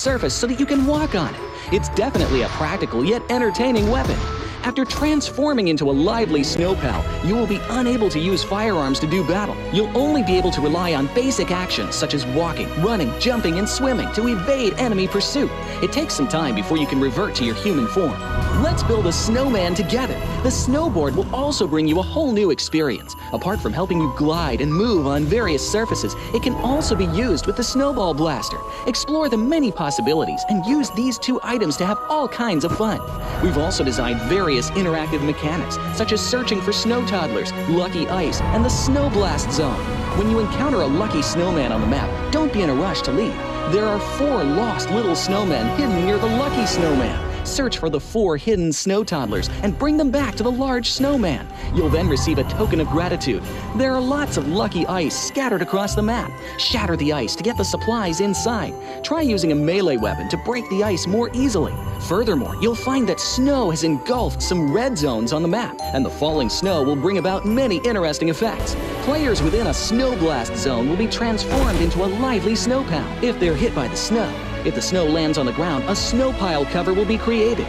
surface so that you can walk on it. It's definitely a practical yet entertaining weapon. After transforming into a lively snowpal, you will be unable to use firearms to do battle. You'll only be able to rely on basic actions such as walking, running, jumping, and swimming to evade enemy pursuit. It takes some time before you can revert to your human form. Let's build a snowman together. The snowboard will also bring you a whole new experience. Apart from helping you glide and move on various surfaces, it can also be used with the snowball blaster. Explore the many possibilities and use these two items to have all kinds of fun. We've also designed various interactive mechanics, such as searching for snow toddlers, lucky ice, and the snow blast zone. When you encounter a lucky snowman on the map, don't be in a rush to leave. There are 4 lost little snowmen hidden near the lucky snowman. Search for the 4 hidden snow toddlers and bring them back to the large snowman. You'll then receive a token of gratitude. There are lots of lucky ice scattered across the map. Shatter the ice to get the supplies inside. Try using a melee weapon to break the ice more easily. Furthermore, you'll find that snow has engulfed some red zones on the map, and the falling snow will bring about many interesting effects. Players within a snow blast zone will be transformed into a lively snowpal if they're hit by the snow. If the snow lands on the ground, a snow pile cover will be created.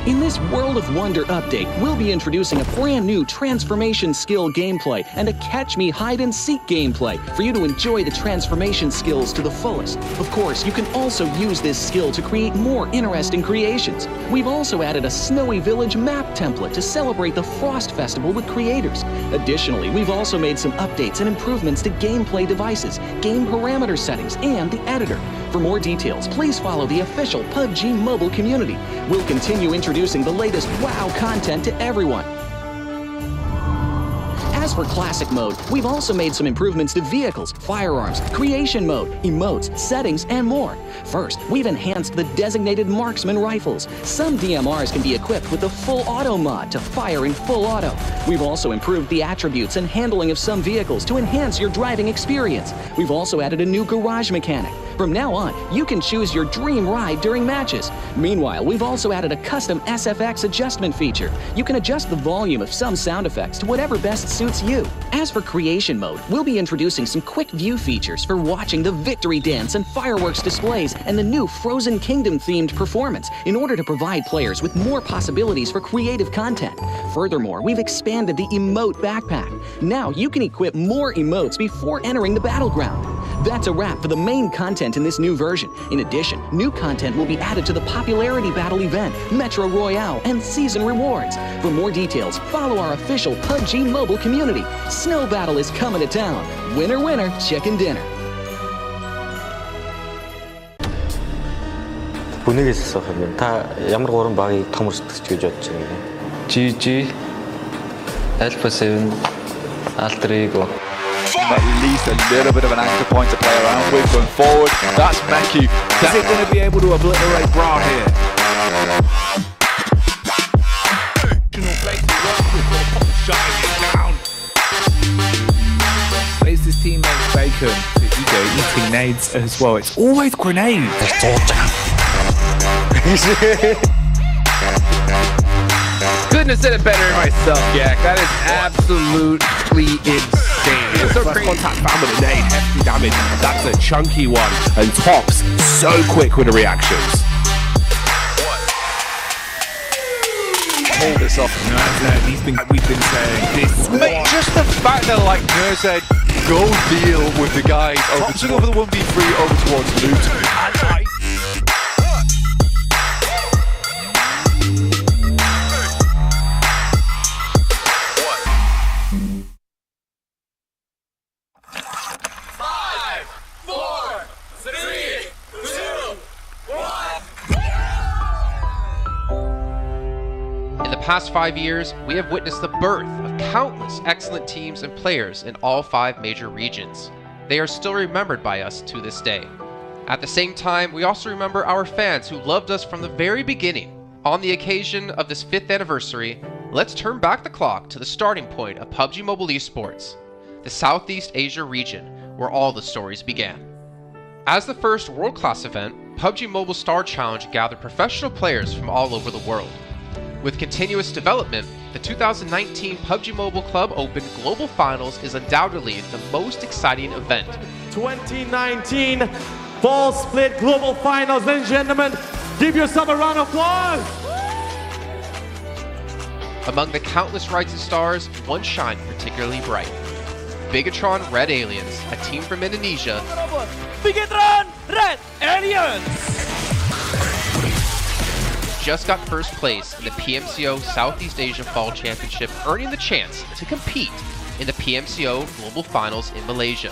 In this World of Wonder update, we'll be introducing a brand new transformation skill gameplay and a catch me hide and seek gameplay for you to enjoy the transformation skills to the fullest. Of course, you can also use this skill to create more interesting creations. We've also added a Snowy Village map template to celebrate the Frost Festival with creators. Additionally, we've also made some updates and improvements to gameplay devices, game parameter settings, and the editor. For more details, please follow the official PUBG Mobile community. We'll continue introducing the latest WoW content to everyone. As for Classic Mode, we've also made some improvements to vehicles, firearms, creation mode, emotes, settings, and more. First, we've enhanced the designated marksman rifles. Some DMRs can be equipped with the full auto mod to fire in full auto. We've also improved the attributes and handling of some vehicles to enhance your driving experience. We've also added a new garage mechanic. From now on, you can choose your dream ride during matches. Meanwhile, we've also added a custom SFX adjustment feature. You can adjust the volume of some sound effects to whatever best suits you. As for creation mode, we'll be introducing some quick view features for watching the victory dance and fireworks displays and the new Frozen Kingdom themed performance in order to provide players with more possibilities for creative content. Furthermore, we've expanded the emote backpack. Now you can equip more emotes before entering the battleground. That's a wrap for the main content in this new version. In addition, new content will be added to the Popularity Battle event, Metro Royale, and Season Rewards. For more details, follow our official PUBG Mobile community. Snow Battle is coming to town. Winner, winner, chicken dinner. 분위기 있었어 그러면 다 ямар гурван багийг том өрсөлдөгч гэж бодож байна. GG, Alpha 7, Alter Ego. At least a little bit of an anchor point to play around with going forward. That's Meki. Is it going to be able to obliterate Bra here? Plays his teammate Bacon. Ego eating nades as well. It's always grenades. Couldn't have said it better myself, Yak. That is absolutely insane. It's so crazy. Contact found with a nade, hefty damage. That's a chunky one. And Tops so quick with the reactions. Pull this off. We've been saying this. Mate, just the fact that, like Nur said, go deal with the guys over the 1v3 over towards Luton. In the past 5 years, we have witnessed the birth of countless excellent teams and players in all 5 major regions. They are still remembered by us to this day. At the same time, we also remember our fans who loved us from the very beginning. On the occasion of this 5th anniversary, let's turn back the clock to the starting point of PUBG Mobile esports, the Southeast Asia region, where all the stories began. As the first world-class event, PUBG Mobile Star Challenge gathered professional players from all over the world. With continuous development, The 2019 PUBG Mobile Club Open Global Finals is undoubtedly the most exciting event. 2019 Fall Split Global Finals, ladies and gentlemen, give yourself a round of applause! Among the countless rising stars, one shined particularly bright. Bigatron Red Aliens, a team from Indonesia, Bigatron Red Aliens! just got first place in the PMCO Southeast Asia Fall Championship, earning the chance to compete in the PMCO Global Finals in Malaysia.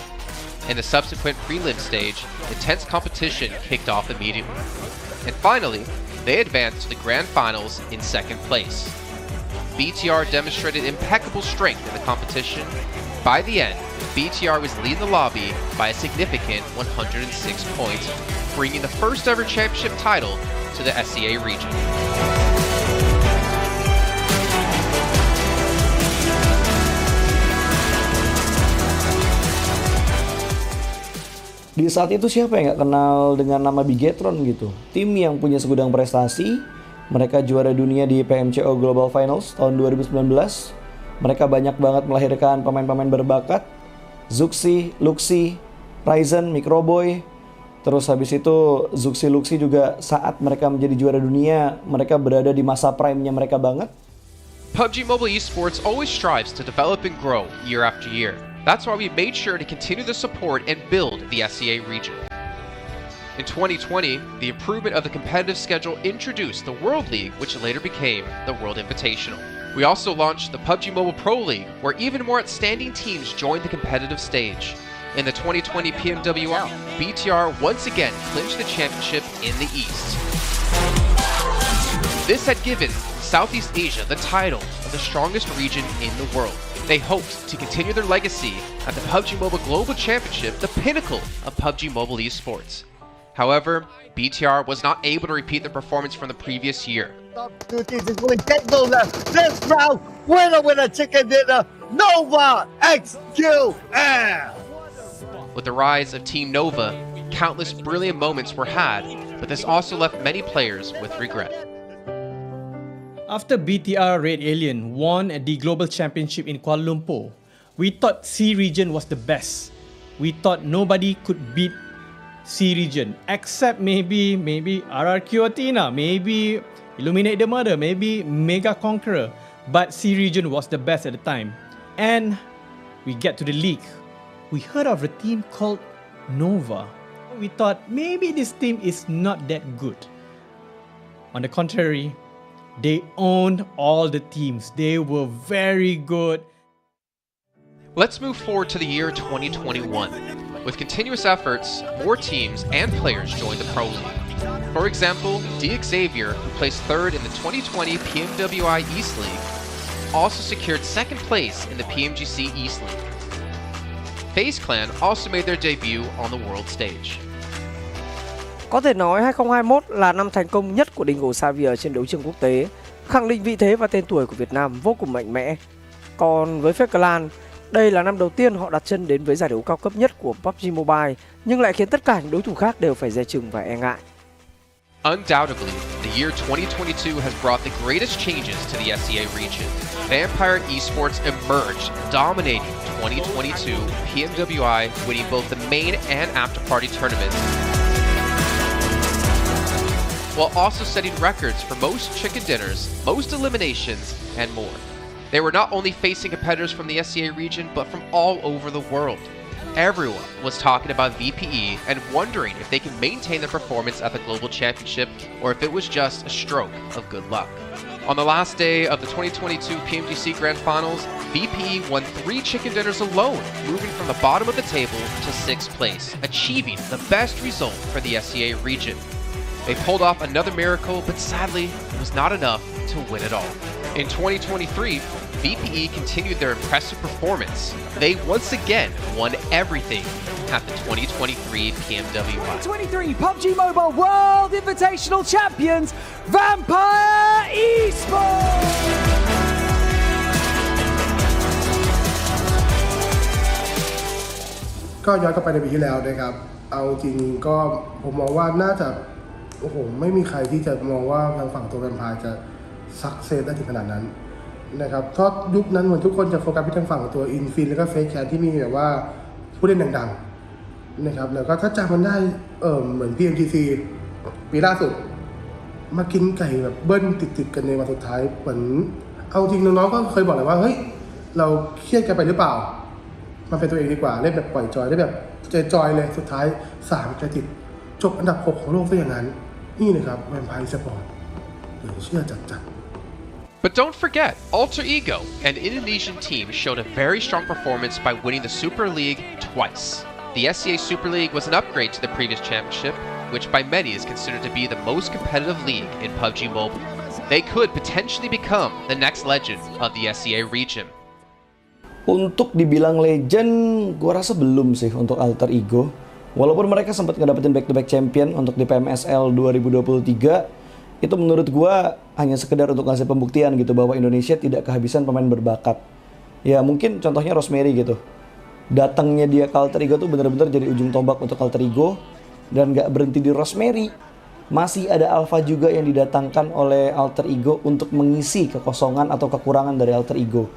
In the subsequent prelim stage, intense competition kicked off immediately. And finally, they advanced to the Grand Finals in second place. BTR demonstrated impeccable strength in the competition. By the end, BTR was leading the lobby by a significant 106 points, bringing the first ever championship title to the SEA region. Di saat itu siapa yang nggak kenal dengan nama Bigatron gitu? Tim yang punya segudang prestasi, mereka juara dunia di PMCO Global Finals tahun 2019. Mereka banyak banget melahirkan pemain-pemain berbakat, Zuxi, Luxi, Ryzen, Microboy. Terus habis itu Zuxi, Luxi juga saat mereka menjadi juara dunia, mereka berada di masa prime-nya mereka banget. PUBG Mobile Esports always strives to develop and grow year after year. That's why we made sure to continue the support and build the SEA region. In 2020, the improvement of the competitive schedule introduced the World League, which later became the World Invitational. We also launched the PUBG Mobile Pro League, where even more outstanding teams joined the competitive stage. In the 2020 PMWL, BTR once again clinched the championship in the East. This had given Southeast Asia the title of the strongest region in the world. They hoped to continue their legacy at the PUBG Mobile Global Championship, the pinnacle of PUBG Mobile esports. However, BTR was not able to repeat their performance from the previous year. Two teams is going to get this round. Winner, chicken dinner. Nova XQL. With the rise of Team Nova, countless brilliant moments were had, but this also left many players with regret. After BTR Red Alien won at the Global Championship in Kuala Lumpur, we thought C region was the best. We thought nobody could beat C region except maybe RRQ Athena, maybe Illuminate the Murder, maybe Mega Conqueror, but C region was the best at the time. And we get to the league. We heard of a team called Nova. We thought maybe this team is not that good. On the contrary, they owned all the teams. They were very good. Let's move forward to the year 2021. With continuous efforts, more teams and players joined the Pro League. For example, Xavier, who placed third in the 2020 PMWI East League, also secured second place in the PMGC East League. FaZe Clan also made their debut on the world stage. Có thể nói 2021 là năm thành công nhất của Dingo Xavier trên đấu trường quốc tế, khẳng định vị thế và tên tuổi của Việt Nam vô cùng mạnh mẽ. Còn với FaZe Clan, đây là năm đầu tiên họ đặt chân đến với giải đấu cao cấp nhất của PUBG Mobile, nhưng lại khiến tất cả những đối thủ khác đều phải dè chừng và e ngại. Undoubtedly, the year 2022 has brought the greatest changes to the SEA region. Vampire Esports emerged, dominating 2022 PMWI, winning both the main and after-party tournaments, while also setting records for most chicken dinners, most eliminations, and more. They were not only facing competitors from the SEA region, but from all over the world. Everyone was talking about VPE and wondering if they can maintain their performance at the Global Championship or if it was just a stroke of good luck. On the last day of the 2022 PMGC Grand Finals, VPE won 3 chicken dinners alone, moving from the bottom of the table to 6th place, achieving the best result for the SEA region. They pulled off another miracle, but sadly, it was not enough to win it all. In 2023, VPE continued their impressive performance. They once again won everything at the 2023 PMWI. 2023 PUBG Mobile World Invitational Champions, Vampire Esports! ก็ย้อนกลับไปในปีที่แล้วนะครับเอาจริงก็ผมมองว่าน่าจะไม่มีใครที่จะมองว่าทางฝั่งตัวแวมไพร์จะซักเซสได้ถึงขนาดนั้น นะครับเพราะยุคนั้นเหมือนทุกคนจะโฟกัสไปทางฝั่งของตัวอินฟินแล้วก็เฟคแคทที่มีแบบว่าผู้เล่นดังๆนะครับแล้วก็ถ้าจำมันได้เหมือน PMGC ปีล่าสุดมากินไก่แบบเบิ้ลติดๆกันในวันสุดท้ายเหมือนเอาจริงน้องๆก็เคยบอกเลยว่าเฮ้ยเราเครียดกันไปหรือเปล่ามันเป็นตัวเองดีกว่าเล่นแบบปล่อยจอยได้แบบจอยเลยสุดท้าย3จะติดจบอันดับ6ของโลกซะอย่างนั้นนี่นะครับแวมไพร์สปอร์ตหรือเชื่อจัด But don't forget, Alter Ego, an Indonesian team, showed a very strong performance by winning the Super League twice. The SCA Super League was an upgrade to the previous championship, which by many is considered to be the most competitive league in PUBG Mobile. They could potentially become the next legend of the SCA region. Untuk dibilang legend, gua rasa belum sih untuk Alter Ego. Walaupun mereka sempat ngedapetin back-to-back champion untuk di PMSL 2023, itu menurut gua hanya sekedar untuk ngasih pembuktian gitu bahwa Indonesia tidak kehabisan pemain berbakat. Ya mungkin contohnya Rosemary gitu. Datangnya dia ke Alter Ego tuh bener-bener jadi ujung tombak untuk Alter Ego. Dan gak berhenti di Rosemary. Masih ada Alpha juga yang didatangkan oleh Alter Ego untuk mengisi kekosongan atau kekurangan dari Alter Ego.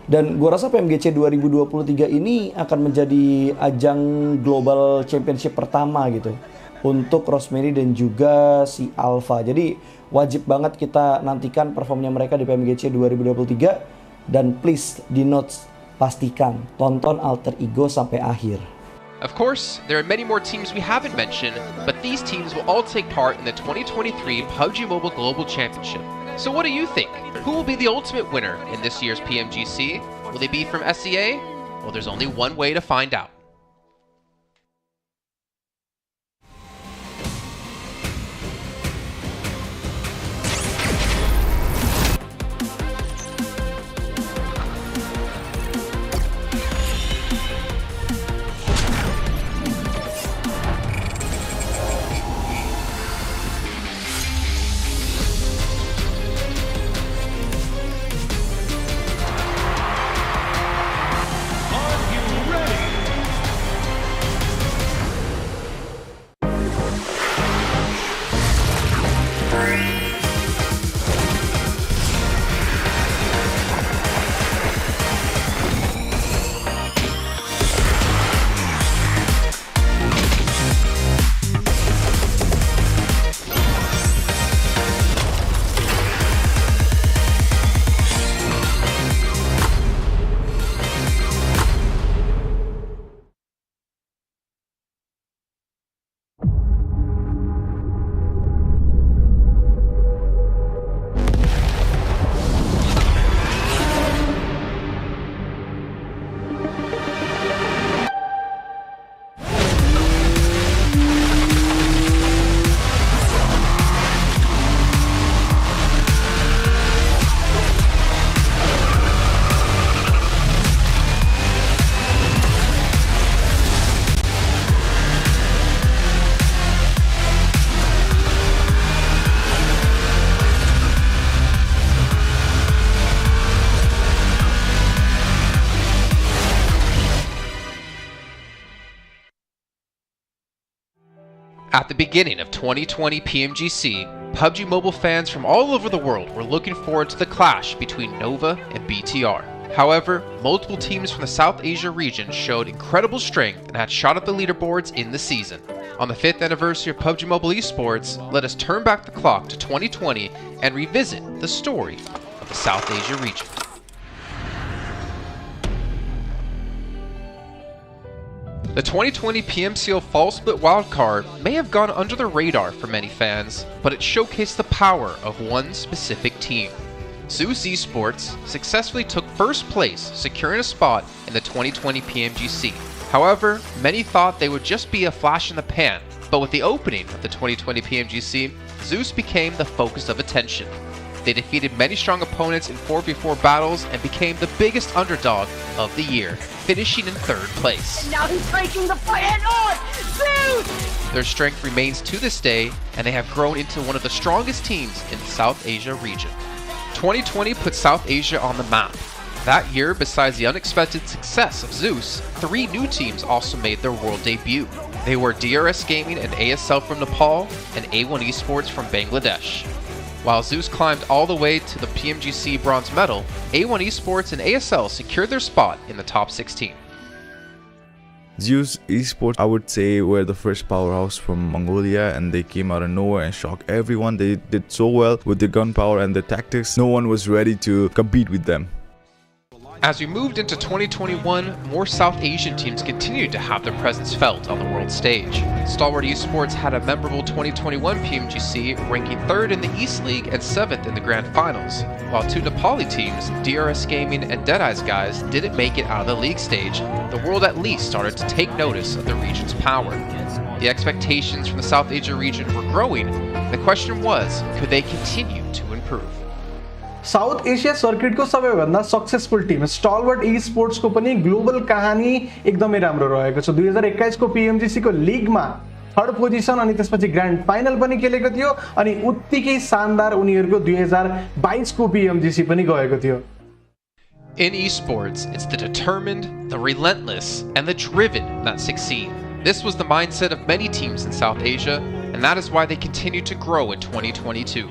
Dan gua rasa PMGC 2023 ini akan menjadi ajang global championship pertama gitu untuk Rosemary dan juga si Alpha. Jadi wajib banget kita nantikan performnya mereka di PMGC 2023 dan please di notes pastikan tonton Alter Ego sampai akhir. Of course, there are many more teams we haven't mentioned, but these teams will all take part in the 2023 PUBG Mobile Global Championship. So what do you think? Who will be the ultimate winner in this year's PMGC? Will they be from SCA? Well, there's only one way to find out. At the beginning of 2020 PMGC, PUBG Mobile fans from all over the world were looking forward to the clash between Nova and BTR. However, multiple teams from the South Asia region showed incredible strength and had shot up the leaderboards in the season. On the 5th anniversary of PUBG Mobile Esports, let us turn back the clock to 2020 and revisit the story of the South Asia region. The 2020 PMCO Fall Split Wildcard may have gone under the radar for many fans, but it showcased the power of one specific team. Zeus Esports successfully took first place, securing a spot in the 2020 PMGC. However, many thought they would just be a flash in the pan, but with the opening of the 2020 PMGC, Zeus became the focus of attention. They defeated many strong opponents in 4v4 battles and became the biggest underdog of the year, finishing in 3rd place. And now he's breaking the fight head on! Zeus! Their strength remains to this day, and they have grown into one of the strongest teams in the South Asia region. 2020 put South Asia on the map. That year, besides the unexpected success of Zeus, 3 new teams also made their world debut. They were DRS Gaming and ASL from Nepal, and A1 Esports from Bangladesh. While Zeus climbed all the way to the PMGC bronze medal, A1 Esports and ASL secured their spot in the top 16. Zeus Esports, I would say, were the first powerhouse from Mongolia, and they came out of nowhere and shocked everyone. They did so well with the gunpowder and the tactics. No one was ready to compete with them. As we moved into 2021, more South Asian teams continued to have their presence felt on the world stage. Stalwart Esports had a memorable 2021 PMGC, ranking 3rd in the East League and 7th in the Grand Finals, while two Nepali teams, DRS Gaming and Deadeye's Guys, didn't make it out of the league stage. The world at least started to take notice of the region's power. The expectations from the South Asia region were growing. The question was, could they continue to improve? South Asia सर्किटको सबैभन्दा successful Tim स्टलवर्ट ई स्पोर्ट्सको पनि global कहानी एकदमै राम्रो रहेको छ। 2021 को PMGC को लिगमा 3rd पोजिसन अनि त्यसपछि ग्रान्ड फाइनल पनि खेलेको थियो अनि उत्तिकै शानदार उनीहरुको 2022 को PMGC पनि गएको थियो। In esports, it's the determined, the relentless, and the driven that succeed. This was the mindset of many teams in South Asia, and that is why they continue to grow in 2022.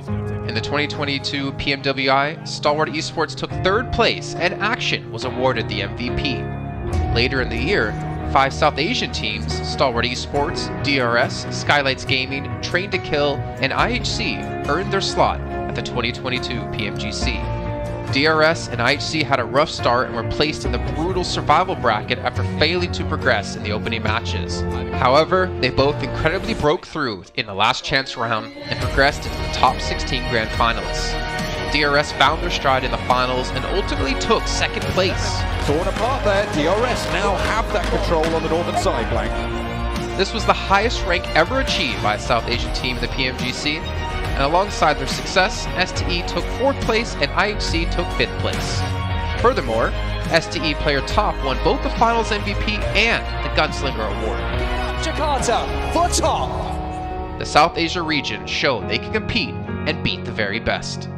In the 2022 PMWI, Stalwart Esports took 3rd place and Action was awarded the MVP. Later in the year, 5 South Asian teams, Stalwart Esports, DRS, Skylights Gaming, Train to Kill, and IHC earned their slot at the 2022 PMGC. DRS and IHC had a rough start and were placed in the brutal survival bracket after failing to progress in the opening matches. However, they both incredibly broke through in the last chance round and progressed into the top 16 Grand Finalists. DRS found their stride in the finals and ultimately took 2nd place. Torn apart there, DRS now have that control on the northern side, Blank. This was the highest rank ever achieved by a South Asian team in the PMGC, and alongside their success, STE took 4th place and IHC took 5th place. Furthermore, STE Player Top won both the Finals MVP and the Gunslinger Award. Jakarta for top! The South Asia region showed they can compete and beat the very best.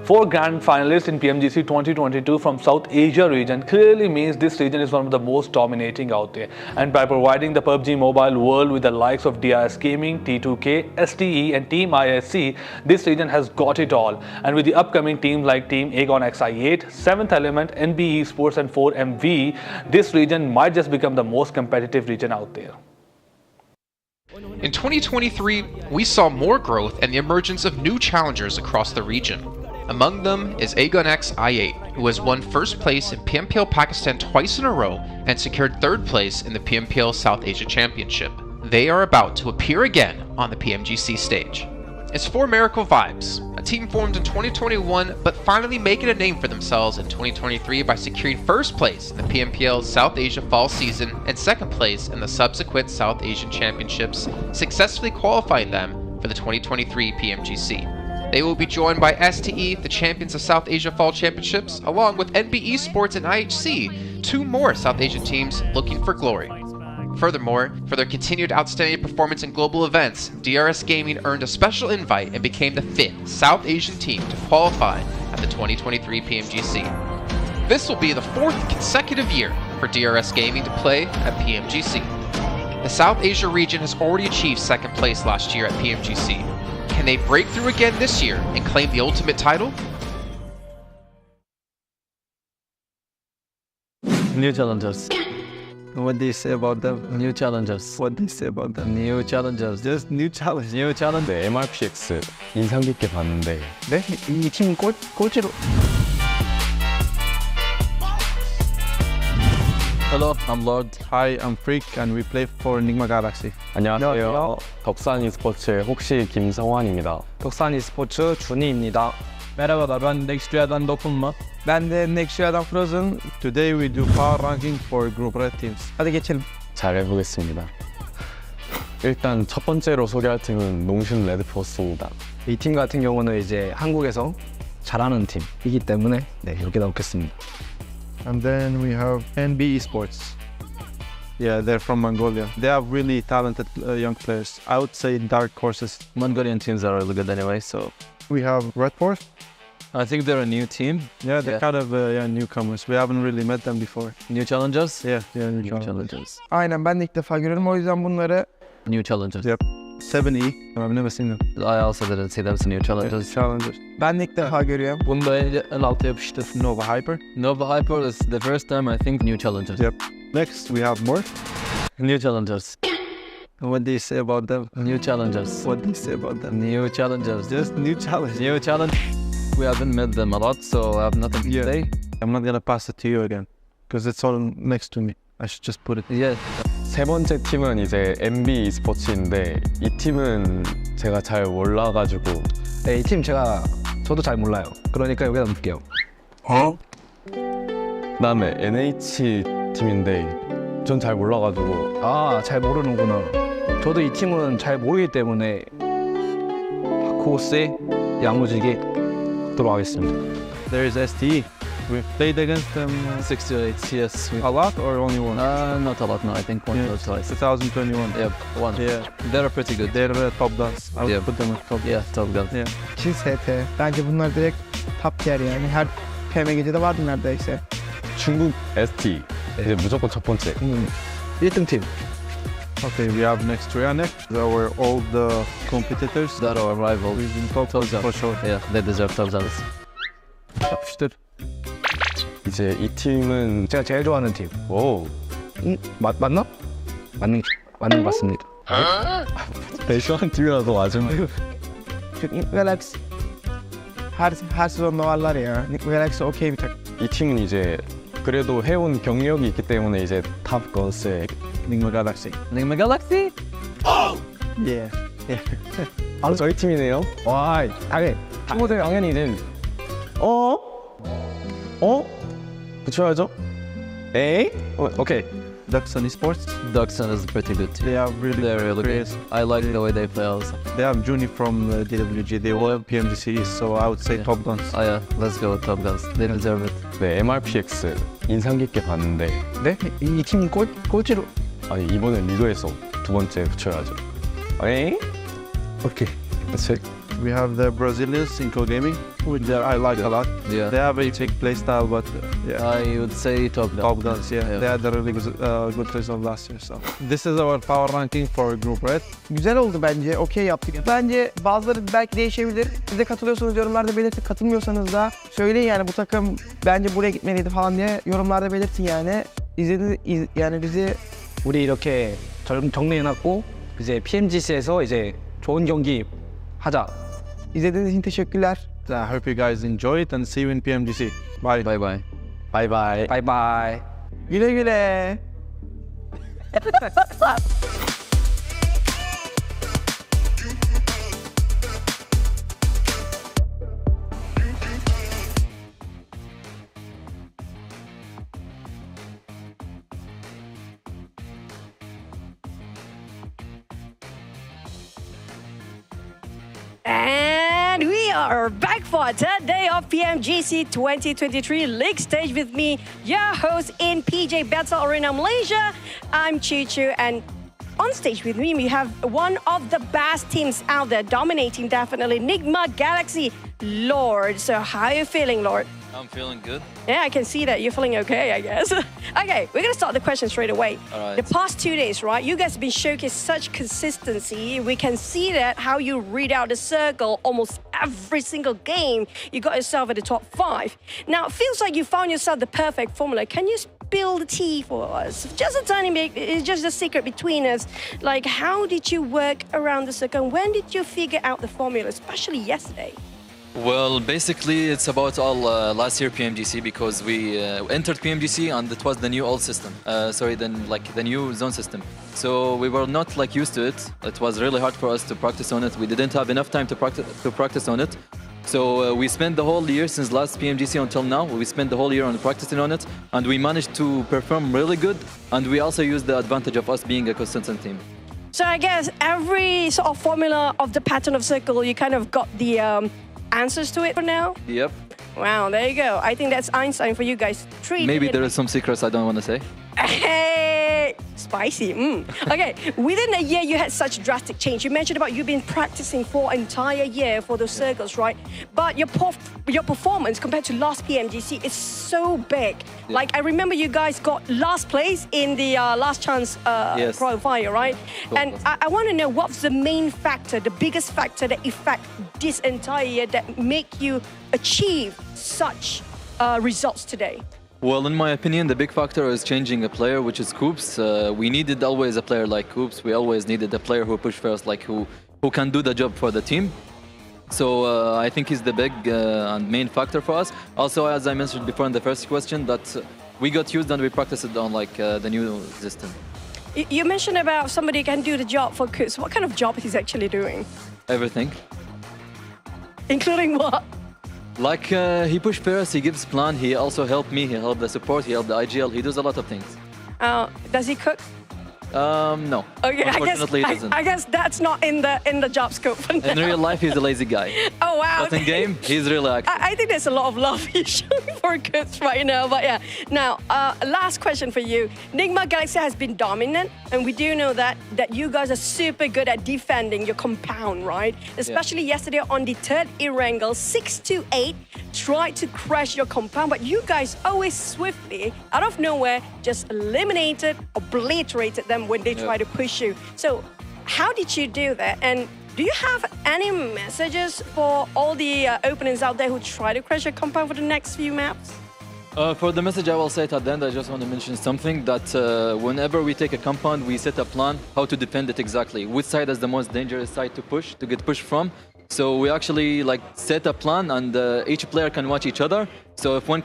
4 grand finalists in PMGC 2022 from South Asia region clearly means this region is one of the most dominating out there. And by providing the PUBG Mobile world with the likes of DRS Gaming, T2K, STE and Team ISC, this region has got it all. And with the upcoming teams like Team Aegon XI8, 7th Element, NB Esports and 4MV, this region might just become the most competitive region out there. In 2023, we saw more growth and the emergence of new challengers across the region. Among them is Aegon XI8, who has won 1st place in PMPL Pakistan twice in a row and secured 3rd place in the PMPL South Asia Championship. They are about to appear again on the PMGC stage. It's 4 Miracle Vibes, a team formed in 2021 but finally making a name for themselves in 2023 by securing 1st place in the PMPL South Asia Fall Season and 2nd place in the subsequent South Asian Championships, successfully qualifying them for the 2023 PMGC. They will be joined by STE, the champions of South Asia Fall Championships, along with NB Esports and IHC, 2 more South Asian teams looking for glory. Furthermore, for their continued outstanding performance in global events, DRS Gaming earned a special invite and became the 5th South Asian team to qualify at the 2023 PMGC. This will be the 4th consecutive year for DRS Gaming to play at PMGC. The South Asia region has already achieved 2nd place last year at PMGC. Can they break through again this year and claim the ultimate title? New challengers. What do you say about them? New challengers. What do you say about them? New challengers. Just new challenge. New challenge. 네, MRPX 인상 깊게 봤는데 네? 이 팀 꼴찌로. Hello, I'm Lord. Hi, I'm Freak and we play for Enigma Galaxy. 안녕하세요. 덕산 e스포츠 혹시 김성환입니다. 덕산 e스포츠 준희입니다. Merhaba, ben Nextrea'dan Dokunma. Ben de Nextrea'dan Frozen. Today we do power ranking for group red teams. hadi geçelim. 잘 해보겠습니다. 일단 첫 번째로 소개할 팀은 농심 레드포스입니다. 이 팀 같은 경우는 이제 한국에서 잘하는 팀이기 때문에 네, 이렇게 넣겠습니다. And then we have NB Esports. Yeah, they're from Mongolia. They have really talented young players. I would say dark horses. Mongolian teams are really good anyway, so. We have Red Force. I think they're a new team. Yeah, they're kind of newcomers. We haven't really met them before. New challengers? Yeah, new challengers. Aynen, ben de ilk defa görüyorum, o yüzden bunları New challengers. Yep. 7E. I've never seen them. I also didn't see those new challengers. Challengers. Ben de ilk defa görüyorum. Bunu da el altı yapıştır. Nova Hyper. Nova Hyper is the first time I think new challengers. Yep. Next we have more. New challengers. What do you say about them? New challengers. What do you say about them? New challengers. Just new challenge. New challenge. We haven't met them a lot, so I have nothing to say. I'm not gonna pass it to you again, because it's all next to me. I should just put it. Yeah. 세 번째 팀은 이제 MB e스포츠인데 이 팀은 제가 잘 몰라가지고 네, 이 팀 저도 잘 몰라요. 그러니까 여기다 놓을게요. 그다음에 NH 팀인데 전 잘 몰라가지고 아, 잘 모르는구나. 저도 이 팀은 잘 모르기 때문에 코세 야무지게 하도록 하겠습니다. There is STE. We played against them 68, yes. a lot or only one? Not a lot, no. I think once or twice. 2021. Yep, one. Yeah. They're pretty good. They're top guns. I would put them at top. Yeah, top guns. Yeah. ST. Bence bunlar direkt top tier yani. Her PMGC'de vardı neredeyse. 중국 ST 이제 무조건 첫 번째. 1등 팀. Okay, we have next Trianek. Our all the competitors. That are our rivals. We've been top guns for sure. Yeah, they deserve top guns. yapıştır. 이제 이 팀은 제가 제일 좋아하는 팀. 오. 맞나? 맞는 것 같습니다. 내 좋아하는 팀이라서 맞으면. Nick Galaxy her sezonda varlar ya. Nick Galaxy okey bir takım. 이 팀은 이제 그래도 해온 경력이 있기 때문에 이제 탑 건스에 Nick Galaxy. Nick Galaxy? Yeah. 아, 저희 팀이네요. 와, 당연히 이제 붙여야죠. 에이? 오케이. Duxon Esports. Duxon is pretty good too. They are They're really good. I like the way they play also. They have Juni from DWG. They all have PMGC, so I would say top guns. Oh yeah, let's go with top guns. They deserve it. 네, MRPX 인상 깊게 봤는데. 네? 이 팀 꼴찌로. 아니 이번엔 리그에서 두 번째 붙여야죠. 에이? Okay. Let's check. We have the Brazilians in co-gaming, which I like a lot. Yeah. They have a unique play style, but yeah. I would say top guns. Yeah. They had a really good result last year. So this is our power ranking for group red. Güzel oldu bence. Okey yaptık. Bence bazıları belki değişebilir. Siz de katılıyorsanız yorumlarda belirtin. Katılmıyorsanız da söyleyin yani bu takım bence buraya gitmeliydi falan diye yorumlarda belirtin yani. Yani bizi 우리 이렇게 정리해놨고 이제 PMGC에서 이제 좋은 경기 하자. İzlediğiniz için teşekkürler. I hope you guys enjoy it and see you in PMGC. Bye. Bye bye. Bye bye. Bye bye. Güle güle. And we are back for a third day of PMGC 2023 League stage with me, your host in PJ Battle Arena, Malaysia. I'm Chichu, and on stage with me, we have one of the best teams out there, dominating definitely, Enigma Galaxy, Lord. So how are you feeling, Lord? I'm feeling good. Yeah, I can see that you're feeling okay, I guess. Okay, we're gonna start the question straight away. All right. The past 2 days, right? You guys have been showcasing such consistency. We can see that how you read out the circle almost every single game. You got yourself at the top 5. Now, it feels like you found yourself the perfect formula. Can you spill the tea for us? Just a tiny bit, it's just a secret between us. Like, how did you work around the circle? When did you figure out the formula, especially yesterday? Well, basically, it's about all last year PMGC because we entered PMGC and it was the new old system. The new zone system. So we were not used to it. It was really hard for us to practice on it. We didn't have enough time to practice on it. So we spent the whole year since last PMGC until now. We spent the whole year on practicing on it, and we managed to perform really good. And we also used the advantage of us being a consistent team. So I guess every sort of formula of the pattern of circle, you kind of got the answers to it for now? Yep. Wow, there you go. I think that's Einstein for you guys. Maybe there are some secrets I don't want to say. Hey! Spicy. Okay, within a year you had such drastic change. You mentioned about you been practicing for an entire year for those circles, right? But your performance compared to last PMGC is so big. Like I remember you guys got last place in the last chance qualifier, right? And I want to know what's the main factor, the biggest factor that affect this entire year that make you achieve such results today? Well, in my opinion, the big factor is changing a player, which is Coops. We needed always a player like Coops. We always needed a player who push first, like who can do the job for the team. So I think he's the big and main factor for us. Also, as I mentioned before in the first question, that we got used and we practiced it on like the new system. You mentioned about somebody can do the job for Coops. What kind of job he's actually doing? Everything. Including what? Like he pushed first, he gives plan, he also helped me, he helped the support, he helped the IGL, he does a lot of things. Does he cook? No. Okay, Unfortunately, he doesn't. I guess that's not in the job scope for now. In real life, he's a lazy guy. Oh wow. But in game, he's really active. I think there's a lot of love he's showing for Coops right now. But yeah, now last question for you. Nigma Galaxy has been dominant, and we do know that you guys are super good at defending your compound, right? Especially yesterday on the third Erangel, 6-8 tried to crash your compound, but you guys always swiftly, out of nowhere, just eliminated, obliterated them when they try to push you. So how did you do that? And do you have any messages for all the openings out there who try to crash your compound for the next few maps? For the message I will say it at the end, I just want to mention something that whenever we take a compound, we set a plan how to defend it exactly. Which side is the most dangerous side to push, to get pushed from. So we actually like set a plan, and each player can watch each other. So if one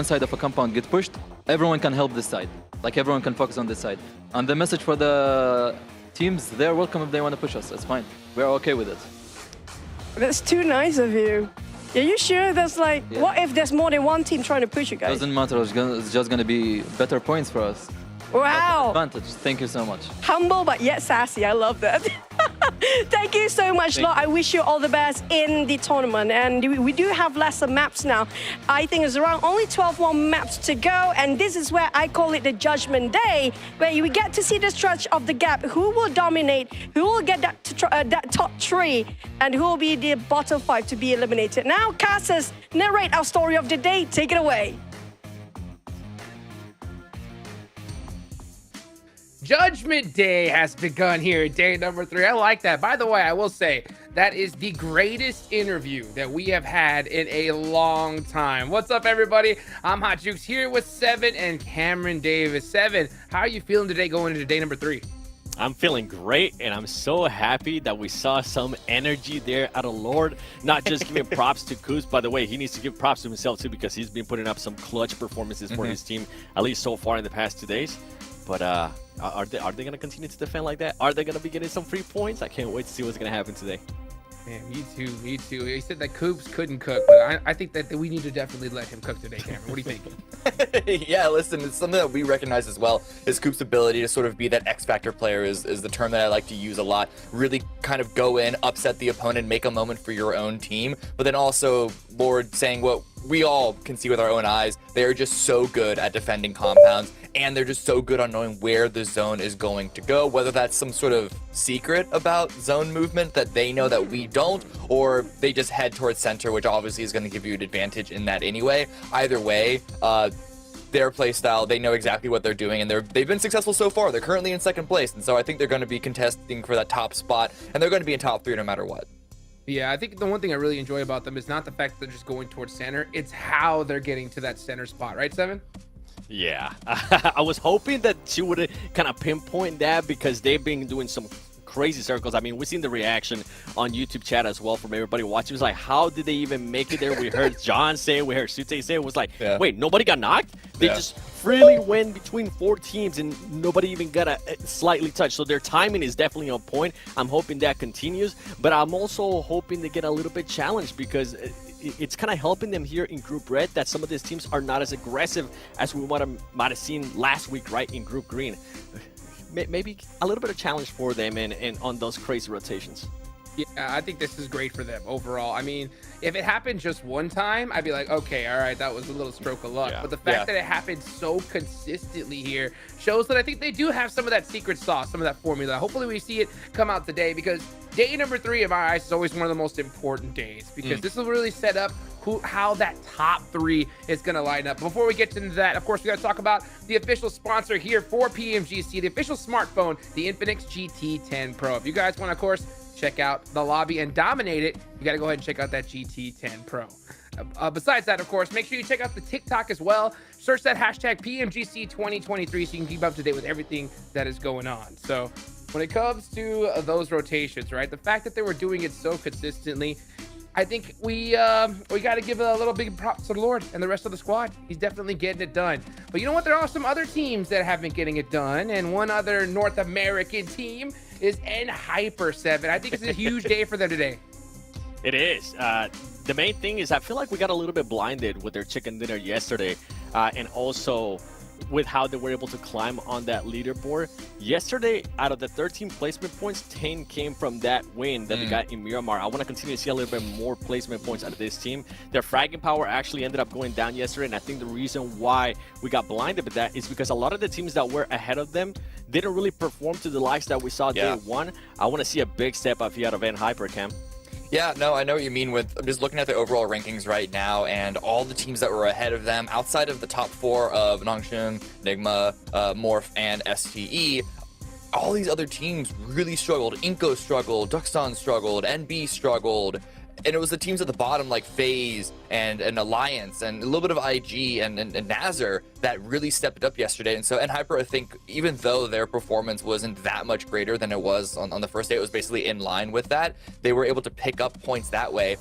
side of a compound gets pushed, everyone can help this side. Like everyone can focus on this side. And the message for the teams, they're welcome if they want to push us. It's fine. We're okay with it. That's too nice of you. Are you sure there's like, what if there's more than one team trying to push you guys? Doesn't matter. It's just gonna be better points for us. Wow. Advantage. Thank you so much. Humble but yet sassy. I love that. Thank you so much, Lord. I wish you all the best in the tournament. And we do have lesser maps now. I think it's around only 12 more maps to go. And this is where I call it the Judgment Day, where we get to see the stretch of the gap. Who will dominate? Who will get that top 3? And who will be the bottom 5 to be eliminated? Now, Cassis, narrate our story of the day. Take it away. Judgment Day has begun here, day number 3. I like that. By the way, I will say that is the greatest interview that we have had in a long time. What's up, everybody? I'm Hot Jukes here with Seven and Cameron Davis. Seven, how are you feeling today going into day number 3? I'm feeling great, and I'm so happy that we saw some energy there out of Lord. Not just giving props to Kuz. By the way, he needs to give props to himself, too, because he's been putting up some clutch performances for his team, at least so far in the past 2 days. But are they going to continue to defend like that? Are they going to be getting some free points? I can't wait to see what's going to happen today. Man, me too. He said that Coops couldn't cook, but I think that we need to definitely let him cook today, Cameron. What do you think? Yeah, listen, it's something that we recognize as well, is Coops' ability to sort of be that X-Factor player is the term that I like to use a lot. Really kind of go in, upset the opponent, make a moment for your own team, but then also Lord saying what we all can see with our own eyes, they're just so good at defending compounds, and they're just so good on knowing where the zone is going to go, whether that's some sort of secret about zone movement that they know that we don't, or they just head towards center, which obviously is going to give you an advantage in that anyway. Either way, their play style, they know exactly what they're doing, and they've been successful so far. They're currently in second place, and so I think they're going to be contesting for that top spot, and they're going to be in top 3 no matter what. Yeah, I think the one thing I really enjoy about them is not the fact that they're just going towards center, it's how they're getting to that center spot, right, Seven? Yeah, I was hoping that she would kind of pinpoint that, because they've been doing some crazy circles. I mean, we've seen the reaction on YouTube chat as well from everybody watching. It was like, how did they even make it there? We heard John say it, we heard Sute say it. Was like, wait, nobody got knocked? They just freely went between 4 teams and nobody even got a slightly touch. So their timing is definitely on point. I'm hoping that continues, but I'm also hoping they get a little bit challenged, because it's kind of helping them here in Group Red that some of these teams are not as aggressive as we might have seen last week, right, in Group Green. Maybe a little bit of challenge for them and on those crazy rotations. Yeah, I think this is great for them overall. I mean, if it happened just one time, I'd be like, okay, all right, that was a little stroke of luck. But the fact that it happened so consistently here shows that I think they do have some of that secret sauce, some of that formula. Hopefully we see it come out today, because day number 3 in my eyes is always one of the most important days, because this will really set up how that top 3 is going to line up. Before we get into that, of course, we got to talk about the official sponsor here for PMGC, the official smartphone, the Infinix GT10 Pro. If you guys want to, of course, check out the lobby and dominate it, you got to go ahead and check out that GT10 Pro. Besides that, of course, make sure you check out the TikTok as well. Search that hashtag PMGC 2023 so you can keep up to date with everything that is going on. So when it comes to those rotations, right, the fact that they were doing it so consistently, I think we got to give a little big props to the Lord and the rest of the squad. He's definitely getting it done. But you know what? There are some other teams that have been getting it done, and one other North American team is EnHyper7. I think it's a huge day for them today. It is. The main thing is I feel like we got a little bit blinded with their chicken dinner yesterday, and also with how they were able to climb on that leaderboard. Yesterday, out of the 13 placement points, 10 came from that win that they got in Miramar. I want to continue to see a little bit more placement points out of this team. Their fragging power actually ended up going down yesterday, and I think the reason why we got blinded with that is because a lot of the teams that were ahead of them didn't really perform to the likes that we saw day one. I want to see a big step up here out of EnHyper, Cam. Yeah, no, I know what you mean. I'm just looking at the overall rankings right now, and all the teams that were ahead of them, outside of the top 4 of Nongshim, Nigma, Morph, and STE, all these other teams really struggled. Inko struggled, Duxon struggled, NB struggled, and it was the teams at the bottom like FaZe and Alliance and a little bit of IG and Nazar that really stepped up yesterday. And so EnHyper, I think, even though their performance wasn't that much greater than it was on the first day, it was basically in line with that. They were able to pick up points that way.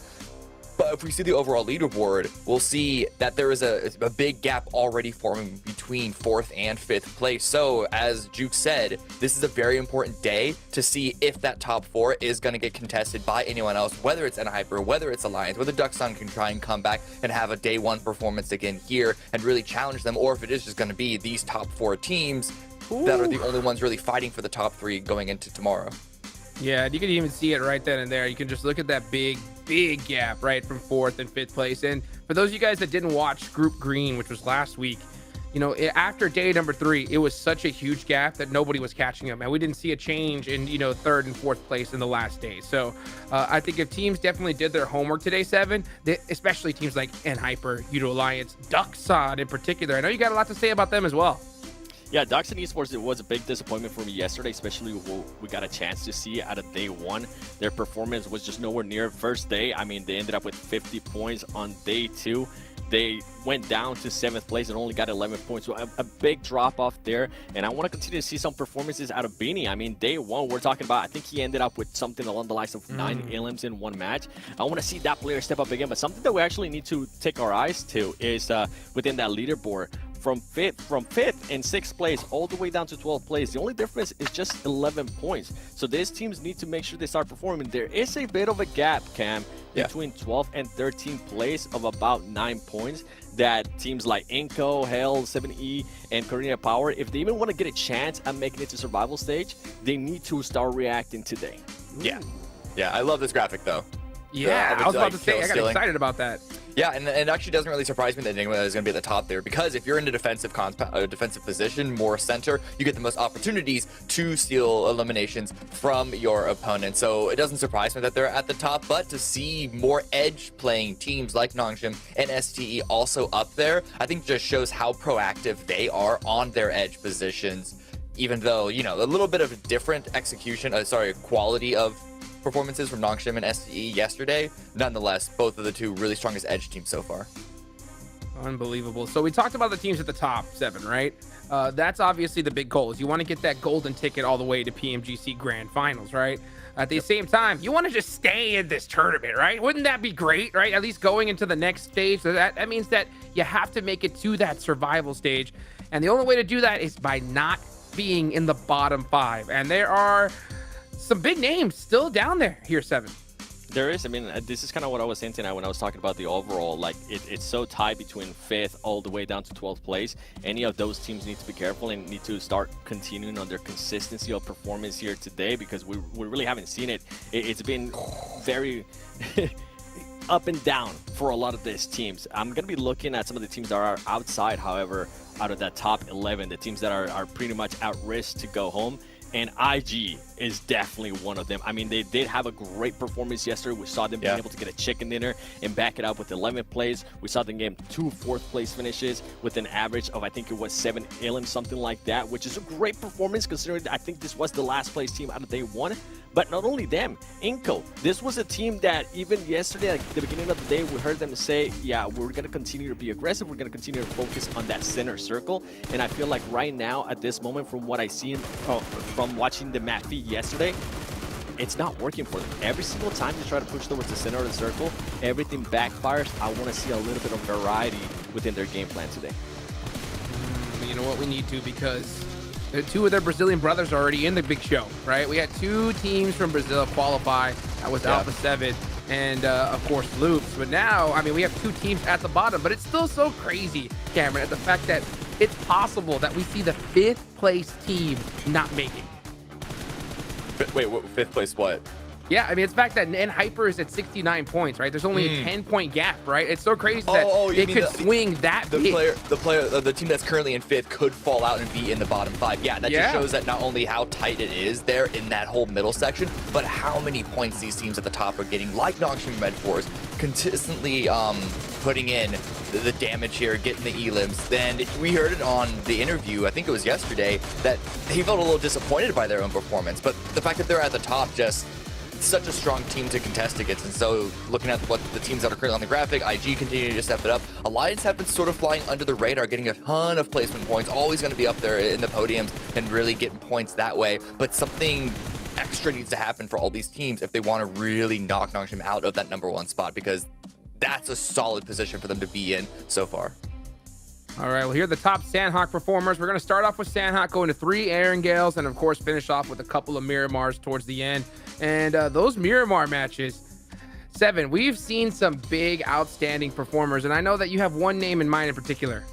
But if we see the overall leaderboard, we'll see that there is a big gap already forming between 4th and 5th place. So as Juke said, this is a very important day to see if that top 4 is going to get contested by anyone else, whether it's EnHyper, whether it's Alliance, whether Duxon can try and come back and have a day 1 performance again here and really challenge them, or if it is just going to be these top 4 teams that are the only ones really fighting for the top 3 going into tomorrow. Yeah, you can even see it right then and there. You can just look at that big gap, right, from 4th and 5th place. And for those of you guys that didn't watch Group Green, which was last week, you know, after day number 3, it was such a huge gap that nobody was catching them. And we didn't see a change in, 3rd and 4th place in the last day. So I think if teams definitely did their homework today, 7, especially teams like EnHyper, Udo Alliance, Duxon in particular, I know you got a lot to say about them as well. Yeah, Duxon Esports, it was a big disappointment for me yesterday, especially what we got a chance to see out of day 1. Their performance was just nowhere near first day. I mean, they ended up with 50 points on day 2. They went down to 7th place and only got 11 points. So a big drop off there. And I want to continue to see some performances out of Beanie. I mean, day 1, we're talking about, I think he ended up with something along the lines of 9 elims in 1 match. I want to see that player step up again. But something that we actually need to take our eyes to is within that leaderboard. From 5th and 6th place all the way down to 12th place. The only difference is just 11 points. So these teams need to make sure they start performing. There is a bit of a gap, Cam, between 12th and 13th place of about 9 points that teams like Inko, Hell, 7E, and Korea Power, if they even want to get a chance at making it to survival stage, they need to start reacting today. Yeah, I love this graphic though. Yeah, I was about to say, I got excited about that. Yeah, and it actually doesn't really surprise me that Enigma is going to be at the top there, because if you're in a defensive position, more center, you get the most opportunities to steal eliminations from your opponent. So it doesn't surprise me that they're at the top, but to see more edge playing teams like Nongshim and STE also up there, I think just shows how proactive they are on their edge positions, even though, a little bit of a different execution, quality of performances from Nongshim and STE yesterday. Nonetheless, both of the 2 really strongest edge teams so far. Unbelievable. So we talked about the teams at the top 7, right? That's obviously the big goal, is you want to get that golden ticket all the way to PMGC Grand Finals, right? At the same time, you want to just stay in this tournament, right? Wouldn't that be great, right? At least going into the next stage. So that means that you have to make it to that survival stage. And the only way to do that is by not being in the bottom 5. And there are some big names still down there here, 7. There is. I mean, this is kind of what I was hinting at when I was talking about the overall. Like, it's so tight between 5th all the way down to 12th place. Any of those teams need to be careful and need to start continuing on their consistency of performance here today, because we really haven't seen it. It's been very up and down for a lot of these teams. I'm going to be looking at some of the teams that are outside, however, out of that top 11, the teams that are pretty much at risk to go home. And IG is definitely one of them. I mean, they did have a great performance yesterday. We saw them being able to get a chicken dinner and back it up with 11 plays. We saw them get 2 4th-place finishes with an average of, I think it was 7 elims, something like that, which is a great performance considering I think this was the last place team out of day 1. But not only them, Inco, this was a team that even yesterday, at the beginning of the day, we heard them say, yeah, we're going to continue to be aggressive. We're going to continue to focus on that center circle. And I feel like right now, at this moment, from what I see from watching the map feed yesterday, it's not working for them. Every single time they try to push towards the center of the circle, everything backfires. I want to see a little bit of variety within their game plan today. You know what, we need to, because 2 of their Brazilian brothers are already in the big show, right? We had 2 teams from Brazil qualify. That was Alpha 7 and, of course, Loops. But now, I mean, we have 2 teams at the bottom, but it's still so crazy, Cameron, at the fact that it's possible that we see the 5th place team not making. Wait, 5th place what? Yeah, I mean, it's the fact that Hyper is at 69 points, right? There's only a 10-point gap, right? It's so crazy that they could swing that big. The team that's currently in 5th could fall out and be in the bottom 5. Yeah, that just shows that not only how tight it is there in that whole middle section, but how many points these teams at the top are getting, like Noxious Medforce, consistently putting in the damage here, getting the elims. Then we heard it on the interview, I think it was yesterday, that he felt a little disappointed by their own performance. But the fact that they're at the top, just such a strong team to contest against. And so looking at what the teams that are currently on the graphic, IG continue to step it up. Alliance have been sort of flying under the radar, getting a ton of placement points, always going to be up there in the podiums and really getting points that way. But something extra needs to happen for all these teams if they want to really knock him out of that #1 spot, because that's a solid position for them to be in so far. All right, well, here are the top Sandhawk performers. We're going to start off with Sandhawk, going to 3 Erangels, and of course finish off with a couple of Miramars towards the end. And those Miramar matches, 7, we've seen some big, outstanding performers, and I know that you have one name in mind in particular.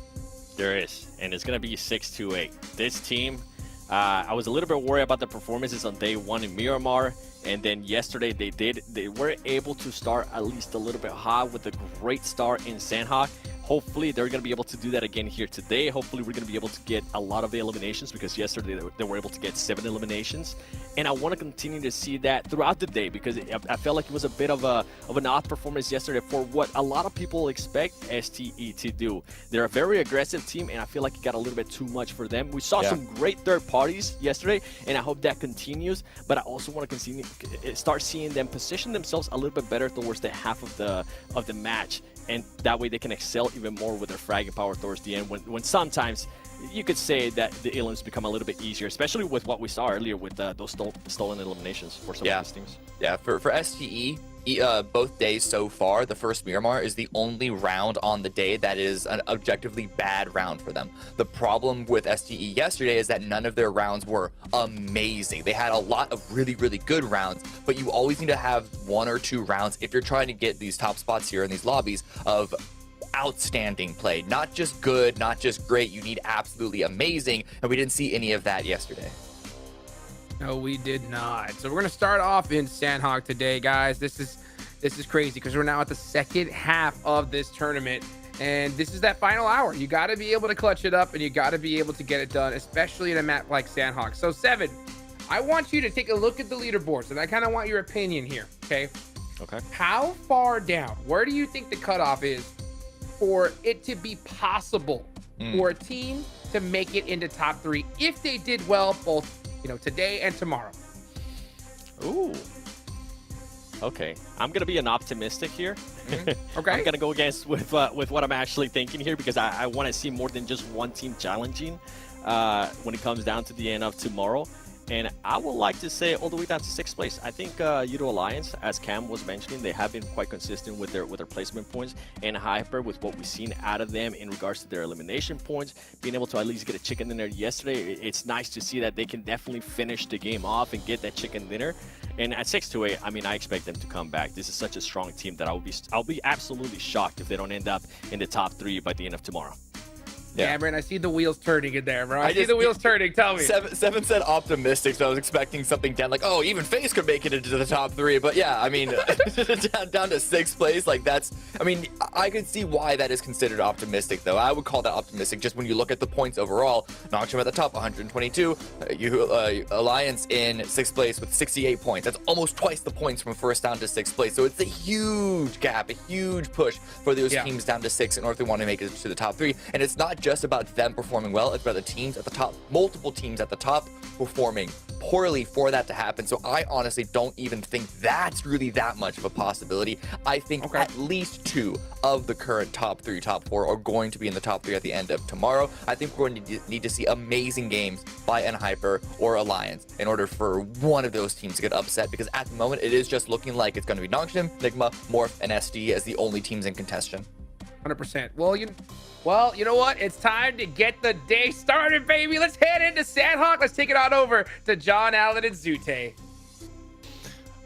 There is, and it's going to be 628. This team, I was a little bit worried about the performances on day 1 in Miramar, and then yesterday they were able to start at least a little bit hot with a great start in Sandhawk. Hopefully they're going to be able to do that again here today. Hopefully we're going to be able to get a lot of the eliminations, because yesterday they were able to get 7 eliminations. And I want to continue to see that throughout the day, because I felt like it was a bit of an odd performance yesterday for what a lot of people expect STE to do. They're a very aggressive team, and I feel like it got a little bit too much for them. We saw some great third parties yesterday, and I hope that continues. But I also want to start seeing them position themselves a little bit better towards the half of the match. And that way they can excel even more with their fragging power towards the end, when sometimes you could say that the elims become a little bit easier, especially with what we saw earlier with those stolen eliminations for some of these teams. Yeah, for STE, both days so far, the first Miramar is the only round on the day that is an objectively bad round for them. The problem with STE yesterday is that none of their rounds were amazing. They had a lot of really, really good rounds, but you always need to have 1 or 2 rounds if you're trying to get these top spots here in these lobbies of outstanding play. Not just good, not just great, you need absolutely amazing, and we didn't see any of that yesterday. No, we did not. So we're going to start off in Sandhawk today, guys. This is crazy, because we're now at the second half of this tournament, and this is that final hour. You got to be able to clutch it up, and you got to be able to get it done, especially in a map like Sandhawk. So 7, I want you to take a look at the leaderboards, and I kind of want your opinion here, okay? Okay. How far down, where do you think the cutoff is for it to be possible for a team to make it into top 3 if they did well both, today and tomorrow? Ooh. Okay, I'm gonna be an optimistic here. Okay. I'm gonna go against with what I'm actually thinking here, because I want to see more than just one team challenging when it comes down to the end of tomorrow. And I would like to say all the way down to 6th place. I think Euro Alliance, as Cam was mentioning, they have been quite consistent with their placement points, and Hyper, with what we've seen out of them in regards to their elimination points, being able to at least get a chicken dinner yesterday, it's nice to see that they can definitely finish the game off and get that chicken dinner. And at 6-8, I mean, I expect them to come back. This is such a strong team that I'll be absolutely shocked if they don't end up in the top 3 by the end of tomorrow. Yeah, Cameron, I see the wheels turning in there, bro. I see the wheels turning. Tell me. Seven said optimistic, so I was expecting something down like, oh, even FaZe could make it into the top 3. But yeah, I mean, down to 6th place, like that's. I mean, I could see why that is considered optimistic, though. I would call that optimistic just when you look at the points overall. Nocturne at the top, 122. Alliance in 6th place with 68 points. That's almost twice the points from 1st down to 6th place. So it's a huge gap, a huge push for those teams down to 6 in order if they want to make it to the top 3. And it's not just about them performing well, it's about the teams at the top, multiple teams at the top performing poorly for that to happen. So I honestly don't even think that's really that much of a possibility. I think at least 2 of the current top 3, top 4 are going to be in the top 3 at the end of tomorrow. I think we're going to need to see amazing games by NHyper or Alliance in order for one of those teams to get upset, because at the moment it is just looking like it's going to be Nongshim, Nigma, Morph, and SD as the only teams in contention. 100%. Well, you know what? It's time to get the day started, baby. Let's head into Sandhawk. Let's take it on over to John Allen and Zute.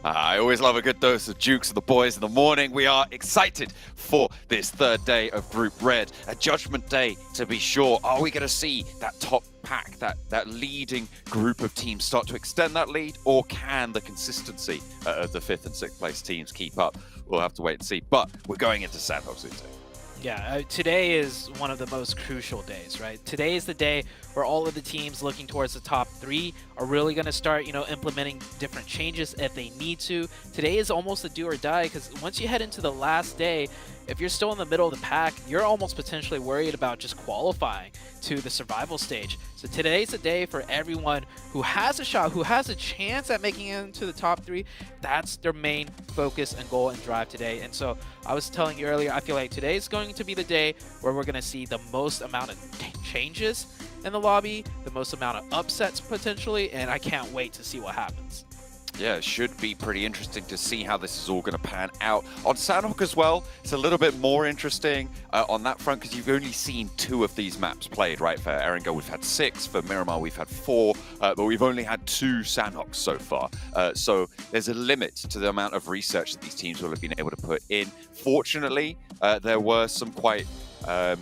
I always love a good dose of Jukes and the boys in the morning. We are excited for this 3rd day of Group Red, a judgment day to be sure. Are we going to see that top pack, that leading group of teams start to extend that lead, or can the consistency of the 5th and 6th place teams keep up? We'll have to wait and see, but we're going into Sandhawk Zute. Yeah, today is one of the most crucial days, right? Today is the day where all of the teams looking towards the top 3 are really going to start, implementing different changes if they need to. Today is almost a do or die, because once you head into the last day, if you're still in the middle of the pack, you're almost potentially worried about just qualifying to the survival stage. So today's the day for everyone who has a shot, who has a chance at making it into the top 3. That's their main focus and goal and drive today. And so I was telling you earlier, I feel like today is going to be the day where we're going to see the most amount of changes in the lobby, the most amount of upsets potentially, and I can't wait to see what happens. Yeah, it should be pretty interesting to see how this is all going to pan out. On Sandhawk as well, it's a little bit more interesting on that front, because you've only seen 2 of these maps played, right? For Erangel, we've had 6. For Miramar, we've had 4. But we've only had 2 Sandhawks so far. So there's a limit to the amount of research that these teams will have been able to put in. Fortunately, there were some quite, I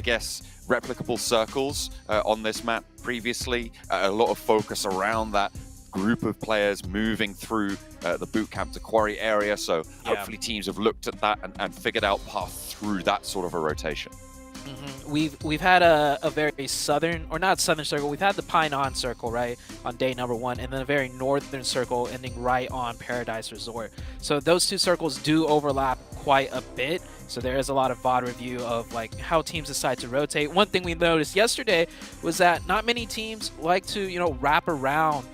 guess, replicable circles on this map previously. A lot of focus around that group of players moving through the bootcamp to quarry area, so hopefully teams have looked at that and figured out paths through that sort of a rotation. We've had a very southern, or not southern circle, we've had the Pine On circle, right, on day number 1, and then a very northern circle ending right on Paradise Resort. So those 2 circles do overlap quite a bit, so there is a lot of VOD review of like how teams decide to rotate. One thing we noticed yesterday was that not many teams like to, wrap around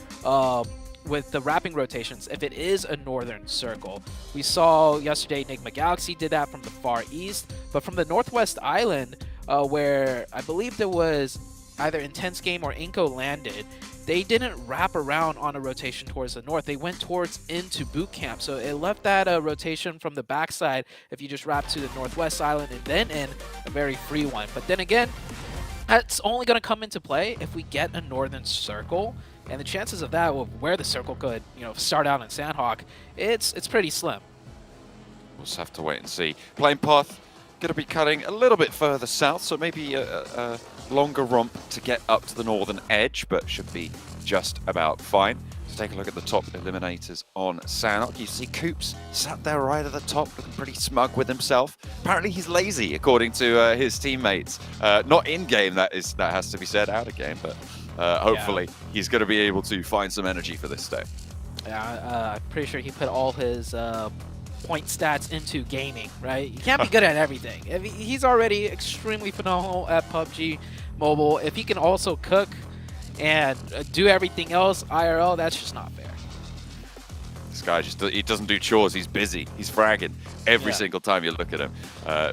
with the wrapping rotations if it is a northern circle. We saw yesterday Enigma Galaxy did that from the far east, but from the northwest island, where I believe there was either Intense Game or Inko landed, they didn't wrap around on a rotation towards the north. They went towards into boot camp, so it left that rotation from the backside if you just wrap to the northwest island and then in a very free one. But then again, that's only going to come into play if we get a northern circle. And the chances of that, where the circle could, start out in Sandhawk, it's pretty slim. We'll just have to wait and see. Plane path going to be cutting a little bit further south, so maybe a longer romp to get up to the northern edge, but should be just about fine. Let's take a look at the top eliminators on Sandhawk. You see Coops sat there right at the top, looking pretty smug with himself. Apparently he's lazy, according to his teammates. Not in-game, that has to be said, out of game, but hopefully he's going to be able to find some energy for this day. Yeah, I'm pretty sure he put all his point stats into gaming, right? You can't be good at everything. He's already extremely phenomenal at PUBG Mobile. If he can also cook and do everything else IRL, that's just not fair. This guy he doesn't do chores. He's busy. He's fragging every single time you look at him.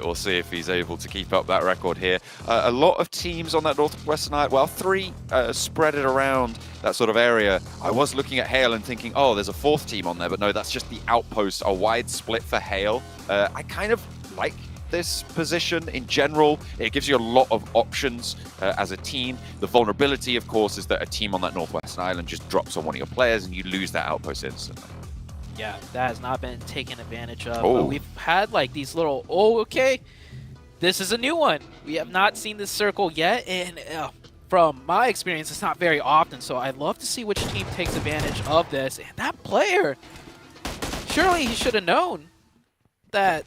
We'll see if he's able to keep up that record here. A lot of teams on that northwestern island. Well, 3 spread it around that sort of area. I was looking at Hale and thinking, oh, there's a 4th team on there, but no, that's just the outpost. A wide split for Hale. I kind of like this position in general. It gives you a lot of options as a team. The vulnerability, of course, is that a team on that northwestern island just drops on one of your players and you lose that outpost instantly. Yeah, that has not been taken advantage of. Oh. But we've had like these little, okay, this is a new one. We have not seen this circle yet, and from my experience, it's not very often, so I'd love to see which team takes advantage of this. And that player, surely he should have known that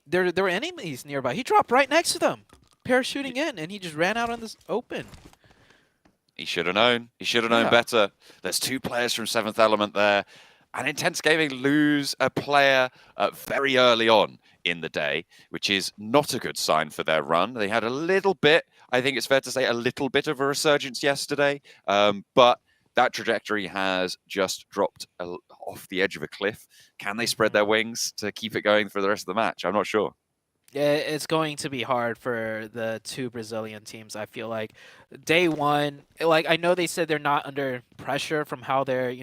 there were enemies nearby. He dropped right next to them, parachuting in, and he just ran out on this open. He should have known. He should have known better. There's 2 players from 7th Element there. And Intense Gaming lose a player very early on in the day, which is not a good sign for their run. They had a little bit, I think it's fair to say, a little bit of a resurgence yesterday, but that trajectory has just dropped off the edge of a cliff. Can they spread their wings to keep it going for the rest of the match? I'm not sure. Yeah, it's going to be hard for the 2 Brazilian teams, I feel like. Day 1, like, I know they said they're not under pressure from how their,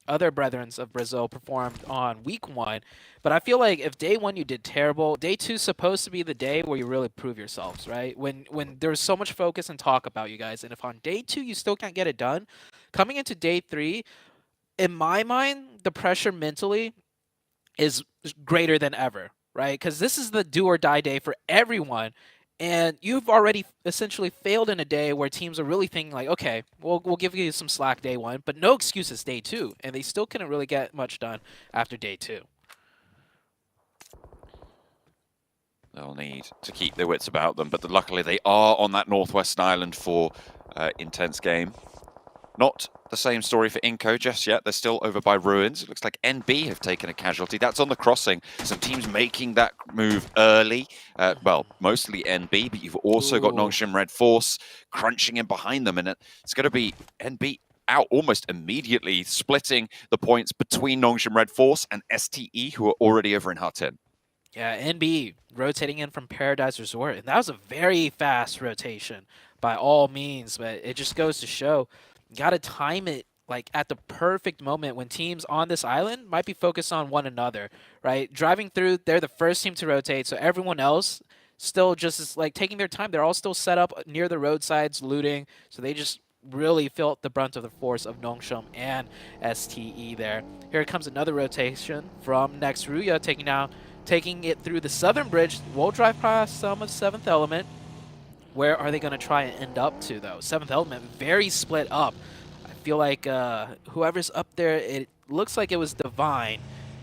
other brethrens of Brazil performed on week 1, but I feel like if day 1 you did terrible, day 2 is supposed to be the day where you really prove yourselves, right? When there's so much focus and talk about you guys, and if on day 2 you still can't get it done, coming into day 3, in my mind, the pressure mentally is greater than ever, right? Because this is the do or die day for everyone. And you've already essentially failed in a day where teams are really thinking like, okay, we'll give you some slack day 1, but no excuses day 2. And they still couldn't really get much done after day 2. They'll need to keep their wits about them, but luckily they are on that northwestern island for Intense Game. Not the same story for Inco just yet. They're still over by Ruins. It looks like NB have taken a casualty. That's on the crossing. Some teams making that move early. Well, mostly NB, but you've also got Nongshim Red Force crunching in behind them. And it's going to be NB out almost immediately, splitting the points between Nongshim Red Force and STE, who are already over in Hut-10. Yeah, NB rotating in from Paradise Resort. And that was a very fast rotation by all means, but it just goes to show you got to time it like at the perfect moment when teams on this island might be focused on one another, right? Driving through, they're the first team to rotate, so everyone else still just is like taking their time. They're all still set up near the roadsides, looting, so they just really felt the brunt of the force of Nongshim and STE there. Here comes another rotation from Next Ruya, taking it through the southern bridge. We'll drive past some of 7th Element. Where are they going to try and end up to, though? 7th Element, very split up. I feel like whoever's up there, it looks like it was Divine.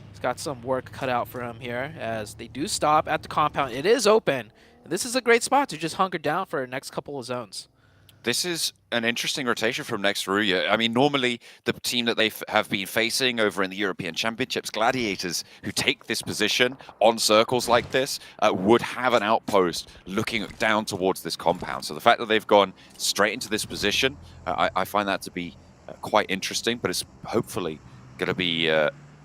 He's got some work cut out for him here as they do stop at the compound. It is open. And this is a great spot to just hunker down for the next couple of zones. This is an interesting rotation from Next Ruya. I mean, normally the team that they have been facing over in the European Championships, Gladiators, who take this position on circles like this, would have an outpost looking down towards this compound. So the fact that they've gone straight into this position, I find that to be quite interesting, but it's hopefully going to be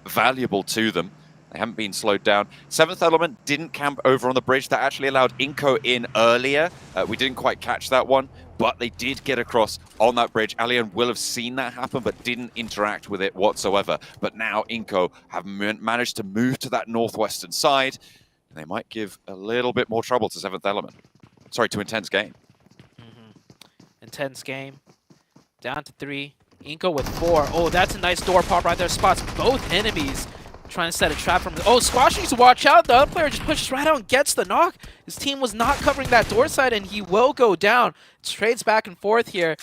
valuable to them. They haven't been slowed down. 7th Element didn't camp over on the bridge. That actually allowed Inco in earlier. We didn't quite catch that one, but they did get across on that bridge. Alien will have seen that happen, but didn't interact with it whatsoever. But now Inco have managed to move to that northwestern side. And they might give a little bit more trouble to 7th Element. Sorry, to Intense Game. Intense Game. Down to 3. Inco with 4. Oh, that's a nice door pop right there. Spots both enemies. Trying to set a trap from... Oh, Squash needs to watch out. The other player just pushes right out and gets the knock. His team was not covering that door side, and he will go down. It's trades back and forth here.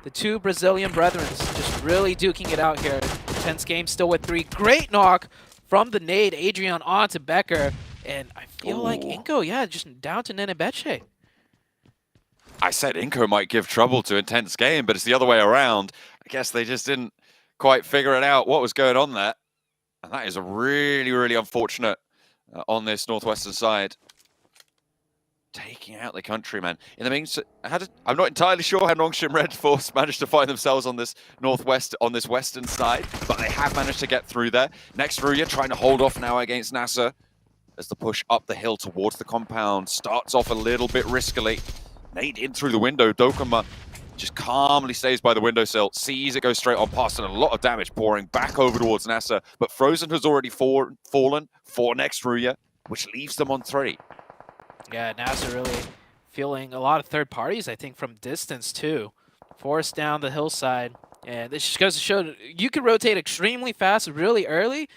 The 2 Brazilian brethren just really duking it out here. Intense Game still with 3. Great knock from the nade. Adrian on to Becker. And I feel like Inco, yeah, just down to Nenebeche. I said Inco might give trouble to Intense Game, but it's the other way around. I guess they just didn't quite figure it out what was going on there. And that is a really, really unfortunate on this northwestern side. taking out the countrymen. In the meantime, I'm not entirely sure how Nongshim Red Force managed to find themselves on this western side, but they have managed to get through there. Next, Ruya trying to hold off now against NASA as the push up the hill towards the compound starts off a little bit riskily. Nade in through the window. Dokuma just calmly stays by the windowsill, sees it go straight on past, and a lot of damage pouring back over towards NASA. But Frozen has already fallen for next Ruya, which leaves them on 3. Yeah, NASA really feeling a lot of third parties, I think, from distance, too. Forced down the hillside. And this just goes to show you can rotate extremely fast really early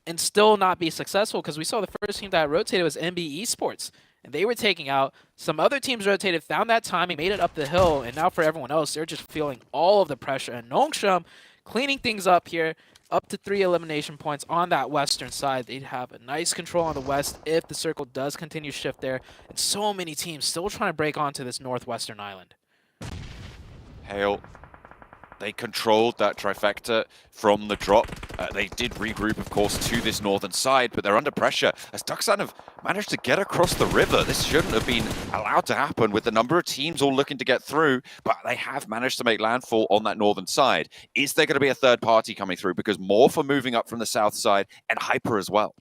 and still not be successful, because we saw the first team that rotated was MB Esports. And they were taking out. Some other teams rotated, found that timing, made it up the hill, and now for everyone else, they're just feeling all of the pressure. And Nongshim cleaning things up here, up to 3 elimination points on that western side. They'd have a nice control on the west if the circle does continue to shift there. And so many teams still trying to break onto this northwestern island. Hale, they controlled that trifecta from the drop. They did regroup, of course, to this northern side, but they're under pressure as Duxan have managed to get across the river. This shouldn't have been allowed to happen with the number of teams all looking to get through, but they have managed to make landfall on that northern side. Is there going to be a third party coming through? Because Morph are moving up from the south side and Hyper as well.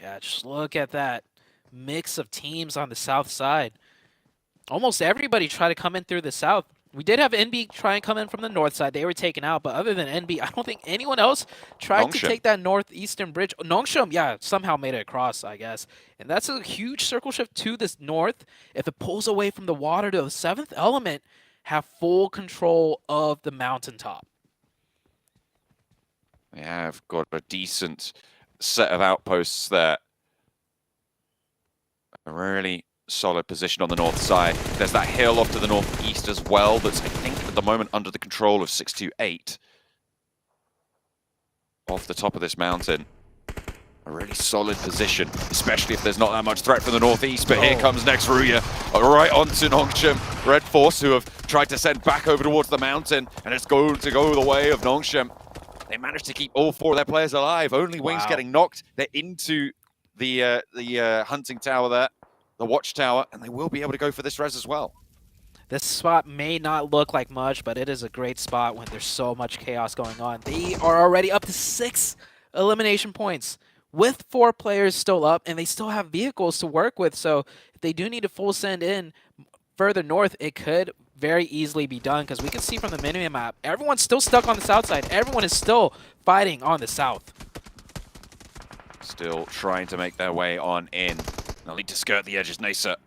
Yeah, just look at that mix of teams on the south side. Almost everybody tried to come in through the south. We did have NB try and come in from the north side. They were taken out, but other than NB, I don't think anyone else tried to take that northeastern bridge. Nongshim, yeah, somehow made it across, I guess. And that's a huge circle shift to this north. If it pulls away from the water to the 7th element, have full control of the mountaintop. They have got a decent set of outposts there. A really solid position on the north side. There's that hill off to the northeast as well that's, I think, at the moment under the control of 628. Off the top of this mountain. A really solid position, especially if there's not that much threat from the northeast. But here comes next Ruya, right onto Nongshim Red Force, who have tried to send back over towards the mountain, and it's going to go the way of Nongshim. They managed to keep all 4 of their players alive. Only Wings getting knocked. They're into the hunting tower there. The watchtower, and they will be able to go for this res as well. This spot may not look like much, but it is a great spot when there's so much chaos going on. They are already up to 6 elimination points with 4 players still up, and they still have vehicles to work with. So if they do need a full send in further north, it could very easily be done, because we can see from the mini-map, everyone's still stuck on the south side. Everyone is still fighting on the south. Still trying to make their way on in. They'll need to skirt the edges. Nasa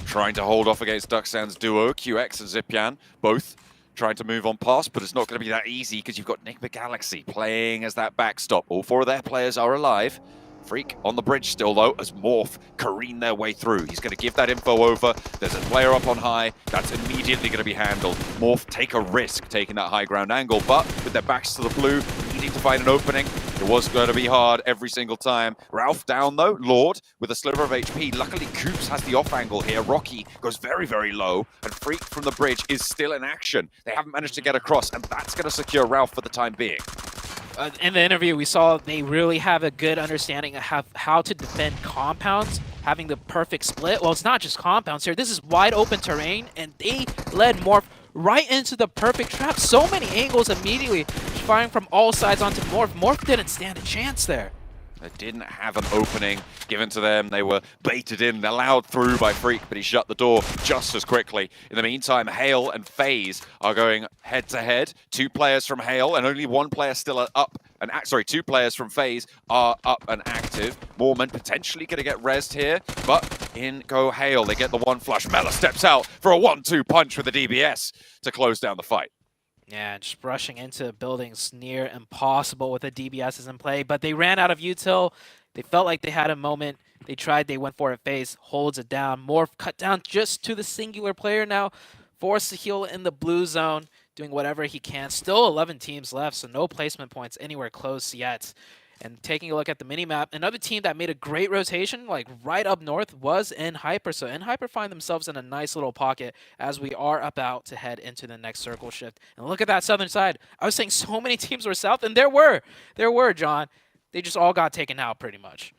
trying to hold off against Duxan's duo, QX and Zipian, both trying to move on past, but it's not going to be that easy because you've got Nick McGalaxy playing as that backstop. All 4 of their players are alive. Freak on the bridge still, though, as Morph careen their way through. He's going to give that info over. There's a player up on high. That's immediately going to be handled. Morph take a risk taking that high ground angle, but with their backs to the blue, needing to find an opening. It was going to be hard every single time. Ralph down, though. Lord with a sliver of HP. Luckily, Coops has the off angle here. Rocky goes very, very low, and Freak from the bridge is still in action. They haven't managed to get across, and that's going to secure Ralph for the time being. In the interview, we saw they really have a good understanding of how to defend compounds, having the perfect split. Well, it's not just compounds here. This is wide open terrain, and they led Morph right into the perfect trap. So many angles immediately, firing from all sides onto Morph. Morph didn't stand a chance there. They didn't have an opening given to them. They were baited in, allowed through by Freak, but he shut the door just as quickly. In the meantime, Hale and FaZe are going head-to-head. 2 players from Hale and only 1 player still up. And sorry, 2 players from FaZe are up and active. Mormon potentially going to get rezzed here, but in go Hale. They get the 1 flush. Mela steps out for a 1-2 punch with the DBS to close down the fight. Yeah, just rushing into buildings near impossible with the DBSs in play, but they ran out of util. They felt like they had a moment. They tried, they went for it. FaZe holds it down. Morph cut down just to the singular player now. Forced to heal in the blue zone, doing whatever he can. Still 11 teams left, so no placement points anywhere close yet. And taking a look at the minimap, another team that made a great rotation, like right up north, was nHyper. So nHyper find themselves in a nice little pocket as we are about to head into the next circle shift. And look at that southern side. I was saying so many teams were south, and there were, John. They just all got taken out pretty much.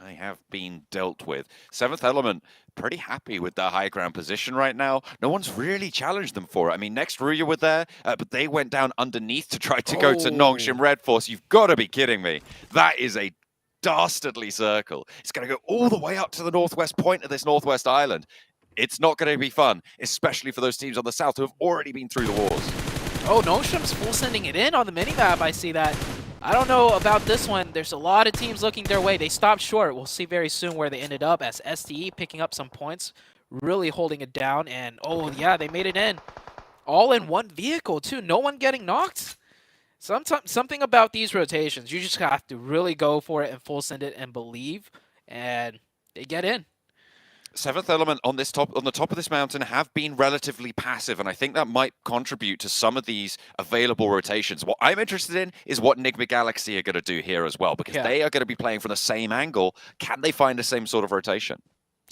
They have been dealt with. Seventh Element, pretty happy with their high ground position right now. No one's really challenged them for it. I mean, next Ruya were there, but they went down underneath to try to go to Nongshim Red Force. You've got to be kidding me. That is a dastardly circle. It's going to go all the way up to the northwest point of this northwest island. It's not going to be fun, especially for those teams on the south who have already been through the wars. Oh, Nongshim's full sending it in on the minimap. I see that. I don't know about this one. There's a lot of teams looking their way. They stopped short. We'll see very soon where they ended up as STE picking up some points, really holding it down. And, oh, yeah, they made it in. All in one vehicle, too. No one getting knocked. Something about these rotations. You just have to really go for it and full send it and believe. And they get in. Seventh Element on the top of this mountain have been relatively passive, and I think that might contribute to some of these available rotations. What I'm interested in is what Enigma Galaxy are going to do here as well, because they are going to be playing from the same angle. Can they find the same sort of rotation?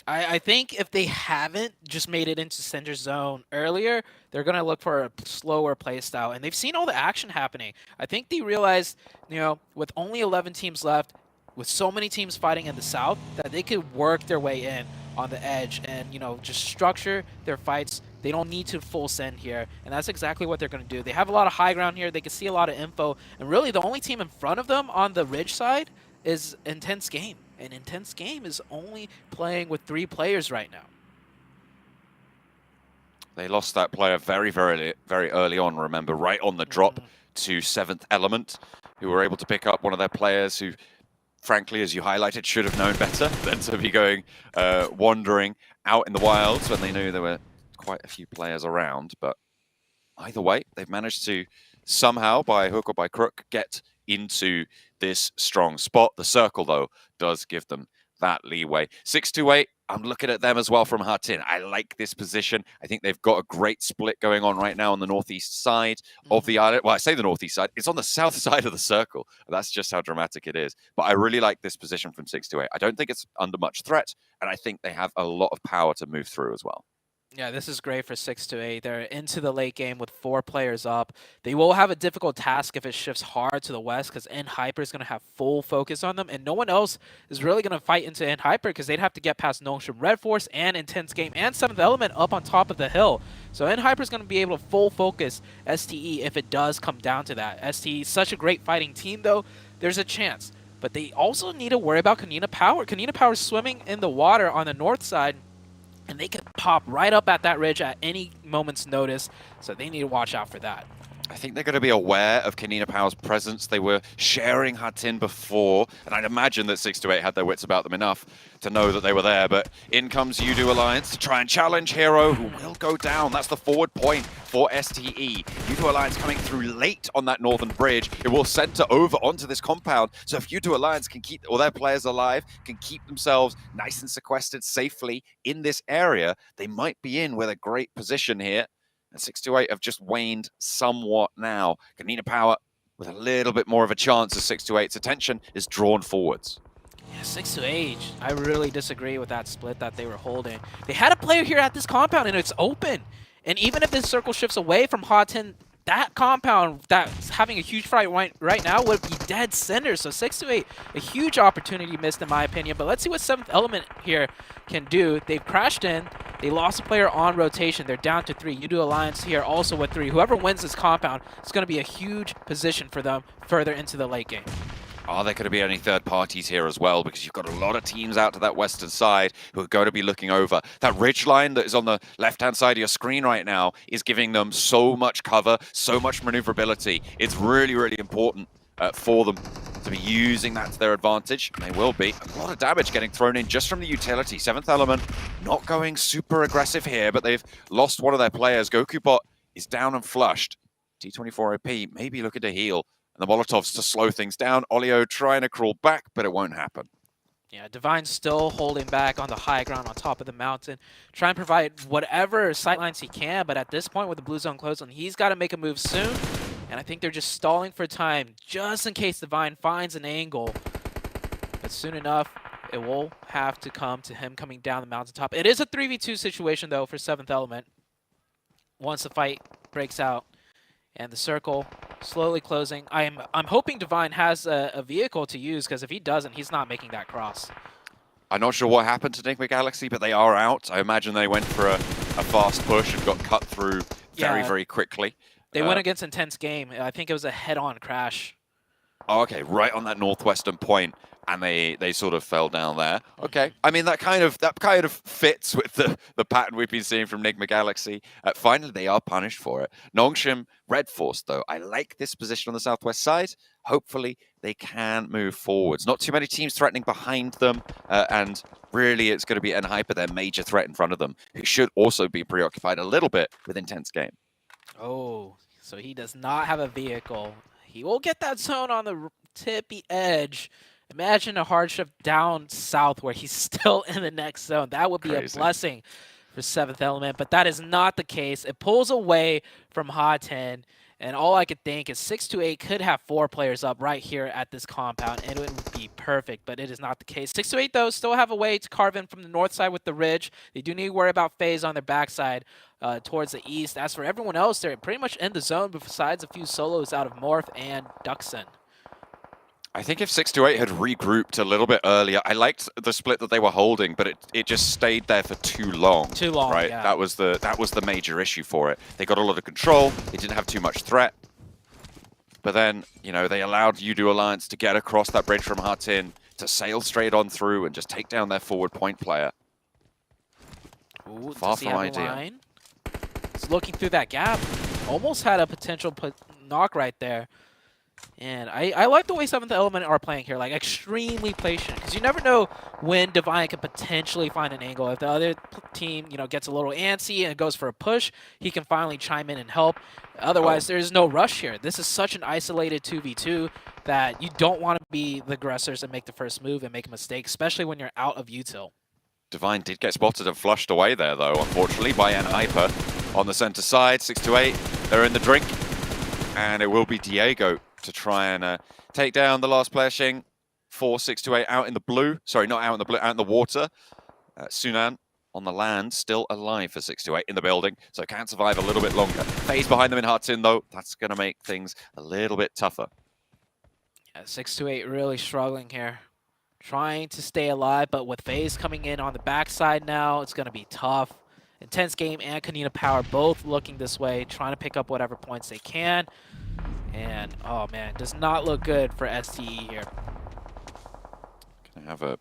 I think if they haven't just made it into center zone earlier, they're going to look for a slower play style, and they've seen all the action happening. I think they realized, with only 11 teams left, with so many teams fighting in the south, that they could work their way in on the edge and, just structure their fights. They don't need to full send here, and that's exactly what they're going to do. They have a lot of high ground here. They can see a lot of info, and really the only team in front of them on the ridge side is Intense Game, and Intense Game is only playing with 3 players right now. They lost that player very, very, very early on, remember, right on the drop to Seventh Element, who were able to pick up one of their players who, frankly, as you highlighted, should have known better than to be going wandering out in the wilds when they knew there were quite a few players around. But either way, they've managed to somehow, by hook or by crook, get into this strong spot. The circle, though, does give them that leeway. 628, I'm looking at them as well from Hatin. I like this position. I think they've got a great split going on right now on the northeast side of the island. Well, I say the northeast side. It's on the south side of the circle. That's just how dramatic it is. But I really like this position from 628. I don't think it's under much threat, and I think they have a lot of power to move through as well. Yeah, this is great for 628. They're into the late game with 4 players up. They will have a difficult task if it shifts hard to the west, because Hyper is going to have full focus on them, and no one else is really going to fight into Hyper because they'd have to get past Nongshim Red Force and Intense Game and 7th Element up on top of the hill. So Hyper is going to be able to full focus STE if it does come down to that. STE is such a great fighting team, though. There's a chance. But they also need to worry about Kanina Power. Kanina Power is swimming in the water on the north side, and they can pop right up at that ridge at any moment's notice, so they need to watch out for that. I think they're going to be aware of Kanina Power's presence. They were sharing Hatin before, and I'd imagine that 628 had their wits about them enough to know that they were there. But in comes Udo Alliance to try and challenge Hero, who will go down. That's the forward point for STE. Udo Alliance coming through late on that northern bridge. It will center over onto this compound. So if Udo Alliance can keep all their players alive, can keep themselves nice and sequestered safely in this area, they might be in with a great position here. And 628 have just waned somewhat now. Kanina Power with a little bit more of a chance as 628's attention is drawn forwards. Yeah, 628. I really disagree with that split that they were holding. They had a player here at this compound, and it's open. And even if this circle shifts away from Hatin, that compound that's having a huge fight right now would be dead center. So 628, a huge opportunity missed in my opinion. But let's see what 7th Element here can do. They've crashed in. They lost a player on rotation. They're down to 3. Udo Alliance here also with 3. Whoever wins this compound, it's going to be a huge position for them further into the late game. Are there going to be any third parties here as well? Because you've got a lot of teams out to that western side who are going to be looking over. That ridge line that is on the left-hand side of your screen right now is giving them so much cover, so much maneuverability. It's really, really important for them to be using that to their advantage. And they will be. A lot of damage getting thrown in just from the utility. 7th Element not going super aggressive here, but they've lost one of their players. GokuBot is down and flushed. T24OP maybe looking to heal. And the Molotovs to slow things down. Olio trying to crawl back, but it won't happen. Yeah, Divine's still holding back on the high ground on top of the mountain. Try and provide whatever sightlines he can, but at this point with the blue zone closed on, he's got to make a move soon. And I think they're just stalling for time, just in case Divine finds an angle. But soon enough, it will have to come to him coming down the mountaintop. It is a 3v2 situation, though, for 7th Element. Once the fight breaks out. And the circle slowly closing. I'm hoping Divine has a vehicle to use, because if he doesn't, he's not making that cross. I'm not sure what happened to Enigma Galaxy, but they are out. I imagine they went for a fast push and got cut through very, very quickly. They went against Intense Game. I think it was a head-on crash. Oh, okay, right on that northwestern point, and they sort of fell down there. Okay, I mean that kind of fits with the pattern we've been seeing from Enigma Galaxy. Finally, they are punished for it. Nongshim, Red Force, though, I like this position on the southwest side. Hopefully, they can move forwards. Not too many teams threatening behind them, and really, it's going to be Enhyper, their major threat in front of them, who should also be preoccupied a little bit with Intense Game. Oh, so he does not have a vehicle. He will get that zone on the tippy edge. Imagine a hardship down south where he's still in the next zone. That would be a blessing for 7th Element, but that is not the case. It pulls away from Ha10, and all I could think is 628 could have 4 players up right here at this compound, and it would be perfect, but it is not the case. 628, though, still have a way to carve in from the north side with the ridge. They do need to worry about FaZe on their backside towards the east. As for everyone else, they're pretty much in the zone, besides a few solos out of Morph and Duxon. I think if 628 had regrouped a little bit earlier, I liked the split that they were holding, but it just stayed there for too long. Too long, right? Yeah. That was the major issue for it. They got a lot of control. They didn't have too much threat. But then, you know, they allowed Udo Alliance to get across that bridge from Hatin, to sail straight on through and just take down their forward point player. Ooh, far from ideal. Line? He's looking through that gap. Almost had a potential knock right there. And I like the way 7th Element are playing here, like extremely patient, because you never know when Divine can potentially find an angle. If the other team, you know, gets a little antsy and goes for a push, he can finally chime in and help. Otherwise, there's no rush here. This is such an isolated 2v2 that you don't want to be the aggressors and make the first move and make a mistake, especially when you're out of util. Divine did get spotted and flushed away there, though, unfortunately, by Enhyper on the center side. 628, they're in the drink, and it will be Diego to try and take down the last player, Shing. 4-6-2-8 out in the blue. Sorry, not out in the blue, out in the water. Sunan on the land, still alive for 6-2-8 in the building, so can survive a little bit longer. FaZe behind them in Hartsin, though. That's going to make things a little bit tougher. Yeah, 6-2-8 really struggling here. Trying to stay alive, but with FaZe coming in on the backside now, it's going to be tough. Intense Game and Kanina Power both looking this way, trying to pick up whatever points they can. And, oh man, does not look good for STE here. Gonna have a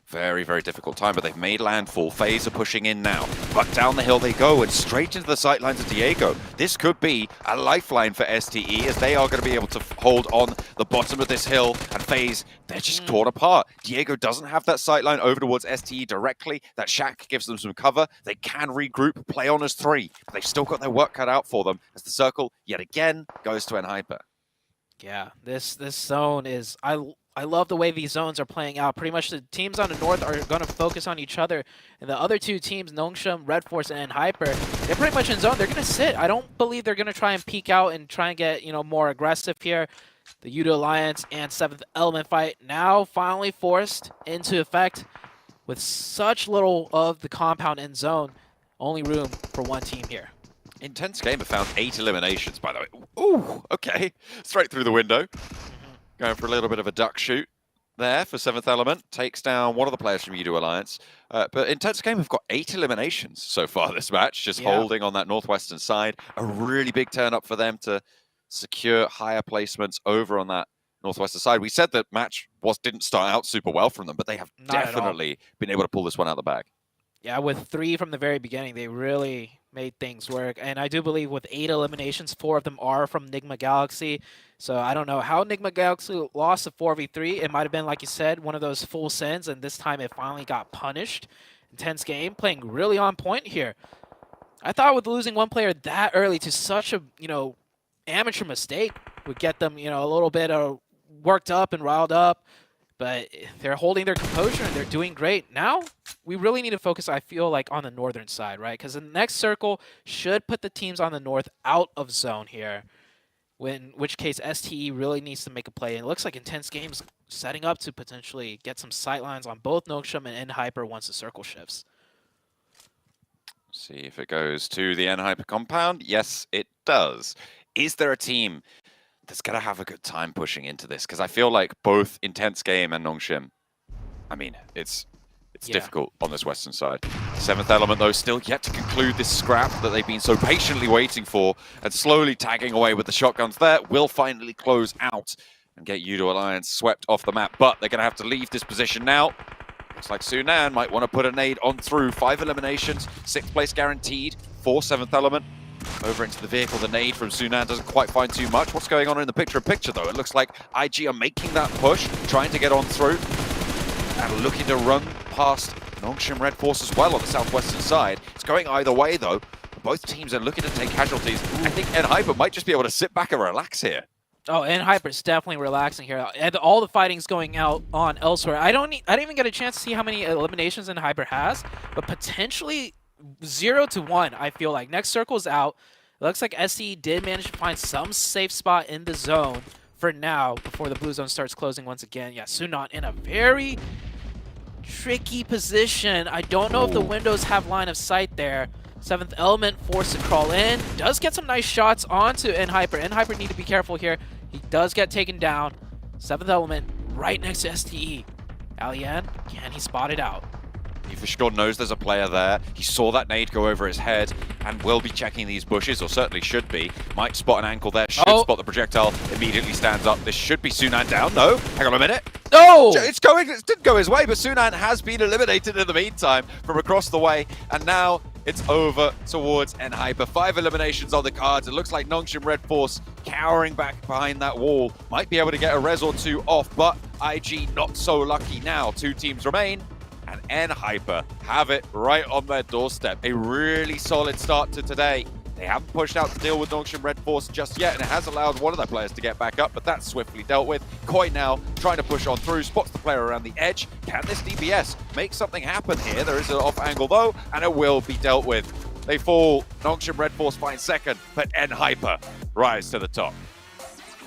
very, very difficult time, but they've made landfall. FaZe are pushing in now, but down the hill they go and straight into the sightlines of Diego. This could be a lifeline for STE, as they are going to be able to hold on the bottom of this hill, and FaZe, they're just torn apart. Diego doesn't have that sightline over towards STE directly. That shack gives them some cover. They can regroup, play on as 3, but they've still got their work cut out for them as the circle yet again goes to Enhyper. Yeah, this zone is, I love the way these zones are playing out. Pretty much the teams on the north are going to focus on each other. And the other two teams, Nongshim, Red Force, and Hyper, they're pretty much in zone. They're going to sit. I don't believe they're going to try and peek out and try and get, you know, more aggressive here. The Udo Alliance and 7th Element fight now finally forced into effect with such little of the compound in zone. Only room for one team here. Intense Game have found 8 eliminations, by the way. Ooh, okay. Straight through the window. Going for a little bit of a duck shoot there for 7th Element. Takes down one of the players from Udo Alliance. But Intense Game have got 8 eliminations so far this match, just holding on that northwestern side. A really big turn up for them to secure higher placements over on that northwestern side. We said that match didn't start out super well from them, but they have definitely been able to pull this one out of the bag. Yeah, with 3 from the very beginning, they really made things work. And I do believe with 8 eliminations, 4 of them are from Enigma Galaxy. So I don't know how Enigma Galaxy lost the 4v3. It might have been, like you said, one of those full sends, and this time it finally got punished. Intense Game playing really on point here. I thought with losing one player that early to such a, you know, amateur mistake would get them, you know, a little bit worked up and riled up. But they're holding their composure, and they're doing great. Now, we really need to focus, I feel like, on the northern side, right? Because the next circle should put the teams on the north out of zone here, in which case STE really needs to make a play. And it looks like Intense Game's setting up to potentially get some sightlines on both Nongshim and Enhyper once the circle shifts. See if it goes to the Enhyper compound. Yes, it does. Is there a team that's going to have a good time pushing into this? Because I feel like both Intense Game and Nongshim, I mean, it's It's difficult on this western side. Seventh Element, though, still yet to conclude this scrap that they've been so patiently waiting for, and slowly tagging away with the shotguns there, will finally close out and get Yudo Alliance swept off the map. But they're going to have to leave this position now. Looks like Sunan might want to put a nade on through. 5 eliminations, 6th place guaranteed for 7th Element. Over into the vehicle, the nade from Sunan doesn't quite find too much. What's going on in the picture-in-picture, though? It looks like IG are making that push, trying to get on through, and looking to run past Nongshim Red Force as well on the southwestern side. It's going either way, though. Both teams are looking to take casualties. I think NHyper might just be able to sit back and relax here. Oh, NHyper's definitely relaxing here. And all the fighting's going out on elsewhere. I didn't even get a chance to see how many eliminations NHyper has, but potentially 0 to 1, I feel like. Next circle's out. It looks like SE did manage to find some safe spot in the zone for now before the blue zone starts closing once again. Yeah, Sunan in a very tricky position. I don't know if the windows have line of sight there. 7th Element forced to crawl in. Does get some nice shots onto NHyper. NHyper need to be careful here. He does get taken down. 7th Element right next to STE. Alien, can he spot it out? He for sure knows there's a player there. He saw that nade go over his head and will be checking these bushes, or certainly should be. Might spot an ankle there, should spot the projectile, immediately stands up. This should be Sunan down. No, hang on a minute. No! It didn't go his way, but Sunan has been eliminated in the meantime from across the way, and now it's over towards NHyper. 5 eliminations on the cards. It looks like Nongshim Red Force cowering back behind that wall. Might be able to get a res or 2 off, but IG not so lucky now. 2 teams remain, and NHyper have it right on their doorstep. A really solid start to today. They haven't pushed out to deal with Nongshim Red Force just yet, and it has allowed one of their players to get back up, but that's swiftly dealt with. Koi now trying to push on through, spots the player around the edge. Can this DPS make something happen here? There is an off angle though, and it will be dealt with. They fall, Nongshim Red Force finds second, but NHyper rise to the top.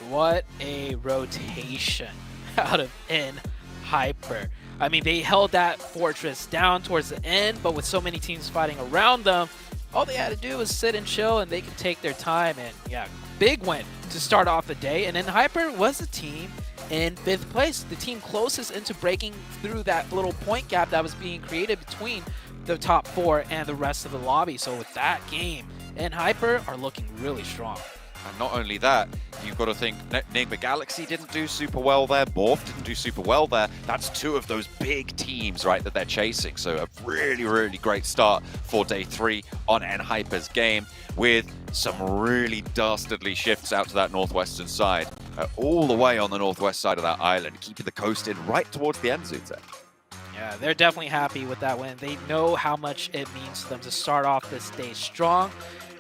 What a rotation out of NHyper. I mean, they held that fortress down towards the end, but with so many teams fighting around them, all they had to do was sit and chill, and they could take their time. And yeah, big win to start off the day. And NHyper was the team in 5th place, the team closest into breaking through that little point gap that was being created between the top 4 and the rest of the lobby. So with that game, NHyper are looking really strong. And not only that, you've got to think Enigma Galaxy didn't do super well there, Morph didn't do super well there. That's 2 of those big teams, right, that they're chasing. So a really, really great start for day 3 on NHyper's game, with some really dastardly shifts out to that northwestern side. All the way on the northwest side of that island, keeping the coast in right towards the end, Zute. Yeah, they're definitely happy with that win. They know how much it means to them to start off this day strong.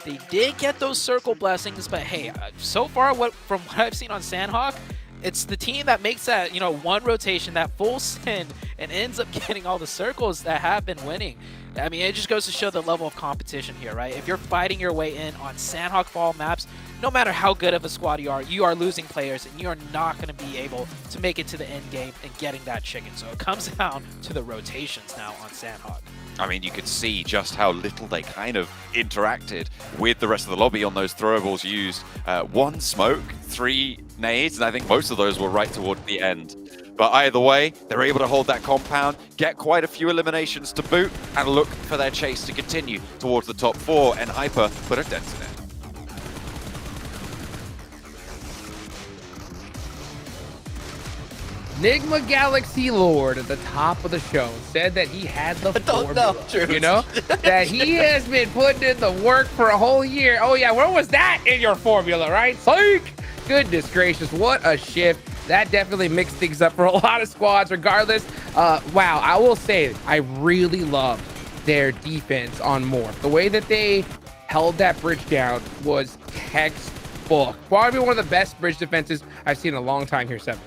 They did get those circle blessings, but hey, so far from what I've seen on Sandhawk, it's the team that makes that, one rotation, that full send, and ends up getting all the circles that have been winning. I mean, it just goes to show the level of competition here, right? If you're fighting your way in on Sandhawk Fall maps, no matter how good of a squad you are losing players, and you're not going to be able to make it to the end game and getting that chicken. So it comes down to the rotations now on Sandhawk. I mean, you could see just how little they kind of interacted with the rest of the lobby on those throwables used. 1 smoke, 3 nades, and I think most of those were right towards the end. But either way, they're able to hold that compound, get quite a few eliminations to boot, and look for their chase to continue towards the top 4, and NHyper put a dent in it. Enigma Galaxy Lord at the top of the show said that he had the formula, that he has been putting in the work for a whole year. Oh yeah, where was that in your formula, right? Psych! Goodness gracious, what a shift. That definitely mixed things up for a lot of squads regardless. Wow, I will say, I really loved their defense on Morph. The way that they held that bridge down was textbook. Probably one of the best bridge defenses I've seen in a long time here, Seven.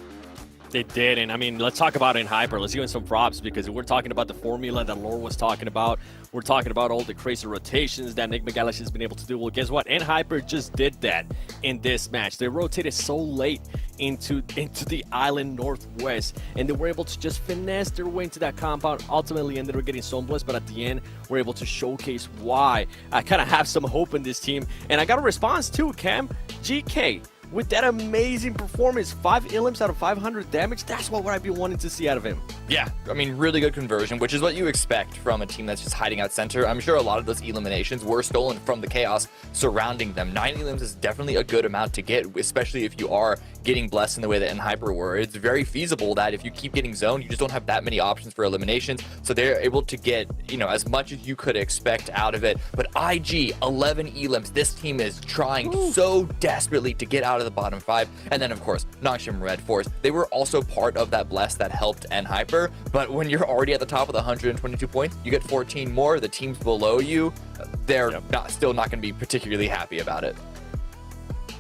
They did, and I mean, let's talk about NHyper. Let's give him some props, because we're talking about the formula that Lore was talking about. We're talking about all the crazy rotations that Enigma Galaxy has been able to do. Well, guess what? NHyper just did that in this match. They rotated so late into the island northwest, and they were able to just finesse their way into that compound. Ultimately ended up getting Sunblessed, but at the end, we're able to showcase why I kind of have some hope in this team. And I got a response too, Cam. GK. with that amazing performance. 5 elims out of 500 damage. That's what I've been wanting to see out of him. Yeah, I mean, really good conversion, which is what you expect from a team that's just hiding out center. I'm sure a lot of those eliminations were stolen from the chaos surrounding them. 9 elims is definitely a good amount to get, especially if you are getting blessed in the way that NHyper were. It's very feasible that if you keep getting zoned, you just don't have that many options for eliminations. So they're able to get, you know, as much as you could expect out of it. But IG, 11 elims. This team is trying so desperately to get out of the bottom 5. And then, of course, Nongshim Red Force. They were also part of that bless that helped NHyper. But when you're already at the top of the 122 points, you get 14 more. The teams below you, they're still not going to be particularly happy about it.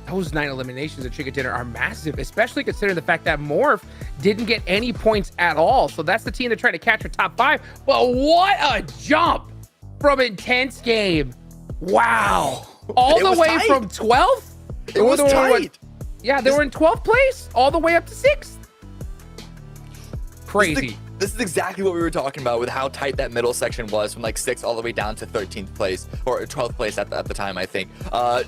Those 9 eliminations at Chicken Dinner are massive, especially considering the fact that Morph didn't get any points at all. So that's the team that tried to catch her top 5. But what a jump from Intense Game. Wow. All the way tight. from 12th? It was tight. Yeah, they were in 12th place all the way up to 6th. Crazy. This is exactly what we were talking about with how tight that middle section was from like 6th all the way down to 13th place or 12th place at the time, I think.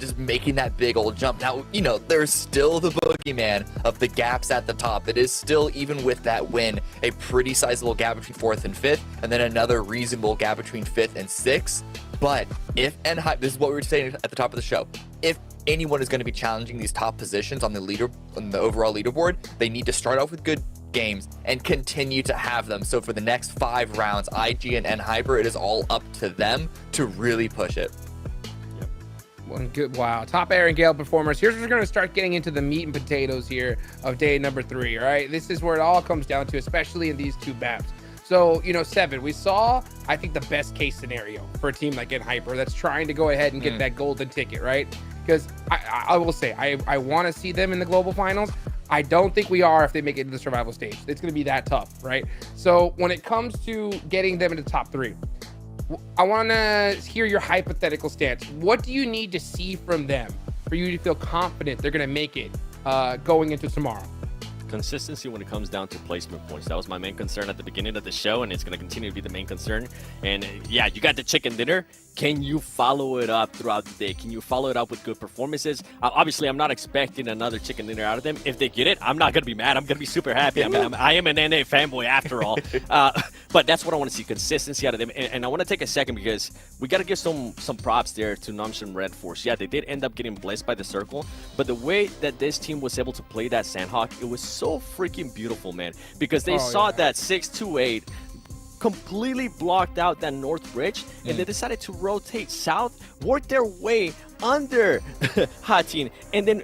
Just making that big old jump. Now, you know, there's still the boogeyman of the gaps at the top. It is still, even with that win, a pretty sizable gap between 4th and 5th, and then another reasonable gap between 5th and 6th. But if NHyper, this is what we were saying at the top of the show, if anyone is going to be challenging these top positions on the overall leaderboard, they need to start off with good games and continue to have them. So for the next 5 rounds, IG and NHyper, it is all up to them to really push it. One good, wow. Top Air and Gale performers. Here's where we're going to start getting into the meat and potatoes here of day number 3, all right? This is where it all comes down to, especially in these 2 maps. So, you know, 7, we saw, I think, the best case scenario for a team like NHyper that's trying to go ahead and get that golden ticket, right? Because I will say, I want to see them in the global finals. I don't think we are if they make it to the survival stage. It's going to be that tough, right? So when it comes to getting them into the top 3, I want to hear your hypothetical stance. What do you need to see from them for you to feel confident they're going to make it going into tomorrow? Consistency when it comes down to placement points. That was my main concern at the beginning of the show, and it's going to continue to be the main concern. And yeah, you got the chicken dinner. Can you follow it up throughout the day? Can you follow it up with good performances? Obviously, I'm not expecting another chicken dinner out of them. If they get it, I'm not going to be mad. I'm going to be super happy. I mean, I am an NA fanboy after all. But that's what I want to see, consistency out of them. And I want to take a second because we got to give some props there to Nongshim Red Force. Yeah, they did end up getting blessed by the circle, but the way that this team was able to play that Sandhawk, it was so freaking beautiful, man, because they saw that 6-2-8 completely blocked out that north bridge, and they decided to rotate south, work their way under Hatin, and then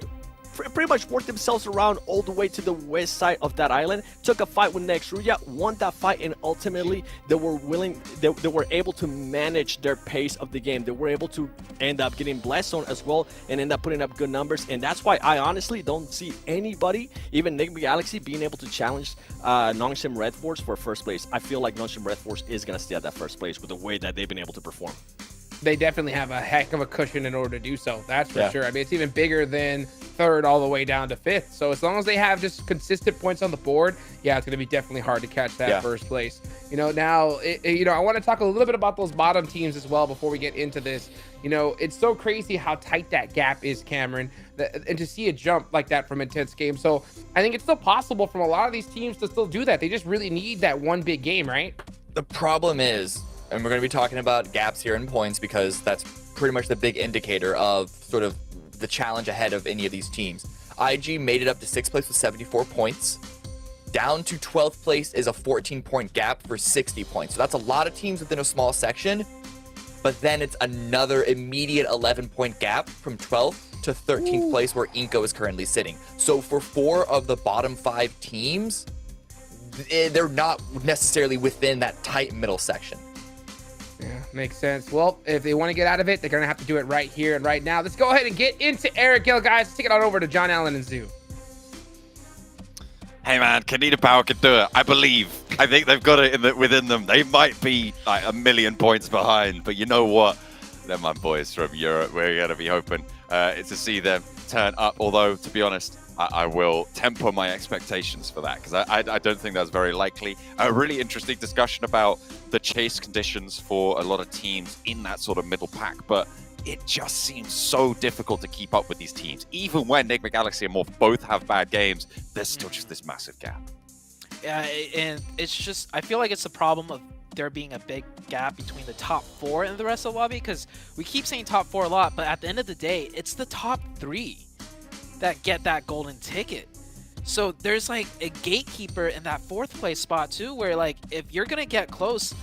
pretty much worked themselves around all the way to the west side of that island, took a fight with Nexruya, won that fight, and ultimately they were able to manage their pace of the game. They were able to end up getting blessed on as well and end up putting up good numbers, and that's why I honestly don't see anybody, even Nigma Galaxy, being able to challenge Nongshim Red Force for first place. I feel like Nongshim Red Force is going to stay at that first place with the way that they've been able to perform. They definitely have a heck of a cushion in order to do so. That's for sure. I mean, it's even bigger than 3rd all the way down to 5th. So as long as they have just consistent points on the board, yeah, it's going to be definitely hard to catch that first place. You know, now, I want to talk a little bit about those bottom teams as well before we get into this. You know, it's so crazy how tight that gap is, Cameron, and to see a jump like that from Intense Game. So I think it's still possible from a lot of these teams to still do that. They just really need that one big game, right? The problem is, and we're going to be talking about gaps here in points because that's pretty much the big indicator of sort of the challenge ahead of any of these teams. IG made it up to 6th place with 74 points. Down to 12th place is a 14-point gap for 60 points. So that's a lot of teams within a small section, but then it's another immediate 11-point gap from 12th to 13th place where Inko is currently sitting. So for 4 of the bottom 5 teams, they're not necessarily within that tight middle section. Yeah, makes sense. Well, if they want to get out of it, they're going to have to do it right here and right now. Let's go ahead and get into Eric Gill, guys. Let's take it on over to John Allen and Zoo. Hey, man, Kanita Power can do it. I believe. I think they've got it within them. They might be like 1,000,000 points behind, but you know what? They're my boys from Europe. We're going to be hoping to see them turn up. Although, to be honest, I will temper my expectations for that because I don't think that's very likely. A really interesting discussion about the chase conditions for a lot of teams in that sort of middle pack. But it just seems so difficult to keep up with these teams. Even when Enigma Galaxy and Morph both have bad games, there's still just this massive gap. Yeah, and it's just, I feel like it's the problem of there being a big gap between the top 4 and the rest of the lobby, because we keep saying top 4 a lot, but at the end of the day, it's the top 3 that get that golden ticket. So there's like a gatekeeper in that 4th place spot too, where like if you're gonna get close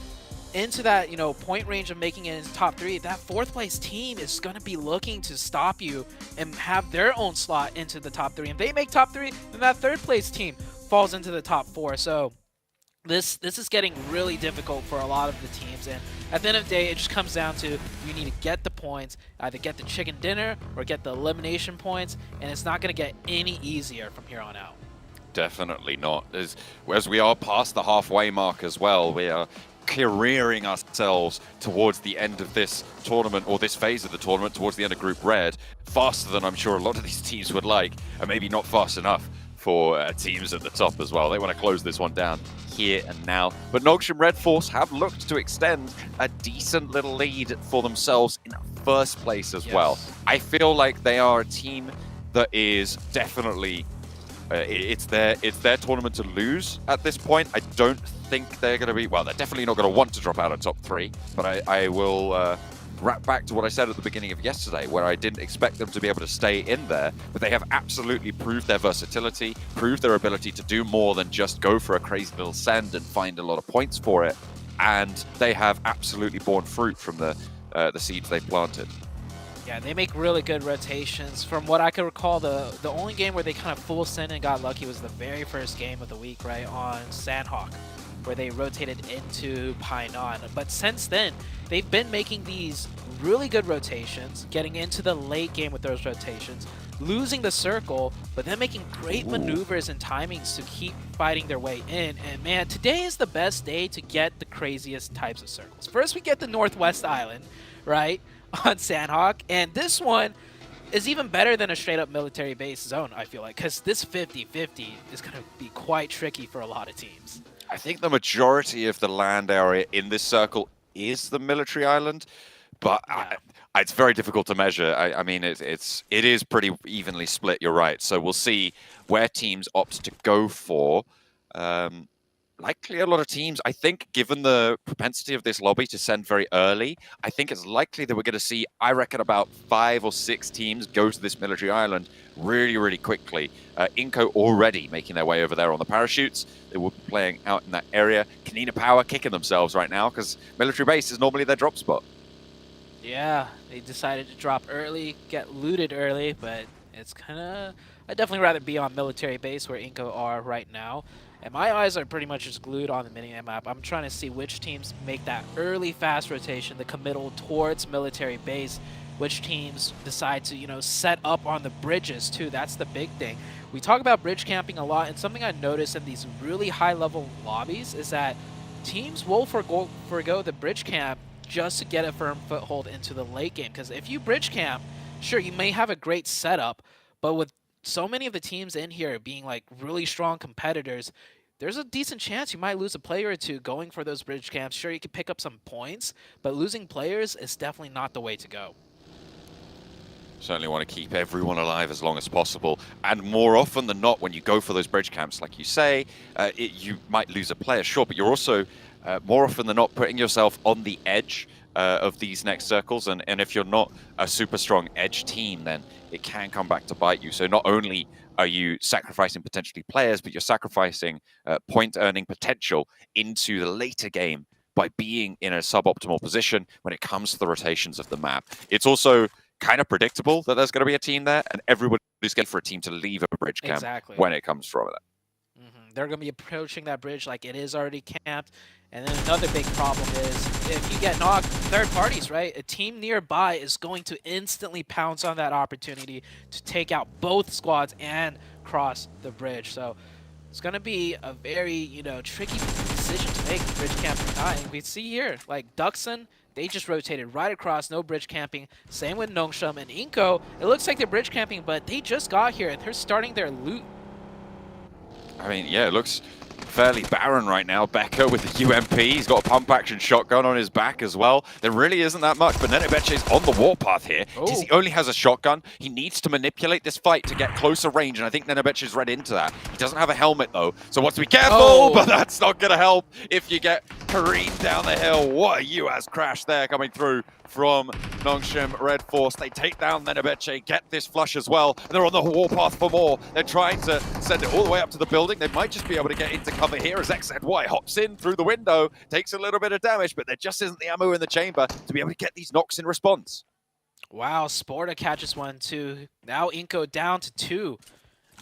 into that, you know, point range of making it into top 3, that 4th place team is gonna be looking to stop you and have their own slot into the top 3. If they make top 3, then that 3rd place team falls into the top 4. So this is getting really difficult for a lot of the teams, and at the end of the day, it just comes down to you need to get the points, either get the chicken dinner or get the elimination points, and it's not going to get any easier from here on out. Definitely not. As we are past the halfway mark as well, we are careering ourselves towards the end of this tournament, or this phase of the tournament, towards the end of Group Red, faster than I'm sure a lot of these teams would like, and maybe not fast enough for teams at the top as well. They want to close this one down here and now. But Nogsham Red Force have looked to extend a decent little lead for themselves in first place as well. I feel like they are a team that is definitely, it's their tournament to lose at this point. I don't think they're going to be, well, they're definitely not going to want to drop out of top 3, but I will wrap back to what I said at the beginning of yesterday, where I didn't expect them to be able to stay in there, but they have absolutely proved their versatility, proved their ability to do more than just go for a crazy little send and find a lot of points for it, and they have absolutely borne fruit from the seeds they planted. Yeah, they make really good rotations. From what I can recall, the only game where they kind of full send and got lucky was the very first game of the week, right, on Sandhawk, where they rotated into Painan. But since then, they've been making these really good rotations, getting into the late game with those rotations, losing the circle, but then making great maneuvers and timings to keep fighting their way in. And man, today is the best day to get the craziest types of circles. First, we get the Northwest Island, right, on Sandhawk, and this one is even better than a straight-up military base zone, I feel like, because this 50-50 is going to be quite tricky for a lot of teams. I think the majority of the land area in this circle is the military island, but it's very difficult to measure. I mean, it is pretty evenly split, you're right. So we'll see where teams opt to go for. Likely a lot of teams, I think, given the propensity of this lobby to send very early, I think it's likely that we're going to see, I reckon, about 5 or 6 teams go to this military island really, really quickly. Inco already making their way over there on the parachutes. They will be playing out in that area. Kanina Power kicking themselves right now because military base is normally their drop spot. Yeah, they decided to drop early, get looted early, but it's kind of... I'd definitely rather be on military base where Inco are right now. And my eyes are pretty much just glued on the mini-map. I'm trying to see which teams make that early fast rotation, the committal towards military base, which teams decide to, you know, set up on the bridges too. That's the big thing. We talk about bridge camping a lot, and something I noticed in these really high-level lobbies is that teams will forgo the bridge camp just to get a firm foothold into the late game. Because if you bridge camp, sure, you may have a great setup, but with so many of the teams in here being like really strong competitors, there's a decent chance you might lose a player or two going for those bridge camps. Sure, you can pick up some points, but losing players is definitely not the way to go. Certainly want to keep everyone alive as long as possible. And more often than not, when you go for those bridge camps, like you say, you might lose a player, sure, but you're also more often than not putting yourself on the edge of these next circles, and if you're not a super strong edge team, then it can come back to bite you. So not only are you sacrificing potentially players, but you're sacrificing point earning potential into the later game by being in a suboptimal position when it comes to the rotations of the map. It's also kind of predictable that there's going to be a team there, and everybody's getting for a team to leave a bridge camp when it comes from it. They're going to be approaching that bridge like it is already camped. And then another big problem is if you get knocked, third parties, right? A team nearby is going to instantly pounce on that opportunity to take out both squads and cross the bridge. So it's going to be a very, you know, tricky decision to make, bridge camp or not. And we see here, like Duxon, they just rotated right across, no bridge camping. Same with Nongsham and Inco. It looks like they're bridge camping, but they just got here and they're starting their loot. I mean, yeah, it looks fairly barren right now. Becker with the UMP. He's got a pump action shotgun on his back as well. There really isn't that much, but Nenebeche is on the warpath here. Tizzy only has a shotgun. He needs to manipulate this fight to get closer range, and I think Nenebeche's read into that. He doesn't have a helmet though, so wants to be careful, but that's not going to help if you get careened down the hill. What a UAS crash there coming through from Nongshim Red Force. They take down Nenebeche, get this flush as well, and they're on the warpath for more. They're trying to send it all the way up to the building. They might just be able to get into cover here as XZY hops in through the window, takes a little bit of damage, but there just isn't the ammo in the chamber to be able to get these knocks in response. Wow, Sporta catches 1, 2. Now Inko down to 2.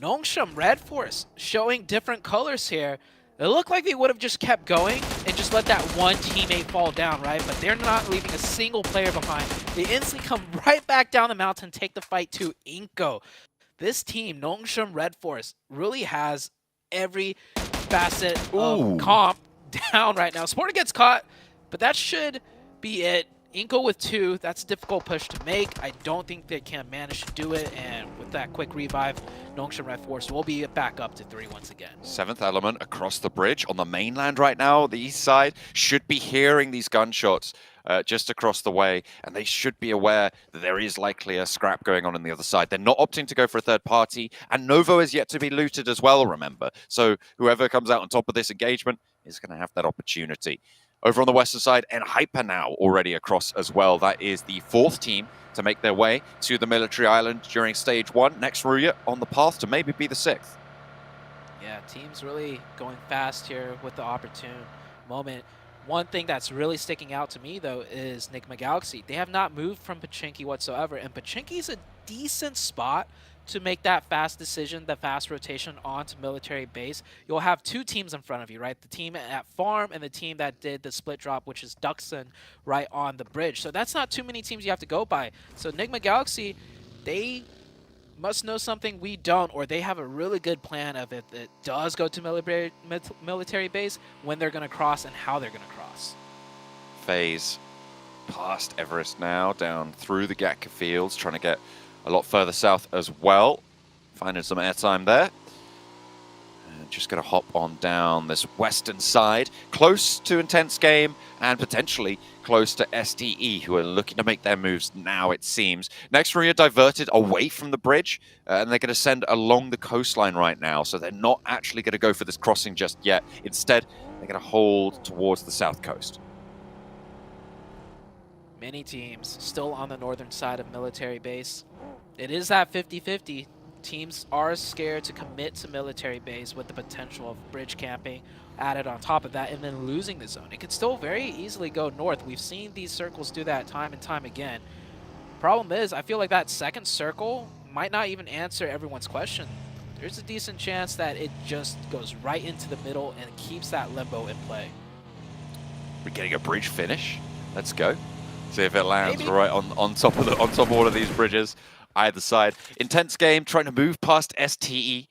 Nongshim Red Force showing different colors here. It looked like they would have just kept going and just let that one teammate fall down, right? But they're not leaving a single player behind. They instantly come right back down the mountain, take the fight to Inko. This team, Nongshim Red Force, really has every facet of comp down right now. Sporta gets caught, but that should be it. Inko with 2, that's a difficult push to make. I don't think they can manage to do it, and with that quick revive, Nongshim Red Force will be back up to 3 once again. 7th element across the bridge on the mainland right now. The east side should be hearing these gunshots just across the way, and they should be aware that there is likely a scrap going on the other side. They're not opting to go for a third party, and Novo is yet to be looted as well, remember. So whoever comes out on top of this engagement is going to have that opportunity. Over on the western side, and Hyper now already across as well. That is the 4th team to make their way to the military island during stage 1. Next Ruya on the path to maybe be the 6th. Yeah, team's really going fast here with the opportune moment. One thing that's really sticking out to me, though, is Nigma Galaxy. They have not moved from Pachinki whatsoever, and Pachinki's a decent spot to make that fast decision, the fast rotation onto military base. You'll have 2 teams in front of you, right? The team at farm and the team that did the split drop, which is Duxon, right on the bridge. So that's not too many teams you have to go by. So Nigma Galaxy, they must know something we don't, or they have a really good plan of if it does go to military base, when they're going to cross and how they're going to cross. FaZe past Everest now, down through the Gatka fields, trying to get a lot further south as well. Finding some airtime there. And just going to hop on down this western side, close to Intense Game and potentially close to STE, who are looking to make their moves now, it seems. Next, Ruya diverted away from the bridge, and they're going to send along the coastline right now, so they're not actually going to go for this crossing just yet. Instead, they're going to hold towards the south coast. Many teams still on the northern side of military base. It is that 50-50. Teams are scared to commit to military base with the potential of bridge camping added on top of that and then losing the zone. It could still very easily go north. We've seen these circles do that time and time again. Problem is, I feel like that second circle might not even answer everyone's question. There's a decent chance that it just goes right into the middle and keeps that limbo in play. We're getting a bridge finish. Let's go. See if it lands right on top of one of these bridges, either side. Intense Game trying to move past STE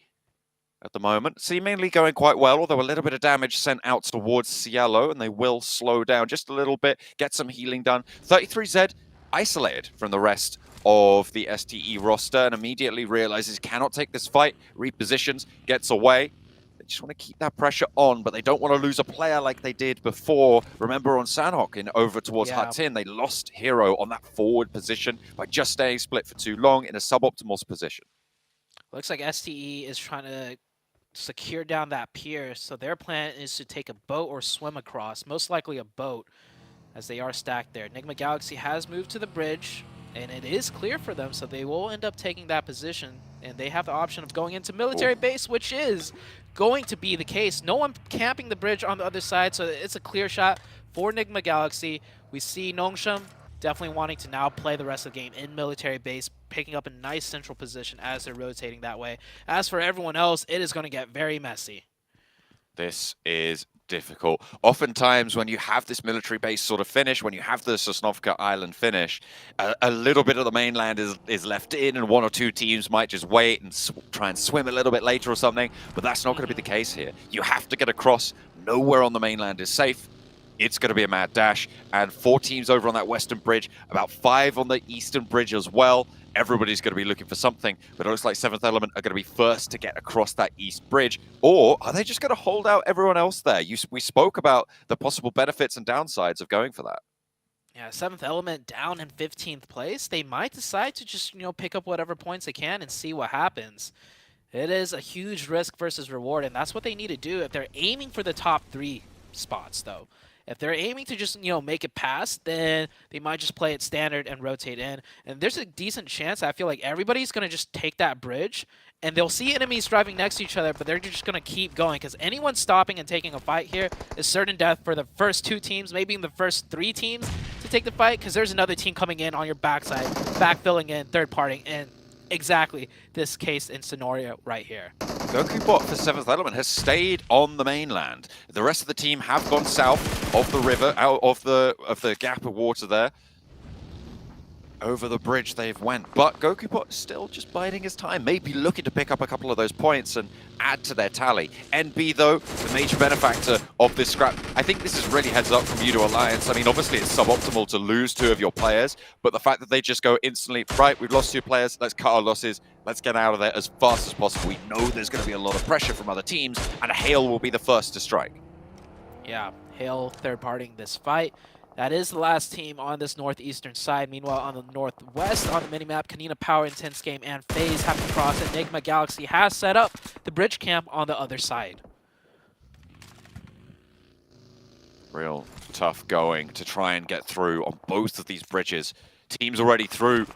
at the moment, seemingly going quite well, although a little bit of damage sent out towards Cielo, and they will slow down just a little bit, get some healing done. 33Z isolated from the rest of the STE roster and immediately realizes cannot take this fight, repositions, gets away. They just want to keep that pressure on, but they don't want to lose a player like they did before. Remember on Sanhok in over towards Hatin, they lost Hero on that forward position by just staying split for too long in a suboptimal position. Looks like STE is trying to secure down that pier, so their plan is to take a boat or swim across, most likely a boat, as they are stacked there. Nigma Galaxy has moved to the bridge, and it is clear for them, so they will end up taking that position, and they have the option of going into military base, which is going to be the case. No one camping the bridge on the other side, so it's a clear shot for Nigma Galaxy. We see Nongshim definitely wanting to now play the rest of the game in military base, picking up a nice central position as they're rotating that way. As for everyone else, it is going to get very messy. This is difficult. Oftentimes when you have this military base sort of finish, when you have the Sosnovka Island finish, a little bit of the mainland is left in, and 1 or 2 teams might just wait and try and swim a little bit later or something, but that's not going to be the case here. You have to get across. Nowhere on the mainland is safe. It's going to be a mad dash, and 4 teams over on that western bridge, about 5 on the eastern bridge as well, everybody's going to be looking for something, but it looks like 7th Element are going to be first to get across that east bridge. Or are they just going to hold out everyone else there? We spoke about the possible benefits and downsides of going for that. Yeah, 7th Element down in 15th place. They might decide to just, pick up whatever points they can and see what happens. It is a huge risk versus reward, and that's what they need to do if they're aiming for the top 3 spots, though. If they're aiming to just, make it past, then they might just play it standard and rotate in. And there's a decent chance, I feel like everybody's going to just take that bridge, and they'll see enemies driving next to each other, but they're just going to keep going, because anyone stopping and taking a fight here is certain death for the first 2 teams, maybe even the first 3 teams to take the fight, because there's another team coming in on your backside, backfilling in, third partying, and exactly this case and scenario right here. GokuBot for 7th Element has stayed on the mainland. The rest of the team have gone south of the river, out of the gap of water there. Over the bridge they've went, but GokuBot still just biding his time, maybe looking to pick up a couple of those points and add to their tally. NB, though, the major benefactor of this scrap. I think this is really heads up from you to Alliance. I mean, obviously it's suboptimal to lose 2 of your players, but the fact that they just go instantly, right, we've lost 2 players, let's cut our losses, let's get out of there as fast as possible. We know there's going to be a lot of pressure from other teams, and Hale will be the first to strike. Yeah, Hale third-partying this fight. That is the last team on this northeastern side. Meanwhile, on the northwest, on the minimap, Kanina Power, Intense Game, and FaZe have to cross. Enigma Galaxy has set up the bridge camp on the other side. Real tough going to try and get through on both of these bridges. Teams already through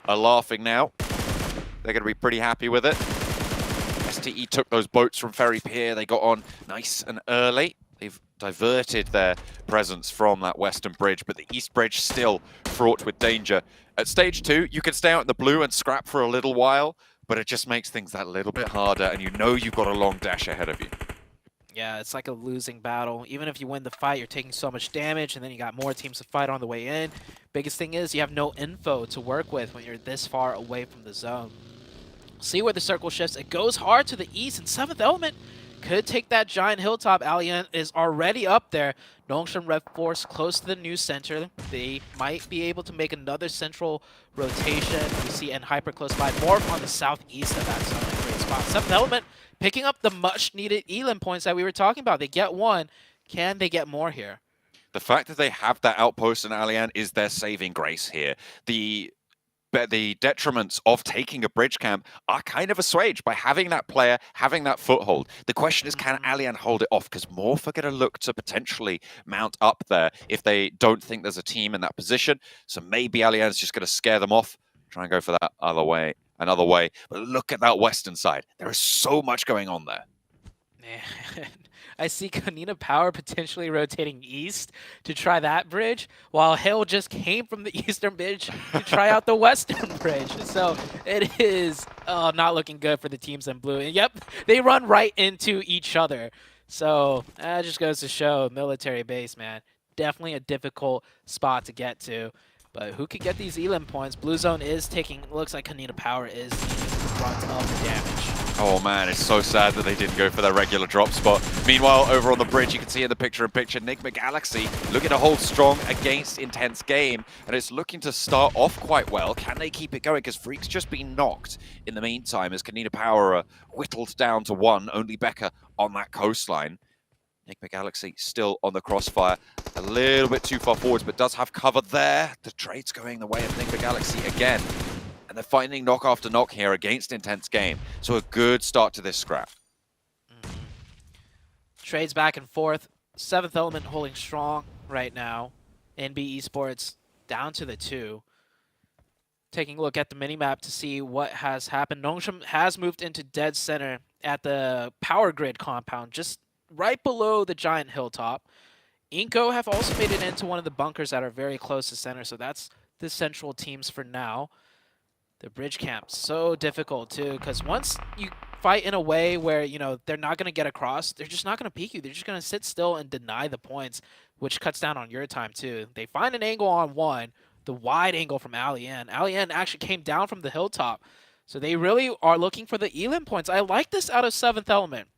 are laughing now. They're going to be pretty happy with it. STE took those boats from Ferry Pier. They got on nice and early. They've diverted their presence from that western bridge, but the east bridge still fraught with danger. At stage 2, you can stay out in the blue and scrap for a little while, but it just makes things that little bit harder, and you know you've got a long dash ahead of you. Yeah, it's like a losing battle. Even if you win the fight, you're taking so much damage, and then you got more teams to fight on the way in. Biggest thing is you have no info to work with when you're this far away from the zone. See where the circle shifts. It goes hard to the east, and 7th Element could take that giant hilltop. Alien is already up there. Nongshim Red Force close to the new center. They might be able to make another central rotation. We see N Hyper close by. More on the southeast of that zone. A great spot. 7th Element picking up the much needed Elim points that we were talking about. They get 1. Can they get more here? The fact that they have that outpost in Alien is their saving grace here. The detriments of taking a bridge camp are kind of assuaged by having that player, having that foothold. The question is, can Alien hold it off? Because Morph are going to look to potentially mount up there if they don't think there's a team in that position. So maybe Alien's just going to scare them off, try and go for that another way. But look at that western side. There is so much going on there. Man, I see Kanina Power potentially rotating east to try that bridge, while Hale just came from the eastern bridge to try out the western bridge. So it is not looking good for the teams in blue. And yep, they run right into each other. So that just goes to show military base, man. Definitely a difficult spot to get to. But who could get these Elim points? Blue Zone is taking, looks like Kanina Power is taking the brunt of the damage. Oh man, it's so sad that they didn't go for their regular drop spot. Meanwhile, over on the bridge, you can see in the picture-in-picture, Enigma Galaxy looking to hold strong against Intense Game, and it's looking to start off quite well. Can they keep it going? Because Freak's just been knocked in the meantime as Kanina Power are whittled down to 1, only Becca on that coastline. Enigma Galaxy still on the crossfire, a little bit too far forwards, but does have cover there. The trade's going the way of Enigma Galaxy again. And they're finding knock after knock here against Intense Game. So a good start to this scrap. Trades back and forth. 7th Element holding strong right now. NB Esports down to the 2. Taking a look at the minimap to see what has happened. Nongshim has moved into dead center at the power grid compound, just right below the giant hilltop. Inko have also made it into one of the bunkers that are very close to center, so that's the central teams for now. The bridge camp, so difficult too, because once you fight in a way where, they're not going to get across, they're just not going to peek you. They're just going to sit still and deny the points, which cuts down on your time too. They find an angle on 1, the wide angle from Alien. Alien actually came down from the hilltop, so they really are looking for the Elim points. I like this out of 7th Element.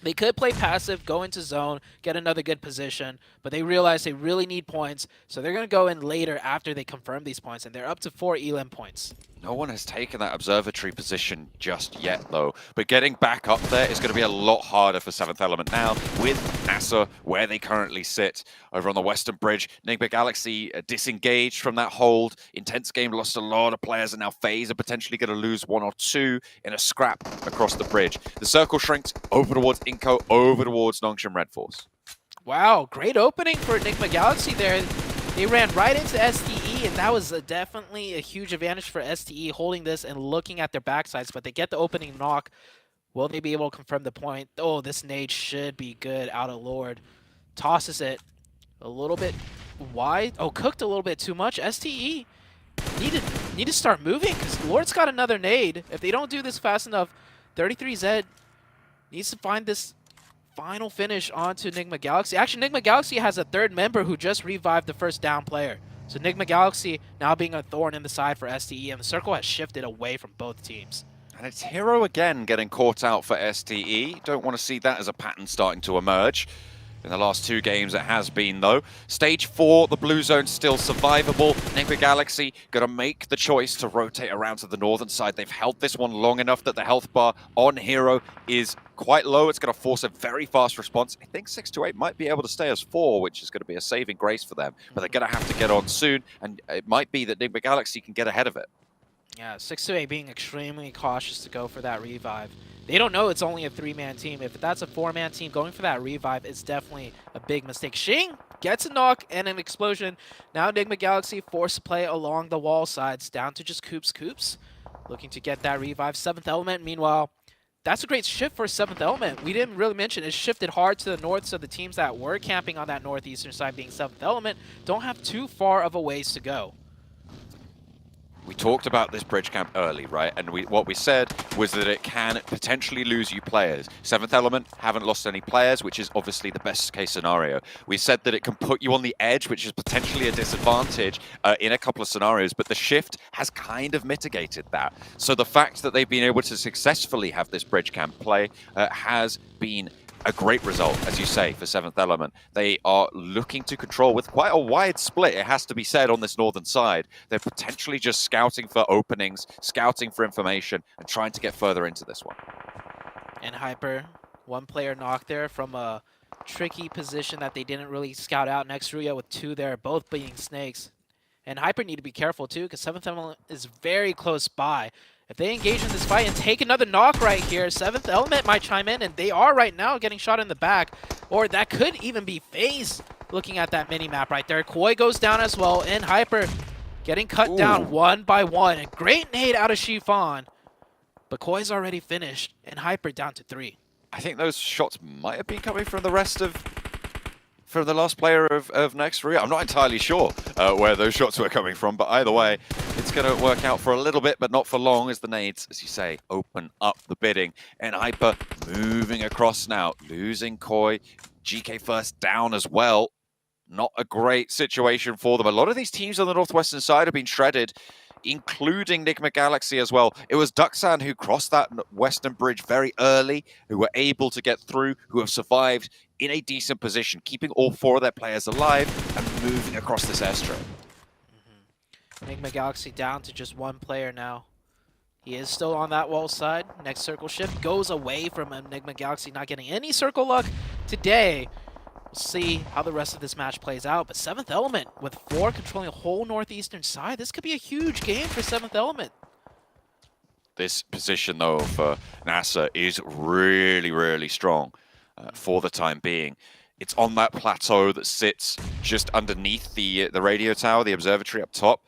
They could play passive, go into zone, get another good position, but they realize they really need points, so they're going to go in later after they confirm these points, and they're up to 4 Elim points. No one has taken that observatory position just yet, though. But getting back up there is going to be a lot harder for 7th Element now, with NASA where they currently sit over on the Western Bridge. Enigma Galaxy disengaged from that hold. Intense Game lost a lot of players, and now FaZe are potentially going to lose 1 or 2 in a scrap across the bridge. The circle shrinks over towards Inco, over towards Nongshim Red Force. Wow, great opening for Enigma Galaxy there. They ran right into STE, and that was definitely a huge advantage for STE, holding this and looking at their backsides, but they get the opening knock. Will they be able to confirm the point? Oh, this nade should be good out of Lord. Tosses it a little bit wide. Oh, cooked a little bit too much. STE need to start moving, because Lord's got another nade. If they don't do this fast enough, 33Z needs to find this final finish onto Enigma Galaxy. Actually, Enigma Galaxy has a 3rd member who just revived the first down player. So Enigma Galaxy now being a thorn in the side for STE, and the circle has shifted away from both teams. And it's Hero again getting caught out for STE. Don't want to see that as a pattern starting to emerge. In the last 2 games it has been, though. Stage 4, the blue zone still survivable. Enigma Galaxy going to make the choice to rotate around to the northern side. They've held this one long enough that the health bar on Hero is quite low. It's going to force a very fast response. I think 6-8 might be able to stay as 4, which is going to be a saving grace for them. But they're going to have to get on soon, and it might be that Enigma Galaxy can get ahead of it. Yeah, 6-8 being extremely cautious to go for that revive. They don't know it's only a 3-man team. If that's a 4-man team, going for that revive is definitely a big mistake. Shing gets a knock and an explosion. Now Enigma Galaxy forced to play along the wall sides, down to just Coops. Looking to get that revive. 7th Element, meanwhile, that's a great shift for 7th Element. We didn't really mention it shifted hard to the north, so the teams that were camping on that northeastern side, being 7th Element, don't have too far of a ways to go. We talked about this bridge camp early, right? And what we said was that it can potentially lose you players. 7th Element haven't lost any players, which is obviously the best case scenario. We said that it can put you on the edge, which is potentially a disadvantage in a couple of scenarios, but the shift has kind of mitigated that. So the fact that they've been able to successfully have this bridge camp play has been a great result, as you say, for 7th Element. They are looking to control with quite a wide split, it has to be said, on this northern side. They're potentially just scouting for openings, scouting for information, and trying to get further into this one. And Hyper, 1 player knocked there from a tricky position that they didn't really scout out. Next Ruya with 2 there, both being snakes. And Hyper need to be careful too, because 7th Element is very close by. If they engage in this fight and take another knock right here, 7th Element might chime in, and they are right now getting shot in the back. Or that could even be FaZe looking at that mini-map right there. Koi goes down as well, and Hyper getting cut down 1 by 1. A great nade out of Chiffon, but Koi's already finished, and Hyper down to 3. I think those shots might have been coming from the rest of... from the last player of Next Ruya. I'm not entirely sure where those shots were coming from, but either way, it's going to work out for a little bit, but not for long, as the nades, as you say, open up the bidding. And Hyper moving across now, losing Koi. GK first down as well. Not a great situation for them. A lot of these teams on the northwestern side have been shredded, including Enigma Galaxy as well. It was Duxan who crossed that western bridge very early, who were able to get through, who have survived in a decent position, keeping all 4 of their players alive and moving across this airstrip. Enigma Galaxy down to just 1 player now. He is still on that wall side. Next circle shift goes away from Enigma Galaxy, not getting any circle luck today. We'll see how the rest of this match plays out. But 7th Element with 4 controlling the whole northeastern side. This could be a huge game for 7th Element. This position, though, for NASA is really, really strong for the time being. It's on that plateau that sits just underneath the radio tower, the observatory up top.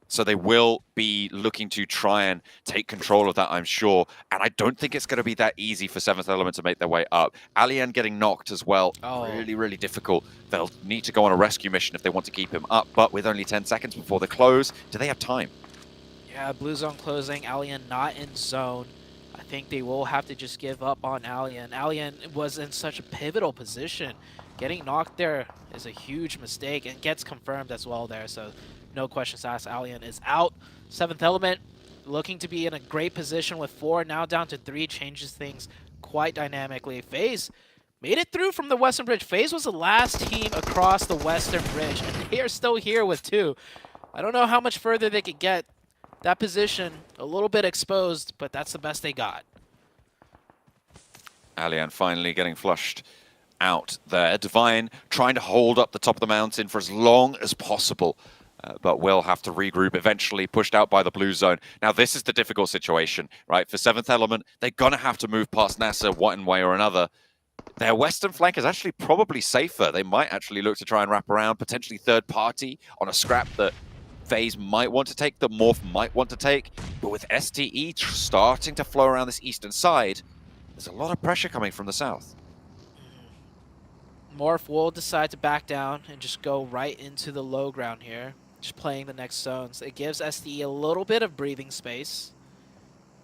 So they will be looking to try and take control of that, I'm sure. And I don't think it's going to be that easy for 7th Element to make their way up. Alien getting knocked as well. Really, really difficult. They'll need to go on a rescue mission if they want to keep him up. But with only 10 seconds before the close, do they have time? Yeah, blue zone closing. Alien not in zone. I think they will have to just give up on Alien. Alien was in such a pivotal position. Getting knocked there is a huge mistake and gets confirmed as well there. So no questions asked. Alien is out. 7th Element looking to be in a great position with 4, now down to 3, changes things quite dynamically. FaZe made it through from the Western Bridge. FaZe was the last team across the Western Bridge, and they are still here with 2. I don't know how much further they could get. that position a little bit exposed, but that's the best they got. Alien finally getting flushed out there. Divine trying to hold up the top of the mountain for as long as possible, but will have to regroup eventually, pushed out by the blue zone. Now, this is the difficult situation, right? For 7th Element, they're going to have to move past NASA one way or another. Their western flank is actually probably safer. They might actually look to try and wrap around, potentially third party on a scrap that FaZe might want to take, that Morph might want to take. But with STE starting to flow around this eastern side, there's a lot of pressure coming from the south. Morph will decide to back down and just go right into the low ground here, just playing the next zones. It gives STE a little bit of breathing space.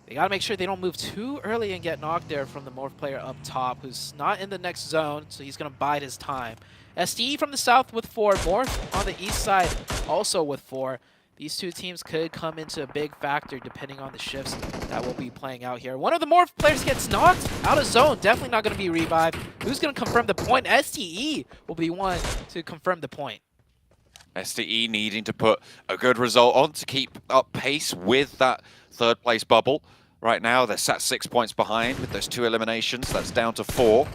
They got to make sure they don't move too early and get knocked there from the Morph player up top, who's not in the next zone, so he's going to bide his time. STE from the south with 4, Morph on the east side also with 4. These two teams could come into a big factor depending on the shifts that will be playing out here. One of the Morph players gets knocked out of zone. Definitely not going to be revived. Who's going to confirm the point? STE will be one to confirm the point. STE needing to put a good result on to keep up pace with that third place bubble. Right now, they're sat 6 points behind with those 2 eliminations. That's down to 4.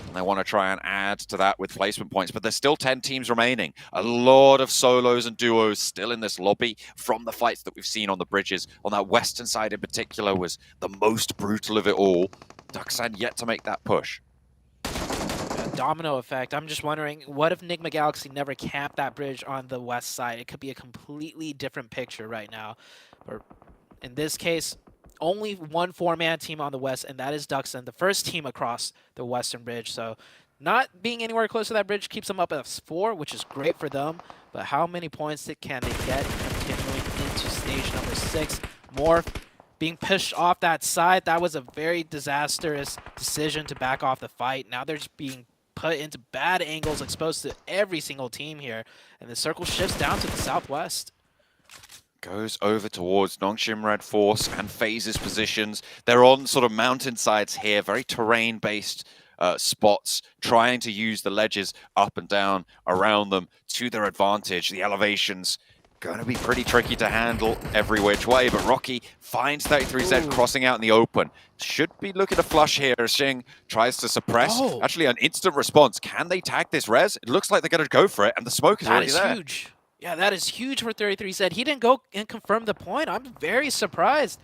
And they want to try and add to that with placement points, but there's still 10 teams remaining. A lot of solos and duos still in this lobby from the fights that we've seen on the bridges. On that western side in particular was the most brutal of it all. Duxan yet to make that push. Domino effect. I'm just wondering, what if Nigma Galaxy never camped that bridge on the west side? It could be a completely different picture right now. Or in this case, only one 4-man team on the west, and that is Duxan, the first team across the western bridge. So not being anywhere close to that bridge keeps them up at 4, which is great for them. But how many points can they get continuing into stage number 6? Morph being pushed off that side. That was a very disastrous decision to back off the fight. Now they're just being put into bad angles, exposed to every single team here. And the circle shifts down to the southwest. Goes over towards Nongshim Red Force and FaZe's positions. They're on sort of mountainsides here, very terrain-based spots, trying to use the ledges up and down around them to their advantage. The elevations going to be pretty tricky to handle every which way, but Rocky finds 33Z crossing out in the open. Should be looking to flush here. Shing tries to suppress. Actually, an instant response. Can they tag this res? It looks like they're going to go for it, and the smoke is already there. That is huge. Yeah, that is huge for 33Z. He didn't go and confirm the point. I'm very surprised.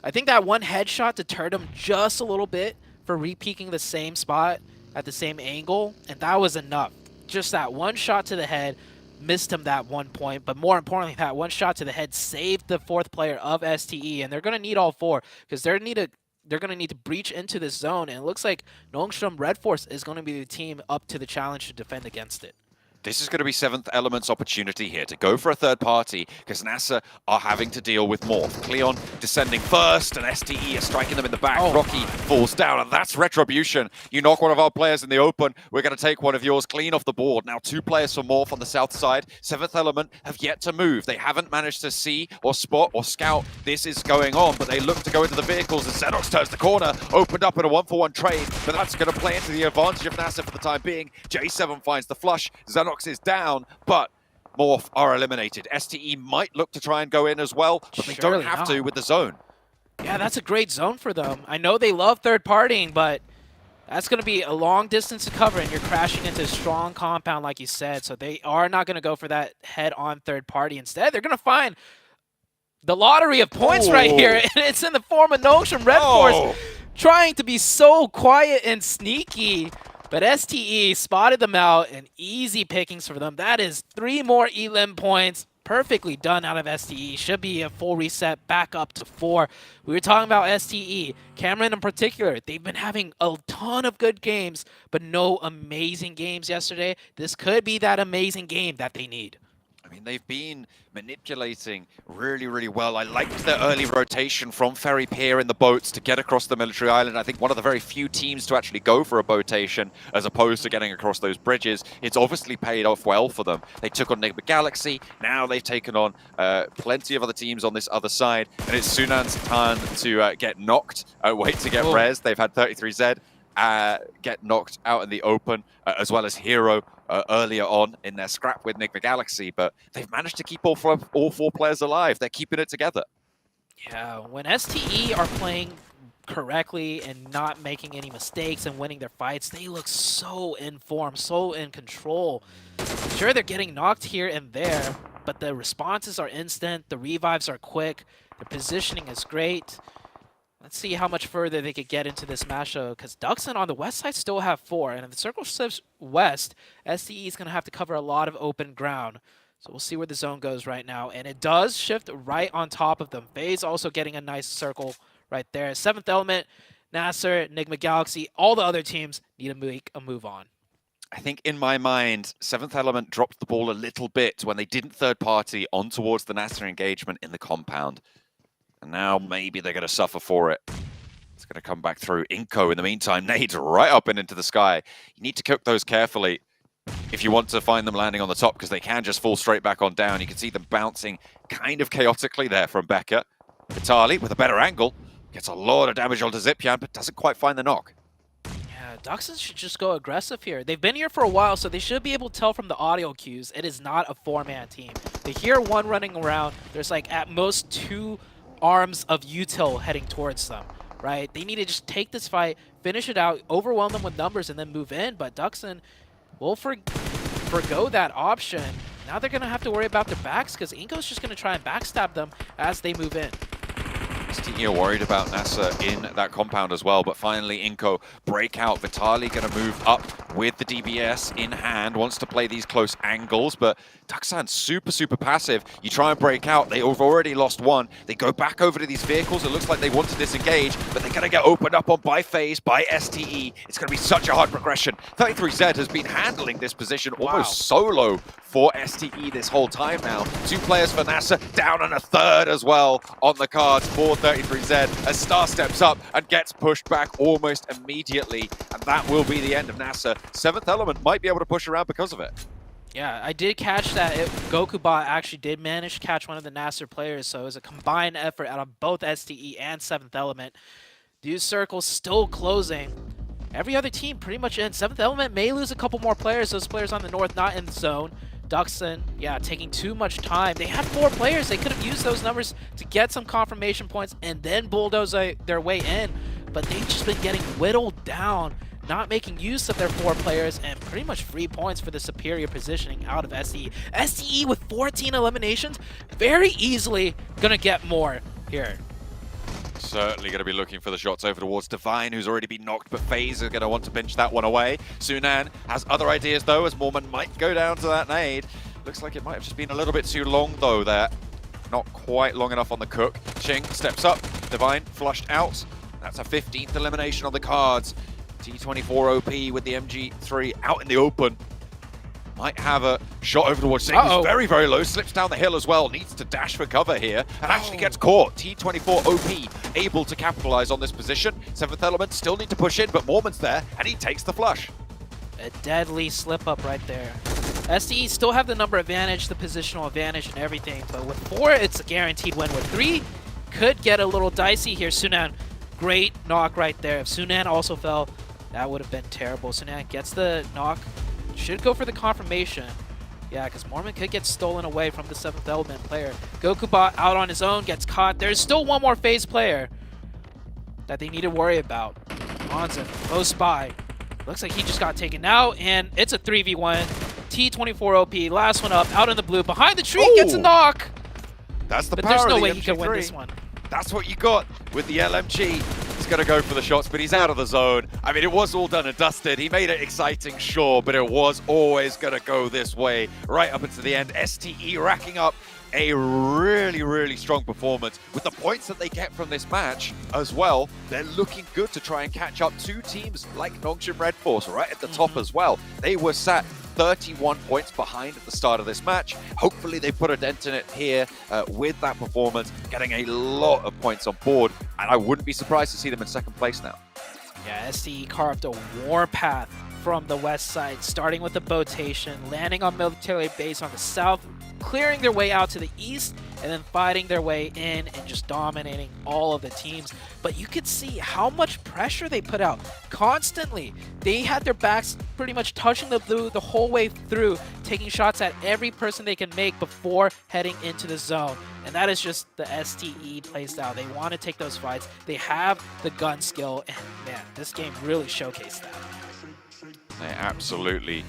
I think that one headshot deterred him just a little bit for re-peeking the same spot at the same angle, and that was enough. Just that one shot to the head missed him that 1 point, but more importantly, that one shot to the head saved the 4th player of STE, and they're going to need all 4 because they're going to need to breach into this zone, and it looks like Nongshim Red Force is going to be the team up to the challenge to defend against it. This is going to be 7th Element's opportunity here to go for a third party because NASA are having to deal with Morph. Cleon descending first and STE are striking them in the back. Rocky falls down and that's retribution. You knock one of our players in the open, we're going to take one of yours clean off the board. Now 2 players for Morph on the south side. 7th Element have yet to move. They haven't managed to see or spot or scout this is going on, but they look to go into the vehicles as Xenox turns the corner, opened up in a 1-for-1 trade, but that's going to play into the advantage of NASA for the time being. J7 finds the flush. Xenox is down, but Morph are eliminated. STE might look to try and go in as well, but they don't have to with the zone. Yeah, that's a great zone for them. I know they love third partying, but that's going to be a long distance to cover, and you're crashing into a strong compound, like you said. So they are not going to go for that head-on third party. Instead, they're going to find the lottery of points right here, and it's in the form of Nongshim Red Force trying to be so quiet and sneaky. But STE spotted them out, and easy pickings for them. That is 3 more elim points. Perfectly done out of STE. Should be a full reset back up to 4. We were talking about STE. Cameron in particular, they've been having a ton of good games, but no amazing games yesterday. This could be that amazing game that they need. I mean, they've been manipulating really, really well. I liked the early rotation from Ferry Pier in the boats to get across the military island. I think one of the very few teams to actually go for a boatation as opposed to getting across those bridges. It's obviously paid off well for them. They took on Nigma Galaxy. Now they've taken on plenty of other teams on this other side. And it's Sunan's turn to get knocked. Wait to get res. They've had 33Z. get knocked out in the open, as well as Hero earlier on in their scrap with Enigma Galaxy, but they've managed to keep all four players alive. They're keeping it together. Yeah, when STE are playing correctly and not making any mistakes and winning their fights, they look so in form, so in control. Sure, they're getting knocked here and there, but the responses are instant, the revives are quick, the positioning is great. Let's see how much further they could get into this matchup, because Duxon on the west side still have 4, and if the circle shifts west, STE is going to have to cover a lot of open ground. So we'll see where the zone goes right now, and it does shift right on top of them. FaZe also getting a nice circle right there. 7th Element, Nasser, Enigma Galaxy, all the other teams need to make a move on. I think in my mind, 7th Element dropped the ball a little bit when they didn't third party on towards the Nasser engagement in the compound. And now maybe they're going to suffer for it. It's going to come back through. Inko, in the meantime, nades right up and into the sky. You need to cook those carefully if you want to find them landing on the top, because they can just fall straight back on down. You can see them bouncing kind of chaotically there from Becca. Vitali, with a better angle, gets a lot of damage onto Zipyan, but doesn't quite find the knock. Yeah, Duxon should just go aggressive here. They've been here for a while, so they should be able to tell from the audio cues it is not a 4-man team. They hear one running around. There's like at most 2 arms of util heading towards them, right? They need to just take this fight, finish it out, overwhelm them with numbers, and then move in. But Duxon will forgo that option. Now they're going to have to worry about their backs, because Inko's just going to try and backstab them as they move in. STE are worried about Nasser in that compound as well, but finally Inko breakout. Vitali going to move up with the DBS in hand, wants to play these close angles, but Duxan super passive. You try and break out, they have already lost 1. They go back over to these vehicles. It looks like they want to disengage, but they're going to get opened up on by FaZe, by STE. It's going to be such a hard progression. 33Z has been handling this position almost solo for STE this whole time now. 2 players for Nasser, down and a 3rd as well on the cards for 33Z as Star steps up and gets pushed back almost immediately, and that will be the end of Nasser. 7th Element might be able to push around because of it. Yeah, I did catch that. GokuBot actually did manage to catch one of the Nasser players, so it was a combined effort out of both STE and 7th Element. These circles still closing. Every other team pretty much in. 7th Element may lose a couple more players. Those players on the north not in the zone. Duxon, yeah, taking too much time. They had 4 players. They could have used those numbers to get some confirmation points and then bulldoze their way in. But they've just been getting whittled down, not making use of their 4 players, and pretty much free points for the superior positioning out of STE. STE with 14 eliminations, very easily gonna get more here. Certainly going to be looking for the shots over towards Divine, who's already been knocked, but FaZe is going to want to pinch that one away. Sunan has other ideas, though, as Mormon might go down to that nade. Looks like it might have just been a little bit too long, though, there. Not quite long enough on the cook. Ching steps up. Divine flushed out. That's a 15th elimination on the cards. T24 OP with the MG3 out in the open. Might have a shot over towards Sing, who's very low, slips down the hill as well, needs to dash for cover here, and actually gets caught. T24 OP able to capitalize on this position. 7th Element still need to push in, but Mormon's there, and he takes the flush. A deadly slip up right there. STE still have the number advantage, the positional advantage, and everything, but with 4, it's a guaranteed win. With 3, could get a little dicey here. Sunan, great knock right there. If Sunan also fell, that would have been terrible. Sunan gets the knock. Should go for the confirmation. Yeah, because Mormon could get stolen away from the 7th Element player. GokuBot out on his own, gets caught. There's still one more FaZe player that they need to worry about. Monza, close by. Looks like he just got taken out, and it's a 3v1. T24 OP, last one up, out in the blue. Behind the tree, gets a knock. That's the but power there's no of the way MG3. he can win this one. That's what you got with the LMG. He's going to go for the shots, but he's out of the zone. I mean, it was all done and dusted. He made it exciting, sure, but it was always going to go this way right up into the end. STE racking up a really strong performance. With the points that they get from this match as well, they're looking good to try and catch up 2 teams like Nongshim Red Force right at the top as well. They were sat 31 points behind at the start of this match. Hopefully they put a dent in it here with that performance, getting a lot of points on board, and I wouldn't be surprised to see them in 2nd place now. Yeah, STE carved a warpath from the west side, starting with the botation, landing on military base on the south, clearing their way out to the east, and then fighting their way in and just dominating all of the teams. But you could see how much pressure they put out constantly. They had their backs pretty much touching the blue the whole way through, taking shots at every person they can make before heading into the zone. And that is just the STE playstyle. They want to take those fights. They have the gun skill, and man, this game really showcased that. They absolutely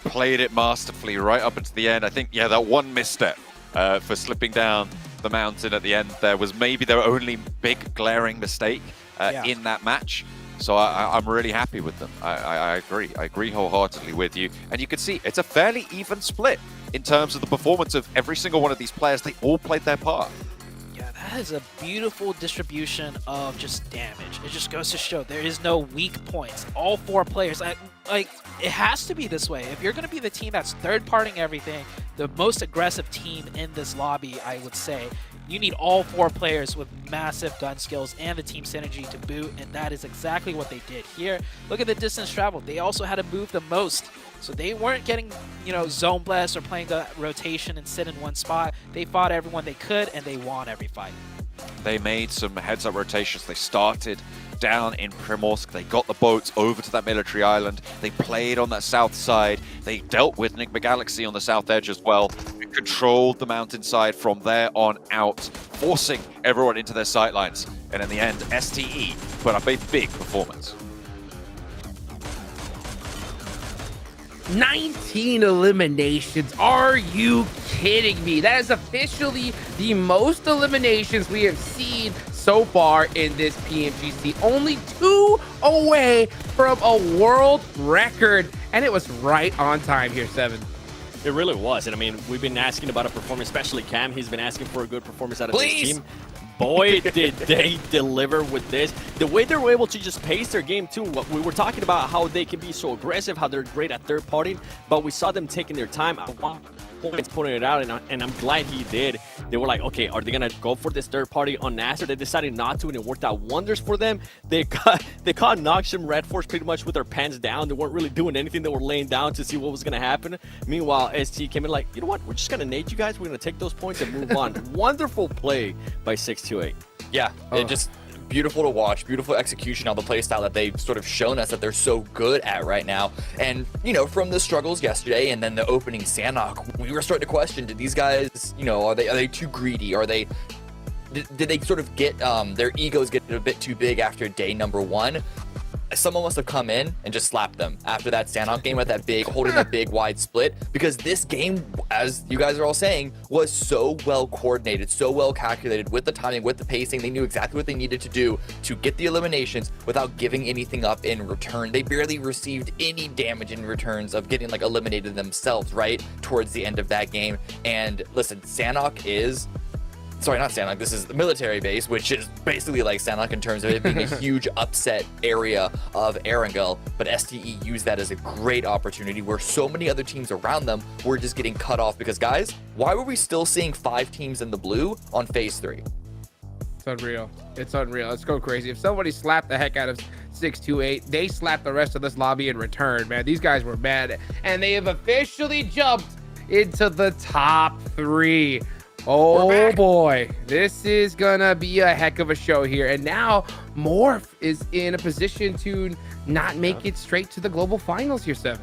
played it masterfully right up until the end. I think, yeah, that one misstep for slipping down the mountain at the end there was maybe their only big glaring mistake in that match. So I'm really happy with them. I agree. I agree wholeheartedly with you. And you can see it's a fairly even split in terms of the performance of every single one of these players. They all played their part. Yeah, that is a beautiful distribution of just damage. It just goes to show there is no weak points. All 4 players, like it has to be this way. If you're going to be the team that's third-partying everything, the most aggressive team in this lobby, I would say, you need all 4 players with massive gun skills and the team synergy to boot, and that is exactly what they did here. Look at the distance traveled. They also had to move the most. So they weren't getting, you know, zone blessed or playing the rotation and sit in one spot. They fought everyone they could, and they won every fight. They made some heads-up rotations. They started down in Primorsk. They got the boats over to that military island. They played on that south side. They dealt with Enigma Galaxy on the south edge as well. They controlled the mountainside from there on out, forcing everyone into their sightlines. And in the end, STE put up a big performance. 19 eliminations. Are you kidding me? That is officially the most eliminations we have seen so far in this PMGC. Only 2 away from a world record, and it was right on time here, Seven. It really was. And I mean, we've been asking about a performance, especially Cam. He's been asking for a good performance out of this team. Boy, did they deliver with this. The way they were able to just pace their game too. We were talking about how they can be so aggressive, how they're great at third party, but we saw them taking their time. Points pointing it out, and I'm glad he did. They were like, okay, are they gonna go for this third party on Nasser? They decided not to, and it worked out wonders for them. They caught Noxium Red Force pretty much with their pants down. They weren't really doing anything. They were laying down to see what was gonna happen. Meanwhile, ST came in like, you know what? We're just gonna nade you guys. We're gonna take those points and move on. Wonderful play by 628. Yeah, it just beautiful to watch, beautiful execution on the playstyle that they've sort of shown us that they're so good at right now. And, you know, from the struggles yesterday and then the opening Sanhok, we were starting to question, did these guys, you know, are they too greedy? Are they, did they sort of get, their egos get a bit too big after day number 1? Someone must have come in and just slapped them after that Sanhok game with that big, holding that big wide split, because this game, as you guys are all saying, was so well coordinated, so well calculated with the timing, with the pacing. They knew exactly what they needed to do to get the eliminations without giving anything up in return. They barely received any damage in returns of getting like eliminated themselves, right, towards the end of that game. And listen, Sanhok is... Sorry, not Sanhok. This is the military base, which is basically like Sanhok in terms of it being a huge upset area of Erangel. But STE used that as a great opportunity where so many other teams around them were just getting cut off. Because, guys, why were we still seeing 5 teams in the blue on phase 3? It's unreal. It's unreal. Let's go crazy. If somebody slapped the heck out of 628, they slapped the rest of this lobby in return, man. These guys were mad. And they have officially jumped into the top 3. Oh boy, this is gonna be a heck of a show here. And now Morph is in a position to not make it straight to the global finals here, Seven.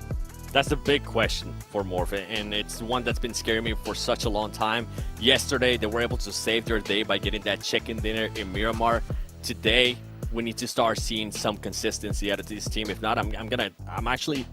That's a big question for Morph, and it's one that's been scaring me for such a long time. Yesterday, they were able to save their day by getting that chicken dinner in Miramar. Today, we need to start seeing some consistency out of this team. If not, I'm actually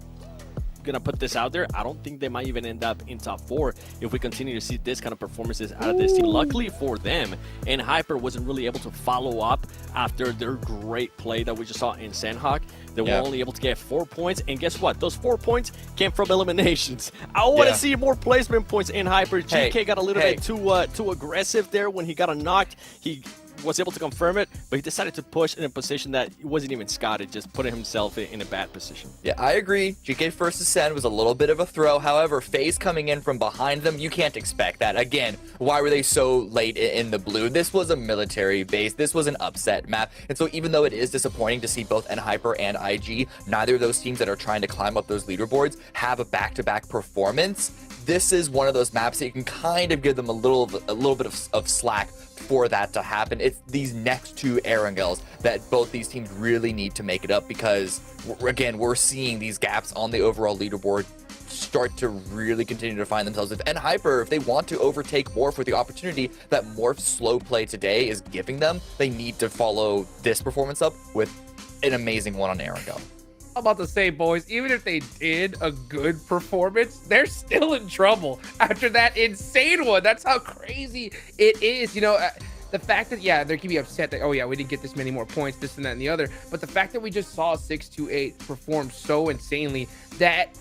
gonna put this out there. I don't think they might even end up in top 4 if we continue to see this kind of performances out of this team. Luckily for them, and Hyper wasn't really able to follow up after their great play that we just saw in Sanhok. They were only able to get 4 points, and guess what? Those 4 points came from eliminations. I want to see more placement points in Hyper. GK got a little bit too aggressive there when he got knocked. He was able to confirm it, but he decided to push in a position that wasn't even scouted, just putting himself in a bad position. Yeah, I agree. GK First Ascend was a little bit of a throw. However, FaZe coming in from behind them, you can't expect that. Again, why were they so late in the blue? This was a military base. This was an upset map. And so even though it is disappointing to see both NHyper and IG, neither of those teams that are trying to climb up those leaderboards have a back-to-back performance, this is one of those maps that you can kind of give them a little bit of slack for that to happen. It's these next two Erangels that both these teams really need to make it up, because again, we're seeing these gaps on the overall leaderboard start to really continue to find themselves. If NHyper, if they want to overtake Morph with the opportunity that Morph's slow play today is giving them, they need to follow this performance up with an amazing one on Erangel. I'm about to say, boys, even if they did a good performance, they're still in trouble after that insane one. That's how crazy it is. You know, the fact that, yeah, they can be upset that, oh yeah, we didn't get this many more points, this and that and the other. But the fact that we just saw 628 perform so insanely, that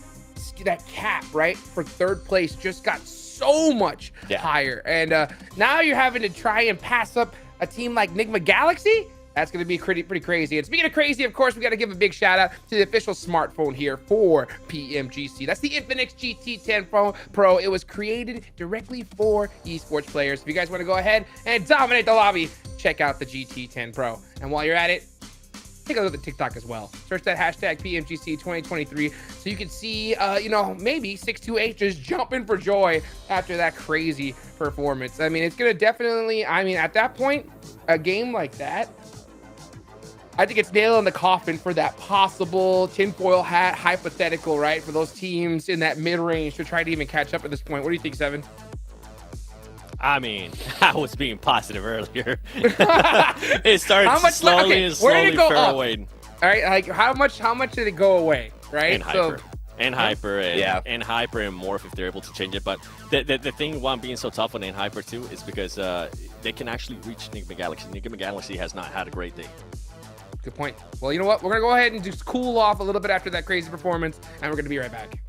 cap, right, for third place just got so much higher. And now you're having to try and pass up a team like Nigma Galaxy. That's going to be pretty crazy. And speaking of crazy, of course, we got to give a big shout out to the official smartphone here for PMGC. That's the Infinix GT10 Pro. It was created directly for esports players. If you guys want to go ahead and dominate the lobby, check out the GT10 Pro. And while you're at it, take a look at TikTok as well. Search that hashtag PMGC 2023 so you can see, you know, maybe 628 just jumping for joy after that crazy performance. I mean, it's going to definitely, I mean, at that point, a game like that, I think it's nail in the coffin for that possible tinfoil hat hypothetical, right? For those teams in that mid-range to try to even catch up at this point. What do you think, Seven? I mean, I was being positive earlier. It started slowly and slowly fade away. All right, like how much did it go away, right? NHyper and NHyper and Morph if they're able to change it. But the thing why I'm being so tough on NHyper too is because they can actually reach Nigma Galaxy. Nigma Galaxy has not had a great day. Good point. Well, you know what? We're going to go ahead and just cool off a little bit after that crazy performance, and we're going to be right back.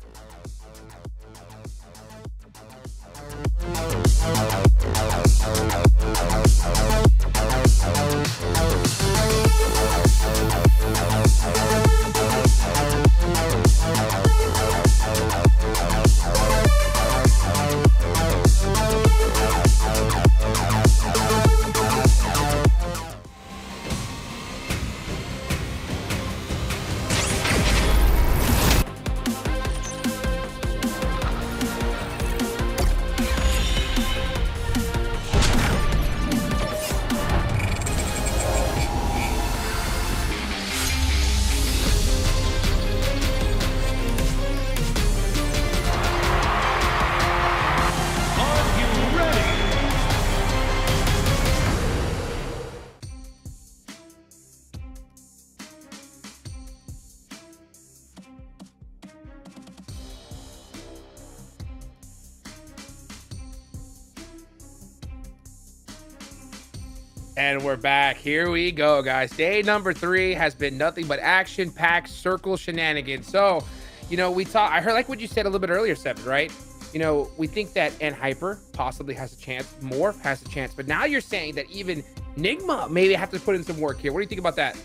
And we're back. Here we go, guys. Day number 3 has been nothing but action-packed circle shenanigans. So, you know, I heard like what you said a little bit earlier, Seven, right? You know, we think that NHyper possibly has a chance. Morph has a chance. But now you're saying that even Nigma maybe have to put in some work here. What do you think about that?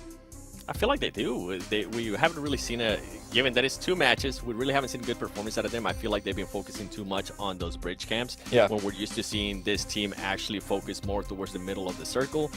I feel like they do. We haven't really seen given that it's 2 matches, we really haven't seen good performance out of them. I feel like they've been focusing too much on those bridge camps. Yeah. When we're used to seeing this team actually focus more towards the middle of the circle.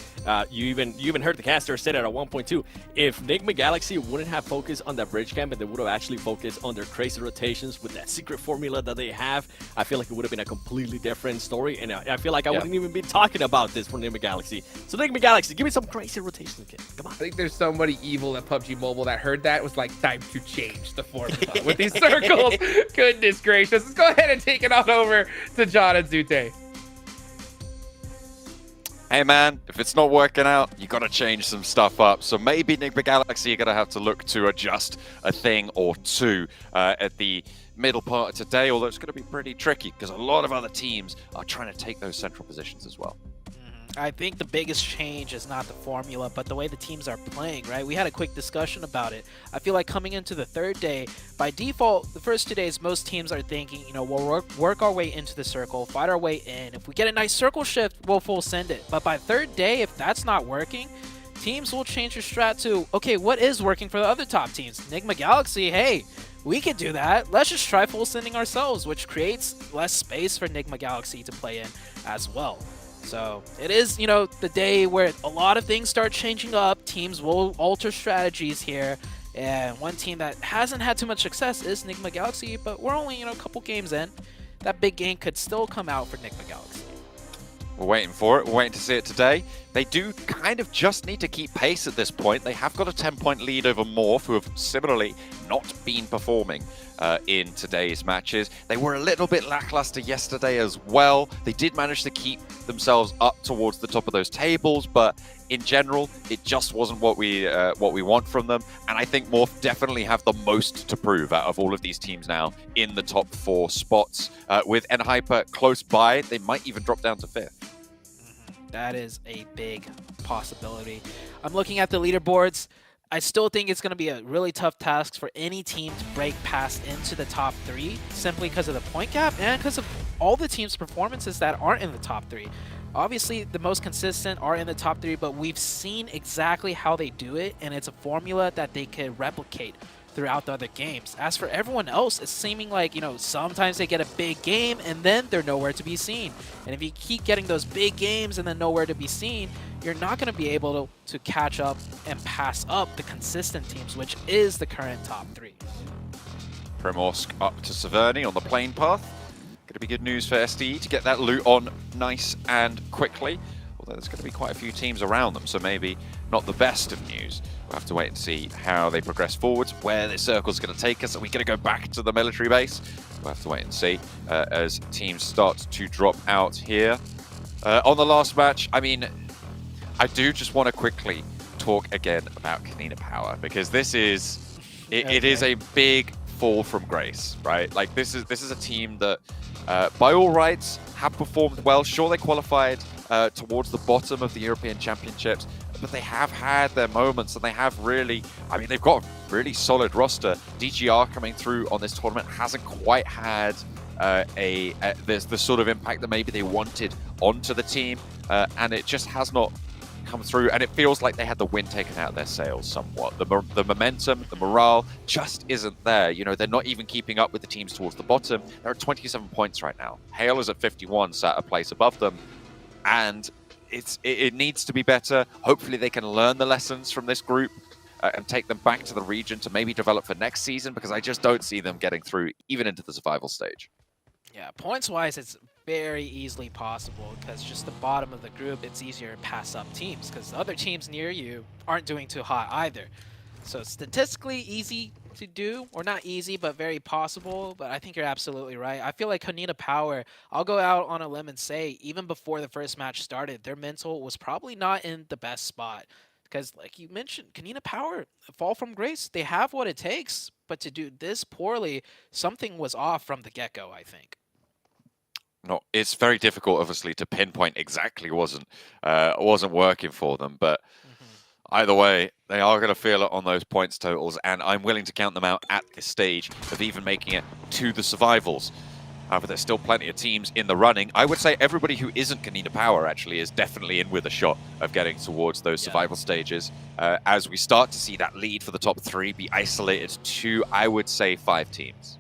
You even heard the caster say it at 1.2. If Nigma Galaxy wouldn't have focused on that bridge camp and they would have actually focused on their crazy rotations with that secret formula that they have, I feel like it would have been a completely different story. And I feel like I wouldn't even be talking about this for Nigma Galaxy. So Nigma Galaxy, give me some crazy rotations again. Come on. I think there's somebody evil at PUBG Mobile that heard that was like, time to change the formula with these circles. Goodness gracious. Let's go ahead and take it on over to John and Zute. Hey man, if it's not working out, you got to change some stuff up. So maybe Nigma Galaxy, you're going to have to look to adjust a thing or two at the middle part of today, although it's going to be pretty tricky because a lot of other teams are trying to take those central positions as well. I think the biggest change is not the formula, but the way the teams are playing, right? We had a quick discussion about it. I feel like coming into the third day, by default, the first 2 days, most teams are thinking, you know, we'll work our way into the circle, fight our way in. If we get a nice circle shift, we'll full send it. But by third day, if that's not working, teams will change their strat to, okay, what is working for the other top teams? Nigma Galaxy, hey, we could do that. Let's just try full sending ourselves, which creates less space for Nigma Galaxy to play in as well. So it is, you know, the day where a lot of things start changing up. Teams will alter strategies here. And one team that hasn't had too much success is Nigma Galaxy, but we're only, you know, a couple games in. That big game could still come out for Nigma Galaxy. We're waiting for it. We're waiting to see it today. They do kind of just need to keep pace at this point. They have got a 10-point lead over Morph, who have similarly not been performing in today's matches. They were a little bit lackluster yesterday as well. They did manage to keep themselves up towards the top of those tables, but in general, it just wasn't what we want from them. And I think Morph definitely have the most to prove out of all of these teams now in the top 4 spots. With Enhyper close by, they might even drop down to 5th. That is a big possibility. I'm looking at the leaderboards. I still think it's going to be a really tough task for any team to break past into the top 3 simply because of the point gap and because of all the teams' performances that aren't in the top 3. Obviously, the most consistent are in the top 3, but we've seen exactly how they do it, and it's a formula that they can replicate throughout the other games. As for everyone else, it's seeming like, you know, sometimes they get a big game and then they're nowhere to be seen. And if you keep getting those big games and then nowhere to be seen, you're not going to be able to catch up and pass up the consistent teams, which is the current top 3. Primorsk up to Severny on the plane path. Going to be good news for SDE to get that loot on nice and quickly. Although there's going to be quite a few teams around them, so maybe not the best of news. We'll have to wait and see how they progress forwards, where this circle's going to take us. Are we going to go back to the military base? We'll have to wait and see as teams start to drop out here. On the last match, I mean, I do just want to quickly talk again about Kanina Power, because this is, it is a big fall from grace, right? Like this is a team that, by all rights, have performed well. Sure, they qualified towards the bottom of the European Championships, but they have had their moments, and they have really, I mean, they've got a really solid roster. DGR coming through on this tournament hasn't quite had the sort of impact that maybe they wanted onto the team, and it just has not come through, and it feels like they had the wind taken out of their sails somewhat. The momentum, the morale just isn't there. You know, they're not even keeping up with the teams towards the bottom. They're at 27 points right now. Hale is at 51, sat a place above them, and it needs to be better. Hopefully they can learn the lessons from this group and take them back to the region to maybe develop for next season, because I just don't see them getting through even into the survival stage. Yeah, points-wise, it's very easily possible, because just the bottom of the group, it's easier to pass up teams, because the other teams near you aren't doing too hot either. So statistically easy to do, or not easy, but very possible. But I think you're absolutely right. I feel like Kanina Power, I'll go out on a limb and say, even before the first match started, their mental was probably not in the best spot. Because like you mentioned, Kanina Power, fall from grace, they have what it takes, but to do this poorly, something was off from the get-go, I think. No, it's very difficult, obviously, to pinpoint exactly wasn't working for them, but either way, they are going to feel it on those points totals, and I'm willing to count them out at this stage of even making it to the survivals. However, there's still plenty of teams in the running. I would say everybody who isn't Kanina Power actually is definitely in with a shot of getting towards those survival stages, as we start to see that lead for the top 3 be isolated to, I would say, 5 teams.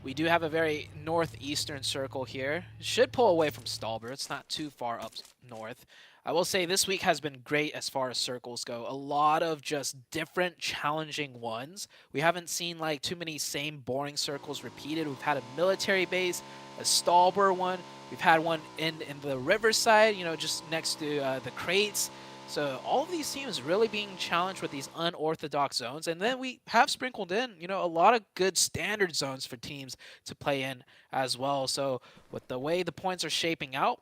We do have a very northeastern circle here. Should pull away from Stalber. It's not too far up north. I will say this week has been great as far as circles go. A lot of just different challenging ones. We haven't seen like too many same boring circles repeated. We've had a military base, a Stalber one. We've had one in the riverside, you know, just next to the crates. So all of these teams really being challenged with these unorthodox zones. And then we have sprinkled in, you know, a lot of good standard zones for teams to play in as well. So with the way the points are shaping out,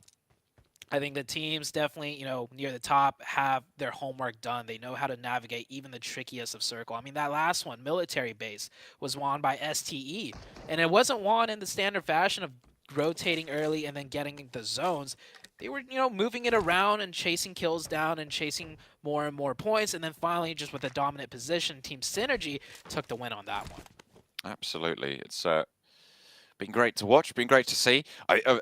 I think the teams definitely, you know, near the top have their homework done. They know how to navigate even the trickiest of circle. I mean, that last one, military base, was won by STE. And it wasn't won in the standard fashion of rotating early and then getting the zones, they were, moving it around and chasing kills down and chasing more and more points. And then finally, just with a dominant position, Team Synergy took the win on that one. Absolutely. It's been great to watch, been great to see.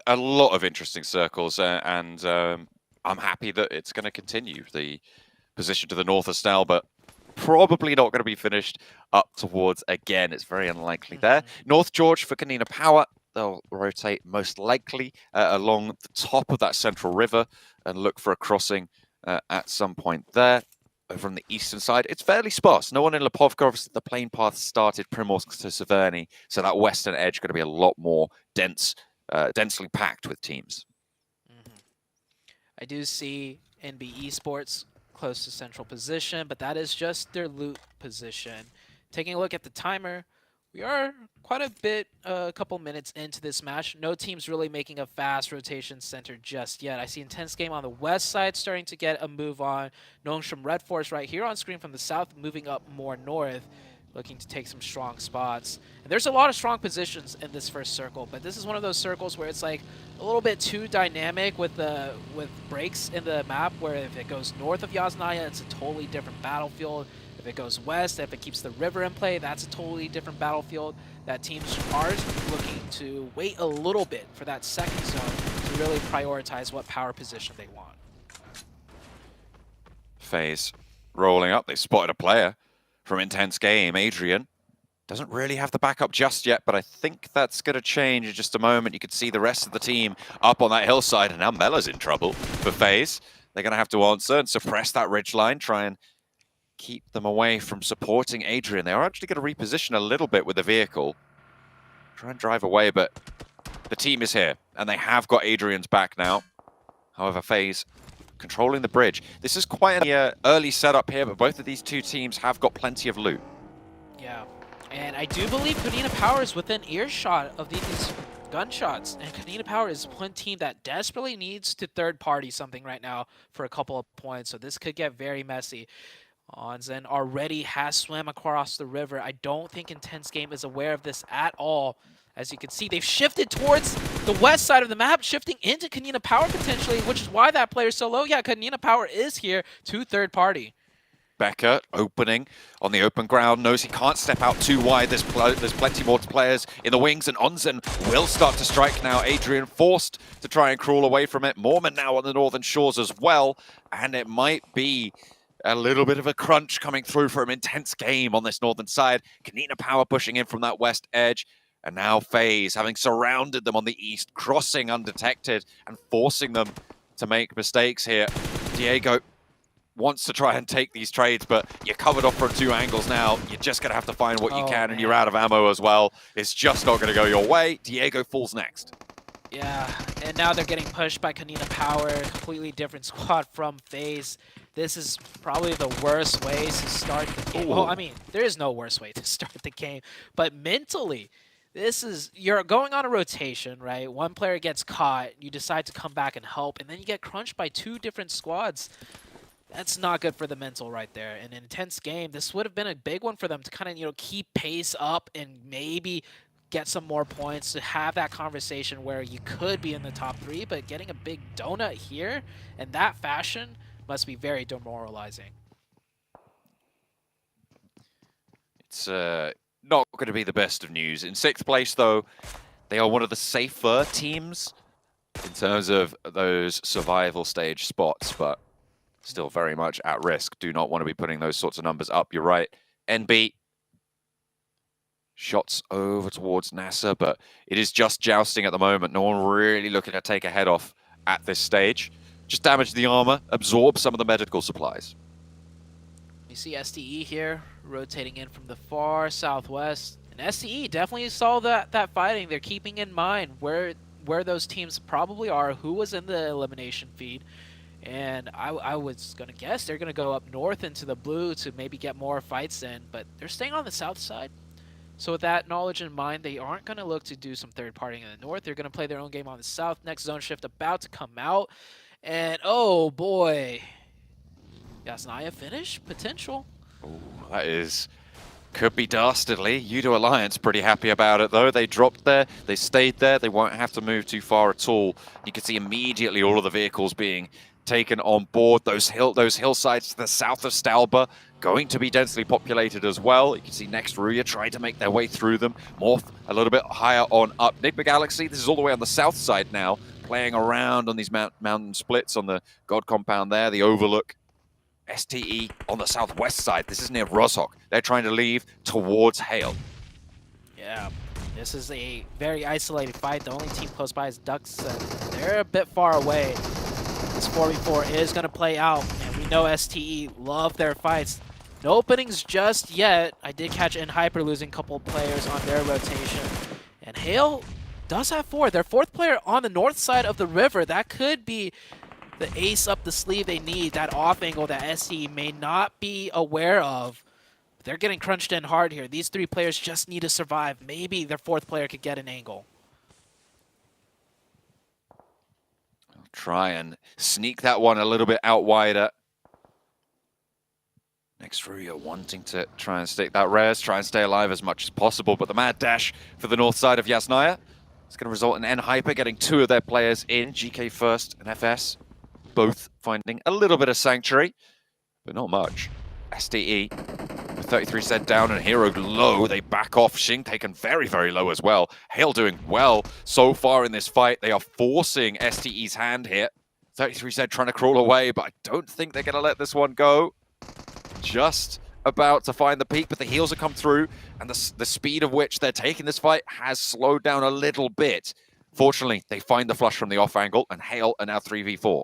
A lot of interesting circles, and I'm happy that it's going to continue. The position to the north of Stal, but probably not going to be finished up towards again. It's very unlikely there. North George for Kanina Power. They'll rotate most likely along the top of that central river and look for a crossing at some point there. Over on the eastern side, it's fairly sparse. No one in Lipovka. Obviously, the plane path started Primorsk to Severny, so that western edge going to be a lot more dense, densely packed with teams. I do see NB Esports close to central position, but that is just their loot position. Taking a look at the timer, we are quite a bit, a couple minutes into this match. No team's really making a fast rotation center just yet. I see Intense Game on the west side starting to get a move on. Nongshim Red Force right here on screen from the south, moving up more north, looking to take some strong spots. And there's a lot of strong positions in this first circle, but this is one of those circles where it's like a little bit too dynamic with breaks in the map, where if it goes north of Yasnaya, it's a totally different battlefield. If it goes west, if it keeps the river in play, that's a totally different battlefield. That teams are looking to wait a little bit for that second zone to really prioritize what power position they want. FaZe rolling up. They spotted a player from Intense Game. Adrian doesn't really have the backup just yet, but I think that's going to change in just a moment. You can see the rest of the team up on that hillside, and now Mella's in trouble for FaZe. They're going to have to answer and suppress that ridgeline, try and keep them away from supporting Adrian. They are actually going to reposition a little bit with the vehicle. Try and drive away, but the team is here, and they have got Adrian's back now. However, FaZe controlling the bridge. This is quite an early setup here, but both of these two teams have got plenty of loot. Yeah, and I do believe Kanina Power is within earshot of these gunshots, and Kanina Power is one team that desperately needs to third-party something right now for a couple of points, so this could get very messy. Onzen already has swam across the river. I don't think Intense Game is aware of this at all. As you can see, they've shifted towards the west side of the map, shifting into Kanina Power potentially, which is why that player's so low. Yeah, Kanina Power is here to third party. Becker opening on the open ground, knows he can't step out too wide. There's plenty more players in the wings, and Onzen will start to strike now. Adrian forced to try and crawl away from it. Mormon now on the northern shores as well, and it might be a little bit of a crunch coming through from Intense Game on this northern side. Kanina Power pushing in from that west edge. And now FaZe, having surrounded them on the east, crossing undetected and forcing them to make mistakes here. Diego wants to try and take these trades, but you're covered off from two angles now. You're just going to have to find what you can, and you're out of ammo as well. It's just not going to go your way. Diego falls next. Yeah, and now they're getting pushed by Kanina Power, completely different squad from FaZe. This is probably the worst way to start the game. Well, I mean, there is no worse way to start the game, but mentally, you're going on a rotation, right? One player gets caught, you decide to come back and help, and then you get crunched by two different squads. That's not good for the mental right there. In an Intense Game, this would have been a big one for them to kind of, keep pace up and maybe get some more points to have that conversation where you could be in the top 3, but getting a big donut here in that fashion must be very demoralizing. It's not going to be the best of news. In 6th place, though, they are one of the safer teams in terms of those survival stage spots, but still very much at risk. Do not want to be putting those sorts of numbers up. You're right. NB shots over towards NASA, but it is just jousting at the moment. No one really looking to take a head off at this stage. Just damage the armor, absorb some of the medical supplies. You see SDE here rotating in from the far southwest, and SDE definitely saw that fighting. They're keeping in mind where those teams probably are, who was in the elimination feed, and I was gonna guess they're gonna go up north into the blue to maybe get more fights in, but they're staying on the south side. So with that knowledge in mind, they aren't gonna look to do some third partying in the north. They're gonna play their own game on the south. Next zone shift about to come out, and oh boy. Yasnaya finish potential. Oh, that is Could be dastardly. Udo Alliance pretty happy about it though. They dropped there, they stayed there, they won't have to move too far at all. You can see immediately all of the vehicles being taken on board. Those hillsides to the south of Stalba going to be densely populated as well. You can see next Ruya trying to make their way through them. Morph a little bit higher on up. Nigma Galaxy, this is all the way on the south side now, playing around on these mountain splits on the God compound there, the overlook. STE on the southwest side. This is near Rozhok. They're trying to leave towards Hale. Yeah, this is a very isolated fight. The only team close by is Ducks, and they're a bit far away. This 4v4 is going to play out, and we know STE love their fights. No openings just yet. I did catch Hyper losing a couple players on their rotation. And Hale does have 4. Their 4th player on the north side of the river. That could be the ace up the sleeve they need, that off angle that SE may not be aware of. They're getting crunched in hard here. These 3 players just need to survive. Maybe their 4th player could get an angle. I'll try and sneak that one a little bit out wider. Next Ruya wanting to try and stick that res, try and stay alive as much as possible, but the mad dash for the north side of Yasnaya is going to result in Hyper getting 2 of their players in, GK first and FS. Both finding a little bit of sanctuary, but not much. STE with 33 set down and Hero low. They back off. Xing taken very, very low as well. Hale doing well so far in this fight. They are forcing STE's hand here. 33 set trying to crawl away, but I don't think they're going to let this one go. Just about to find the peak, but the heals have come through, and the speed of which they're taking this fight has slowed down a little bit. Fortunately, they find the flush from the off angle, and Hale are now 3v4.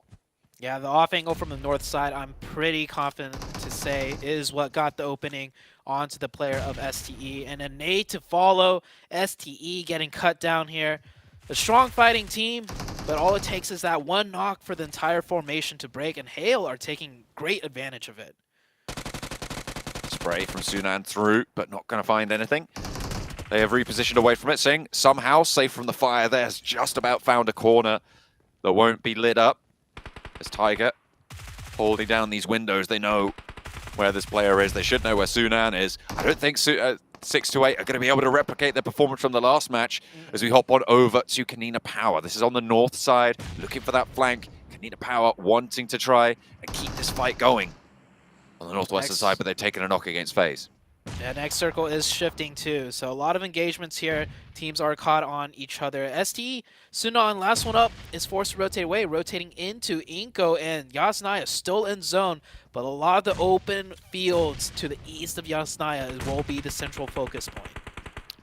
Yeah, the off angle from the north side, I'm pretty confident to say, is what got the opening onto the player of STE. And a nade to follow, STE getting cut down here. A strong fighting team, but all it takes is that one knock for the entire formation to break, and Hale are taking great advantage of it. Spray from Sunan through, but not going to find anything. They have repositioned away from it. Xing, somehow safe from the fire there, has just about found a corner that won't be lit up. As Tiger holding down these windows, they know where this player is. They should know where Sunan is. I don't think 628 are going to be able to replicate their performance from the last match as we hop on over to Kanina Power. This is on the north side, looking for that flank. Kanina Power wanting to try and keep this fight going on the northwestern side, but they've taken a knock against FaZe. Yeah, next circle is shifting too, so a lot of engagements here. Teams are caught on each other. STE, Sunan, last one up, is forced to rotate away, rotating into Inko, and Yasnaya still in zone, but a lot of the open fields to the east of Yasnaya will be the central focus point.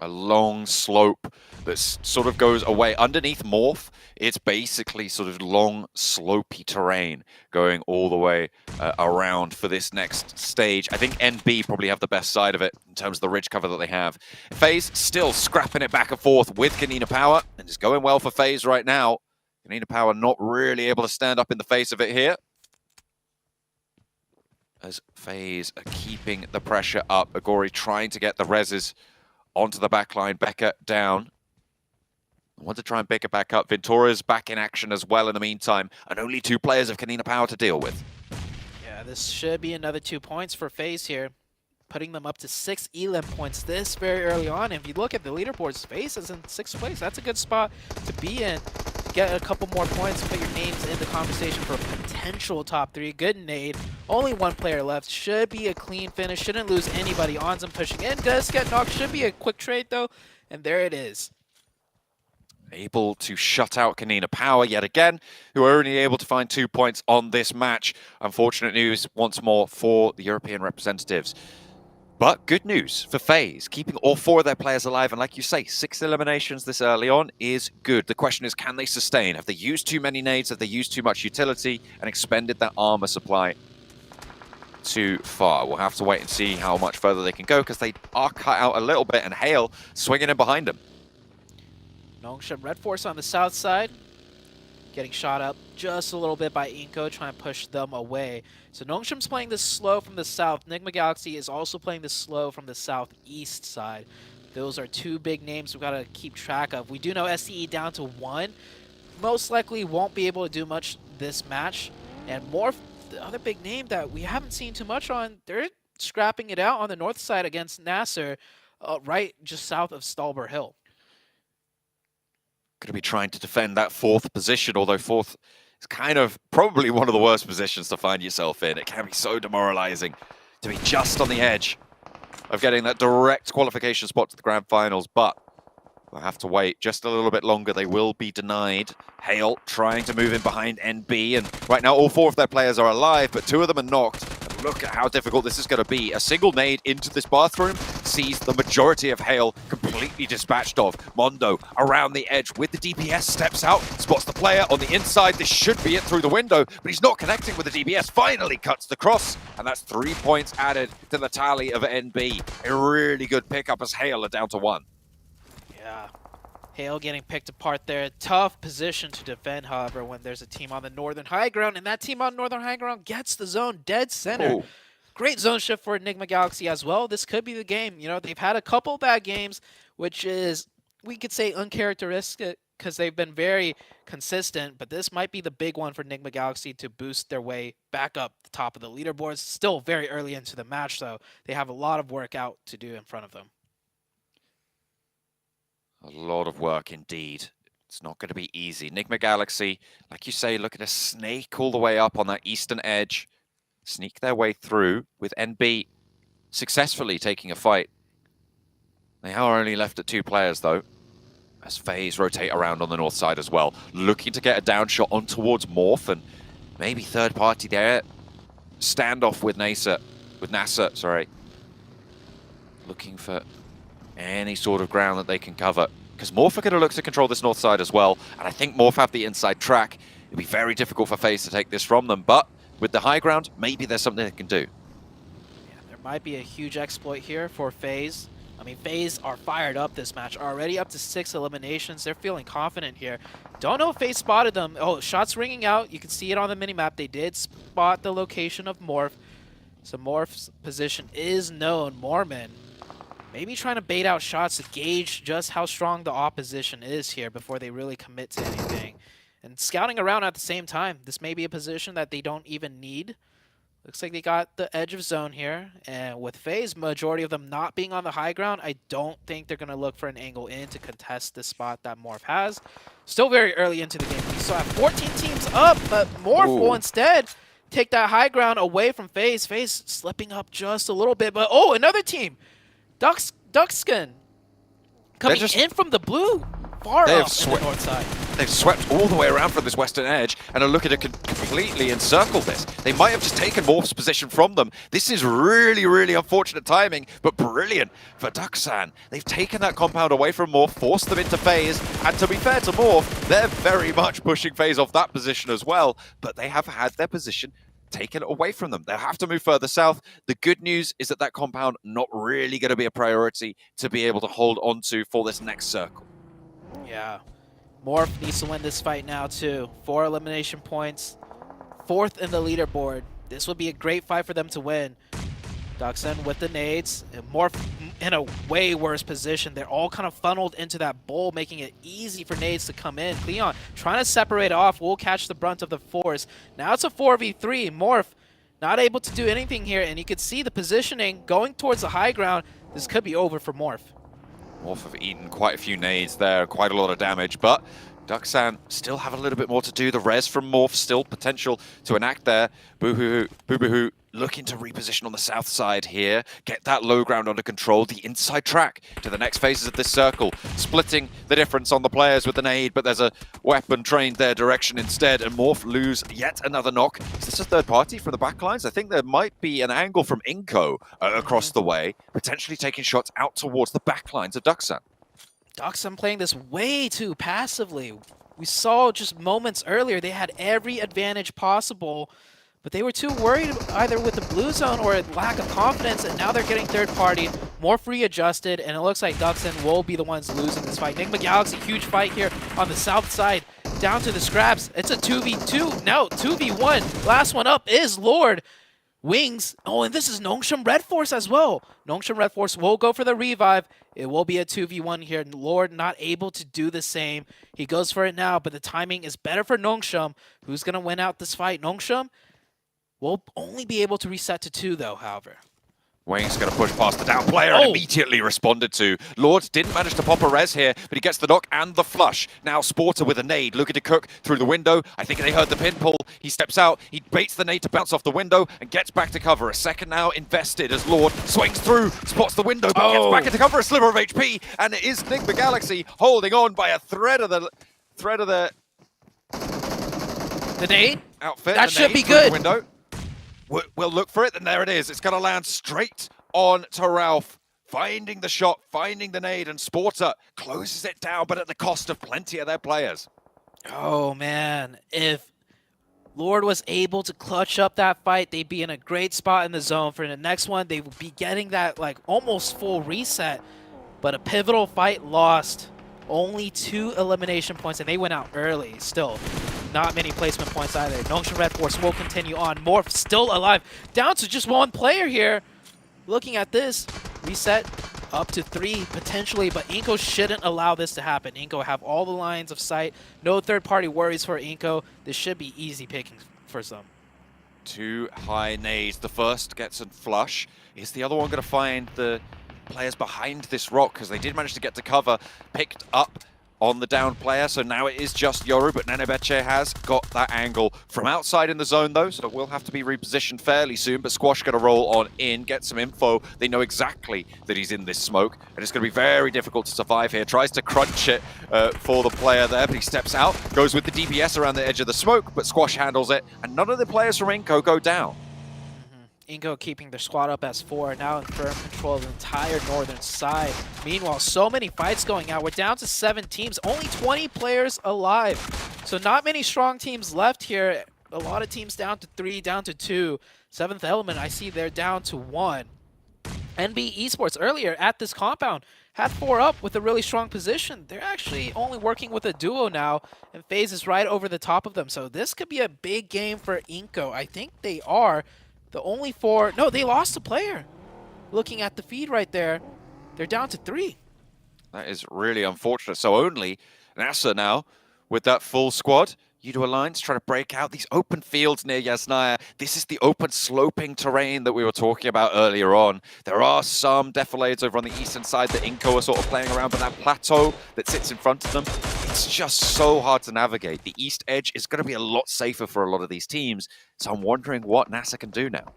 A long slope that sort of goes away. Underneath Morph, it's basically sort of long, slopey terrain going all the way around for this next stage. I think NB probably have the best side of it in terms of the ridge cover that they have. FaZe still scrapping it back and forth with Kanina Power, and it's going well for FaZe right now. Kanina Power not really able to stand up in the face of it here, as FaZe are keeping the pressure up. Agori trying to get the reses onto the backline. Becca down. I want to try and pick it back up. Ventura's back in action as well in the meantime, and only 2 players of Kanina Power to deal with. Yeah, this should be another 2 points for FaZe here, putting them up to 6 elim points this very early on. And if you look at the leaderboards, FaZe is in 6th place. That's a good spot to be in. Get a couple more points, put your names in the conversation for a potential top 3. Good nade. Only 1 player left. Should be a clean finish. Shouldn't lose anybody. Onzum pushing in. Does get knocked. Should be a quick trade though. And there it is. Able to shut out Kanina Power yet again, who are only able to find 2 points on this match. Unfortunate news once more for the European representatives. But good news for FaZe, keeping all 4 of their players alive. And like you say, 6 eliminations this early on is good. The question is, can they sustain? Have they used too many nades? Have they used too much utility and expended that armor supply too far? We'll have to wait and see how much further they can go, because they are cut out a little bit, and Hale swinging in behind them. Nongshim Red Force on the south side, getting shot up just a little bit by Inko, trying to push them away. So Nongshim's playing this slow from the south. Nigma Galaxy is also playing this slow from the southeast side. Those are 2 big names we've got to keep track of. We do know SCE down to 1. Most likely won't be able to do much this match. And Morph, the other big name that we haven't seen too much on, they're scrapping it out on the north side against Nasser, right just south of Stalber Hill. Going to be trying to defend that 4th position, although 4th is kind of probably one of the worst positions to find yourself in. It can be so demoralizing to be just on the edge of getting that direct qualification spot to the Grand Finals, but we'll have to wait just a little bit longer. They will be denied. Hale trying to move in behind NB, and right now all 4 of their players are alive, but 2 of them are knocked. And look at how difficult this is going to be. A single nade into this bathroom sees the majority of Hale completely dispatched of. Mondo around the edge with the DPS, steps out, spots the player on the inside. This should be it through the window, but he's not connecting with the DPS. Finally cuts the cross, and that's 3 points added to the tally of NB. A really good pickup as Hale are down to 1. Yeah. Hale getting picked apart there. Tough position to defend, however, when there's a team on the northern high ground, and that team on northern high ground gets the zone dead center. Ooh. Great zone shift for Enigma Galaxy as well. This could be the game. You know, they've had a couple bad games, which is, we could say, uncharacteristic because they've been very consistent, but this might be the big one for Enigma Galaxy to boost their way back up the top of the leaderboards. Still very early into the match, though. They have a lot of work out to do in front of them. A lot of work indeed. It's not going to be easy. Enigma Galaxy, like you say, look at a snake all the way up on that eastern edge. Sneak their way through with NB successfully taking a fight. They are only left at 2 players though, as FaZe rotate around on the north side as well, looking to get a down shot on towards Morph, and maybe third party there. Standoff with Nasser, sorry. Looking for any sort of ground that they can cover, because Morph are going to look to control this north side as well, and I think Morph have the inside track. It'd be very difficult for FaZe to take this from them, but with the high ground, maybe there's something they can do. Yeah, there might be a huge exploit here for FaZe. I mean, FaZe are fired up this match, already up to 6 eliminations. They're feeling confident here. Don't know if FaZe spotted them. Oh, shots ringing out. You can see it on the minimap. They did spot the location of Morph. So Morph's position is known. Mormon maybe trying to bait out shots to gauge just how strong the opposition is here before they really commit to anything. And scouting around at the same time. This may be a position that they don't even need. Looks like they got the edge of zone here. And with FaZe, majority of them not being on the high ground, I don't think they're going to look for an angle in to contest the spot that Morph has. Still very early into the game. We still have 14 teams up, but Morph will instead take that high ground away from FaZe. FaZe slipping up just a little bit, but oh, another team. Duckskin coming in from the blue, far off on the north side. They've swept all the way around from this western edge and are looking to completely encircle this. They might have just taken Morph's position from them. This is really, really unfortunate timing, but brilliant for Duxan. They've taken that compound away from Morph, forced them into FaZe, and to be fair to Morph, they're very much pushing FaZe off that position as well, but they have had their position taken away from them. They'll have to move further south. The good news is that compound not really going to be a priority to be able to hold on to for this next circle. Yeah. Morph needs to win this fight now too. 4 elimination points. 4th in the leaderboard. This would be a great fight for them to win. Duxan with the nades. And Morph in a way worse position. They're all kind of funneled into that bowl, making it easy for nades to come in. Cleon trying to separate off. Will catch the brunt of the force. Now it's a 4v3. Morph not able to do anything here. And you can see the positioning going towards the high ground. This could be over for Morph. Morph have eaten quite a few nades there, quite a lot of damage, but Duxan still have a little bit more to do. The res from Morph still potential to enact there. Boo-hoo looking to reposition on the south side here, get that low ground under control, the inside track to the next phases of this circle, splitting the difference on the players with the nade, but there's a weapon trained their direction instead, and Morph lose yet another knock. Is this a third party from the backlines? I think there might be an angle from Inko across the way, potentially taking shots out towards the backlines of Duxan. Duxan playing this way too passively. We saw just moments earlier, they had every advantage possible, but they were too worried either with the blue zone or a lack of confidence, and now they're getting third party, more readjusted, and it looks like Duxan will be the ones losing this fight. Enigma Galaxy, huge fight here on the south side, down to the scraps. It's a 2v2, no, 2v1. Last one up is Lord. Wings. Oh, and this is Nongshim Red Force as well. Nongshim Red Force will go for the revive. It will be a 2v1 here. Lord not able to do the same. He goes for it now, but the timing is better for Nongshim. Who's going to win out this fight? Nongshim will only be able to reset to 2, though, however. Wayne's going to push past the down player and immediately responded to. Lord didn't manage to pop a res here, but he gets the knock and the flush. Now Sporter with a nade, looking to cook through the window. I think they heard the pin pull. He steps out, he baits the nade to bounce off the window and gets back to cover. A second now invested as Lord swings through, spots the window, but gets back into cover, a sliver of HP, and it is Nick the Galaxy holding on by a thread of the nade outfit. That should be good. Window. We'll look for it, and there it is. It's going to land straight on to Ralph. Finding the shot, finding the nade, and Sporter closes it down, but at the cost of plenty of their players. Oh, man. If Lord was able to clutch up that fight, they'd be in a great spot in the zone. For the next one, they would be getting that like almost full reset. But a pivotal fight lost. Only 2 elimination points, and they went out early still. Not many placement points either. Nongshan Red Force will continue on. Morph still alive. Down to just 1 player here. Looking at this, reset up to 3 potentially, but Inko shouldn't allow this to happen. Inko have all the lines of sight. No third-party worries for Inko. This should be easy pickings for some. 2 high nades. The first gets a flush. Is the other one going to find the players behind this rock? Because they did manage to get to cover. Picked up on the down player, so now it is just Yoru, but Nenebeche has got that angle from outside in the zone though, so it will have to be repositioned fairly soon, but Squash gonna roll on in, get some info. They know exactly that he's in this smoke, and it's gonna be very difficult to survive here. Tries to crunch it for the player there, but he steps out, goes with the DPS around the edge of the smoke, but Squash handles it, and none of the players from Inko go down. Inko keeping their squad up as 4, now in firm control of the entire northern side. Meanwhile, so many fights going out. We're down to 7 teams, only 20 players alive. So not many strong teams left here. A lot of teams down to 3, down to 2. 7th Element, I see they're down to 1. NB Esports earlier at this compound had 4 up with a really strong position. They're actually only working with a duo now, and FaZe is right over the top of them. So this could be a big game for Inko. I think they are. The only 4... No, they lost a player. Looking at the feed right there, they're down to 3. That is really unfortunate. So only NASA now, with that full squad, Yudo Alliance trying to break out these open fields near Yasnaya. This is the open sloping terrain that we were talking about earlier on. There are some defilades over on the eastern side that Inko are sort of playing around, but that plateau that sits in front of them, it's just so hard to navigate. The east edge is going to be a lot safer for a lot of these teams, so I'm wondering what NASA can do now.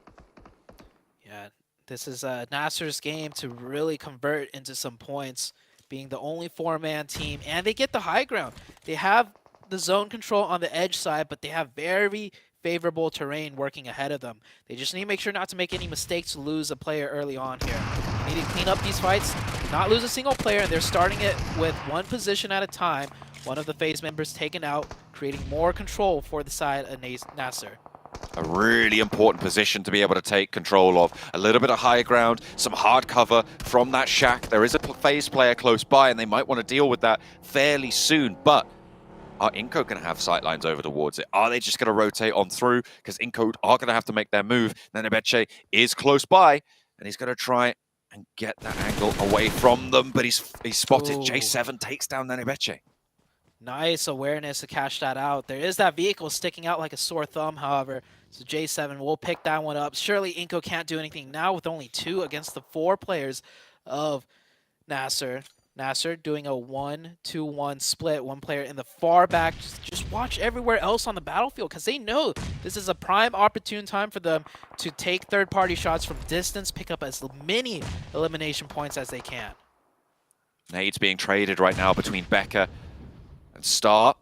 Yeah, this is Nasser's game to really convert into some points, being the only 4-man team, and they get the high ground. They have the zone control on the edge side, but they have very favorable terrain working ahead of them. They just need to make sure not to make any mistakes to lose a player early on here. They need to clean up these fights, not lose a single player, and they're starting it with 1 position at a time. One of the FaZe members taken out, creating more control for the side of Nasser. A really important position to be able to take control of. A little bit of high ground, some hard cover from that shack. There is a FaZe player close by, and they might want to deal with that fairly soon, but are Inko going to have sightlines over towards it? Are they just going to rotate on through? Because Inko are going to have to make their move. Nenebeche is close by, and he's going to try and get that angle away from them, but he's spotted. Ooh. J7 takes down Nenebeche. Nice awareness to cash that out. There is that vehicle sticking out like a sore thumb, however, so J7 will pick that one up. Surely Inko can't do anything now with only 2 against the 4 players of Nasser. Nasser doing a 1-2-1 split. 1 player in the far back. Just watch everywhere else on the battlefield, because they know this is a prime opportune time for them to take third-party shots from distance, pick up as many elimination points as they can. Nades being traded right now between Becca and Star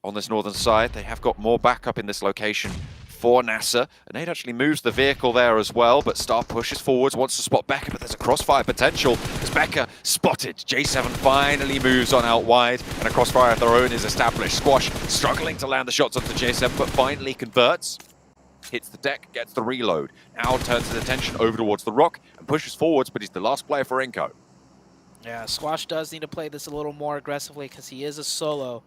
on this northern side. They have got more backup in this location for NASA. And Nade actually moves the vehicle there as well, but Star pushes forwards, wants to spot Becca, but there's a crossfire potential as Becca spotted. J7 finally moves on out wide, and a crossfire of their own is established. Squash struggling to land the shots onto J7, but finally converts. Hits the deck, gets the reload. Now turns his attention over towards the rock and pushes forwards, but he's the last player for Inko. Yeah, Squash does need to play this a little more aggressively because he is a solo.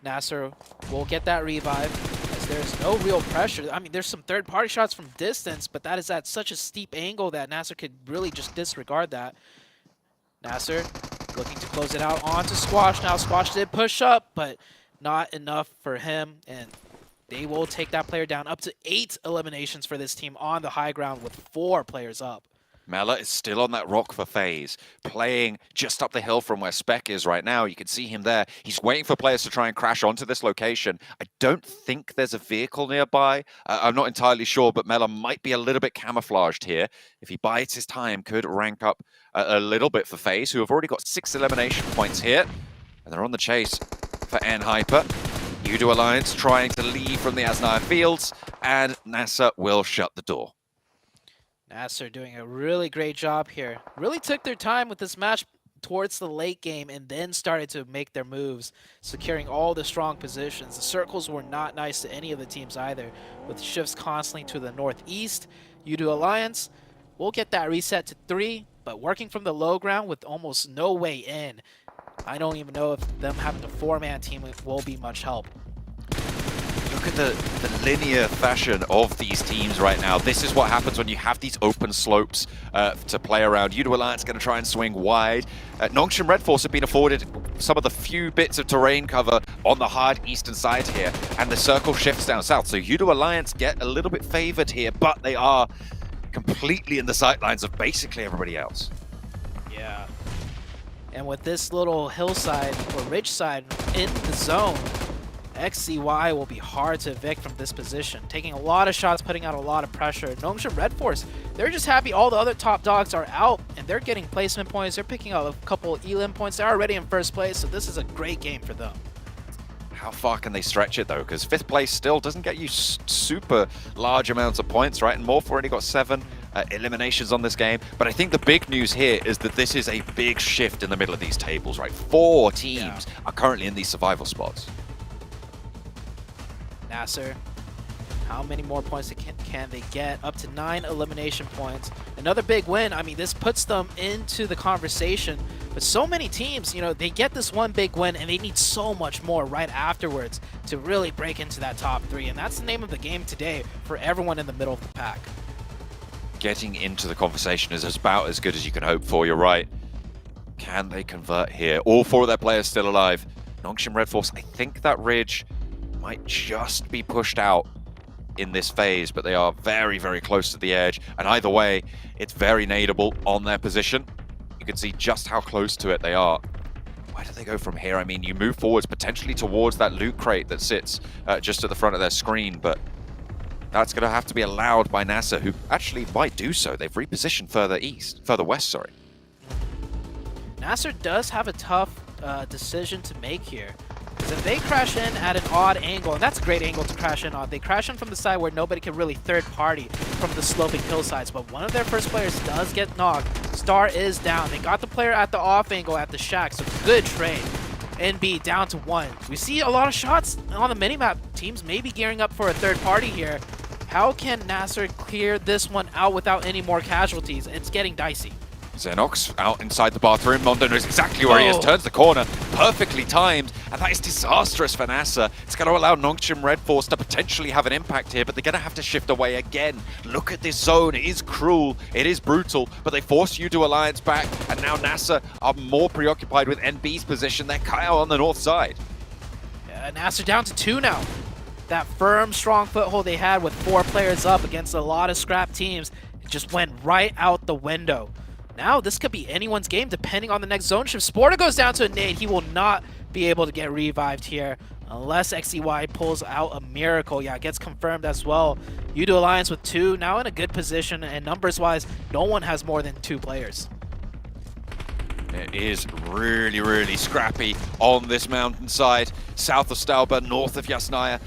Nasser will get that revive as there's no real pressure. I mean, there's some third-party shots from distance, but that is at such a steep angle that Nasser could really just disregard that. Nasser looking to close it out onto Squash. Now Squash did push up, but not enough for him. And they will take that player down. Up to 8 eliminations for this team on the high ground with 4 players up. Mela is still on that rock for FaZe, playing just up the hill from where Spec is right now. You can see him there. He's waiting for players to try and crash onto this location. I don't think there's a vehicle nearby. I'm not entirely sure, but Mela might be a little bit camouflaged here. If he bides his time, could rank up a little bit for FaZe, who have already got 6 elimination points here. And they're on the chase for N-Hyper. Udo Alliance trying to leave from the Asnaya fields, and NASA will shut the door. Nasser doing a really great job here. Really took their time with this match towards the late game and then started to make their moves, securing all the strong positions. The circles were not nice to any of the teams either, with shifts constantly to the northeast. Udo Alliance will get that reset to 3, but working from the low ground with almost no way in. I don't even know if them having a 4-man team will be much help. Look at the linear fashion of these teams right now. This is what happens when you have these open slopes to play around. Udo Alliance going to try and swing wide. Nongshim Red Force have been afforded some of the few bits of terrain cover on the hard eastern side here, and the circle shifts down south. So Udo Alliance get a little bit favored here, but they are completely in the sightlines of basically everybody else. Yeah. And with this little hillside or ridge side in the zone, XCY will be hard to evict from this position. Taking a lot of shots, putting out a lot of pressure. Nongshim Red Force, they're just happy all the other top dogs are out and they're getting placement points. They're picking up a couple elim points. They're already in first place, so this is a great game for them. How far can they stretch it though? Because 5th place still doesn't get you super large amounts of points, right? And Morph already got 7 eliminations on this game. But I think the big news here is that this is a big shift in the middle of these tables, right? 4 teams are currently in these survival spots. Nasser, how many more points can they get? Up to 9 elimination points. Another big win. I mean, this puts them into the conversation. But so many teams, you know, they get this one big win and they need so much more right afterwards to really break into that top 3. And that's the name of the game today for everyone in the middle of the pack. Getting into the conversation is about as good as you can hope for, you're right. Can they convert here? All 4 of their players still alive. Nongshim Red Force, I think that ridge might just be pushed out in this phase, but they are very, very close to the edge. And either way, it's very nadeable on their position. You can see just how close to it they are. Where do they go from here? I mean, you move forwards potentially towards that loot crate that sits just at the front of their screen, but that's going to have to be allowed by NASA, who actually might do so. They've repositioned further west, sorry. Nasser does have a tough decision to make here. Because if they crash in at an odd angle, and that's a great angle to crash in on, they crash in from the side where nobody can really third party from the sloping hillsides, but one of their first players does get knocked. Star is down. They got the player at the off angle at the shack, so good trade. NB down to 1. We see a lot of shots on the minimap. Teams may be gearing up for a third party here. How can Nasser clear this one out without any more casualties? It's getting dicey. Xenox out inside the bathroom. Mondo knows exactly where he is, turns the corner, perfectly timed, and that is disastrous for NASA. It's going to allow Nongshim Red Force to potentially have an impact here, but they're going to have to shift away again. Look at this zone. It is cruel, it is brutal, but they force Udo Alliance back, and now NASA are more preoccupied with NB's position. They're Kyle on the north side. Yeah, NASA down to 2 now. That firm, strong foothold they had with 4 players up against a lot of scrap teams, it just went right out the window. Now this could be anyone's game depending on the next zone shift. Sporter goes down to a nade. He will not be able to get revived here unless XCY pulls out a miracle. Yeah, it gets confirmed as well. Udo Alliance with 2, now in a good position, and numbers-wise, no one has more than 2 players. It is really, really scrappy on this mountainside, south of Stalba, north of Yasnaya.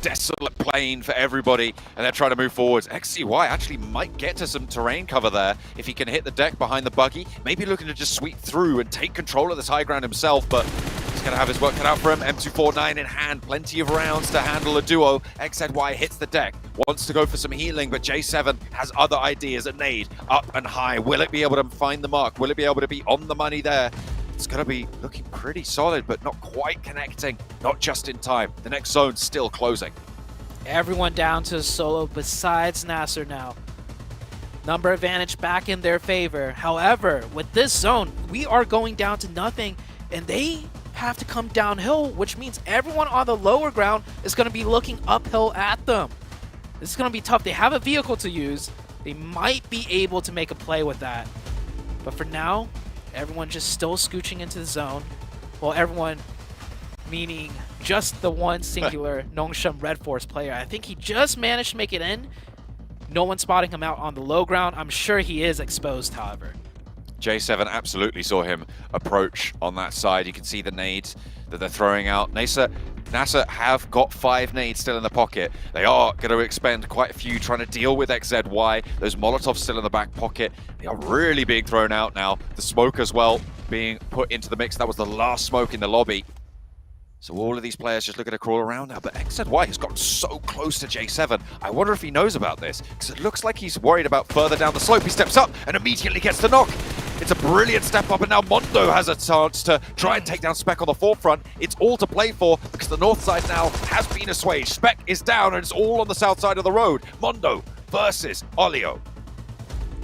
Desolate plain for everybody, and they're trying to move forwards. XCY actually might get to some terrain cover there if he can hit the deck behind the buggy. Maybe looking to just sweep through and take control of this high ground himself, but he's going to have his work cut out for him. M249 in hand, plenty of rounds to handle a duo. XZY hits the deck, wants to go for some healing, but J7 has other ideas. A nade up and high. Will it be able to find the mark? Will it be able to be on the money there? It's going to be looking pretty solid, but not quite connecting. Not just in time. The next zone's still closing. Everyone down to solo besides Nasser now. Number advantage back in their favor. However, with this zone, we are going down to nothing, and they have to come downhill, which means everyone on the lower ground is going to be looking uphill at them. This is going to be tough. They have a vehicle to use. They might be able to make a play with that. But for now, everyone just still scooching into the zone. Well, everyone meaning just the one singular Nongshim Red Force player. I think he just managed to make it in. No one spotting him out on the low ground. I'm sure he is exposed, however. J7 absolutely saw him approach on that side. You can see the nades that they're throwing out. NASA have got 5 nades still in the pocket. They are going to expend quite a few trying to deal with XZY. Those Molotovs still in the back pocket. They are really being thrown out now. The smoke as well being put into the mix. That was the last smoke in the lobby. So all of these players just looking to crawl around now, but XZY has gotten so close to J7. I wonder if he knows about this, because it looks like he's worried about further down the slope. He steps up and immediately gets the knock. It's a brilliant step up, and now Mondo has a chance to try and take down Spec on the forefront. It's all to play for, because the north side now has been assuaged. Spec is down, and it's all on the south side of the road. Mondo versus Olio.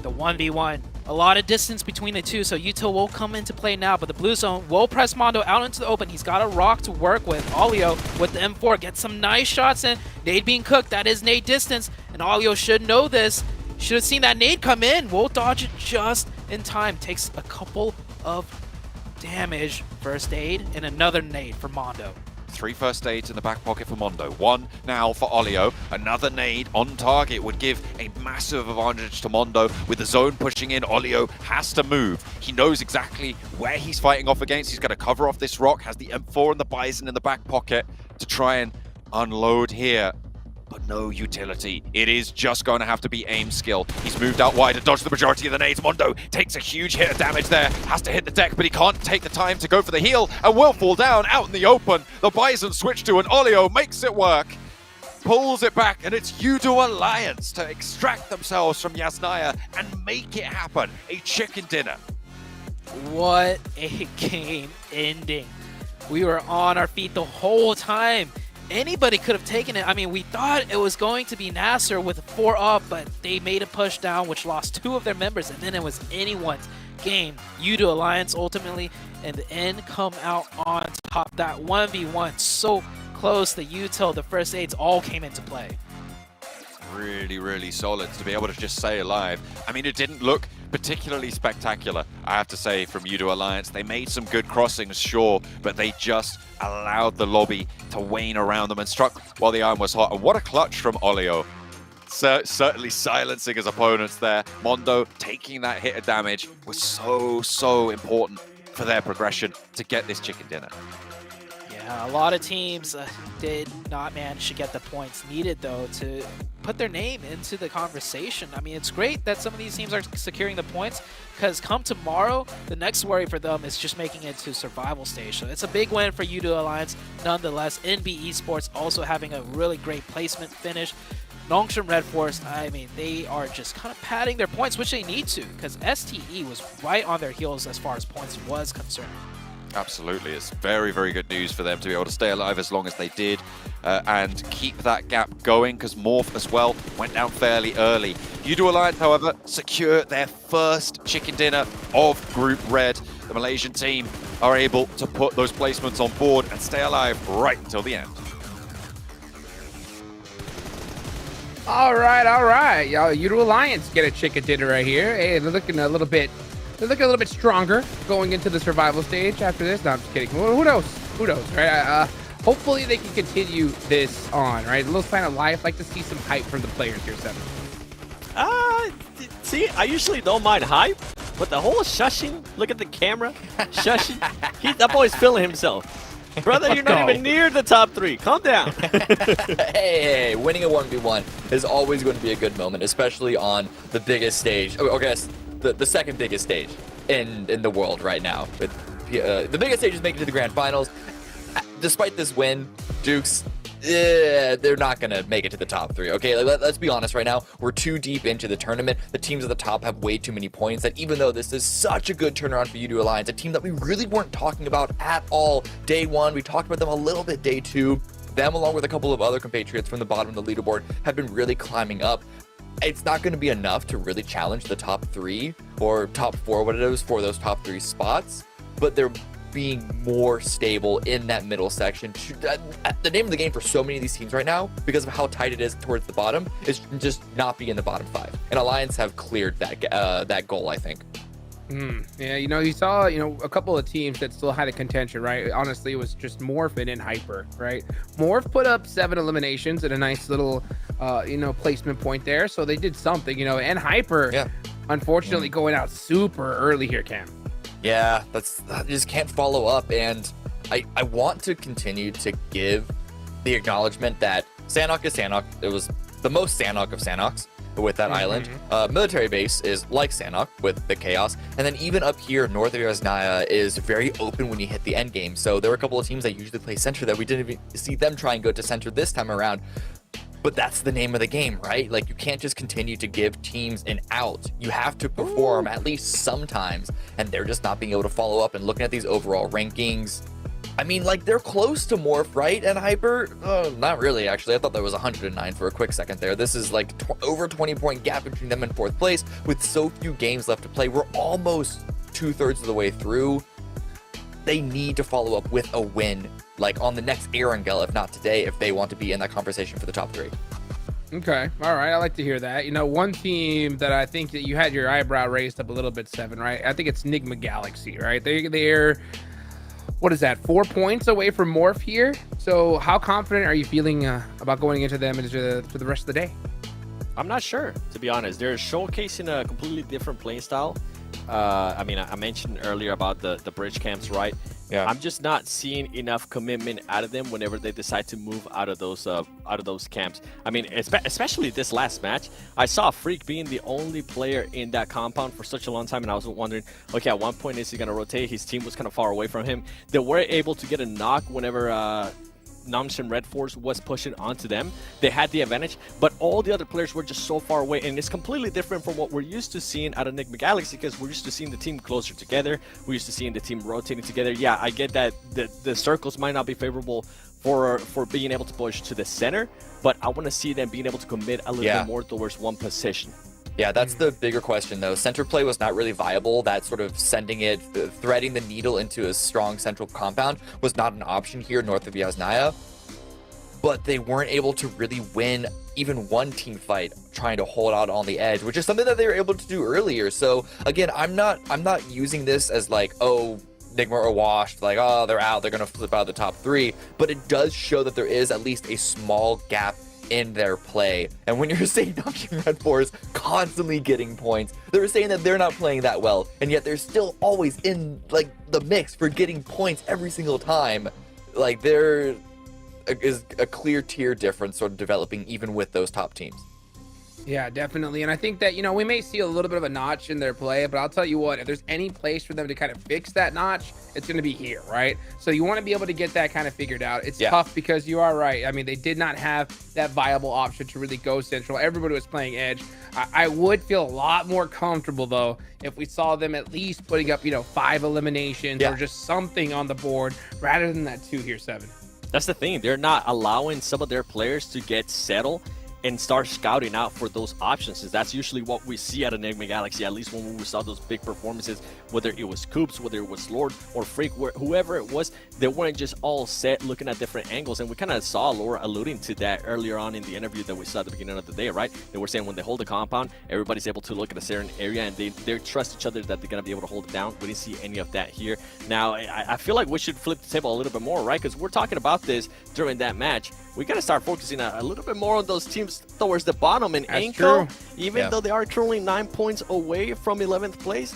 The 1v1. A lot of distance between the two, so Yuto will come into play now, but the blue zone will press Mondo out into the open. He's got a rock to work with. Olio with the M4 gets some nice shots in. Nade being cooked, that is nade distance, and Olio should know this. Should have seen that nade come in. Will dodge it just in time. Takes a couple of damage. First aid and another nade for Mondo. 3 first aids in the back pocket for Mondo. 1 now for Olio. Another nade on target would give a massive advantage to Mondo. With the zone pushing in, Olio has to move. He knows exactly where he's fighting off against. He's got to cover off this rock. Has the M4 and the Bison in the back pocket to try and unload here. But no utility. It is just going to have to be aim skill. He's moved out wide to dodge the majority of the nades. Mondo takes a huge hit of damage there. Has to hit the deck, but he can't take the time to go for the heal and will fall down out in the open. The Bison switch to an Olio, makes it work. Pulls it back, and it's Yudo Alliance to extract themselves from Yasnaya and make it happen. A chicken dinner. What a game ending. We were on our feet the whole time. Anybody could have taken it. I mean, we thought it was going to be Nasser with 4 up, but they made a push down, which lost 2 of their members, and then it was anyone's game. Yudo Alliance ultimately, and the end come out on top. That 1v1 so close. The util, the first aids all came into play. Really, really solid to be able to just stay alive. I mean, it didn't look particularly spectacular, I have to say, from Yudo Alliance. They made some good crossings, sure, but they just allowed the lobby to wane around them and struck while the iron was hot. And what a clutch from Olio. Certainly silencing his opponents there. Mondo taking that hit of damage was so important for their progression to get this chicken dinner. Yeah, a lot of teams did not manage to get the points needed, though, to put their name into the conversation. I mean, it's great that some of these teams are securing the points, because come tomorrow, the next worry for them is just making it to survival stage. So it's a big win for Yudo Alliance. Nonetheless, NB Esports also having a really great placement finish. Nongshim Red Force, I mean, they are just kind of padding their points, which they need to, because STE was right on their heels as far as points was concerned. Absolutely. It's very, very good news for them to be able to stay alive as long as they did and keep that gap going, because Morph as well went down fairly early. Yudo Alliance, however, secure their first chicken dinner of Group Red. The Malaysian team are able to put those placements on board and stay alive right until the end. All right. Y'all, Yudo Alliance get a chicken dinner right here. Hey, they're looking a little bit stronger going into the survival stage after this. No, I'm just kidding. Who knows? Who knows, right? Hopefully they can continue this on, right? A little sign of life. Like to see some hype from the players here, Seven. See, I usually don't mind hype, but the whole shushing, look at the camera, shushing, that boy's feeling himself. Brother, you're not even near the top 3. Calm down. Hey, winning a 1v1 is always going to be a good moment, especially on the biggest stage. I guess the second biggest stage in the world right now. With the biggest stage is making it to the Grand Finals. Despite this win, Dukes, they're not going to make it to the top 3, okay? Let's be honest right now. We're too deep into the tournament. The teams at the top have way too many points, that even though this is such a good turnaround for Yudo Alliance, a team that we really weren't talking about at all day 1, we talked about them a little bit day 2. Them, along with a couple of other compatriots from the bottom of the leaderboard, have been really climbing up. It's not going to be enough to really challenge the top 3 or top 4, what it is, for those top 3 spots, but they're being more stable in that middle section. The name of the game for so many of these teams right now, because of how tight it is towards the bottom, is just not be in the bottom 5. And Alliance have cleared that goal, I think. Yeah, you saw, a couple of teams that still had a contention, right? Honestly, it was just Morph and Hyper, right? Morph put up 7 eliminations at a nice little, placement point there. So they did something, and Hyper, unfortunately, going out super early here, Cam. Yeah, that just can't follow up. And I want to continue to give the acknowledgement that Sanhok is Sanhok. It was the most Sanhok of Sanhoks with that island. Military base is like Sanhok with the chaos. And then even up here, north of Yasnaya is very open when you hit the end game. So there were a couple of teams that usually play center that we didn't even see them try and go to center this time around. But that's the name of the game, right? Like, you can't just continue to give teams an out. You have to perform at least sometimes, and they're just not being able to follow up. And looking at these overall rankings, I mean, like, they're close to Morph, right? And Hyper? Not really, actually. I thought that was 109 for a quick second there. This is like over 20-point gap between them and 4th place with so few games left to play. We're almost 2/3 of the way through. They need to follow up with a win, like on the next Erangel, if not today, if they want to be in that conversation for the top 3. Okay, all right, I like to hear that. One team that I think that you had your eyebrow raised up a little bit, Seven, right? I think it's Nigma Galaxy, right? They're what is that, 4 points away from Morph here? So how confident are you feeling about going into them for the rest of the day? I'm not sure, to be honest. They're showcasing a completely different playing style. I mean, I mentioned earlier about the bridge camps, right? Yeah. I'm just not seeing enough commitment out of them whenever they decide to move out of those camps. I mean, especially this last match, I saw Freak being the only player in that compound for such a long time, and I was wondering, okay, at one point is he gonna rotate? His team was kind of far away from him. They were able to get a knock whenever Namsen Red Force was pushing onto them. They had the advantage, but all the other players were just so far away, and it's completely different from what we're used to seeing out of Nigma Galaxy, because we're used to seeing the team closer together. We're used to seeing the team rotating together. Yeah, I get that the circles might not be favorable for being able to push to the center, but I want to see them being able to commit a little bit more towards one position. Yeah, that's the bigger question, though. Center play was not really viable. That sort of threading the needle into a strong central compound was not an option here north of Yasnaya. But they weren't able to really win even one team fight trying to hold out on the edge, which is something that they were able to do earlier. So again, I'm not using this as like, oh, Nigma are washed, like, oh, they're out, they're gonna flip out of the top 3. But it does show that there is at least a small gap in their play. And when you're saying Namsen Red Force constantly getting points, they're saying that they're not playing that well, and yet they're still always in like the mix for getting points every single time. Like, there is a clear tier difference sort of developing even with those top teams. Yeah, definitely. And I think that, we may see a little bit of a notch in their play, but I'll tell you what, if there's any place for them to kind of fix that notch, it's going to be here, right? So you want to be able to get that kind of figured out. It's tough because you are right. I mean, they did not have that viable option to really go central. Everybody was playing edge. I would feel a lot more comfortable, though, if we saw them at least putting up, 5 eliminations or just something on the board rather than that 2 here, 7. That's the thing. They're not allowing some of their players to get settled and start scouting out for those options. That's usually what we see out of Nigma Galaxy, at least when we saw those big performances, whether it was Coops, whether it was Lord or Freak, whoever it was, they weren't just all set looking at different angles. And we kind of saw Laura alluding to that earlier on in the interview that we saw at the beginning of the day, right? They were saying when they hold the compound, everybody's able to look at a certain area and they trust each other that they're going to be able to hold it down. We didn't see any of that here. Now, I feel like we should flip the table a little bit more, right? Because we're talking about this during that match. We got to start focusing a little bit more on those teams towards the bottom. And Anko, even though they are currently 9 points away from 11th place,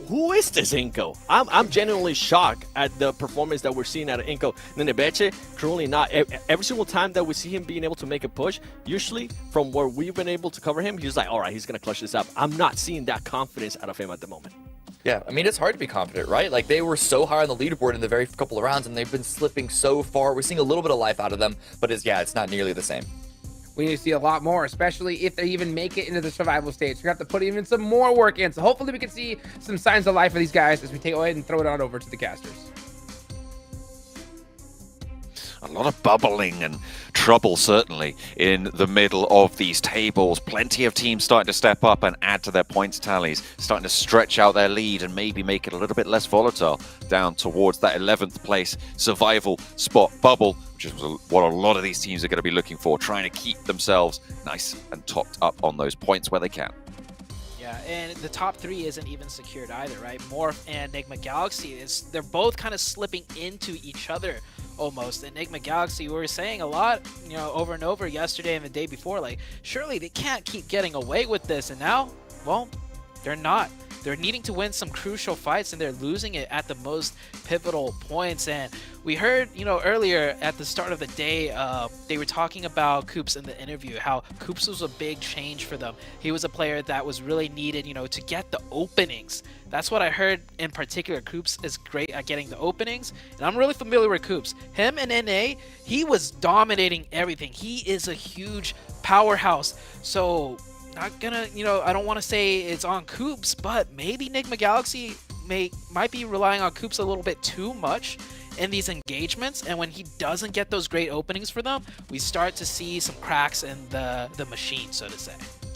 who is this Inko? I'm genuinely shocked at the performance that we're seeing out of Inko. Nenebeche, currently not. Every single time that we see him being able to make a push, usually from where we've been able to cover him, he's like, all right, he's going to clutch this up. I'm not seeing that confidence out of him at the moment. Yeah, I mean, it's hard to be confident, right? Like, they were so high on the leaderboard in the very couple of rounds, and they've been slipping so far. We're seeing a little bit of life out of them, but it's not nearly the same. We need to see a lot more, especially if they even make it into the survival stage. We're going to have to put even some more work in. So hopefully we can see some signs of life for these guys as we go ahead and throw it on over to the casters. A lot of bubbling and trouble, certainly, in the middle of these tables. Plenty of teams starting to step up and add to their points tallies, starting to stretch out their lead and maybe make it a little bit less volatile down towards that 11th place survival spot bubble, which is what a lot of these teams are going to be looking for, trying to keep themselves nice and topped up on those points where they can. Yeah, and the top 3 isn't even secured either, right? Morph and Enigma Galaxy, they're both kind of slipping into each other almost. Enigma Galaxy, we were saying a lot, over and over yesterday and the day before, like, surely they can't keep getting away with this. And now, well, they're not. They're needing to win some crucial fights, and they're losing it at the most pivotal points. And we heard, earlier at the start of the day, they were talking about Koops in the interview, how Koops was a big change for them. He was a player that was really needed, to get the openings. That's what I heard in particular. Koops is great at getting the openings, and I'm really familiar with Koops. Him and NA, he was dominating everything. He is a huge powerhouse. So not gonna, I don't want to say it's on Koops, but maybe Enigma Galaxy might be relying on Koops a little bit too much in these engagements, and when he doesn't get those great openings for them, we start to see some cracks in the machine, so to say.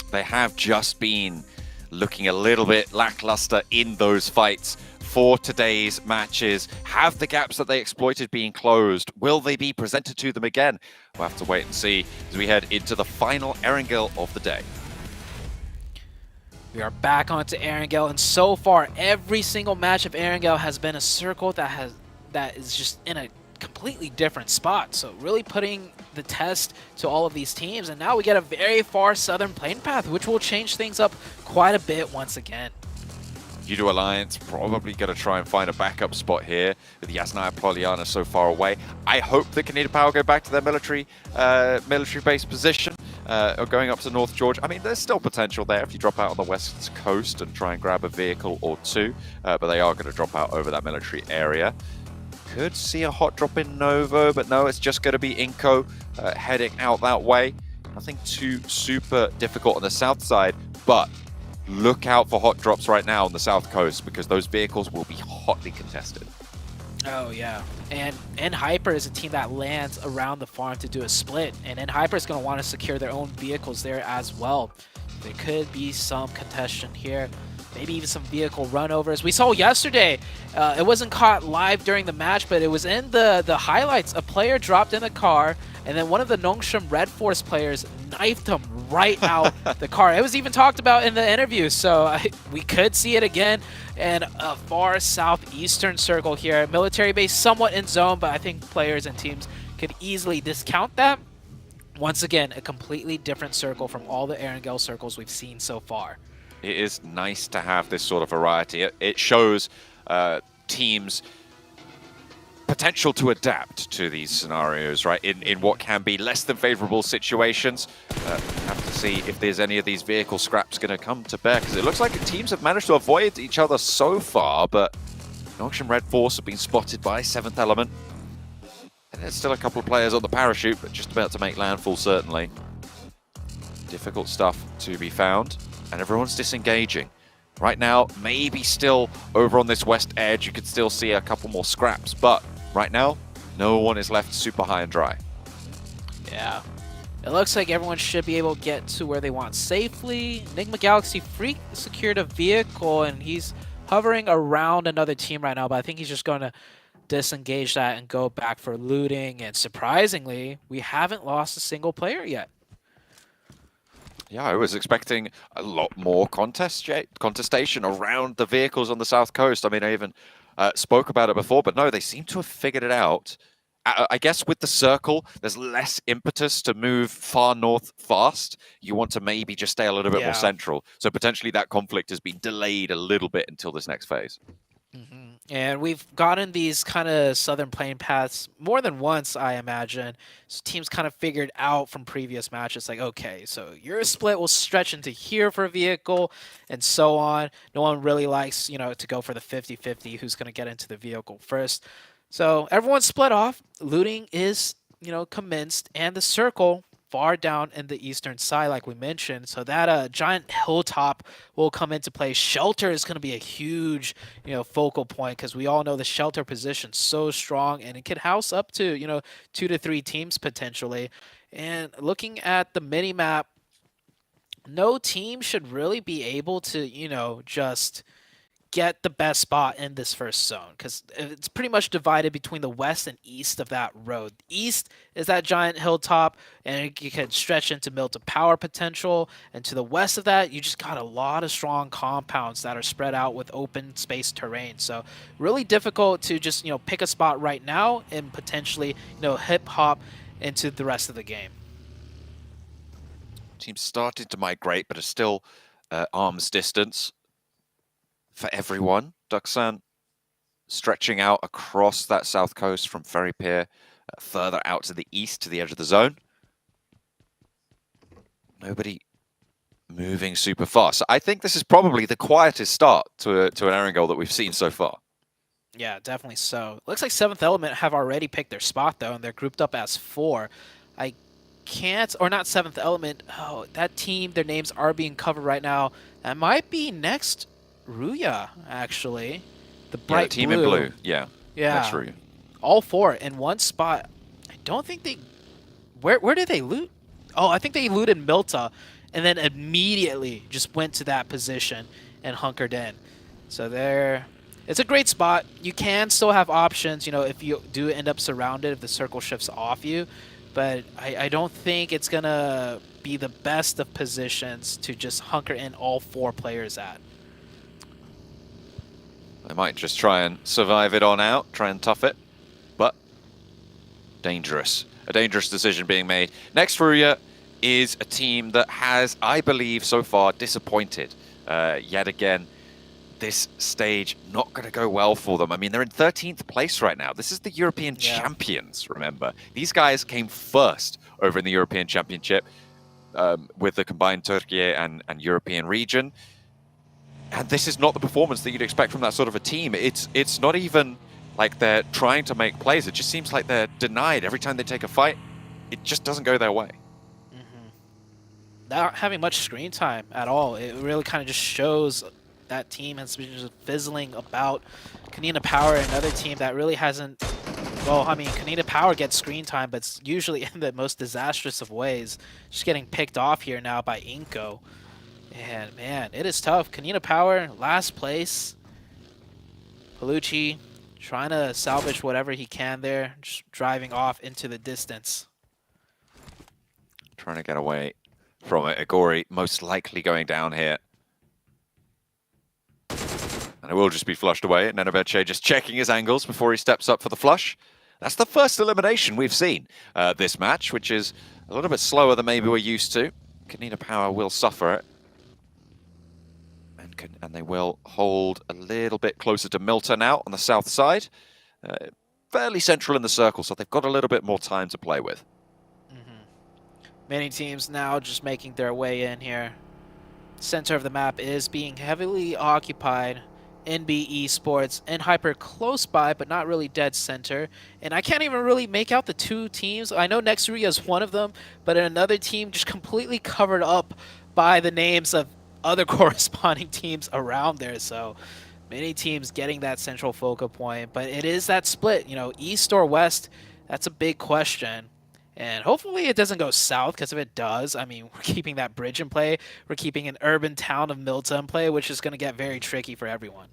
They have just been looking a little bit lackluster in those fights for today's matches. Have the gaps that they exploited been closed? Will they be presented to them again? We'll have to wait and see as we head into the final Erangel of the day. We are back onto Erangel, and so far every single match of Erangel has been a circle that is just in a completely different spot. So really putting the test to all of these teams, and now we get a very far southern plane path, which will change things up quite a bit once again. Judo Alliance probably going to try and find a backup spot here with Yasnaya Poliana so far away. I hope that Canadian Power go back to their military base position, or going up to North Georgia. I mean, there's still potential there if you drop out on the west coast and try and grab a vehicle or two, but they are going to drop out over that military area. Could see a hot drop in Novo, but no, it's just going to be Inco heading out that way. Nothing too super difficult on the south side, but look out for hot drops right now on the south coast, because those vehicles will be hotly contested. Oh yeah, and Hyper is a team that lands around the farm to do a split, and Hyper is going to want to secure their own vehicles there as well. There could be some contention here, maybe even some vehicle runovers. We saw yesterday, it wasn't caught live during the match, but it was in the highlights. A player dropped in a car, and then one of the Nongshim Red Force players knifed him right out the car. It was even talked about in the interview, so we could see it again. And a far southeastern circle here. Military base somewhat in zone, but I think players and teams could easily discount that. Once again, a completely different circle from all the Erangel circles we've seen so far. It is nice to have this sort of variety. It shows teams potential to adapt to these scenarios, right? In what can be less than favorable situations. Have to see if there's any of these vehicle scraps going to come to bear, because it looks like teams have managed to avoid each other so far, but Nongshim Red Force have been spotted by 7th Element. And there's still a couple of players on the parachute, but just about to make landfall, certainly. Difficult stuff to be found, and everyone's disengaging. Right now, maybe still over on this west edge, you could still see a couple more scraps, but right now, no one is left super high and dry. Yeah. It looks like everyone should be able to get to where they want safely. Enigma Galaxy Freak secured a vehicle, and he's hovering around another team right now, but I think he's just going to disengage that and go back for looting. And surprisingly, we haven't lost a single player yet. Yeah, I was expecting a lot more contestation around the vehicles on the south coast. I mean, I even spoke about it before, but no, they seem to have figured it out. I guess with the circle, there's less impetus to move far north fast. You want to maybe just stay a little bit more central. So potentially that conflict has been delayed a little bit until this next phase. And we've gotten these kind of southern plane paths more than once, I imagine. So teams kind of figured out from previous matches, like, okay, so your split will stretch into here for a vehicle and so on. No one really likes, to go for the 50-50 who's going to get into the vehicle first. So everyone's split off. Looting is, commenced, and the circle far down in the eastern side, like we mentioned. So that giant hilltop will come into play. Shelter is going to be a huge, focal point, because we all know the shelter position so strong, and it can house up to, 2 to 3 teams potentially. And looking at the mini map, no team should really be able to, just get the best spot in this first zone, because it's pretty much divided between the west and east of that road. East is that giant hilltop, and you can stretch into Milton Power potential, and to the west of that, you just got a lot of strong compounds that are spread out with open space terrain. So really difficult to just pick a spot right now and potentially hip hop into the rest of the game. Teams started to migrate, but are still arm's distance for everyone. Duxan stretching out across that south coast from Ferry Pier, further out to the east to the edge of the zone. Nobody moving super fast. So I think this is probably the quietest start to an Erangel that we've seen so far. Yeah, definitely so. Looks like 7th Element have already picked their spot, though, and they're grouped up as 4. I can't, or not 7th Element. Oh, that team, their names are being covered right now. That might be next Ruya, actually. The bright team blue. in blue. Yeah. Yeah. Next Ruya. All 4 in one spot. I don't think they... Where did they loot? Oh, I think they looted Milta, and then immediately just went to that position and hunkered in. So there... It's a great spot. You can still have options, if you do end up surrounded, if the circle shifts off you. But I don't think it's going to be the best of positions to just hunker in all 4 players at. They might just try and survive it on out, try and tough it. But dangerous. A dangerous decision being made. Next Ruya is a team that has, I believe, so far disappointed. Yet again, this stage not going to go well for them. I mean, they're in 13th place right now. This is the European champions, remember. These guys came first over in the European Championship with the combined Türkiye and European region. And this is not the performance that you'd expect from that sort of a team. It's not even like they're trying to make plays. It just seems like they're denied every time they take a fight. It just doesn't go their way. Not having much screen time at all. It really kind of just shows that team has been just fizzling about. Kanina Power, another team that really hasn't... Well, I mean, Kanina Power gets screen time, but it's usually in the most disastrous of ways. Just getting picked off here now by Inko. And, man, it is tough. Kanina Power, last place. Palucci trying to salvage whatever he can there. Just driving off into the distance. Trying to get away from it. Agori most likely going down here. And it will just be flushed away. Nenebeche just checking his angles before he steps up for the flush. That's the first elimination we've seen this match, which is a little bit slower than maybe we're used to. Kanina Power will suffer it. And they will hold a little bit closer to Milta now on the south side. Fairly central in the circle, so they've got a little bit more time to play with. Many teams now just making their way in here. Center of the map is being heavily occupied. NB Esports and Hyper close by, but not really dead center. And I can't even really make out the 2 teams. I know Nexuria is one of them, but another team just completely covered up by the names of other corresponding teams around there. So many teams getting that central focal point, but it is that split, east or west. That's a big question. And hopefully it doesn't go south, because if it does, I mean, we're keeping that bridge in play. We're keeping an urban town of Milta in play, which is going to get very tricky for everyone.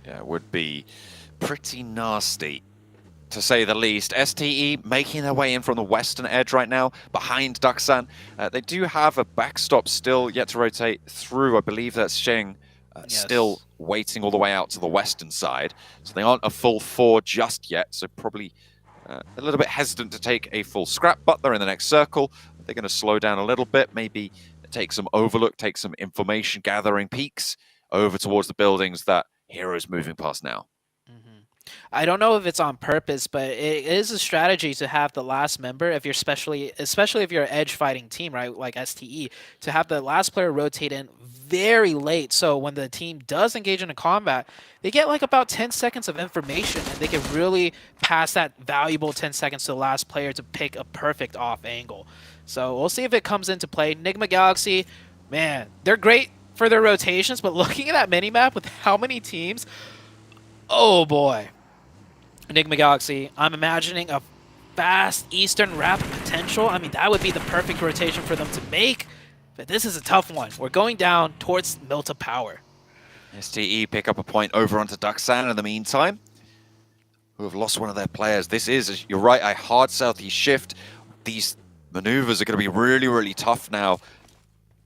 Yeah, it would be pretty nasty, to say the least. STE making their way in from the western edge right now, behind Duxan. They do have a backstop still yet to rotate through. I believe that's Sheng still waiting all the way out to the western side. So they aren't a full 4 just yet, so probably... a little bit hesitant to take a full scrap, but they're in the next circle. They're going to slow down a little bit, maybe take some overlook, take some information gathering peeks over towards the buildings that Hero's moving past now. I don't know if it's on purpose, but it is a strategy to have the last member, if you're especially if you're an edge fighting team, right, like STE, to have the last player rotate in very late. So when the team does engage in a combat, they get like about 10 seconds of information, and they can really pass that valuable 10 seconds to the last player to pick a perfect off angle. So we'll see if it comes into play. Enigma Galaxy, man, they're great for their rotations, but looking at that minimap with how many teams, oh boy. Enigma Galaxy, I'm imagining a fast Eastern wrap potential, I mean, that would be the perfect rotation for them to make. But this is a tough one. We're going down towards Milta Power. STE pick up a point over onto Duxan in the meantime, who have lost one of their players. This is, you're right, a hard southeast shift. These maneuvers are going to be really, really tough now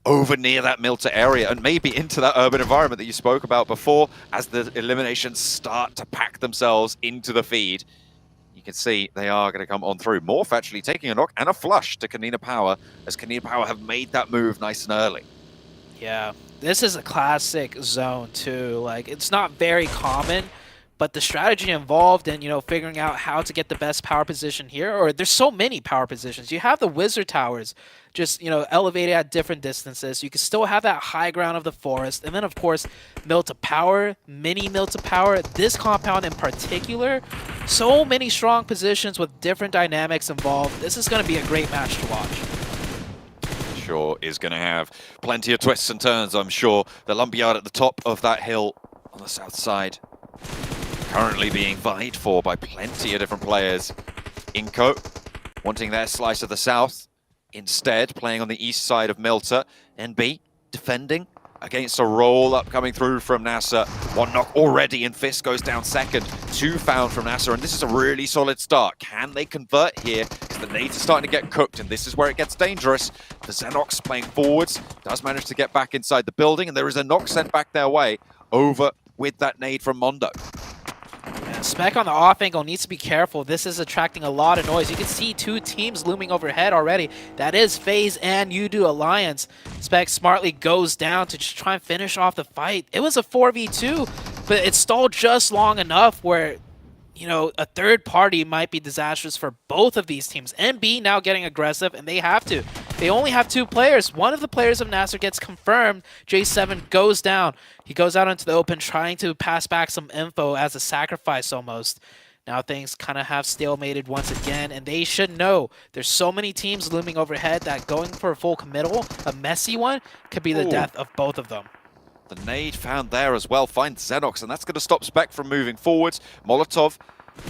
over near that Milta area and maybe into that urban environment that you spoke about before as the eliminations start to pack themselves into the feed. You can see they are going to come on through. Morph actually taking a knock and a flush to Kanina Power as Kanina Power have made that move nice and early. Yeah, this is a classic zone too. Like, it's not very common, but the strategy involved in, you know, figuring out how to get the best power position here, or there's so many power positions. You have the wizard towers just, you know, elevated at different distances. You can still have that high ground of the forest. And then, of course, Milta Power, mini Milta Power, this compound in particular, so many strong positions with different dynamics involved. This is going to be a great match to watch. Sure is going to have plenty of twists and turns, I'm sure. The lumberyard at the top of that hill on the south side, currently being vied for by plenty of different players. Inco wanting their slice of the south, instead playing on the east side of Milta. NB defending against a roll-up coming through from NASA. One knock already, and Fist goes down second. Two found from NASA, and this is a really solid start. Can they convert here? Because the nades are starting to get cooked, and this is where it gets dangerous. The Xenox playing forwards does manage to get back inside the building, and there is a knock sent back their way over with that nade from Mondo. Spec on the off angle needs to be careful. This is attracting a lot of noise. You can see two teams looming overhead already. That is FaZe and Udo Alliance. Spec smartly goes down to just try and finish off the fight. It was a 4v2, but it stalled just long enough where, you know, a third party might be disastrous for both of these teams. NB now getting aggressive, and they have to. They only have two players. One of the players of Nasser gets confirmed. J7 goes down. He goes out into the open trying to pass back some info as a sacrifice almost. Now things kind of have stalemated once again, and they should know there's so many teams looming overhead that going for a full committal, a messy one, could be the death of both of them. The nade found there as well finds Xenox, and that's going to stop Spec from moving forwards. Molotov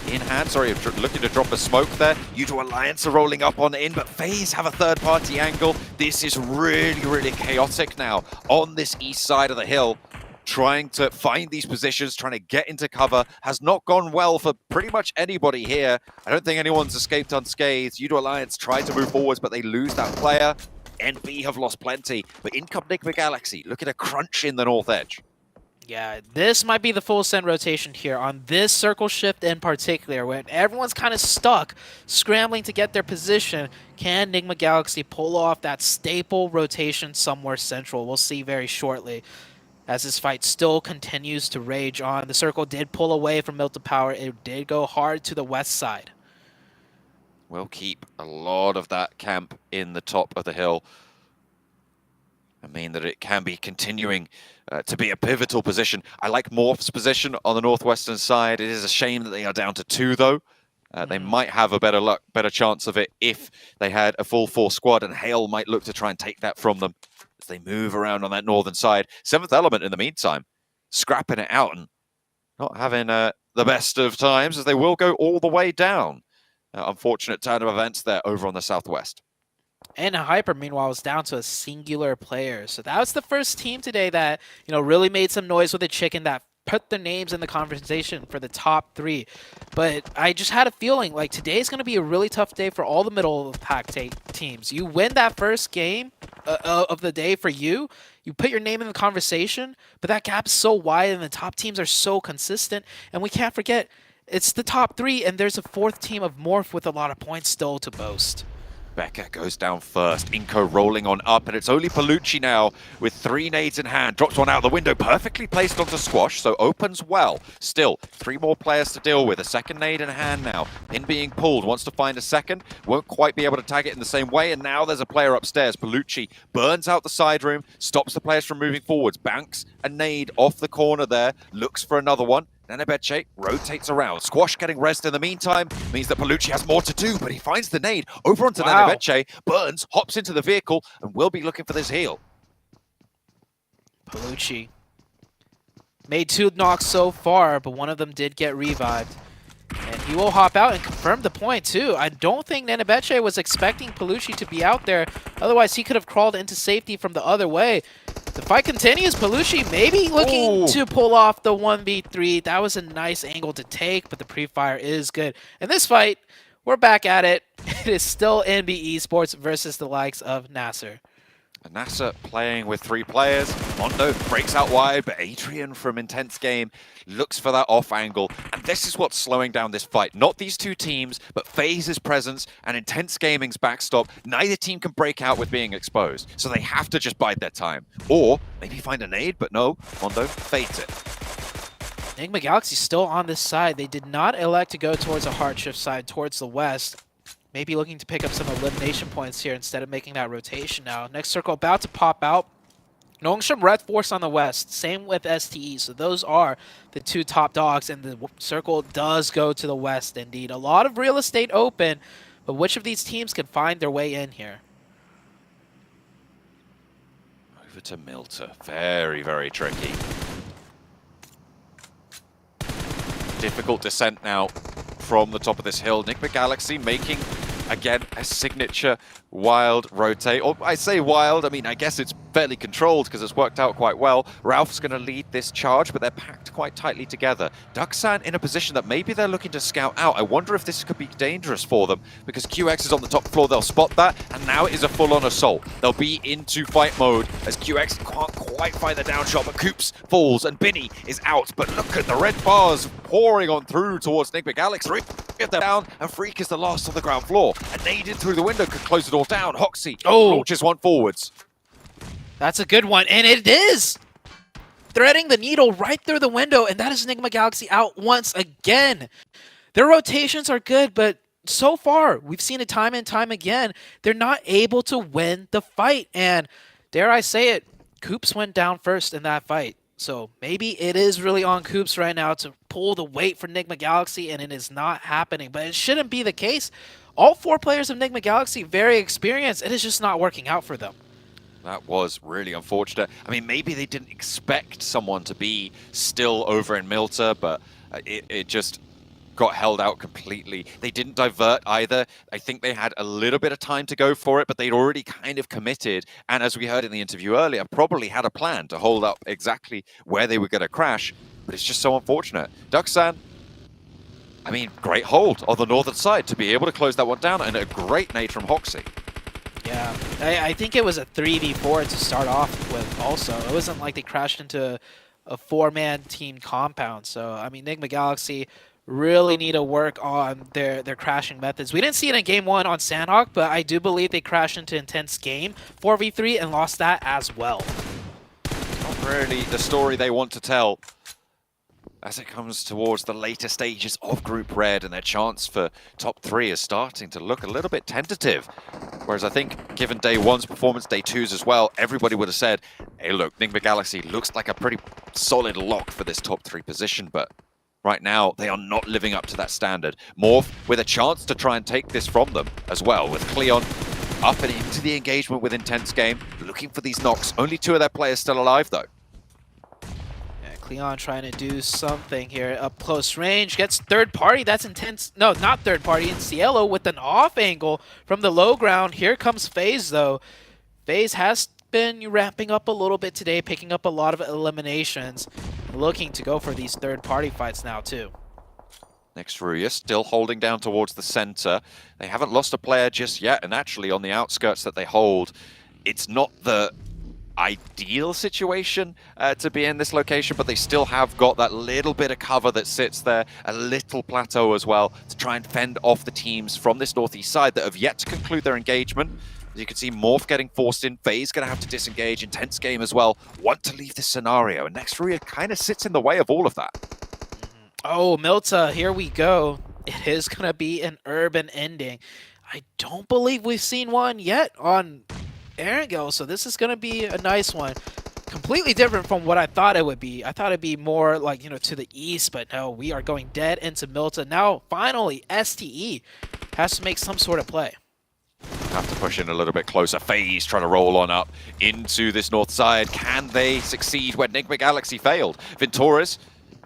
in hand, sorry, looking to drop a smoke there. Udo Alliance are rolling up on in, but FaZe have a third-party angle. This is really, really chaotic now on this east side of the hill. Trying to find these positions, trying to get into cover, has not gone well for pretty much anybody here. I don't think anyone's escaped unscathed. Udo Alliance tried to move forwards, but they lose that player. NB have lost plenty, but in come Enigma Galaxy, looking to crunch in the north edge. Yeah, this might be the full send rotation here on this circle shift in particular, when everyone's kind of stuck, scrambling to get their position. Can Enigma Galaxy pull off that staple rotation somewhere central? We'll see very shortly. As this fight still continues to rage on, the circle did pull away from Milta Power. It did go hard to the west side. We'll keep a lot of that camp in the top of the hill. I mean that it can be continuing to be a pivotal position. I like Morph's position on the northwestern side. It is a shame that they are down to two, though. They might have a better chance of it if they had a full 4 squad, and Hale might look to try and take that from them as they move around on that northern side. Seventh Element, in the meantime, scrapping it out and not having the best of times, as they will go all the way down. Unfortunate turn of events there over on the southwest. And Hyper, meanwhile, was down to a singular player. So that was the first team today that, you know, really made some noise with the chicken, that put their names in the conversation for the top 3. But I just had a feeling like today's going to be a really tough day for all the middle of the pack teams. You win that first game of the day for you put your name in the conversation, but that gap is so wide and the top teams are so consistent. And we can't forget, it's the top 3, and there's a 4th team of Morph with a lot of points still to boast. Becca goes down first. Inco rolling on up, and it's only Palucci now with 3 nades in hand. Drops one out the window, perfectly placed onto Squash, so opens well. Still, 3 more players to deal with. A second nade in hand now. In being pulled, wants to find a second. Won't quite be able to tag it in the same way, and now there's a player upstairs. Palucci burns out the side room, stops the players from moving forwards. Banks a nade off the corner there, looks for another one. Nenebeche rotates around. Squash getting rezzed in the meantime means that Palucci has more to do, but he finds the nade over onto Nenebeche. Burns, hops into the vehicle, and will be looking for this heal. Palucci made 2 knocks so far, but one of them did get revived. And he will hop out and confirm the point too. I don't think Nenebeche was expecting Palucci to be out there. Otherwise, he could have crawled into safety from the other way. The fight continues. Palucci maybe looking to pull off the 1v3. That was a nice angle to take, but the pre-fire is good. And this fight, we're back at it. It is still NB Esports versus the likes of Nasser. Nasser playing with 3 players. Mondo breaks out wide, but Adrian from Intense Game looks for that off angle. And this is what's slowing down this fight. Not these two teams, but FaZe's presence and Intense Gaming's backstop. Neither team can break out with being exposed. So they have to just bide their time. Or maybe find a nade, but no, Mondo fades it. Enigma Galaxy still on this side. They did not elect to go towards a hard shift side, towards the west. Maybe looking to pick up some elimination points here instead of making that rotation now. Next circle about to pop out. Nongshim Red Force on the west. Same with STE. So those are the 2 top dogs. And the circle does go to the west indeed. A lot of real estate open. But which of these teams can find their way in here? Over to Milta. Very, very tricky. Difficult descent now from the top of this hill. Enigma Galaxy making, again, a signature wild rotate. Or I say wild, I mean, I guess it's fairly controlled because it's worked out quite well. Ralph's going to lead this charge, but they're packed quite tightly together. Duxan in a position that maybe they're looking to scout out. I wonder if this could be dangerous for them because QX is on the top floor. They'll spot that, and now it is a full-on assault. They'll be into fight mode as QX can't quite find the down shot, but Coops falls, and Binny is out. But look at the red bars pouring on through towards Enigma Galaxy. Get them down, and Freak is the last on the ground floor. And naded through the window could close it all down. Hoxie launches one forwards. That's a good one, and it is! Threading the needle right through the window, and that is Enigma Galaxy out once again. Their rotations are good, but so far, we've seen it time and time again, they're not able to win the fight. And dare I say it, Coops went down first in that fight. So maybe it is really on Coops right now to pull the weight for Enigma Galaxy, and it is not happening. But it shouldn't be the case. All 4 players of Enigma Galaxy, very experienced. It is just not working out for them. That was really unfortunate. I mean, maybe they didn't expect someone to be still over in Milta, but it just got held out completely. They didn't divert either. I think they had a little bit of time to go for it, but they'd already kind of committed. And as we heard in the interview earlier, probably had a plan to hold up exactly where they were going to crash, but it's just so unfortunate. Duxan, I mean, great hold on the northern side to be able to close that one down, and a great nade from Hoxie. Yeah, I think it was a 3v4 to start off with also. It wasn't like they crashed into a 4-man team compound. So, I mean, Enigma Galaxy really need to work on their crashing methods. We didn't see it in Game 1 on Sandhawk, but I do believe they crashed into Intense Game 4v3 and lost that as well. Not really the story they want to tell as it comes towards the later stages of Group Red, and their chance for top 3 is starting to look a little bit tentative. Whereas I think, given Day 1's performance, Day 2's as well, everybody would have said, hey look, Enigma Galaxy looks like a pretty solid lock for this top 3 position, but right now they are not living up to that standard. Morph with a chance to try and take this from them as well, with Cleon up and into the engagement with Intense Game, looking for these knocks. Only 2 of their players still alive though. Cleon trying to do something here up close range, gets third party. That's Intense. No, not third party. In Cielo with an off angle from the low ground. Here comes FaZe though. FaZe has been ramping up a little bit today, picking up a lot of eliminations, looking to go for these third party fights now too. Next, Ruya still holding down towards the center. They haven't lost a player just yet, and actually on the outskirts that they hold, it's not the ideal situation to be in this location, but they still have got that little bit of cover that sits there, a little plateau as well, to try and fend off the teams from this northeast side that have yet to conclude their engagement. As you can see, Morph getting forced in, FaZe going to have to disengage, Intense Game as well, want to leave this scenario, and Next Ruya kind of sits in the way of all of that. Oh, Milta, here we go. It is going to be an urban ending. I don't believe we've seen one yet on Erangel, so this is going to be a nice one. Completely different from what I thought it would be. I thought it'd be more like, you know, to the east, but no, we are going dead into Milta. Now, finally, STE has to make some sort of play. Have to push in a little bit closer. FaZe trying to roll on up into this north side. Can they succeed where Enigma Galaxy failed? Venturas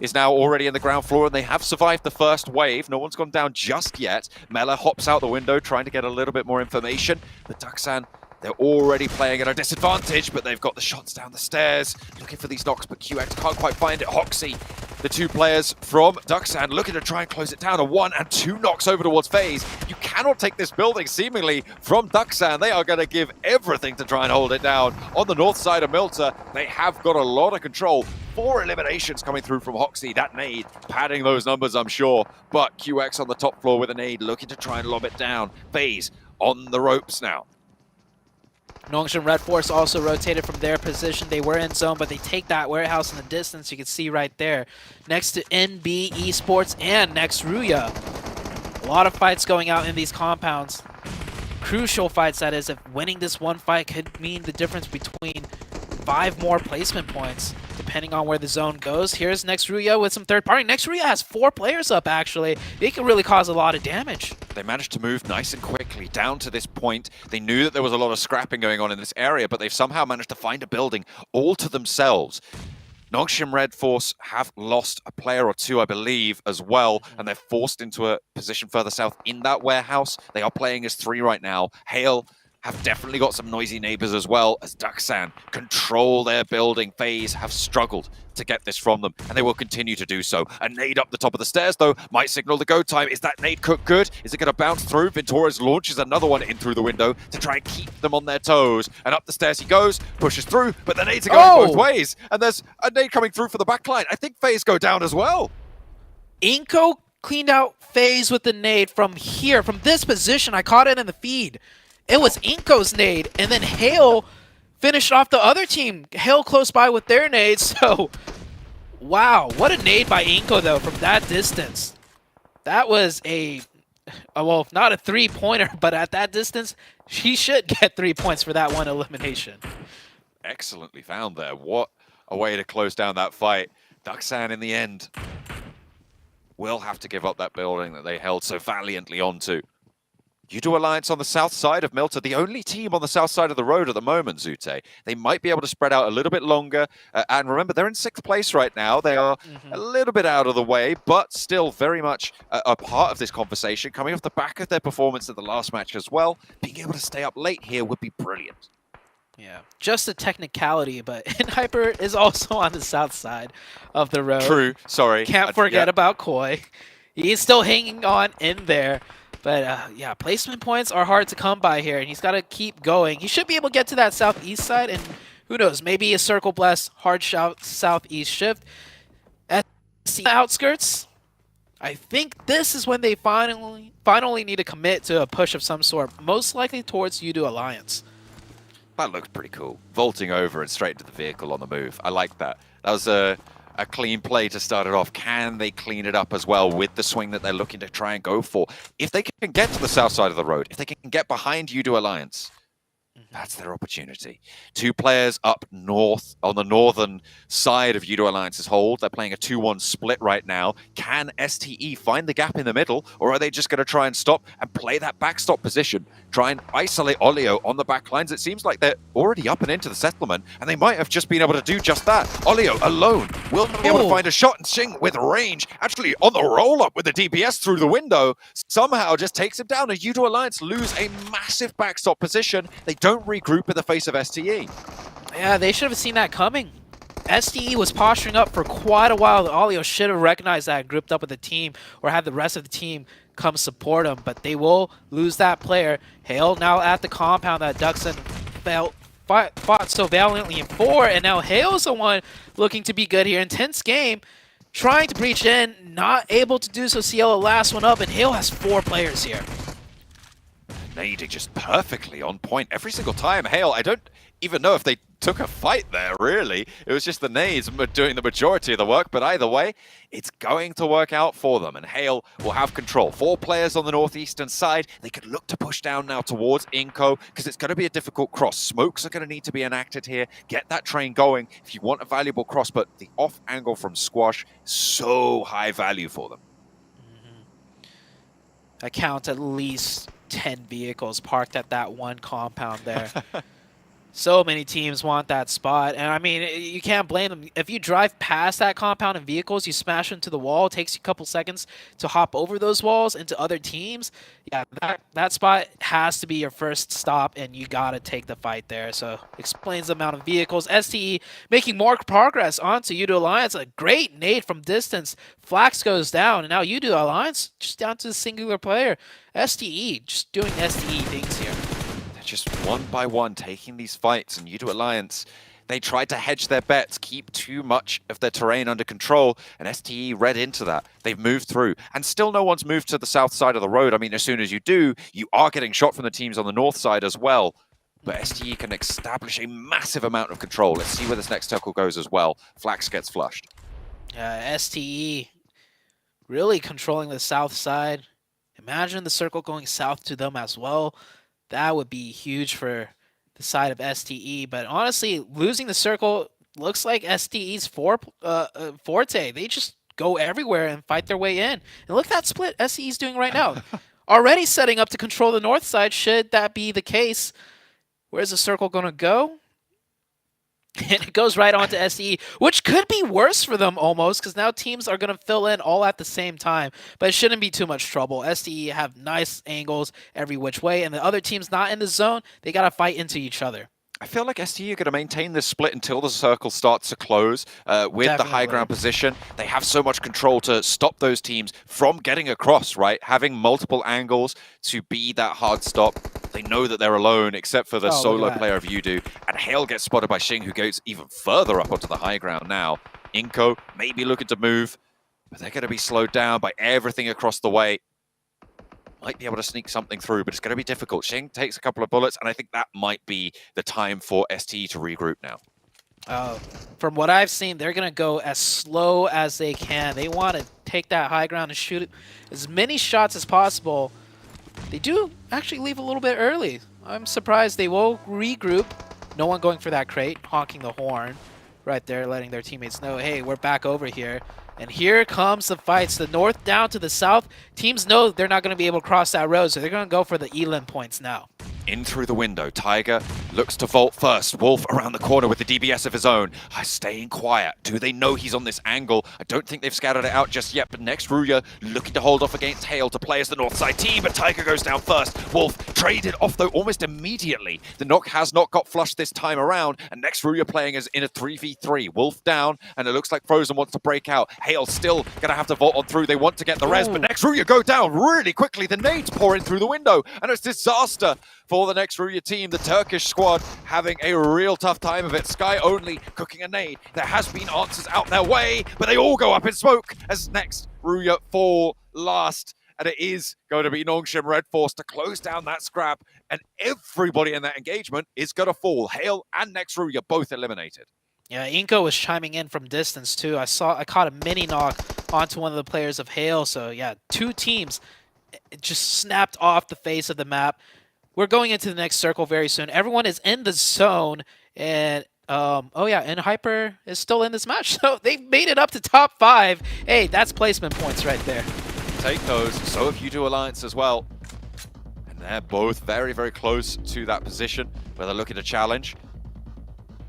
is now already in the ground floor, and they have survived the first wave. No one's gone down just yet. Mela hops out the window, trying to get a little bit more information. But Duxan, they're already playing at a disadvantage, but they've got the shots down the stairs, looking for these knocks, but QX can't quite find it. Hoxie, the two players from Duxan, looking to try and close it down. A 1 and 2 knocks over towards FaZe. You cannot take this building, seemingly, from Duxan. They are going to give everything to try and hold it down. On the north side of Milta, they have got a lot of control. 4 eliminations coming through from Hoxie. That nade padding those numbers, I'm sure. But QX on the top floor with a nade, looking to try and lob it down. FaZe on the ropes now. Nongshim Red Force also rotated from their position. They were in zone, but they take that warehouse in the distance. You can see right there. Next to NB Esports and next Ruya. A lot of fights going out in these compounds. Crucial fights, that is. If winning this one fight could mean the difference between 5 more placement points, depending on where the zone goes. Here's Next Ruya with some third party. Next Ruya has 4 players up, actually. They can really cause a lot of damage. They managed to move nice and quickly down to this point. They knew that there was a lot of scrapping going on in this area, but they've somehow managed to find a building all to themselves. Nongshim Red Force have lost a player or 2, I believe, as well, and they're forced into a position further south in that warehouse. They are playing as 3 right now. Hale have definitely got some noisy neighbors as well, as Duxan control their building. FaZe have struggled to get this from them, and they will continue to do so. A nade up the top of the stairs, though, might signal the go time. Is that nade cooked good? Is it going to bounce through? Ventoras launches another one in through the window to try and keep them on their toes. And up the stairs he goes, pushes through, but the nades are going both ways. And there's a nade coming through for the backline. I think FaZe go down as well. Inko cleaned out FaZe with the nade from here, from this position. I caught it in the feed. It was Inko's nade, and then Hale finished off the other team. Hale close by with their nade, so wow, what a nade by Inko, though, from that distance. That was well, not a 3-pointer, but at that distance, he should get 3 points for that one elimination. Excellently found there. What a way to close down that fight. Duxan, in the end, will have to give up that building that they held so valiantly onto. Udo Alliance on the south side of Milta, the only team on the south side of the road at the moment, Zute. They might be able to spread out a little bit longer. And remember, they're in 6th place right now. They are a little bit out of the way, but still very much a part of this conversation. Coming off the back of their performance at the last match as well, being able to stay up late here would be brilliant. Yeah, just a technicality, but Hyper is also on the south side of the road. True, sorry. Can't forget about Koi. He's still hanging on in there. But yeah, placement points are hard to come by here, and he's got to keep going. He should be able to get to that southeast side, and who knows, maybe a Circle Bless hard southeast shift. At the outskirts, I think this is when they finally need to commit to a push of some sort, most likely towards Udo Alliance. That looks pretty cool. Vaulting over and straight into the vehicle on the move. I like that. That was a clean play to start it off. Can they clean it up as well with the swing that they're looking to try and go for? If they can get to the south side of the road, if they can get behind Udo Alliance, that's their opportunity. 2 players up north on the northern side of Udo Alliance's hold. They're playing a 2-1 split right now. Can STE find the gap in the middle, or are they just going to try and stop and play that backstop position? Try and isolate Olio on the back lines. It seems like they're already up and into the settlement, and they might have just been able to do just that. Olio alone will be able to find a shot, and Xing with range, actually on the roll-up with the DPS through the window, somehow just takes him down, and Udo Alliance lose a massive backstop position. They don't regroup in the face of STE. Yeah, they should have seen that coming. STE was posturing up for quite a while. Olio should have recognized that and grouped up with the team, or had the rest of the team come support him, but they will lose that player. Hale now at the compound that Duxan fought so valiantly in 4, and now Hale's the one looking to be good here. Intense game, trying to breach in, not able to do so. Cielo last one up, and Hale has 4 players here. Nading just perfectly on point every single time. Hale, I don't even know if they took a fight there, really. It was just the nades doing the majority of the work, but either way, it's going to work out for them, and Hale will have control. 4 players on the northeastern side. They could look to push down now towards Inko, because it's going to be a difficult cross. Smokes are going to need to be enacted here. Get that train going if you want a valuable cross, but the off angle from Squash, so high value for them. I count at least 10 vehicles parked at that one compound there. So many teams want that spot, and I mean, you can't blame them. If you drive past that compound in vehicles, you smash into the wall, it takes you a couple seconds to hop over those walls into other teams. Yeah, that spot has to be your first stop, and you gotta take the fight there. So explains the amount of vehicles. STE making more progress onto U2 Alliance. A great nade from distance. Flax goes down, and now U2 Alliance just down to the singular player. STE just doing STE things here. Just one by one taking these fights, and U2 Alliance, they tried to hedge their bets, keep too much of their terrain under control, and STE read into that. They've moved through, and still no one's moved to the south side of the road. I mean, as soon as you do, you are getting shot from the teams on the north side as well. But STE can establish a massive amount of control. Let's see where this next circle goes as well. Flax gets flushed. STE really controlling the south side. Imagine the circle going south to them as well. That would be huge for the side of STE. But honestly, losing the circle looks like STE's forte. They just go everywhere and fight their way in. And look at that split STE's doing right now. Already setting up to control the north side, should that be the case. Where's the circle going to go? And it goes right on to STE, which could be worse for them almost, because now teams are going to fill in all at the same time. But it shouldn't be too much trouble. STE have nice angles every which way, and the other team's not in the zone. They got to fight into each other. I feel like STE are going to maintain this split until the circle starts to close with the high ground position. They have so much control to stop those teams from getting across, right? Having multiple angles to be that hard stop. They know that they're alone, except for the solo player of Yudu. And Hale gets spotted by Xing, who goes even further up onto the high ground now. Inko maybe looking to move, but they're going to be slowed down by everything across the way. Might be able to sneak something through, but it's going to be difficult. Xing takes a couple of bullets, and I think that might be the time for STE to regroup now. From what I've seen, they're going to go as slow as they can. They want to take that high ground and shoot as many shots as possible. They do actually leave a little bit early. I'm surprised they will regroup. No one going for that crate, honking the horn right there, letting their teammates know, hey, we're back over here. And here comes the fights. The north down to the south. Teams know they're not going to be able to cross that road, so they're going to go for the elim points now. In through the window, Tiger looks to vault first. Wolf around the corner with the DBS of his own. Staying quiet. Do they know he's on this angle? I don't think they've scattered it out just yet, but next Ruya looking to hold off against Hale to play as the north side team, but Tiger goes down first. Wolf traded off though almost immediately. The knock has not got flushed this time around, and next Ruya playing as in a 3v3. Wolf down, and it looks like Frozen wants to break out. Hale still gonna have to vault on through. They want to get the res, but next Ruya go down really quickly. The nades pour in through the window, and it's disaster for the next Ruya team. The Turkish squad having a real tough time of it. Sky only cooking a nade. There has been answers out their way, but they all go up in smoke as next Ruya fall last. And it is going to be Nongshim Red Force to close down that scrap. And everybody in that engagement is going to fall. Hale and next Ruya both eliminated. Yeah, Inko was chiming in from distance too. I caught a mini knock onto one of the players of Hale. So yeah, two teams just snapped off the face of the map. We're going into the next circle very soon. Everyone is in the zone, and and Hyper is still in this match. So they've made it up to top 5. Hey, that's placement points right there. Take those. So if U2 Alliance as well. And they're both very, very close to that position where they're looking to challenge.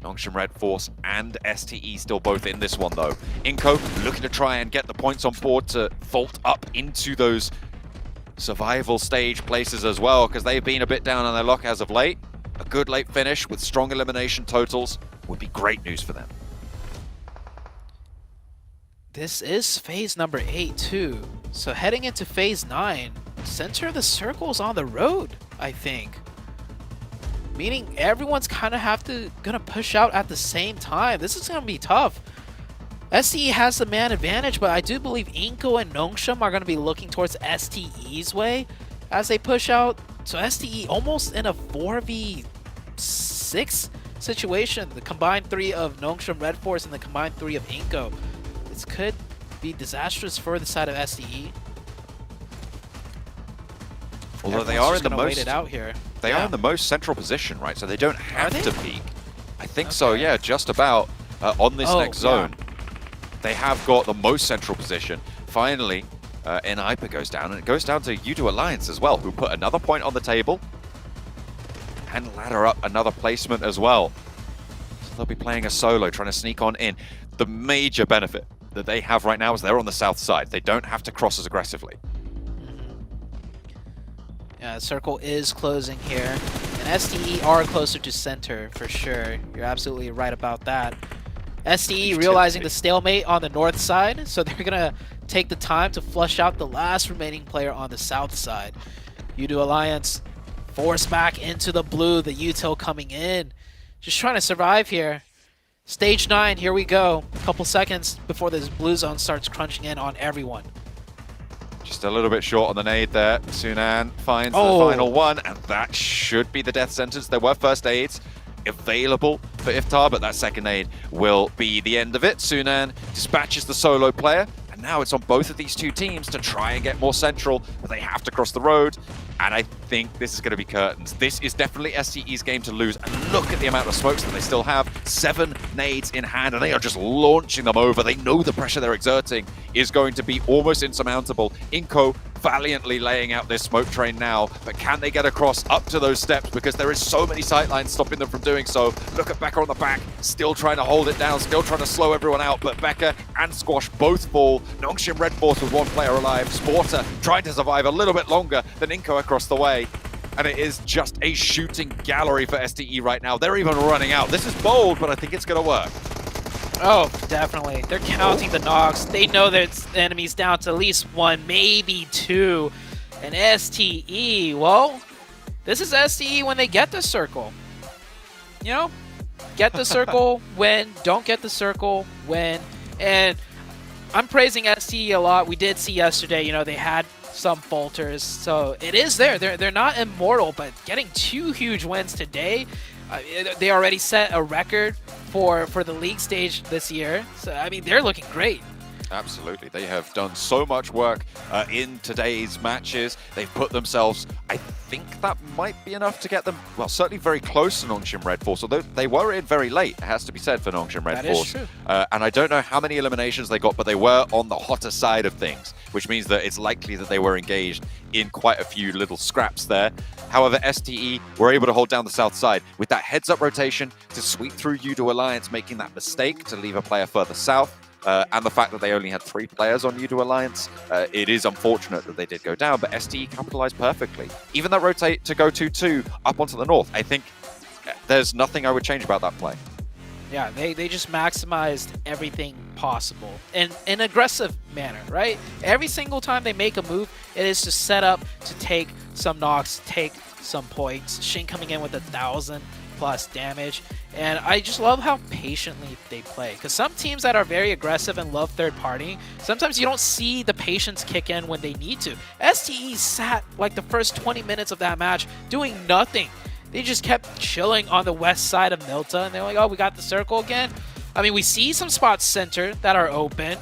Nongshim Red Force and STE still both in this one, though. Inko looking to try and get the points on board to vault up into those survival stage places as well, because they've been a bit down on their luck as of late. A good late finish with strong elimination totals would be great news for them. This is phase number 8 too. So heading into phase 9, center of the circle's on the road, I think. Meaning everyone's kind of gonna push out at the same time. This is gonna be tough. STE has the man advantage, but I do believe Inko and Nongshim are going to be looking towards STE's way as they push out. So STE almost in a 4v6 situation. The combined 3 of Nongshim Red Force and the combined 3 of Inko. This could be disastrous for the side of STE. Although they are in the most wait it out here. They are in the most central position, right? So they don't have to peek. I think so, yeah, just about on this next zone. They have got the most central position. Finally, Hyper goes down, and it goes down to U2 Alliance as well, who put another point on the table. and ladder up another placement as well. So they'll be playing a solo, trying to sneak on in. The major benefit that they have right now is they're on the south side. They don't have to cross as aggressively. Yeah, circle is closing here. And STE are closer to center for sure. You're absolutely right about that. STE realizing the stalemate on the north side, so they're gonna take the time to flush out the last remaining player on the south side. U2 Alliance force back into the blue, the util coming in. Just trying to survive here. Stage 9, here we go. A couple seconds before this blue zone starts crunching in on everyone. Just a little bit short on the nade there. Sunan finds the final one, and that should be the death sentence. There were first aids available for Iftar, but that second aid will be the end of it. Sunan dispatches the solo player, and now it's on both of these two teams to try and get more central, but they have to cross the road, and I think this is going to be curtains. This is definitely STE's game to lose, and look at the amount of smokes that they still have. 7 nades in hand, and they are just launching them over. They know the pressure they're exerting is going to be almost insurmountable. Inko valiantly laying out this smoke train now, but can they get across up to those steps? Because there is so many sightlines stopping them from doing so. Look at Becca on the back, still trying to hold it down, still trying to slow everyone out, but Becca and Squash both fall. Nongshim Red Force with 1 player alive. Sporter trying to survive a little bit longer than Inko across the way. And it is just a shooting gallery for STE right now. They're even running out. This is bold, but I think it's going to work. Oh, definitely. They're counting the knocks. They know that the enemy's down to at least 1, maybe 2. And STE, well, this is STE when they get the circle. You know, get the circle, win. Don't get the circle, win. And I'm praising STE a lot. We did see yesterday, you know, they had some falters. So it is there. They're not immortal, but getting 2 huge wins today, they already set a record for the league stage this year. So, I mean, they're looking great. Absolutely. They have done so much work in today's matches. They've put themselves, I think that might be enough to get them, well, certainly very close to Nongshim Red Force, although they were in very late, it has to be said, for Nongshim Red Force. That is true. And I don't know how many eliminations they got, but they were on the hotter side of things, which means that it's likely that they were engaged in quite a few little scraps there. However, STE were able to hold down the south side with that heads-up rotation to sweep through U2 Alliance, making that mistake to leave a player further south. And the fact that they only had 3 players on U2 Alliance, it is unfortunate that they did go down, but STE capitalized perfectly. Even that rotate to go 2-2 up onto the north, I think there's nothing I would change about that play. Yeah, they just maximized everything possible in an aggressive manner, right? Every single time they make a move, it is just set up to take some knocks, take some points. Shin coming in with 1,000+ damage. And I just love how patiently they play. Because some teams that are very aggressive and love third party, sometimes you don't see the patience kick in when they need to. STE sat like the first 20 minutes of that match doing nothing. They just kept chilling on the west side of Milta, and they're like, oh, we got the circle again? I mean, we see some spots center that are open.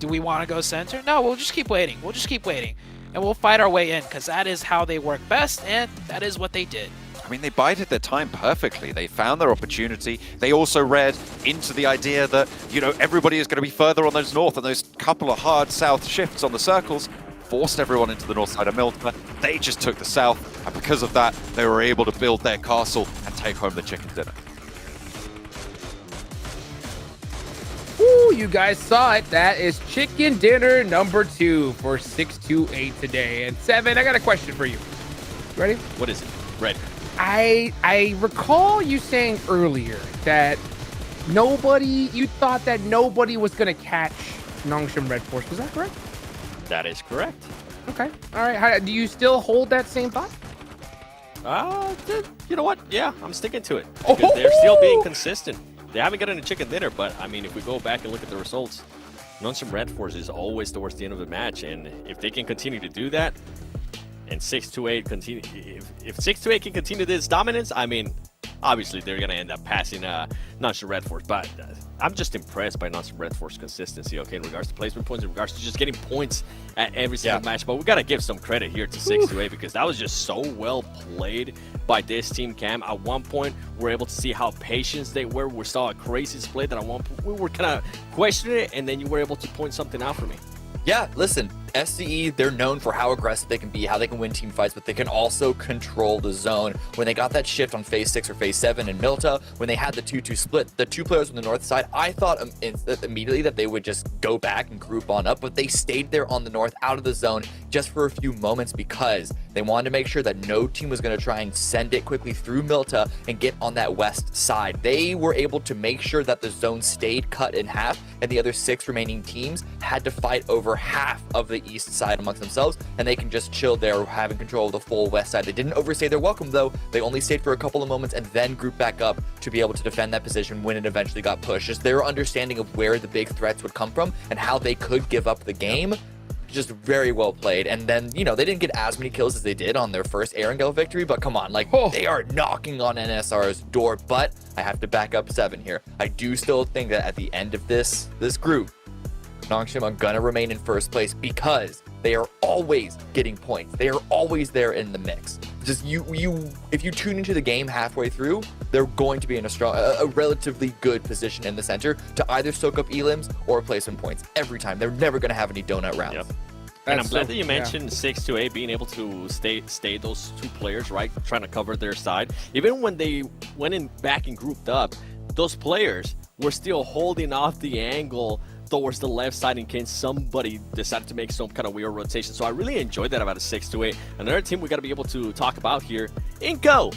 Do we want to go center? No, we'll just keep waiting. We'll just keep waiting. And we'll fight our way in, because that is how they work best, and that is what they did. I mean, they bided their time perfectly. They found their opportunity. They also read into the idea that, you know, everybody is going to be further on those north, and those couple of hard south shifts on the circles forced everyone into the north side of Milta. They just took the south, and because of that, they were able to build their castle and take home the chicken dinner. Ooh, you guys saw it. That is chicken dinner number 2 for 628 today. And 7, I got a question for you. Ready? What is it? Ready. I recall you saying earlier that you thought that nobody was going to catch Nongshim Red Force. Was that correct? That is correct. Okay. All right. Do you still hold that same thought? You know what? Yeah, I'm sticking to it. Because they're still being consistent. They haven't gotten a chicken dinner, but I mean, if we go back and look at the results, Nongshim Red Force is always towards the end of the match, and if they can continue to do that, and 628 continue, if 628 can continue this dominance, I mean, obviously they're gonna end up passing Nongshim Red Force. But I'm just impressed by Nongshim Red Force consistency. Okay, in regards to placement points, in regards to just getting points at every single match. But we gotta give some credit here to 628 because that was just so well played by this team. Cam, at one point we're able to see how patient they were. We saw a crazy split that at one point we were kind of questioning it, and then you were able to point something out for me. Yeah, listen, SCE, they're known for how aggressive they can be, how they can win team fights, but they can also control the zone. When they got that shift on phase 6 or phase 7 in Milta, when they had the 2-2 split, the two players on the north side, I thought immediately that they would just go back and group on up, but they stayed there on the north, out of the zone, just for a few moments because they wanted to make sure that no team was going to try and send it quickly through Milta and get on that west side. They were able to make sure that the zone stayed cut in half, and the other 6 remaining teams had to fight over half of the east side amongst themselves, and they can just chill there, having control of the full west side. They didn't overstay their welcome though. They only stayed for a couple of moments and then grouped back up to be able to defend that position when it eventually got pushed. Just their understanding of where the big threats would come from and how they could give up the game, just very well played. And then, you know, they didn't get as many kills as they did on their first Erangel victory, but come on, like, they are knocking on NSR's door. But I have to back up 7 here. I do still think that at the end of this group, Nongshim are gonna remain in first place because they are always getting points. They are always there in the mix. Just if you tune into the game halfway through, they're going to be in a relatively good position in the center to either soak up elims or play some points every time. They're never gonna have any donut rounds. Yep. And I'm glad that you mentioned 6-8 being able to stay those 2 players, right, trying to cover their side. Even when they went in back and grouped up, those players were still holding off the angle towards the left side in case somebody decided to make some kind of weird rotation. So I really enjoyed that about a 6-8. Another team we got to be able to talk about here, Inco.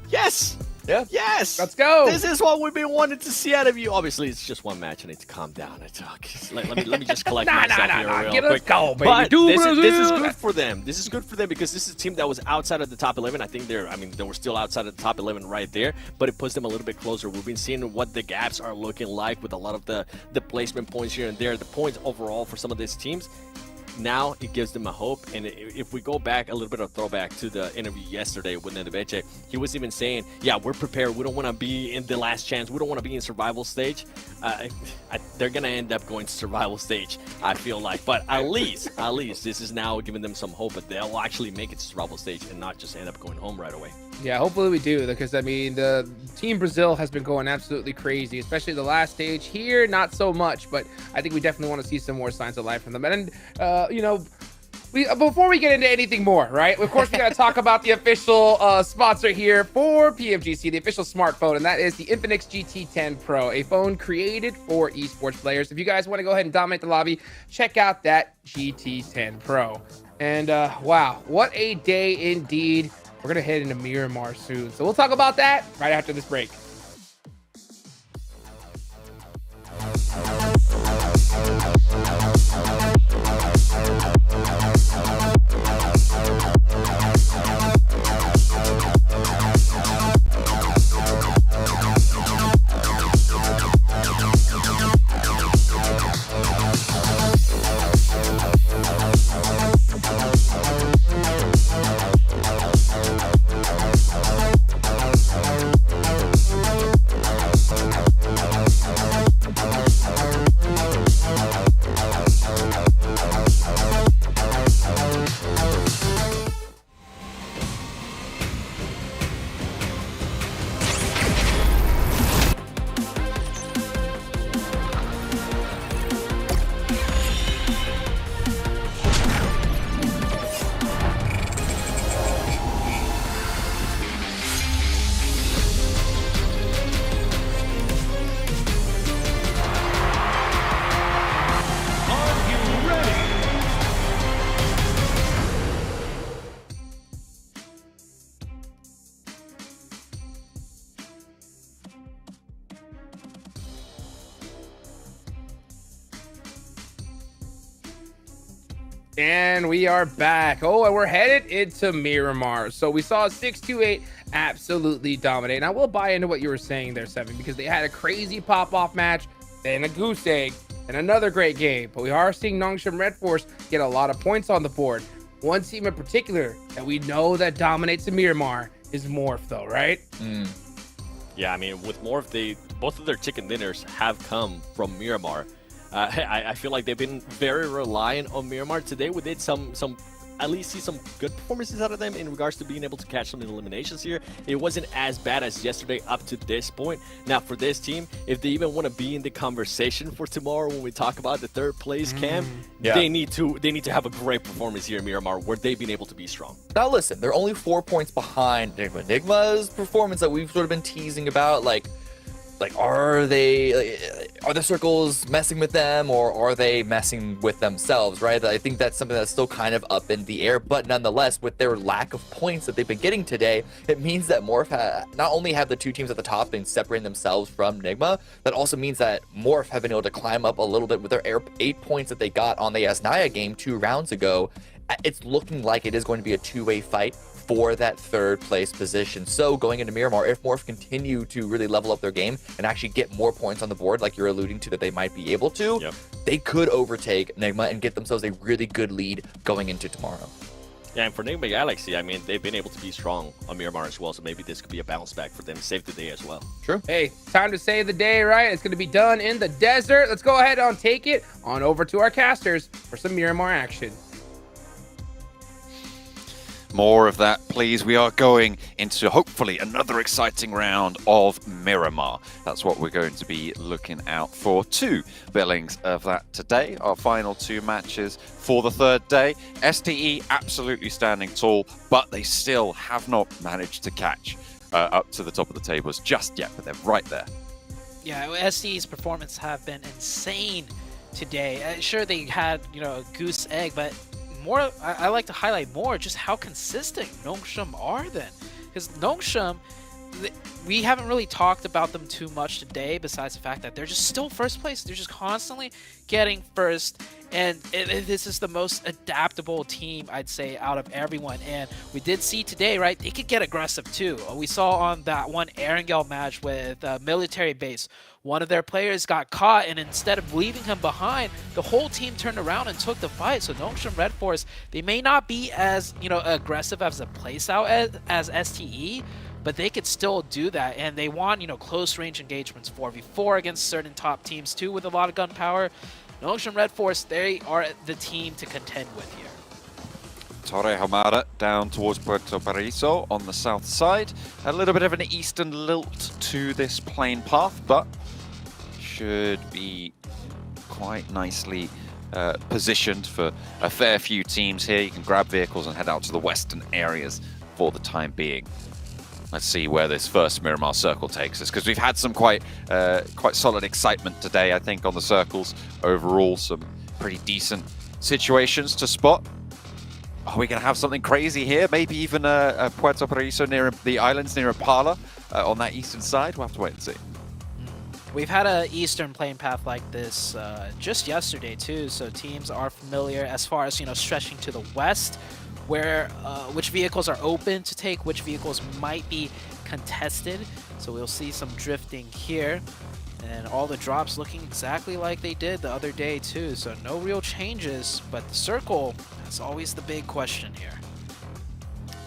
Yes. Yeah. Yes. Let's go. This is what we've been wanting to see out of you. Obviously, it's just one match. I need to calm down. Let me just collect myself here real Get quick. us go, baby. But this is good for them. This is good for them because this is a team that was outside of the top 11. I think they were still outside of the top 11 right there, but it puts them a little bit closer. We've been seeing what the gaps are looking like with a lot of the placement points here and there. The points overall for some of these teams. Now it gives them a hope. And if we go back a little bit of throwback to the interview yesterday with Nedeveche, he was even saying, yeah, we're prepared. We don't want to be in the last chance. We don't want to be in survival stage. They're going to end up going to survival stage, I feel like. But at least this is now giving them some hope that they'll actually make it to survival stage and not just end up going home right away. Yeah, hopefully we do, because I mean the Team Brazil has been going absolutely crazy, especially the last stage. Here, not so much, but I think we definitely want to see some more signs of life from them. And you know, before we get into anything more, right? Of course, we got to talk about the official sponsor here for PMGC, the official smartphone, and that is the Infinix GT10 Pro, a phone created for esports players. If you guys want to go ahead and dominate the lobby, check out that GT10 Pro. And wow, what a day indeed. We're going to head into Miramar soon. So we'll talk about that right after this break. And we are back. Oh, and we're headed into Miramar. So we saw 628 absolutely dominate. And I will buy into what you were saying there, Seven, because they had a crazy pop-off match, then a goose egg, and another great game. But we are seeing Nongshim Red Force get a lot of points on the board. One team in particular that we know that dominates in Miramar is Morph, though, right? Yeah, I mean, with Morph, both of their chicken dinners have come from Miramar. I feel like they've been very reliant on Miramar. Today we did some at least see some good performances out of them in regards to being able to catch some eliminations here. It wasn't as bad as yesterday up to this point. Now for this team, if they even want to be in the conversation for tomorrow when we talk about the third place camp, they need to have a great performance here in Miramar where they've been able to be strong. Now listen, they're only 4 points behind Nigma. Nigma's performance that we've sort of been teasing about, like are the circles messing with them, or are they messing with themselves, right? I think that's something that's still kind of up in the air, but nonetheless, with their lack of points that they've been getting today, it means that Morph not only have the two teams at the top been separating themselves from Nigma, that also means that Morph have been able to climb up a little bit with their 8 points that they got on the Asnaya game 2 rounds ago. It's looking like it is going to be a two-way fight for that third place position. So going into Miramar, if Morph continue to really level up their game and actually get more points on the board, like you're alluding to that they might be able to, they could overtake Nigma and get themselves a really good lead going into tomorrow. Yeah, and for Nigma Galaxy, I mean, they've been able to be strong on Miramar as well, so maybe this could be a bounce back for them, save the day as well. True. Hey, time to save the day, right? It's going to be done in the desert. Let's go ahead and take it on over to our casters for some Miramar action. More of that, please. We are going into hopefully another exciting round of Miramar. That's what we're going to be looking out for. 2 billings of that today. Our final 2 matches for the third day. STE absolutely standing tall, but they still have not managed to catch up to the top of the tables just yet, but they're right there. Yeah, STE's performance have been insane today. Sure, they had, a goose egg, but more, I like to highlight more just how consistent Nongshim are then. Because Nongshim, we haven't really talked about them too much today, besides the fact that they're just still first place. They're just constantly getting first, and this is the most adaptable team, I'd say, out of everyone. And we did see today, right, they could get aggressive too. We saw on that one Erangel match with Military Base, one of their players got caught, and instead of leaving him behind, the whole team turned around and took the fight. So Nongshim Red Force, they may not be as, aggressive as a place out as STE, but they could still do that, and they want, close range engagements 4v4 against certain top teams too with a lot of gun power. Nongshim Red Force, they are the team to contend with here. Torre Hamada down towards Puerto Paraiso on the south side. A little bit of an eastern lilt to this plane path, but should be quite nicely positioned for a fair few teams here. You can grab vehicles and head out to the western areas for the time being. Let's see where this first Miramar circle takes us, because we've had some quite solid excitement today, I think, on the circles. Overall, some pretty decent situations to spot. Are we going to have something crazy here? Maybe even a Puerto Paraiso near the islands, near Impala on that eastern side? We'll have to wait and see. We've had an eastern plane path like this just yesterday too, so teams are familiar as far as, stretching to the west, where which vehicles are open to take, which vehicles might be contested. So we'll see some drifting here, and all the drops looking exactly like they did the other day too. So no real changes, but the circle, that's always the big question here.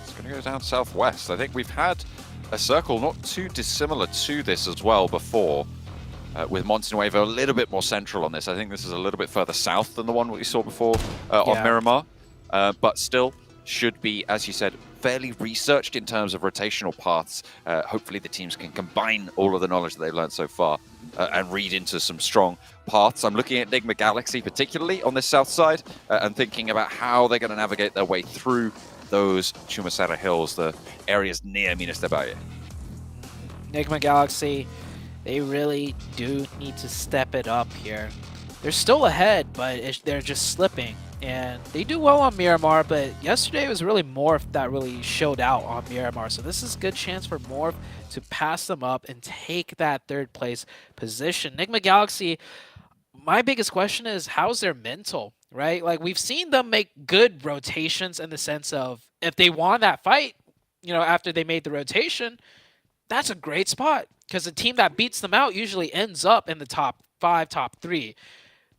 It's going to go down southwest. I think we've had a circle not too dissimilar to this as well before, with Monte Nuevo a little bit more central on this. I think this is a little bit further south than the one we saw before on Miramar, but still should be, as you said, fairly researched in terms of rotational paths. Hopefully the teams can combine all of the knowledge that they've learned so far and read into some strong paths. I'm looking at Nigma Galaxy particularly on this south side and thinking about how they're going to navigate their way through those Chumasera Hills, the areas near Minas de Valle. Nigma Galaxy, they really do need to step it up here. They're still ahead, but they're just slipping. And they do well on Miramar, but yesterday was really Morph that really showed out on Miramar. So this is a good chance for Morph to pass them up and take that third place position. Nigma Galaxy, my biggest question is, how's their mental, right? Like, we've seen them make good rotations in the sense of if they won that fight, after they made the rotation, that's a great spot, because the team that beats them out usually ends up in the top 5, top 3.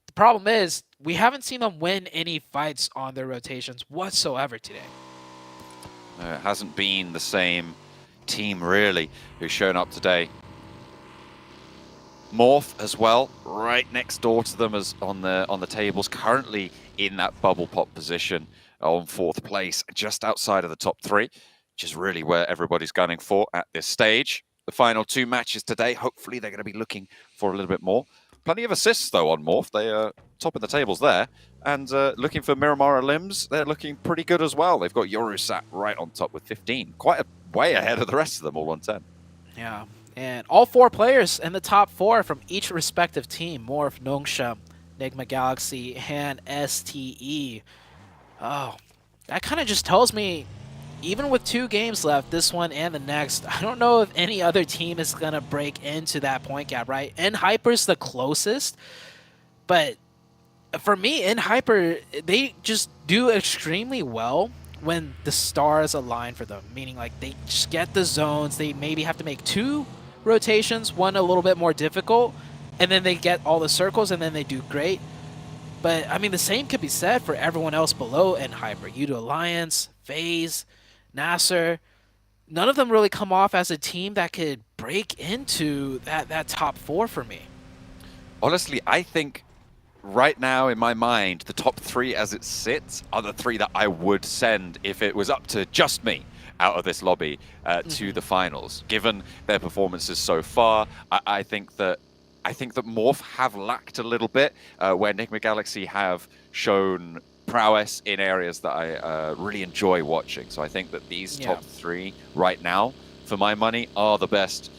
The problem is, we haven't seen them win any fights on their rotations whatsoever today. It hasn't been the same team, really, who's shown up today. Morph as well, right next door to them as on the tables, currently in that bubble pop position. on 4th place, just outside of the top 3, which is really where everybody's gunning for at this stage. The final 2 matches today, hopefully they're going to be looking for a little bit more. Plenty of assists, though, on Morph. They are top of the tables there. And looking for Miramara Limbs, they're looking pretty good as well. They've got Yorusat right on top with 15. Quite a way ahead of the rest of them, all on 10. Yeah, and all 4 players in the top 4 from each respective team. Morph, Nongshim, Enigma Galaxy, and STE. Oh, that kind of just tells me, even with 2 games left, this one and the next, I don't know if any other team is going to break into that point gap, right? nHyper's the closest, but for me, nHyper, they just do extremely well when the stars align for them, meaning like they just get the zones, they maybe have to make 2 rotations, one a little bit more difficult, and then they get all the circles and then they do great. But I mean, the same could be said for everyone else below nHyper. Yudo Alliance, FaZe, Nasser, none of them really come off as a team that could break into that top 4 for me. Honestly, I think right now in my mind, the top 3 as it sits are the 3 that I would send if it was up to just me out of this lobby to the finals. Given their performances so far, I think that Morph have lacked a little bit, where Enigma Galaxy have shown prowess in areas that I really enjoy watching. So I think that these top 3 right now, for my money, are the best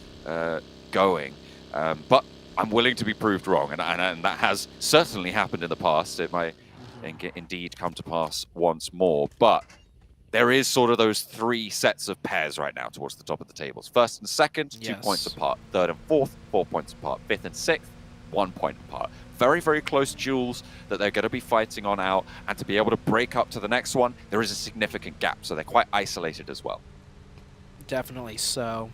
going. But I'm willing to be proved wrong, and that has certainly happened in the past. It might indeed come to pass once more, but there is sort of those 3 sets of pairs right now towards the top of the tables. 1st and 2nd, 2 points apart. 3rd and 4th, 4 points apart. 5th and 6th, 1 point apart. Very, very close duels that they're going to be fighting on out, and to be able to break up to the next one, there is a significant gap, so they're quite isolated as well. Definitely so.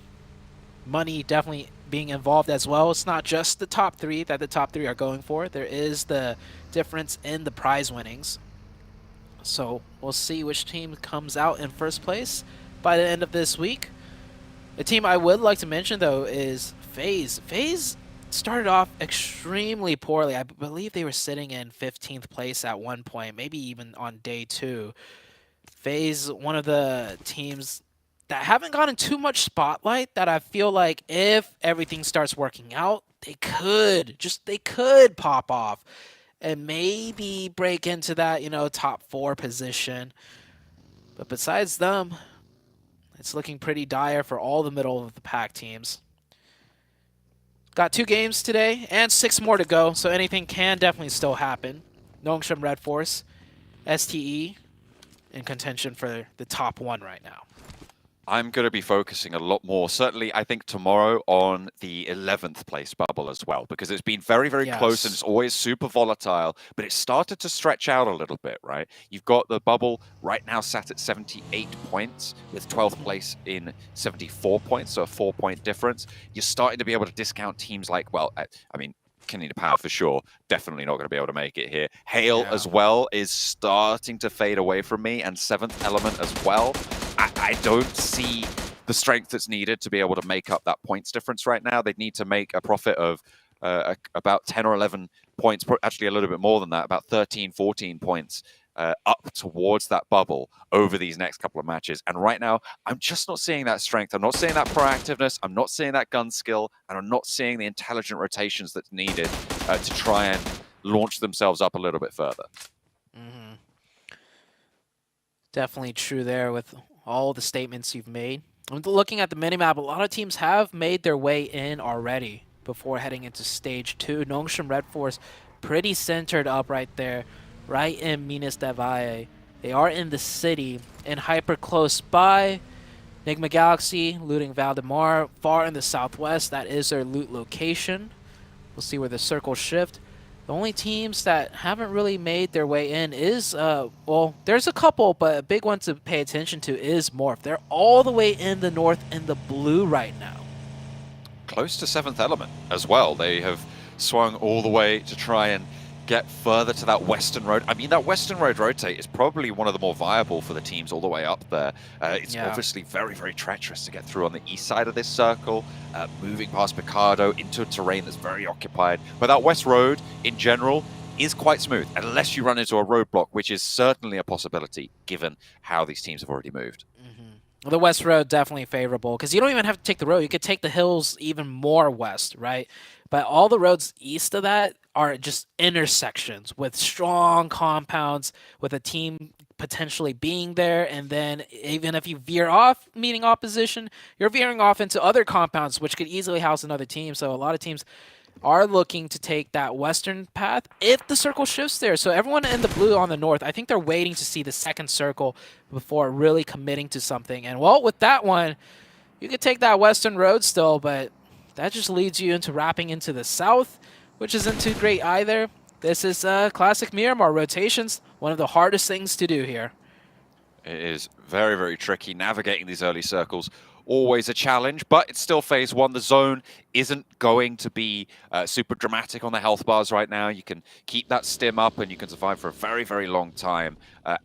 Money definitely being involved as well. It's not just the top 3 that the top 3 are going for. There is the difference in the prize winnings. So we'll see which team comes out in 1st place by the end of this week. The team I would like to mention, though, is FaZe. FaZe started off extremely poorly. I believe they were sitting in 15th place at one point, maybe even on day 2. FaZe, one of the teams that haven't gotten too much spotlight, that I feel like if everything starts working out, they could pop off and maybe break into that, top 4 position. But besides them, it's looking pretty dire for all the middle of the pack teams. Got 2 games today and 6 more to go, so anything can definitely still happen. Nongshim Red Force, STE in contention for the top 1 right now. I'm going to be focusing a lot more, certainly I think tomorrow, on the 11th place bubble as well, because it's been very, very close and it's always super volatile, but it started to stretch out a little bit, right? You've got the bubble right now sat at 78 points, with 12th place in 74 points, so a 4-point difference. You're starting to be able to discount teams like, well, I mean, Canada Power for sure, definitely not going to be able to make it here. Hail as well is starting to fade away from me, and 7th Element as well. I don't see the strength that's needed to be able to make up that points difference right now. They'd need to make a profit of about 10 or 11 points, actually a little bit more than that, about 13, 14 points up towards that bubble over these next couple of matches. And right now, I'm just not seeing that strength. I'm not seeing that proactiveness. I'm not seeing that gun skill. And I'm not seeing the intelligent rotations that's needed to try and launch themselves up a little bit further. Definitely true there with all the statements you've made. Looking at the minimap, a lot of teams have made their way in already before heading into stage 2. Nongshim Red Force pretty centered up right there, right in Minas de Valle. They are in the city and hyper close by. Enigma Galaxy looting Valdemar far in the southwest. That is their loot location. We'll see where the circles shift. The only teams that haven't really made their way in is, well, there's a couple, but a big one to pay attention to is Morph. They're all the way in the north in the blue right now. Close to 7th Element as well. They have swung all the way to try and get further to that western road. I mean, that western road rotate is probably one of the more viable for the teams all the way up there. It's obviously very, very treacherous to get through on the east side of this circle, moving past Picardo into a terrain that's very occupied. But that west road, in general, is quite smooth, unless you run into a roadblock, which is certainly a possibility, given how these teams have already moved. The west road definitely favorable because you don't even have to take the road. You could take the hills even more west, right? But all the roads east of that are just intersections with strong compounds, with a team potentially being there. And then even if you veer off meeting opposition, you're veering off into other compounds, which could easily house another team. So a lot of teams are looking to take that western path if the circle shifts there. So everyone in the blue on the north, I think they're waiting to see the second circle before really committing to something. And well, with that one, you could take that western road still, but that just leads you into wrapping into the south, which isn't too great either. This is classic Miramar rotations, one of the hardest things to do here. It is very, very tricky navigating these early circles. Always a challenge, but it's still phase one. The zone isn't going to be super dramatic on the health bars right now. You can keep that stim up and you can survive for a very, very long time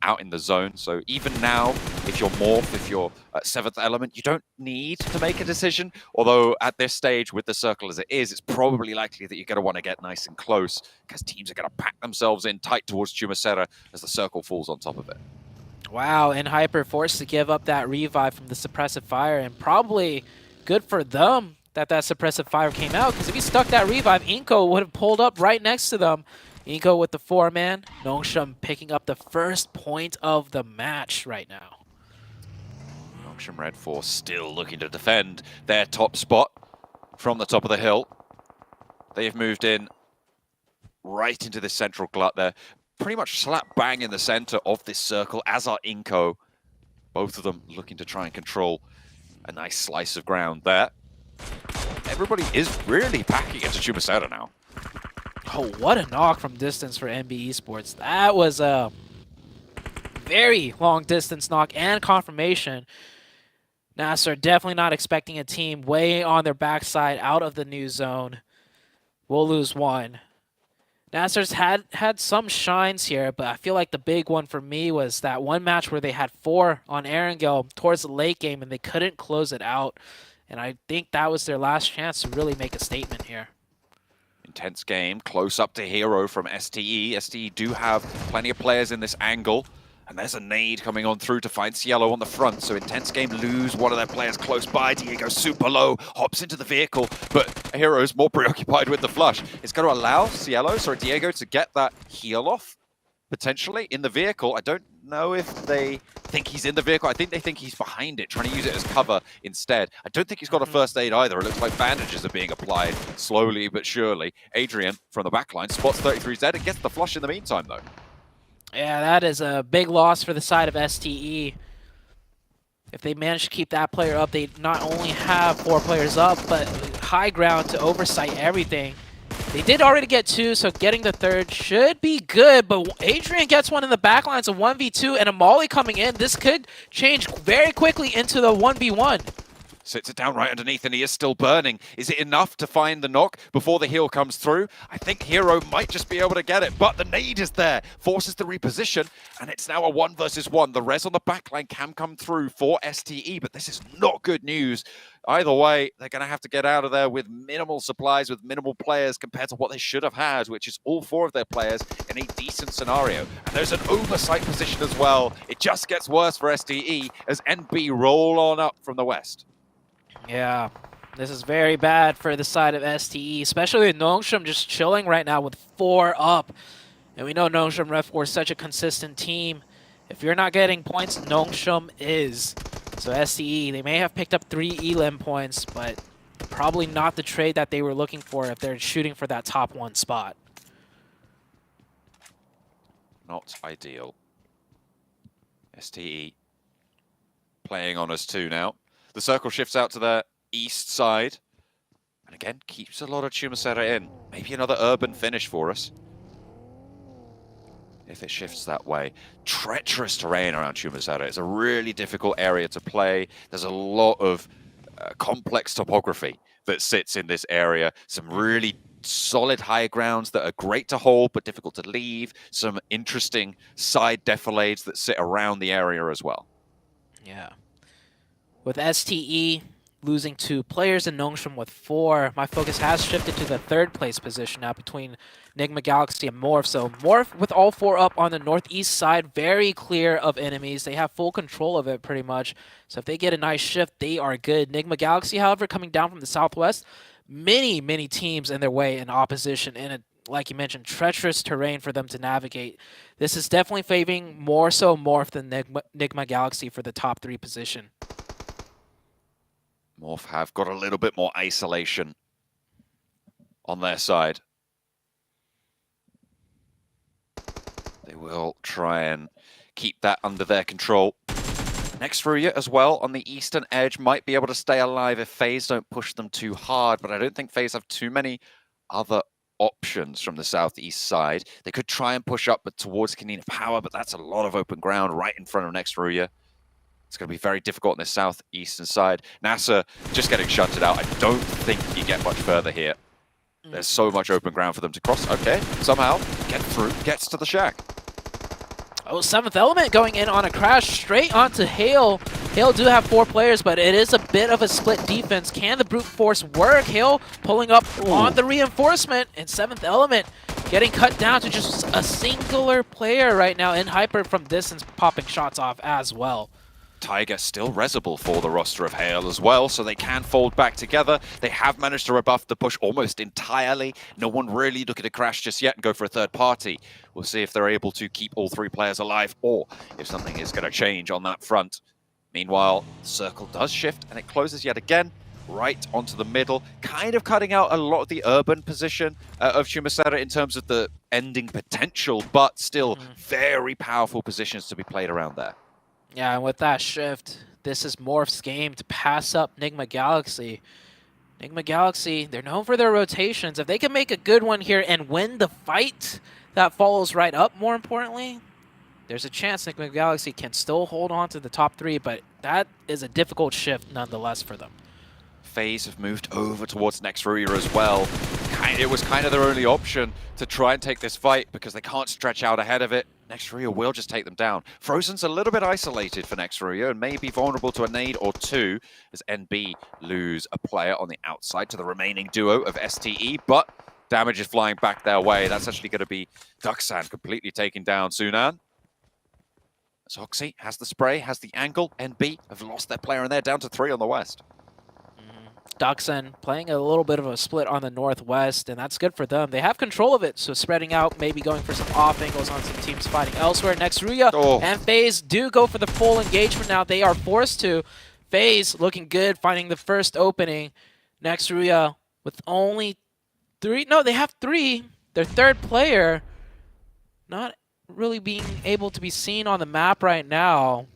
out in the zone. So even now, if you're Morph, if you're 7th Element, you don't need to make a decision. Although at this stage, with the circle as it is, it's probably likely that you're going to want to get nice and close because teams are going to pack themselves in tight towards Chumacera as the circle falls on top of it. Wow, and Hyper forced to give up that revive from the suppressive fire, and probably good for them that that suppressive fire came out, because if he stuck that revive, Inko would have pulled up right next to them. Inko with the 4-man, Nongshim picking up the first point of the match right now. Nongshim Red Force still looking to defend their top spot from the top of the hill. They've moved in right into this central glut there. Pretty much slap bang in the center of this circle, as are Inko. Both of them looking to try and control a nice slice of ground there. Everybody is really packing into Chumacera now. Oh, what a knock from distance for NB Esports. That was a very long distance knock and confirmation. Nasser definitely not expecting a team way on their backside out of the new zone. We'll lose one. Nasser's had some shines here, but I feel like the big one for me was that one match where they had 4 on Erangel towards the late game and they couldn't close it out. And I think that was their last chance to really make a statement here. Intense game, close up to Hero from STE. STE do have plenty of players in this angle. And there's a nade coming on through to find Cielo on the front. So Intense Game lose one of their players close by. Diego super low, hops into the vehicle, but Hero's more preoccupied with the flush. It's going to allow Diego to get that heal off, potentially, in the vehicle. I don't know if they think he's in the vehicle. I think they think he's behind it, trying to use it as cover instead. I don't think he's got a first aid either. It looks like bandages are being applied slowly but surely. Adrian from the backline spots 33Z and gets the flush in the meantime, though. Yeah, that is a big loss for the side of STE. If they manage to keep that player up, they not only have 4 players up, but high ground to oversight everything. They did already get 2, so getting the 3rd should be good, but Adrian gets one in the backline. It's a 1v2 and a molly coming in. This could change very quickly into the 1v1. Sits it down right underneath and he is still burning. Is it enough to find the knock before the heal comes through? I think Hero might just be able to get it, but the nade is there. Forces the reposition, and it's now a 1 versus 1. The res on the backline can come through for STE, but this is not good news. Either way, they're going to have to get out of there with minimal supplies, with minimal players compared to what they should have had, which is all 4 of their players in a decent scenario. And there's an oversight position as well. It just gets worse for STE as NB roll on up from the west. Yeah, this is very bad for the side of STE, especially with Nongshim just chilling right now with 4 up. And we know Nongshim Red Force is such a consistent team. If you're not getting points, Nongshim is. So STE, they may have picked up 3 elim points, but probably not the trade that they were looking for if they're shooting for that top 1 spot. Not ideal. STE playing on us too now. The circle shifts out to the east side. And again, keeps a lot of Chumacera in. Maybe another urban finish for us. If it shifts that way. Treacherous terrain around Chumacera. It's a really difficult area to play. There's a lot of complex topography that sits in this area. Some really solid high grounds that are great to hold but difficult to leave. Some interesting side defilades that sit around the area as well. Yeah. With STE losing 2 players and Nongshim with 4, my focus has shifted to the 3rd place position now between Enigma Galaxy and Morph. So Morph with all 4 up on the northeast side, very clear of enemies. They have full control of it pretty much. So if they get a nice shift, they are good. Enigma Galaxy, however, coming down from the southwest, many teams in their way in opposition, and like you mentioned, treacherous terrain for them to navigate. This is definitely favoring more so Morph than Enigma Galaxy for the top 3 position. Morph have got a little bit more isolation on their side. They will try and keep that under their control. Nextruya as well on the eastern edge might be able to stay alive if FaZe don't push them too hard, but I don't think FaZe have too many other options from the southeast side. They could try and push up but towards Kanina Power, but that's a lot of open ground right in front of Nextruya. It's going to be very difficult on the southeastern side. NASA just getting shunted out. I don't think you get much further here. There's so much open ground for them to cross. Okay, somehow get through, gets to the shack. Oh, 7th Element going in on a crash straight onto Hale. Hale do have 4 players, but it is a bit of a split defense. Can the brute force work? Hale pulling up on the reinforcement, and 7th Element getting cut down to just a singular player right now in Hyper from distance, popping shots off as well. Tiger still resable for the roster of Hale as well, so they can fold back together. They have managed to rebuff the push almost entirely. No one really looking to crash just yet and go for a third party. We'll see if they're able to keep all 3 players alive or if something is going to change on that front. Meanwhile, the circle does shift and it closes yet again right onto the middle, kind of cutting out a lot of the urban position of Shumasera in terms of the ending potential, but still very powerful positions to be played around there. Yeah, and with that shift, this is Morph's game to pass up Enigma Galaxy. Enigma Galaxy, they're known for their rotations. If they can make a good one here and win the fight that follows right up, more importantly, there's a chance Enigma Galaxy can still hold on to the top 3, but that is a difficult shift nonetheless for them. FaZe have moved over towards Nextruya as well. It was kind of their only option to try and take this fight because they can't stretch out ahead of it. Nextruya will just take them down. Frozen's a little bit isolated for Nextruya and may be vulnerable to a nade or 2 as NB lose a player on the outside to the remaining duo of STE, but damage is flying back their way. That's actually going to be Duxan completely taking down Sunan. As Oxy has the spray, has the angle. NB have lost their player in there, down to 3 on the west. Duxan playing a little bit of a split on the northwest, and that's good for them. They have control of it, so spreading out, maybe going for some off angles on some teams fighting elsewhere. Nextruya and FaZe do go for the full engagement now. They are forced to. FaZe looking good, finding the first opening. Nextruya with only 3. No, they have 3. Their third player not really being able to be seen on the map right now,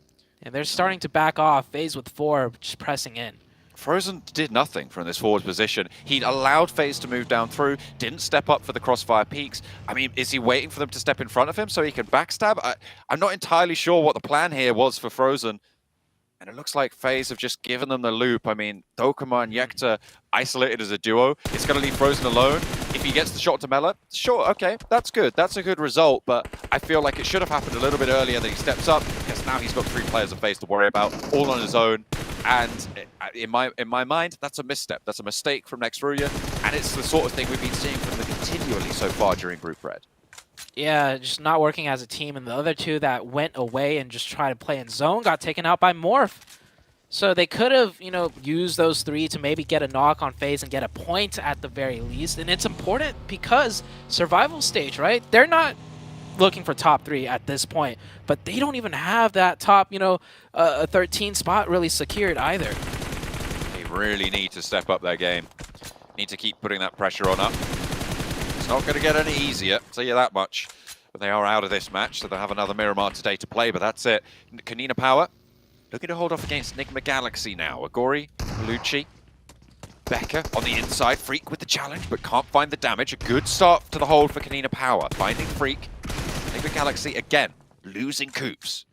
and they're starting to back off. FaZe with 4, just pressing in. Frozen did nothing from this forward position. He allowed FaZe to move down through, didn't step up for the crossfire peaks. I mean, is he waiting for them to step in front of him so he can backstab? I'm not entirely sure what the plan here was for Frozen. And it looks like FaZe have just given them the loop. I mean, Dokuma and Yekta isolated as a duo. It's going to leave Frozen alone. If he gets the shot to Mela, sure, okay, that's good. That's a good result, but I feel like it should have happened a little bit earlier that he steps up, because now he's got 3 players of FaZe to worry about, all on his own. And in my mind, that's a misstep. That's a mistake from Nextruya, and it's the sort of thing we've been seeing from them continually so far during Group Red. Yeah, just not working as a team, and the other 2 that went away and just tried to play in zone got taken out by Morph. So they could have, you know, used those 3 to maybe get a knock on FaZe and get a point at the very least. And it's important because survival stage, right? They're not looking for top 3 at this point, but they don't even have that top, you know, 13 spot really secured either. They really need to step up their game. Need to keep putting that pressure on up. It's not going to get any easier, I'll tell you that much. But they are out of this match, so they'll have another Miramar today to play, but that's it. Kanina Power looking to hold off against Enigma Galaxy now. Agori, Lucci, Becca on the inside. Freak with the challenge, but can't find the damage. A good start to the hold for Kanina Power. Finding Freak. Enigma Galaxy again, losing Coops.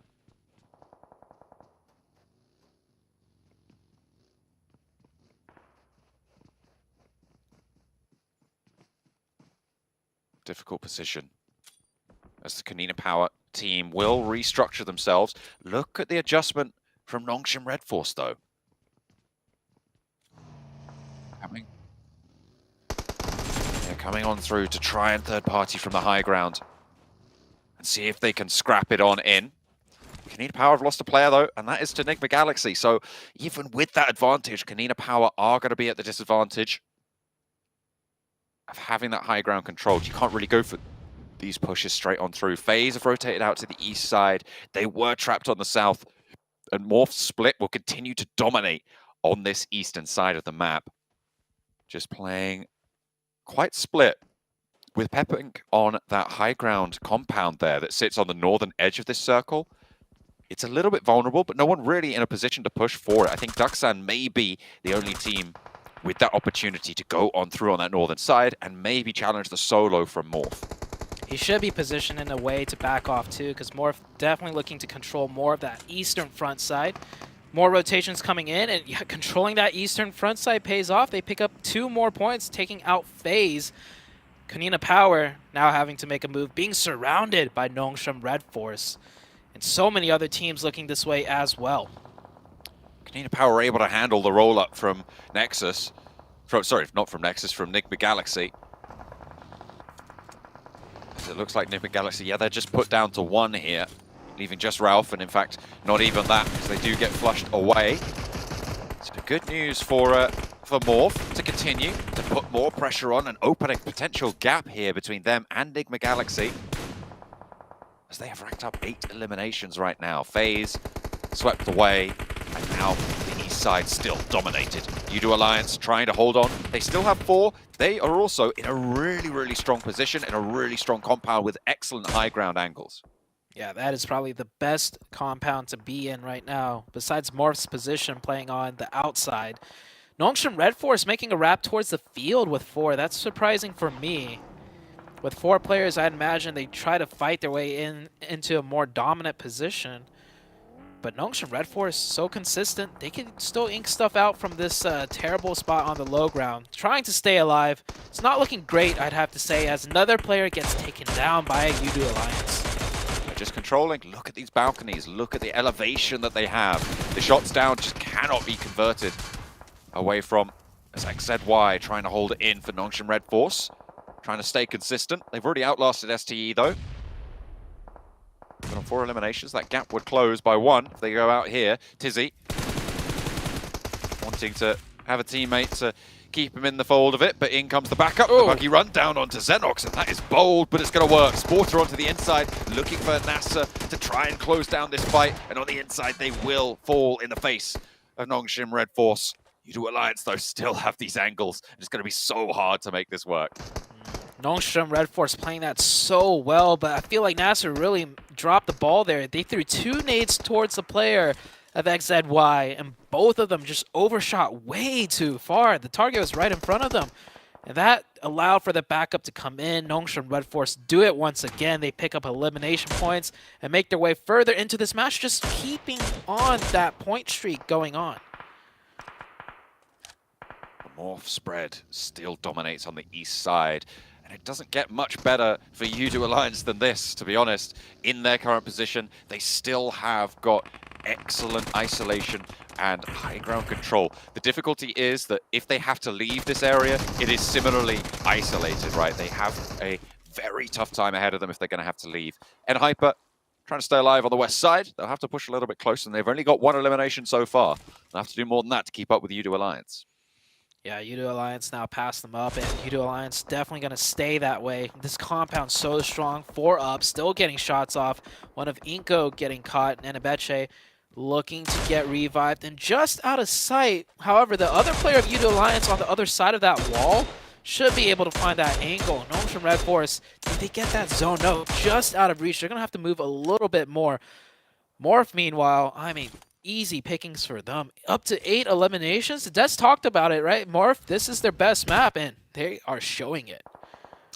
Difficult position as the Kanina Power team will restructure themselves. Look at the adjustment from Nongshim Red Force, though. They're coming on through to try and third party from the high ground and see if they can scrap it on in. Kanina Power have lost a player though, and that is to Enigma Galaxy. So even with that advantage, Kanina Power are going to be at the disadvantage of having that high ground controlled. You can't really go for these pushes straight on through. FaZe have rotated out to the east side. They were trapped on the south, and Morph's split will continue to dominate on this eastern side of the map. Just playing quite split, with Pepping on that high ground compound there that sits on the northern edge of this circle. It's a little bit vulnerable, but no one really in a position to push for it. I think Ducksan may be the only team with that opportunity to go on through on that northern side and maybe challenge the solo from Morph. He should be positioned in a way to back off too, because Morph definitely looking to control more of that eastern front side. More rotations coming in, and yeah, controlling that eastern front side pays off. They pick up 2 more points, taking out FaZe. Kanina Power now having to make a move, being surrounded by Nongshim Red Force. And so many other teams looking this way as well. Kanina Power are able to handle the roll-up from Nexus. Sorry, not from Nexus, from Enigma Galaxy. It looks like Enigma Galaxy, yeah, they're just put down to 1 here, leaving just Ralph, and in fact, not even that, because they do get flushed away. So good news for Morph to continue to put more pressure on and open a potential gap here between them and Enigma Galaxy, as they have racked up 8 eliminations right now. FaZe swept away, and now the east side still dominated. Udo Alliance trying to hold on. They still have 4. They are also in a really, really strong position and a really strong compound with excellent high ground angles. Yeah, that is probably the best compound to be in right now, besides Morph's position playing on the outside. Nongshim Red Force making a wrap towards the field with 4. That's surprising for me. With 4 players, I'd imagine they try to fight their way into a more dominant position. But Nongshim Red Force, so consistent, they can still ink stuff out from this terrible spot on the low ground. Trying to stay alive. It's not looking great, I'd have to say, as another player gets taken down by a Udo Alliance. They're just controlling. Look at these balconies. Look at the elevation that they have. The shots down just cannot be converted away from, as XZY trying to hold it in for Nongshim Red Force. Trying to stay consistent. They've already outlasted STE though. But on 4 eliminations, that gap would close by 1 if they go out here. Tizzy wanting to have a teammate to keep him in the fold of it, but in comes the backup. The buggy run down onto Xenox, and that is bold, but it's going to work. Sporter onto the inside, looking for NASA to try and close down this fight, and on the inside, they will fall in the face of Nongshim Red Force. Udo Alliance, though, still have these angles. It's going to be so hard to make this work. Nongshim Red Force playing that so well, but I feel like Nasser really dropped the ball there. They threw 2 nades towards the player of XZY, and both of them just overshot way too far. The target was right in front of them, and that allowed for the backup to come in. Nongshim Red Force do it once again. They pick up elimination points and make their way further into this match, just keeping on that point streak going on. The Morph spread still dominates on the east side. And it doesn't get much better for Udo Alliance than this, to be honest. In their current position, they still have got excellent isolation and high ground control. The difficulty is that if they have to leave this area, it is similarly isolated, right? They have a very tough time ahead of them if they're going to have to leave. And Hyper trying to stay alive on the west side. They'll have to push a little bit closer, and they've only got 1 elimination so far. They'll have to do more than that to keep up with Udo Alliance. Yeah, Udo Alliance now passed them up, and Udo Alliance definitely going to stay that way. This compound so strong, 4 up, still getting shots off. One of Inko getting caught, and Enebeche looking to get revived and just out of sight. However, the other player of Udo Alliance on the other side of that wall should be able to find that angle. Nongshim Red Force, did they get that zone? No, just out of reach. They're going to have to move a little bit more. Morph, meanwhile, I mean, easy pickings for them. Up to 8 eliminations. Des talked about it, right? Morph, this is their best map, and they are showing it.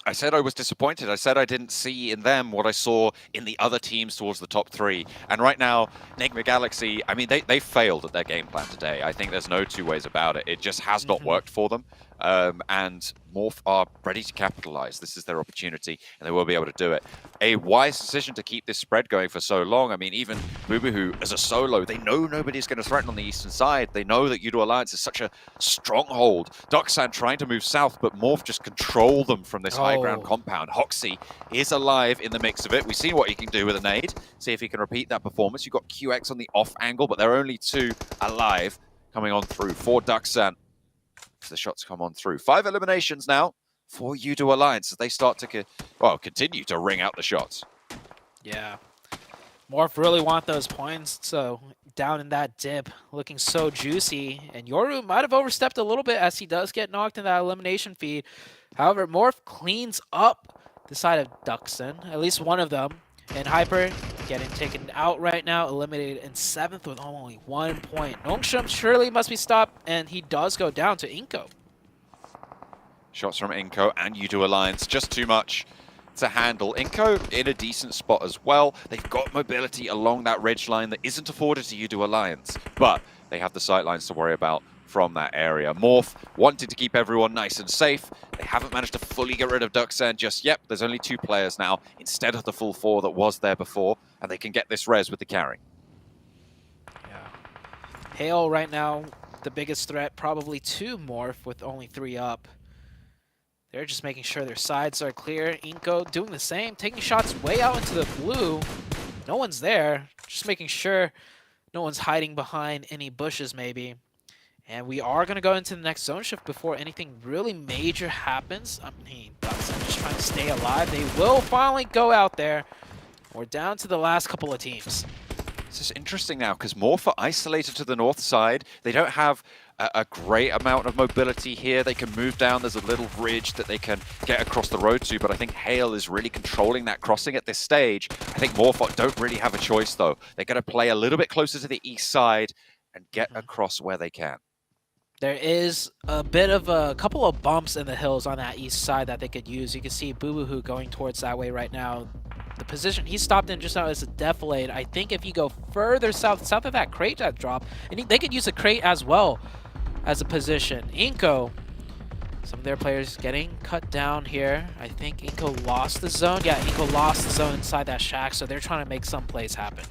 I said I was disappointed. I said I didn't see in them what I saw in the other teams towards the top 3. And right now, Enigma Galaxy, I mean, they failed at their game plan today. I think there's no 2 ways about it. It just has not worked for them. and Morph are ready to capitalize. This is their opportunity, and they will be able to do it. A wise decision to keep this spread going for so long. I mean, even Bubuhu as a solo, they know nobody's going to threaten on the eastern side. They know that Yudo Alliance is such a stronghold. Ducksan trying to move south, but Morph just control them from this high ground compound. Hoxie is alive in the mix of it. We've seen what he can do with a nade. See if he can repeat that performance. You've got QX on the off angle, but there are only 2 alive coming on through for Ducksan. The shots come on through. 5 eliminations now for Yudo Alliance as they start to continue to ring out the shots. Yeah. Morph really want those points, so down in that dip, looking so juicy. And Yoru might have overstepped a little bit as he does get knocked in that elimination feed. However, Morph cleans up the side of Duckson, at least one of them. And Hyper getting taken out right now, eliminated in 7th with only 1 point. Nongshim surely must be stopped, and he does go down to Inko. Shots from Inko and Yudo Alliance, just too much to handle. Inko in a decent spot as well. They've got mobility along that ridge line that isn't afforded to Yudo Alliance, but they have the sight lines to worry about from that area. Morph wanted to keep everyone nice and safe. They haven't managed to fully get rid of Ducksan just yet. There's only 2 players now instead of the full 4 that was there before, and they can get this res with the carry. Yeah. Hale right now, the biggest threat, probably to Morph with only 3 up. They're just making sure their sides are clear. Inko doing the same, taking shots way out into the blue. No one's there, just making sure no one's hiding behind any bushes maybe. And we are going to go into the next zone shift before anything really major happens. I mean, Duckson just trying to stay alive. They will finally go out there. We're down to the last couple of teams. This is interesting now because Morph are isolated to the north side. They don't have a great amount of mobility here. They can move down. There's a little ridge that they can get across the road to, but I think Hale is really controlling that crossing at this stage. I think Morph don't really have a choice, though. They're going to play a little bit closer to the east side and get across where they can. There is a bit of a couple of bumps in the hills on that east side that they could use. You can see Bubuhu going towards that way right now. The position he stopped in just now is a defilade. I think if you go further south of that crate that dropped, and they could use a crate as well as a position. Inko, some of their players getting cut down here. I think Inko lost the zone. Yeah, Inko lost the zone inside that shack, so they're trying to make some plays happen.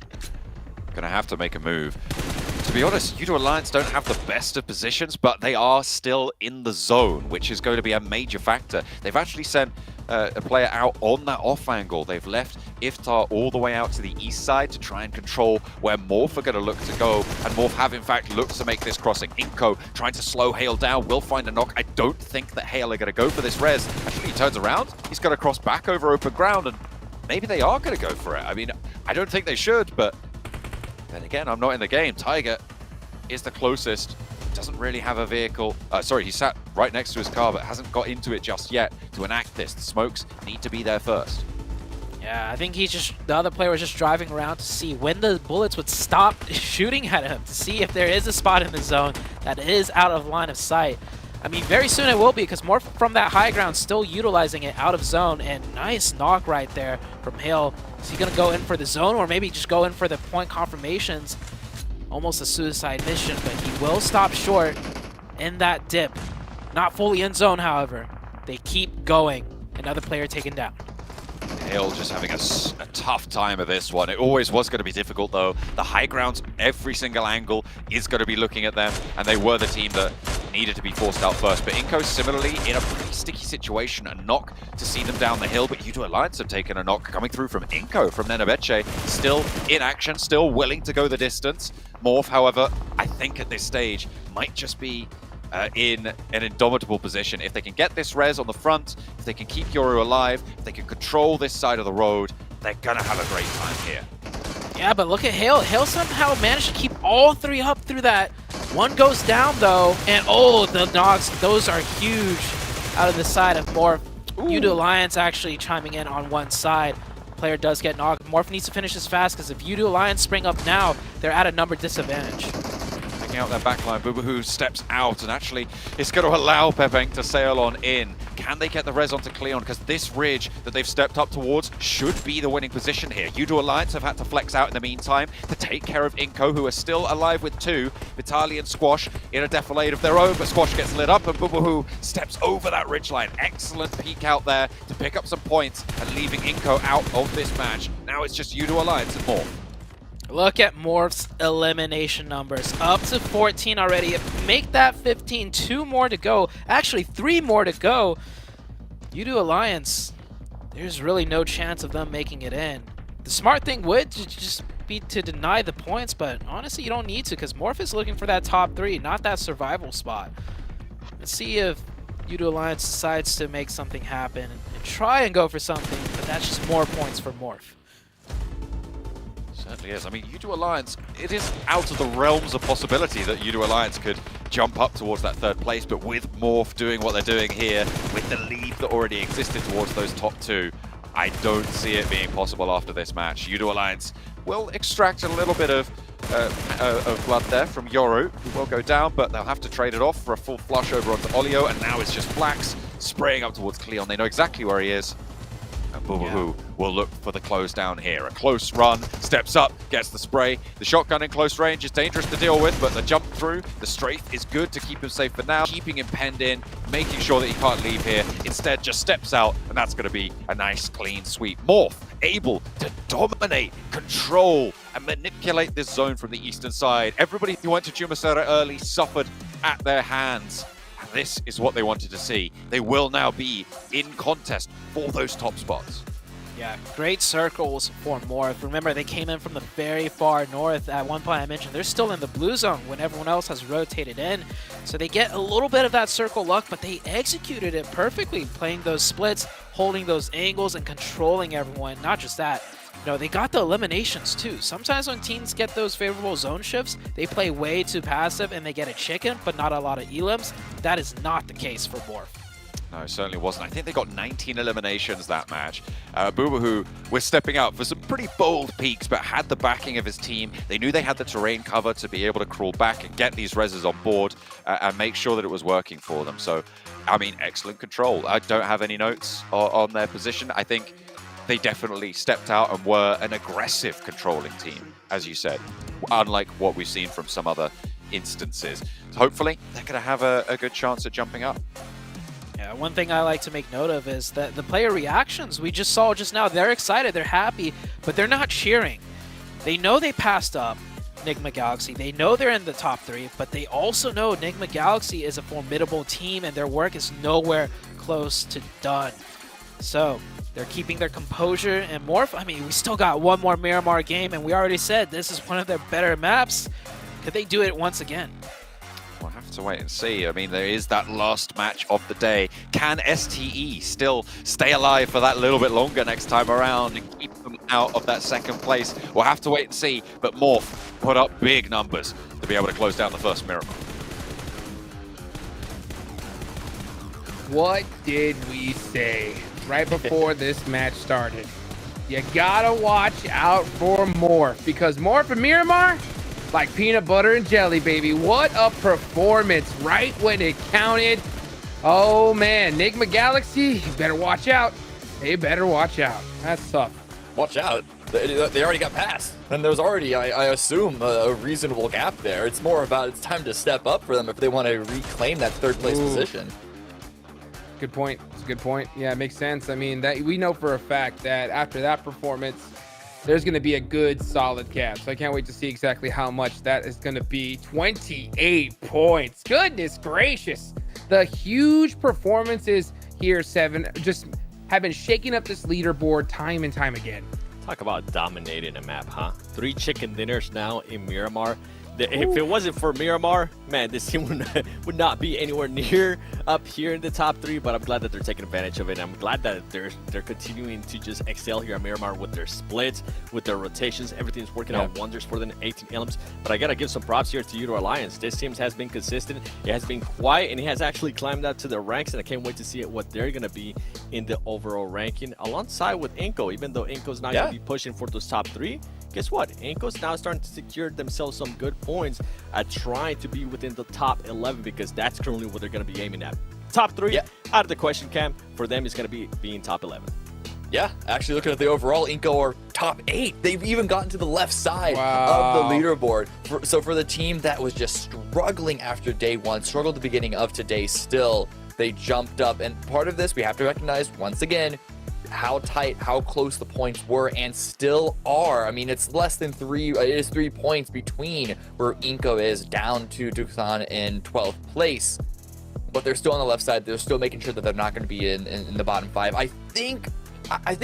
Gonna have to make a move. To be honest, Yudo Alliance don't have the best of positions, but they are still in the zone, which is going to be a major factor. They've actually sent a player out on that off angle. They've left Iftar all the way out to the east side to try and control where Morph are going to look to go, and Morph have in fact looked to make this crossing. Inko trying to slow Hale down, will find a knock. I don't think that Hale are going to go for this res. Actually, he turns around, he's going to cross back over open ground, and maybe they are going to go for it. I mean, I don't think they should, but then again, I'm not in the game. Tiger is the closest. Doesn't really have a vehicle. Sorry, he sat right next to his car, but hasn't got into it just yet to enact this. The smokes need to be there first. Yeah, I think the other player was just driving around to see when the bullets would stop shooting at him, to see if there is a spot in the zone that is out of line of sight. I mean, very soon it will be, because Morph from that high ground still utilizing it out of zone, and nice knock right there from Hale. Is he going to go in for the zone, or maybe just go in for the point confirmations? Almost a suicide mission, but he will stop short in that dip. Not fully in zone, however. They keep going. Another player taken down. Hale just having a tough time of this one. It always was going to be difficult, though. The high grounds, every single angle is going to be looking at them, and they were the team that needed to be forced out first. But Inko similarly in a pretty sticky situation, a knock to see them down the hill, but Yudo Alliance have taken a knock coming through from Inko, from Nenebeche, still in action, still willing to go the distance. Morph, however, I think at this stage might just be in an indomitable position. If they can get this res on the front, if they can keep Yoru alive, if they can control this side of the road, they're gonna have a great time here. Yeah, but look at Hale. Hale somehow managed to keep all 3 up through that. One goes down, though, and oh, the knocks, those are huge out of the side of Morph. Yudo Alliance actually chiming in on one side. Player does get knocked. Morph needs to finish this fast, because if Yudo Alliance spring up now, they're at a number disadvantage. checking out their backline. Boohoo steps out, and actually it's going to allow Pepeng to sail on in. Can they get the res onto Cleon? Because this ridge that they've stepped up towards should be the winning position here. Yudu Alliance have had to flex out in the meantime to take care of Inko, who are still alive with 2. Vitali and Squash in a defilade of their own, but Squash gets lit up, and Boohoo steps over that ridgeline. Excellent peek out there to pick up some points and leaving Inko out of this match. Now it's just Yudu Alliance and more. Look at Morph's elimination numbers. Up to 14 already. Make that 15. 2 more to go. Actually, 3 more to go. Yudu Alliance, there's really no chance of them making it in. The smart thing would just be to deny the points, but honestly, you don't need to, because Morph is looking for that top 3, not that survival spot. Let's see if Yudu Alliance decides to make something happen and try and go for something, but that's just more points for Morph. Certainly is. I mean, Yudu Alliance, it is out of the realms of possibility that Yudu Alliance could jump up towards that 3rd place, but with Morph doing what they're doing here, with the lead that already existed towards those top 2, I don't see it being possible after this match. Yudu Alliance will extract a little bit of blood there from Yoru, who will go down, but they'll have to trade it off for a full flush over onto Olio, and now it's just Flax spraying up towards Cleon. They know exactly where he is. And Boohoo will look for the close down here. A close run, steps up, gets the spray. The shotgun in close range is dangerous to deal with, but the jump through, the strafe is good to keep him safe for now. Keeping him penned in, making sure that he can't leave here. Instead, just steps out, and that's going to be a nice, clean sweep. Morph able to dominate, control, and manipulate this zone from the eastern side. Everybody who went to Jumasera early suffered at their hands. This is what they wanted to see. They will now be in contest for those top spots. Yeah, great circles for Morph. Remember, they came in from the very far north. At one point I mentioned they're still in the blue zone when everyone else has rotated in. So they get a little bit of that circle luck, but they executed it perfectly, playing those splits, holding those angles, and controlling everyone. Not just that, you know, they got the eliminations too. Sometimes when teams get those favorable zone shifts, they play way too passive and they get a chicken, but not a lot of elims. That is not the case for Morph. No, it certainly wasn't. I think they got 19 eliminations that match. Boohoo was stepping out for some pretty bold peaks, but had the backing of his team. They knew they had the terrain cover to be able to crawl back and get these reses on board and make sure that it was working for them. So, I mean, excellent control. I don't have any notes on their position. I think they definitely stepped out and were an aggressive controlling team, as you said, unlike what we've seen from some other instances. So hopefully, they're going to have a good chance at jumping up. Yeah, one thing I like to make note of is that the player reactions we just saw just now, they're excited, they're happy, but they're not cheering. They know they passed up Nigma Galaxy. They know they're in the top 3, but they also know Nigma Galaxy is a formidable team and their work is nowhere close to done. So they're keeping their composure, and Morph, I mean, we still got one more Miramar game, and we already said this is one of their better maps. Could they do it once again? We'll have to wait and see. I mean, there is that last match of the day. Can STE still stay alive for that little bit longer next time around and keep them out of that 2nd place? We'll have to wait and see, but Morph put up big numbers to be able to close down the first Miramar. What did we say right before this match started? You gotta watch out for Morph, because Morph and Miramar, like peanut butter and jelly, baby. What a performance right when it counted. Oh man, Nigma Galaxy, you better watch out. They better watch out. That's tough. Watch out. They already got past. And there's already, I assume, a reasonable gap there. It's more about it's time to step up for them if they want to reclaim that 3rd place position. Good point. It's a good point. Yeah, it makes sense. I mean, that we know for a fact that after that performance, there's going to be a good solid cap. So I can't wait to see exactly how much that is going to be. 28 points. Goodness gracious. The huge performances here, 7, just have been shaking up this leaderboard time and time again. Talk about dominating a map, huh? 3 chicken dinners now in Miramar. If it wasn't for Miramar, man, this team would not be anywhere near up here in the top 3, but I'm glad that they're taking advantage of it. I'm glad that they're continuing to just excel here at Miramar with their splits, with their rotations. Everything's working out wonders for them, 18 elements. But I got to give some props here to Yudu Alliance. This team has been consistent. It has been quiet, and it has actually climbed up to the ranks, and I can't wait to see what they're going to be in the overall ranking alongside with Inko. Even though Inko's not going to be pushing for those top 3, guess what? Inco's now starting to secure themselves some good points at trying to be within the top 11 because that's currently what they're going to be aiming at. Top 3, out of the question, Cam. For them, it's going to be being top 11. Yeah, actually looking at the overall, Inco are top 8. They've even gotten to the left side of the leaderboard. So for the team that was just struggling after day 1, struggled at the beginning of today still, they jumped up. And part of this, we have to recognize, once again, how tight, how close the points were and still are. I mean, it's less than 3, it is 3 points between where Inco is down to Duksan in 12th place. But they're still on the left side. They're still making sure that they're not going to be in the bottom 5. I think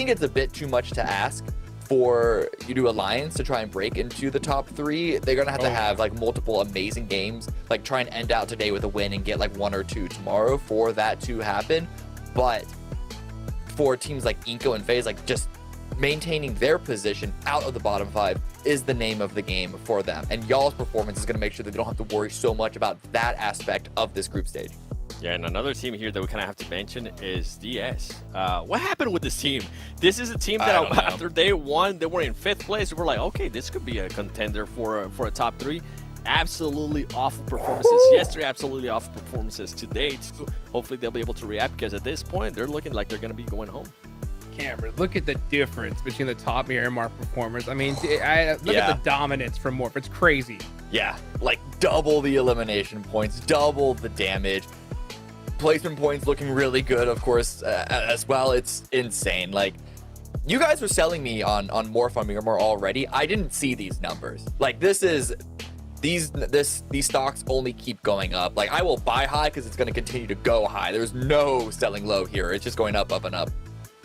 it's a bit too much to ask for Udo Alliance to try and break into the top 3. They're going to have like multiple amazing games, like try and end out today with a win and get like 1 or 2 tomorrow for that to happen. But for teams like Inco and FaZe, like just maintaining their position out of the bottom 5 is the name of the game for them. And y'all's performance is going to make sure that they don't have to worry so much about that aspect of this group stage. Yeah, and another team here that we kind of have to mention is DS. What happened with this team? This is a team that after day 1, they were in 5th place. We're like, okay, this could be a contender for a top 3. Absolutely awful performances yesterday, absolutely awful performances today. Hopefully they'll be able to react because at this point, they're looking like they're going to be going home. Cameron, look at the difference between the top Miramar performers. I mean, look at the dominance from Morph. It's crazy. Yeah, like double the elimination points, double the damage. Placement points looking really good, of course, as well. It's insane. Like, you guys were selling me on Morph on Miramar already. I didn't see these numbers. Like, these stocks only keep going up. Like, I will buy high because it's going to continue to go high. There's no selling low here. It's just going up, up, and up.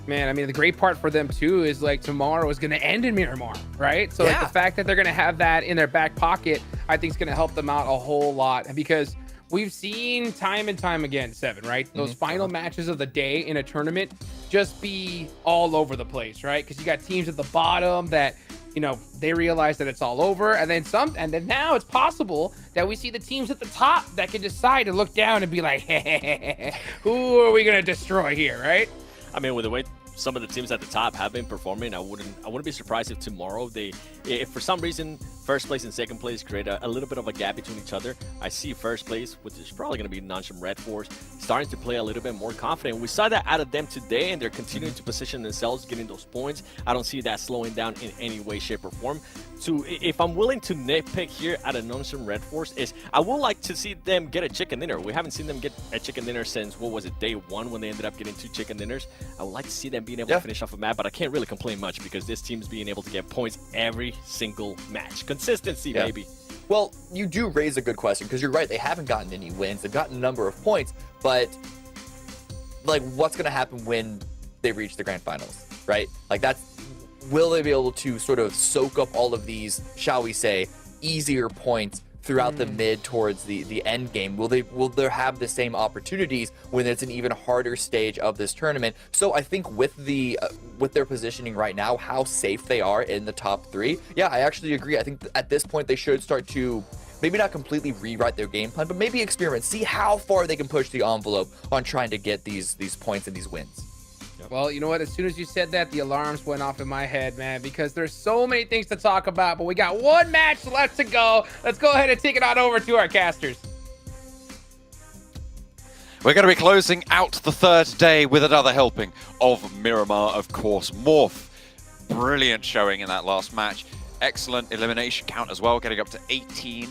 Man, I mean, the great part for them too is like tomorrow is going to end in Miramar, right? So like the fact that they're going to have that in their back pocket, I think is going to help them out a whole lot, because we've seen time and time again, Seven, right? Those final matches of the day in a tournament just be all over the place, right? Because you got teams at the bottom that, you know, they realize that it's all over, and then now it's possible that we see the teams at the top that can decide to look down and be like, hey, who are we going to destroy here, right? I mean, with the way some of the teams at the top have been performing, I wouldn't be surprised if tomorrow if for some reason first place and second place create a little bit of a gap between each other. I see first place, which is probably going to be Noncham Red Force, starting to play a little bit more confident. We saw that out of them today, and they're continuing to position themselves, getting those points. I don't see that slowing down in any way, shape, or form. So if I'm willing to nitpick here at a Noncham Red Force, is I would like to see them get a chicken dinner. We haven't seen them get a chicken dinner since, what was it, day 1 when they ended up getting 2 chicken dinners. I would like to see them being able to finish off a map, but I can't really complain much because this team's being able to get points every single match. Consistency, baby. Well, you do raise a good question, because you're right, they haven't gotten any wins. They've gotten a number of points, but like, what's going to happen when they reach the Grand Finals, right? Like, will they be able to sort of soak up all of these, shall we say, easier points throughout the mid towards the end game? Will they have the same opportunities when it's an even harder stage of this tournament? So I think with their positioning right now, how safe they are in the top 3, yeah, I actually agree. I think at this point they should start to maybe not completely rewrite their game plan, but maybe experiment, see how far they can push the envelope on trying to get these points and these wins. Well, you know what? As soon as you said that, the alarms went off in my head, man, because there's so many things to talk about, but we got 1 match left to go. Let's go ahead and take it on over to our casters. We're going to be closing out the 3rd day with another helping of Miramar, of course. Morph, brilliant showing in that last match. Excellent elimination count as well, getting up to 18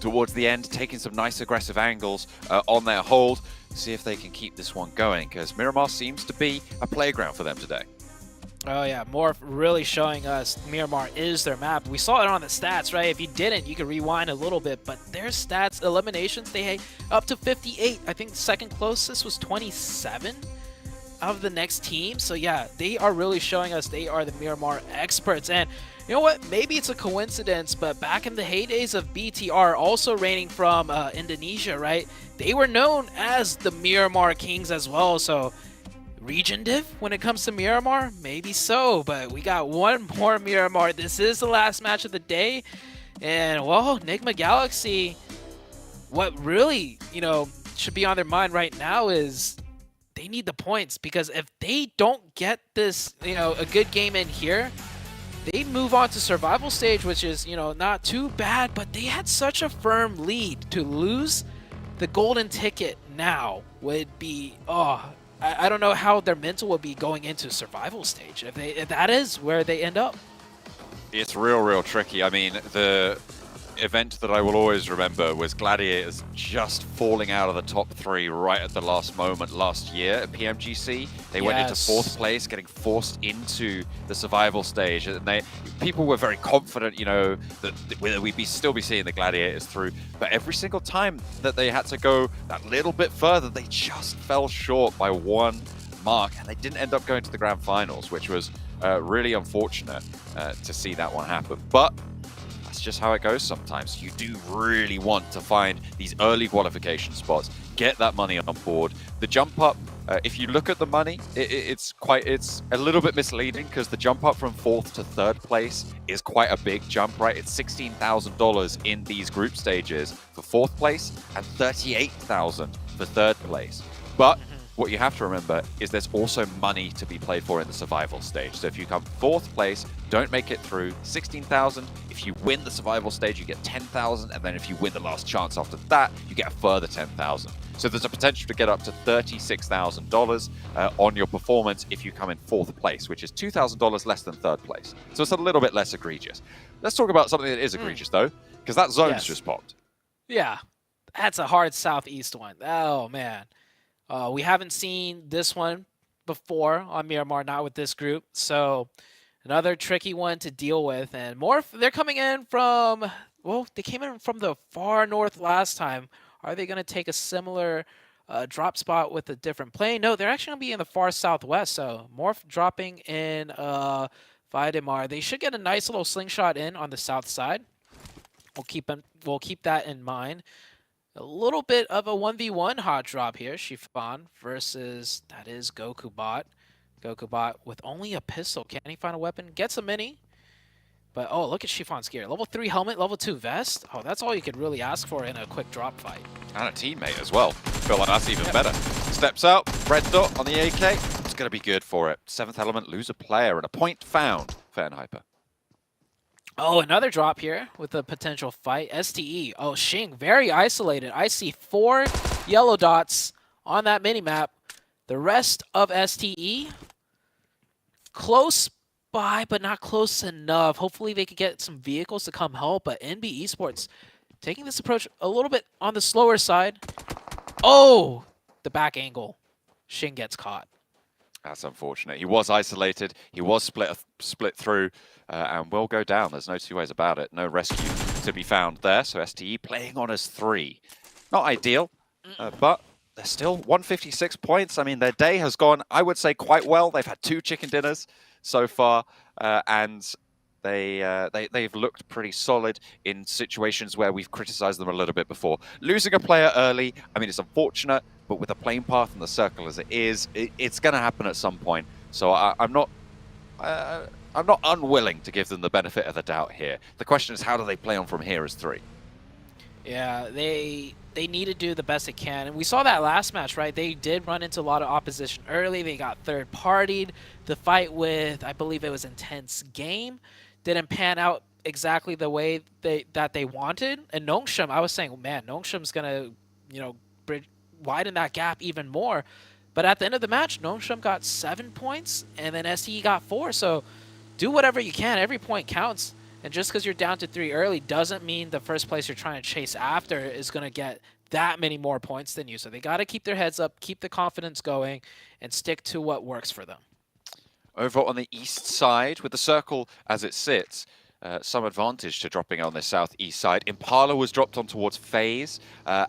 towards the end, taking some nice aggressive angles on their hold. See if they can keep this one going, because Miramar seems to be a playground for them today. Oh yeah, Morph really showing us Miramar is their map. We saw it on the stats, right? If you didn't, you could rewind a little bit, but their stats, eliminations, they had up to 58. I think the second closest was 27 of the next team. So yeah, they are really showing us they are the Miramar experts. And you know what? Maybe it's a coincidence, but back in the heydays of BTR, also reigning from Indonesia, right? They were known as the Miramar Kings as well. So region div when it comes to Miramar? Maybe so, but we got 1 more Miramar. This is the last match of the day. And, well, Nigma Galaxy, what really, you know, should be on their mind right now is they need the points, because if they don't get this, you know, a good game in here, they move on to survival stage, which is, you know, not too bad, but they had such a firm lead. To lose the golden ticket now would be, I don't know how their mental would be going into survival stage if that is where they end up. It's real tricky. I mean, the event that I will always remember was Gladiators just falling out of the top 3 right at the last moment last year at PMGC. They went into 4th place, getting forced into the survival stage, and people were very confident, you know, that we'd still be seeing the Gladiators through. But every single time that they had to go that little bit further, they just fell short by 1 mark, and they didn't end up going to the Grand Finals, which was really unfortunate to see that one happen. But that's just how it goes sometimes. You do really want to find these early qualification spots, get that money on board. The jump up, if you look at the money, it's a little bit misleading, because the jump up from 4th to 3rd place is quite a big jump, right? It's $16,000 in these group stages for 4th place and $38,000 for 3rd place. But what you have to remember is there's also money to be played for in the survival stage. So if you come 4th place, don't make it through, 16,000. If you win the survival stage, you get 10,000. And then if you win the last chance after that, you get a further 10,000. So there's a potential to get up to $36,000 on your performance if you come in 4th place, which is $2,000 less than 3rd place. So it's a little bit less egregious. Let's talk about something that is egregious, though, because that zone's just popped. Yeah, that's a hard Southeast one. Oh, man. We haven't seen this one before on Miramar, not with this group. So another tricky one to deal with. And they're coming in from, well, they came in from the far north last time. Are they going to take a similar drop spot with a different plane? No, they're actually going to be in the far southwest. So Morph dropping in Vidimar. They should get a nice little slingshot in on the south side. We'll keep that in mind. A little bit of a 1v1 hot drop here. Chiffon versus, that is GokuBot. GokuBot with only a pistol. Can he find a weapon? Gets a mini. But, oh, look at Chiffon's gear. Level 3 helmet, level 2 vest. Oh, that's all you could really ask for in a quick drop fight. And a teammate as well. Feel like that's even better. Steps out, red dot on the AK. It's going to be good for it. 7th element, lose a player, and a point found for Hyper. Oh, another drop here with a potential fight. STE. Oh, Xing, very isolated. I see 4 yellow dots on that minimap. The rest of STE, close by, but not close enough. Hopefully they could get some vehicles to come help, but NB Esports taking this approach a little bit on the slower side. Oh, the back angle. Xing gets caught. That's unfortunate. He was isolated. He was split through and will go down. There's no two ways about it. No rescue to be found there. So STE playing on as 3. Not ideal, but they're still 156 points. I mean, their day has gone, I would say, quite well. They've had 2 chicken dinners so far, and they've looked pretty solid in situations where we've criticized them a little bit before. Losing a player early, I mean, it's unfortunate, but with the playing path and the circle as it is, it's going to happen at some point. So I'm not unwilling to give them the benefit of the doubt here. The question is, how do they play on from here as 3? Yeah, they need to do the best they can. And we saw that last match, right? They did run into a lot of opposition early. They got third-partied. The fight with, I believe it was Intense Game, didn't pan out exactly the way that they wanted. And Nongshim, I was saying, man, Nongshim's going to, widen that gap even more. But at the end of the match, Nongshim got 7 points, and then STE got 4. So do whatever you can. Every point counts. And just because you're down to 3 early doesn't mean the first place you're trying to chase after is going to get that many more points than you. So they got to keep their heads up, keep the confidence going, and stick to what works for them. Over on the east side, with the circle as it sits, some advantage to dropping on the southeast side. Impala was dropped on towards FaZe,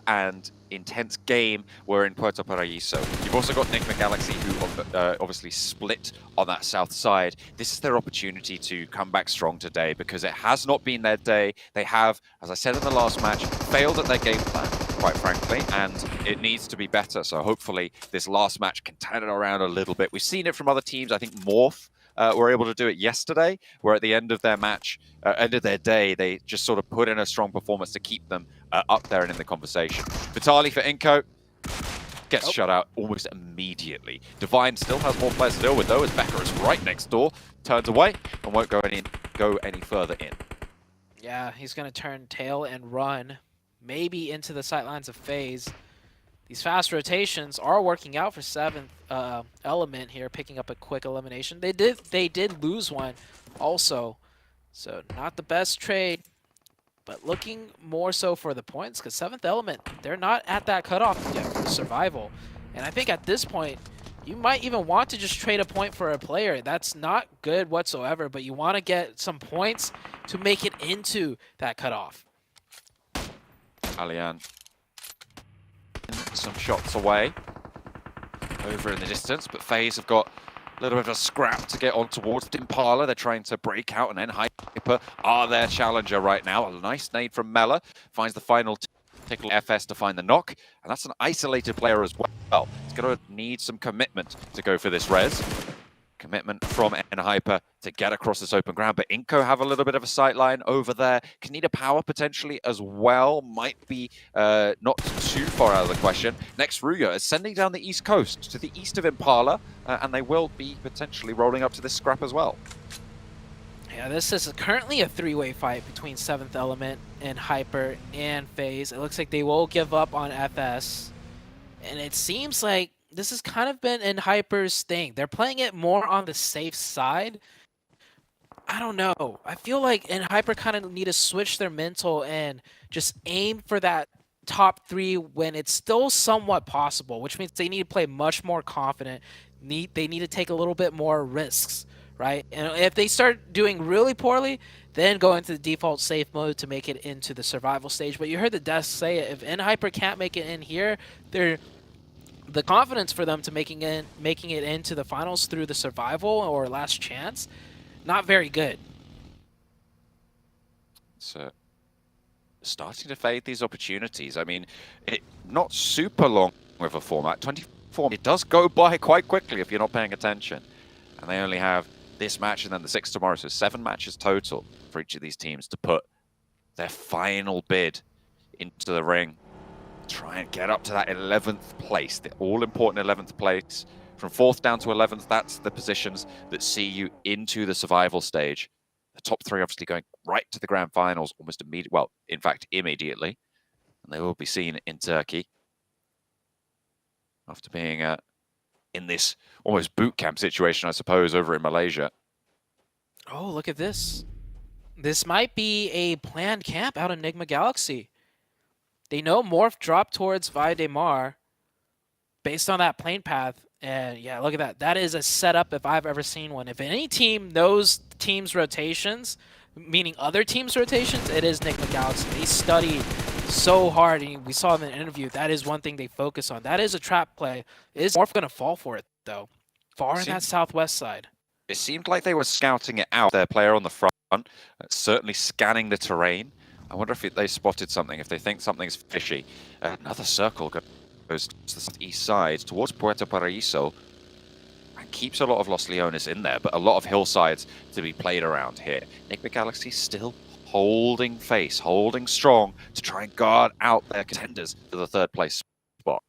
and Intense Game were in Puerto Paraíso. You've also got Nick McGalaxy, who obviously split on that south side. This is their opportunity to come back strong today, because it has not been their day. They have, as I said in the last match, failed at their game plan, quite frankly, and it needs to be better. So hopefully this last match can turn it around a little bit. We've seen it from other teams. I think Morph were able to do it yesterday, where at the end of their match, end of their day, they just sort of put in a strong performance to keep them up there and in the conversation. Vitali for Inco. gets shut out almost immediately. Divine still has more players to deal with though, as Becker is right next door, turns away and won't go any further in. Yeah, he's going to turn tail and run, maybe into the sightlines of FaZe. These fast rotations are working out for 7th Element here, picking up a quick elimination. They did lose one also, so not the best trade, but looking more so for the points, because 7th Element, they're not at that cutoff yet for survival. And I think at this point, you might even want to just trade a point for a player. That's not good whatsoever, but you want to get some points to make it into that cutoff. Alian, some shots away, over in the distance, but FaZe have got a little bit of a scrap to get on towards Impala. They're trying to break out, and then Hyper are their challenger right now. A nice nade from Mela, finds the final tickle FS to find the knock, and that's an isolated player as well. He's going to need some commitment to go for this res. Commitment from Hyper to get across this open ground, but Inco have a little bit of a sight line over there. Can need a power potentially as well. Might be not too far out of the question. Next, Ruya is sending down the east coast to the east of Impala, and they will be potentially rolling up to this scrap as well. Yeah, this is currently a 3-way fight between 7th Element and Hyper and FaZe. It looks like they will give up on FS, and it seems like this has kind of been in Hyper's thing. They're playing it more on the safe side. I don't know. I feel like in Hyper kind of need to switch their mental and just aim for that top 3 when it's still somewhat possible, which means they need to play much more confident. They need to take a little bit more risks, right? And if they start doing really poorly, then go into the default safe mode to make it into the survival stage. But you heard the desk say it. If Hyper can't make it in here, the confidence for them to making it into the finals through the survival or last chance, not very good. So starting to fade these opportunities. I mean, not super long with a format. 24, it does go by quite quickly if you're not paying attention. And they only have this match and then the 6 tomorrow, so 7 matches total for each of these teams to put their final bid into the ring. Try and get up to that 11th place, the all-important 11th place. From 4th down to 11th, that's the positions that see you into the survival stage. The top 3 obviously going right to the Grand Finals almost immediately. Well, in fact, immediately. And they will be seen in Turkey. After being in this almost boot camp situation, I suppose, over in Malaysia. Oh, look at this. This might be a planned camp out of Enigma Galaxy. They know Morph dropped towards Valle de Mar based on that plane path. And yeah, look at that. That is a setup if I've ever seen one. If any team knows teams' rotations, meaning other teams' rotations, it is Enigma Galaxy. They study so hard, and we saw in the interview, that is one thing they focus on. That is a trap play. Is Morph going to fall for it, though? Far in that southwest side. It seemed like they were scouting it out. Their player on the front, certainly scanning the terrain. I wonder if they spotted something, if they think something's fishy. Another circle goes to the east side, towards Puerto Paraíso, and keeps a lot of Los Leones in there, but a lot of hillsides to be played around here. Enigma Galaxy still holding face, holding strong to try and guard out their contenders for the 3rd place spot.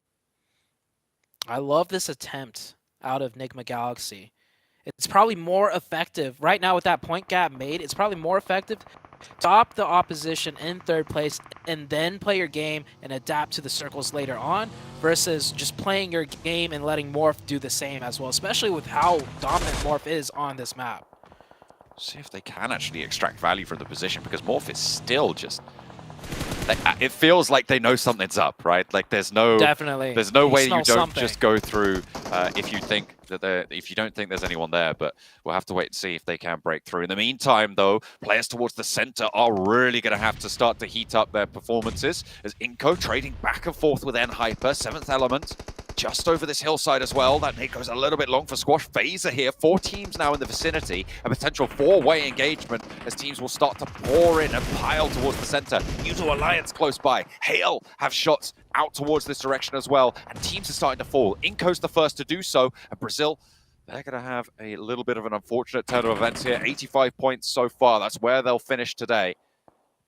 I love this attempt out of Enigma Galaxy. It's probably more effective right now with that point gap made. It's probably more effective to stop the opposition in 3rd place and then play your game and adapt to the circles later on versus just playing your game and letting Morph do the same as well, especially with how dominant Morph is on this map. See if they can actually extract value from the position, because Morph is still just... it feels like they know something's up, right? Like there's no... Definitely. There's no way you don't something. just go through if you don't think there's anyone there, but we'll have to wait and see if they can break through. In the meantime, though, players towards the center are really going to have to start to heat up their performances, as Inco trading back and forth with Hyper, 7th Element, just over this hillside as well. That nade goes a little bit long for Squash. FaZe are here, 4 teams now in the vicinity, a potential 4-way engagement as teams will start to pour in and pile towards the center. Udo Alliance close by. Hail have shots out towards this direction as well, and teams are starting to fall. Inco's the first to do so, and Brazil, they're going to have a little bit of an unfortunate turn of events here. 85 points so far. That's where they'll finish today.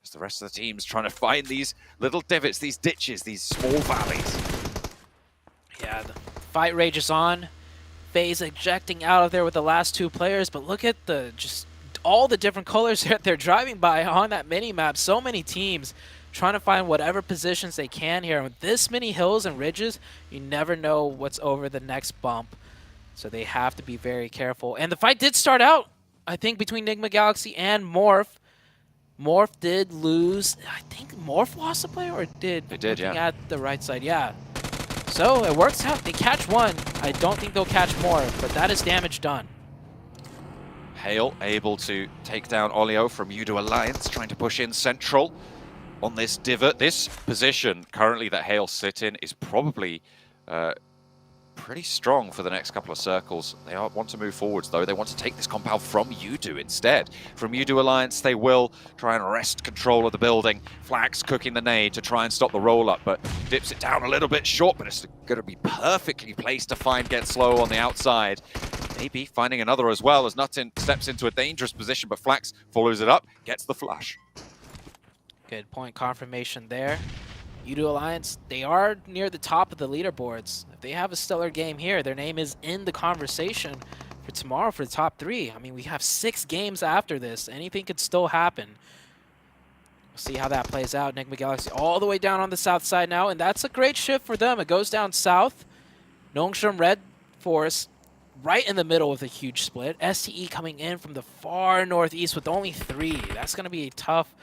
As the rest of the team's trying to find these little divots, these ditches, these small valleys. Yeah, the fight rages on. FaZe ejecting out of there with the last 2 players, but look at the just all the different colors that they're driving by on that mini-map. So many teams trying to find whatever positions they can here. With this many hills and ridges, you never know what's over the next bump. So they have to be very careful. And the fight did start out, I think, between Nigma Galaxy and Morph. Morph did lose. I think Morph lost the player, or did? They did, looking yeah. at the right side, yeah. So it works out. They catch one. I don't think they'll catch more, but that is damage done. Hale able to take down Olio from Udo Alliance, trying to push in central on this divot. This position currently that Hale sit in is probably pretty strong for the next couple of circles. They want to move forwards, though. They want to take this compound from Udo instead. From Udo Alliance, they will try and wrest control of the building. Flax cooking the nade to try and stop the roll-up, but dips it down a little bit short, but it's going to be perfectly placed to find Get Slow on the outside. Maybe finding another as well as Nutin steps into a dangerous position, but Flax follows it up, gets the flush. Good point confirmation there. Udo Alliance, they are near the top of the leaderboards. If they have a stellar game here, their name is in the conversation for tomorrow for the top 3. I mean, we have 6 games after this. Anything could still happen. We'll see how that plays out. Nigma Galaxy all the way down on the south side now, and that's a great shift for them. It goes down south. Nongshim Red Force right in the middle with a huge split. STE coming in from the far northeast with only 3. That's going to be tough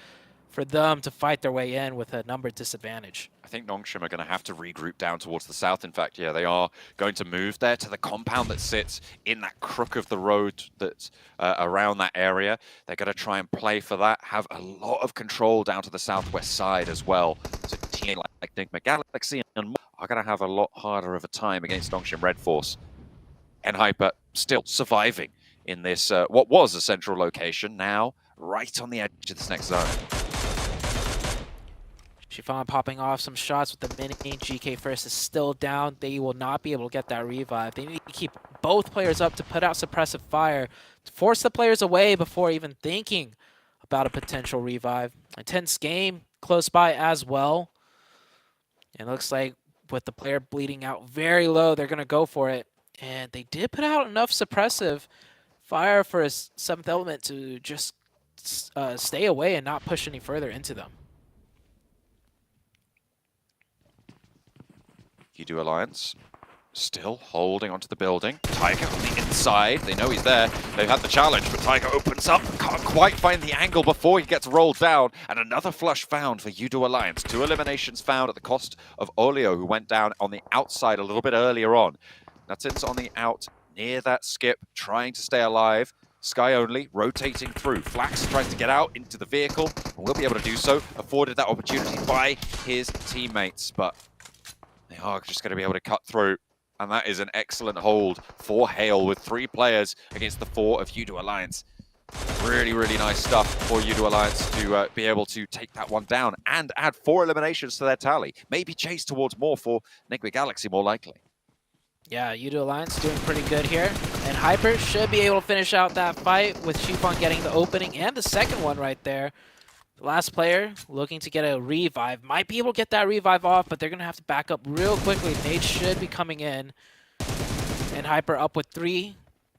for them to fight their way in with a number disadvantage. I think Nongshim are going to have to regroup down towards the south. In fact, yeah, they are going to move there to the compound that sits in that crook of the road that's around that area. They're going to try and play for that, have a lot of control down to the southwest side as well. So a team like Nigma Galaxy and more are going to have a lot harder of a time against Nongshim Red Force. And Hyper still surviving in this, what was a central location, now right on the edge of this next zone. Chiffon popping off some shots with the mini. GK First is still down. They will not be able to get that revive. They need to keep both players up to put out suppressive fire, to force the players away before even thinking about a potential revive. Intense game close by as well. And it looks like with the player bleeding out very low, they're going to go for it. And they did put out enough suppressive fire for a 7th element to just stay away and not push any further into them. Udo Alliance still holding onto the building. Tiger on the inside. They know he's there. They've had the challenge, but Tiger opens up. Can't quite find the angle before he gets rolled down. And another flush found for Udo Alliance. 2 eliminations found at the cost of Olio, who went down on the outside a little bit earlier on. Nutin's on the out near that skip, trying to stay alive. Sky only, rotating through. Flax tries to get out into the vehicle, and will be able to do so. Afforded that opportunity by his teammates, but they are just going to be able to cut through. And that is an excellent hold for Hale with 3 players against the 4 of Udo Alliance. Really, really nice stuff for Udo Alliance to be able to take that one down and add 4 eliminations to their tally. Maybe chase towards more for Nigma Galaxy, more likely. Yeah, Udo Alliance doing pretty good here. And Hyper should be able to finish out that fight with Chiffon getting the opening and the second one right there. The last player looking to get a revive. Might be able to get that revive off, but they're going to have to back up real quickly. Nade should be coming in. And Hyper up with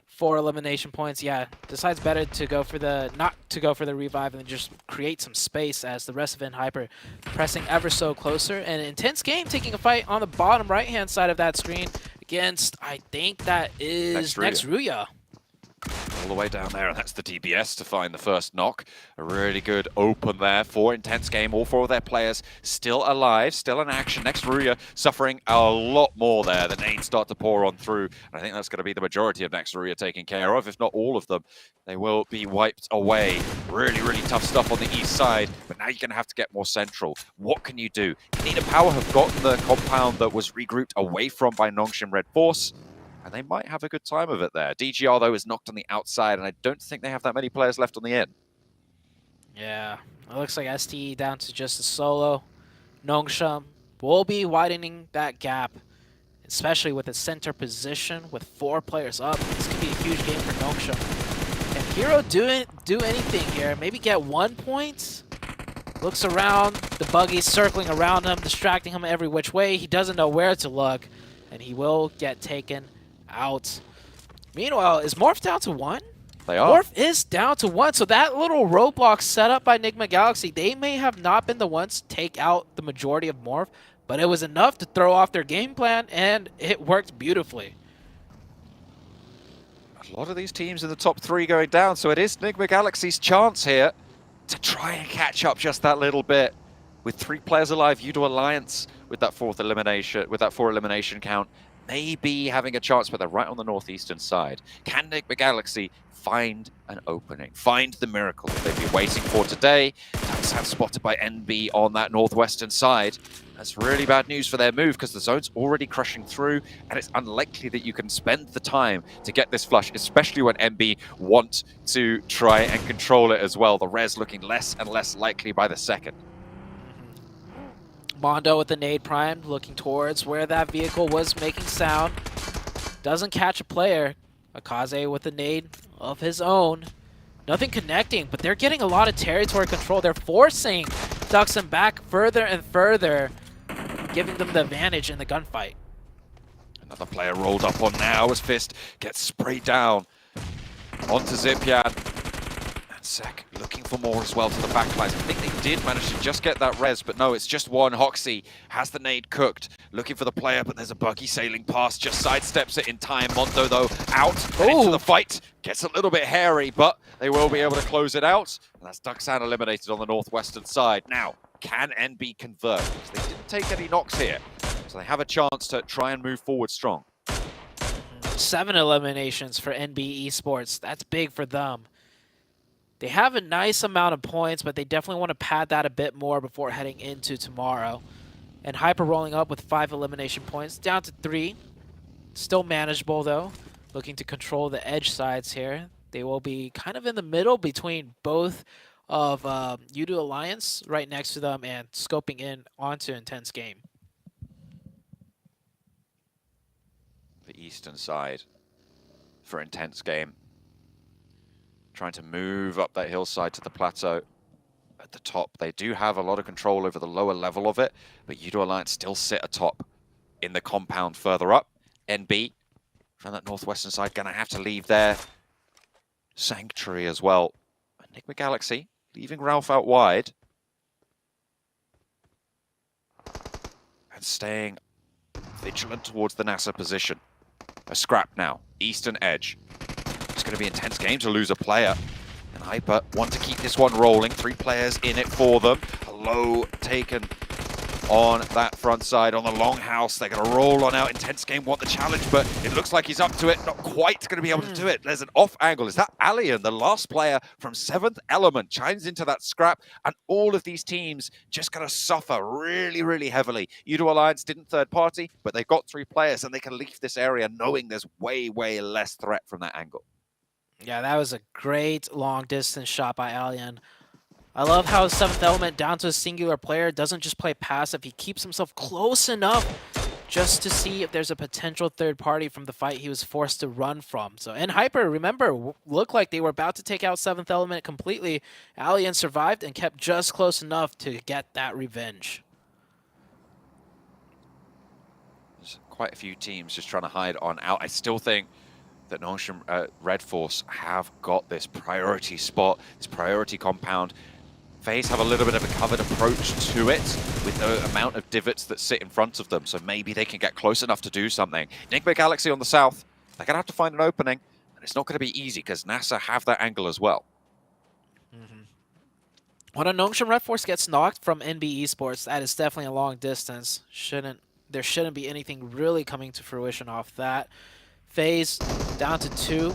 4 elimination points. Yeah, decides better to go for the, not to go for the revive and just create some space as the rest of it, Hyper pressing ever so closer. And an intense game taking a fight on the bottom right-hand side of that screen against, I think that is Next Ruya. All the way down there, and that's the DBS to find the first knock. A really good open there for Intense Game. All 4 of their players still alive, still in action. Next Ruya suffering a lot more there. The nades start to pour on through, and I think that's going to be the majority of Next Ruya taken care of, if not all of them. They will be wiped away. Really, really tough stuff on the east side, but now you're going to have to get more central. What can you do? Nina Power have gotten the compound that was regrouped away from by Nongshim Red Force, and they might have a good time of it there. DGR, though, is knocked on the outside, and I don't think they have that many players left on the in. Yeah, it looks like STE down to just a solo. Nongshim will be widening that gap, especially with a center position with 4 players up. This could be a huge game for Nongshim. Can Hero do anything here? Maybe get 1 point? Looks around, the buggy's circling around him, distracting him every which way. He doesn't know where to look. and he will get taken out. Meanwhile, is Morph down to 1? They are. Morph is down to 1, so that little roadblock set up by Enigma Galaxy, they may have not been the ones to take out the majority of Morph, but it was enough to throw off their game plan, and it worked beautifully. A lot of these teams in the top 3 going down, so it is Enigma Galaxy's chance here to try and catch up just that little bit. With 3 players alive, Yudo Alliance with that 4 elimination count, maybe having a chance, but they're right on the northeastern side. Can Enigma Galaxy find an opening, find the miracle that they've been waiting for today? That's spotted by NB on that northwestern side. That's really bad news for their move because the zone's already crushing through, and it's unlikely that you can spend the time to get this flush, especially when NB want to try and control it as well. The res looking less and less likely by the second. Mondo with the nade primed, looking towards where that vehicle was making sound. Doesn't catch a player. Akaze with the nade of his own. Nothing connecting, but they're getting a lot of territory control. They're forcing Duxon back further and further, giving them the advantage in the gunfight. Another player rolled up on now as Fist gets sprayed down onto Zipian. And Sek looking for more as well to the backlines. I think they did manage to just get that res, but no, it's just one. Hoxie has the nade cooked, looking for the player, but there's a buggy sailing past, just sidesteps it in time. Mondo, though, out and into the fight. Gets a little bit hairy, but they will be able to close it out. And that's Duxan eliminated on the northwestern side. Now, can NB convert? Because they didn't take any knocks here, so they have a chance to try and move forward strong. 7 eliminations for NB Esports. That's big for them. They have a nice amount of points, but they definitely want to pad that a bit more before heading into tomorrow. And Hyper rolling up with 5 elimination points, down to 3. Still manageable, though. Looking to control the edge sides here. They will be kind of in the middle between both of Yudo Alliance right next to them and scoping in onto Intense Game. The eastern side for Intense Game. Trying to move up that hillside to the plateau. At the top, they do have a lot of control over the lower level of it, but Yudo Alliance still sit atop in the compound further up. NB from that northwestern side gonna have to leave their sanctuary as well. Enigma Galaxy leaving Ralph out wide and staying vigilant towards the NASA position. A scrap now, eastern edge. It's going to be an intense game to lose a player. And Hyper want to keep this one rolling. 3 players in it for them. A low taken on that front side on the longhouse. They're going to roll on out. Intense Game want the challenge, but it looks like he's up to it. Not quite going to be able to do it. There's an off angle. Is that Alien, the last player from 7th Element, chimes into that scrap, and all of these teams just going to suffer really, really heavily. Yudo Alliance didn't third party, but they've got 3 players, and they can leave this area knowing there's way, way less threat from that angle. Yeah, that was a great long-distance shot by Alien. I love how 7th Element, down to a singular player, doesn't just play passive. He keeps himself close enough just to see if there's a potential third party from the fight he was forced to run from. So, and Hyper, remember, looked like they were about to take out 7th Element completely. Alien survived and kept just close enough to get that revenge. There's quite a few teams just trying to hide on out. I still think that Nongshim Red Force have got this priority spot, this priority compound. FaZe have a little bit of a covered approach to it with the amount of divots that sit in front of them, so maybe they can get close enough to do something. Enigma Galaxy on the south, they're going to have to find an opening, and it's not going to be easy because NASA have that angle as well. When a Nongshim Red Force gets knocked from NB Esports, that is definitely a long distance. There shouldn't be anything really coming to fruition off that. FaZe down to 2.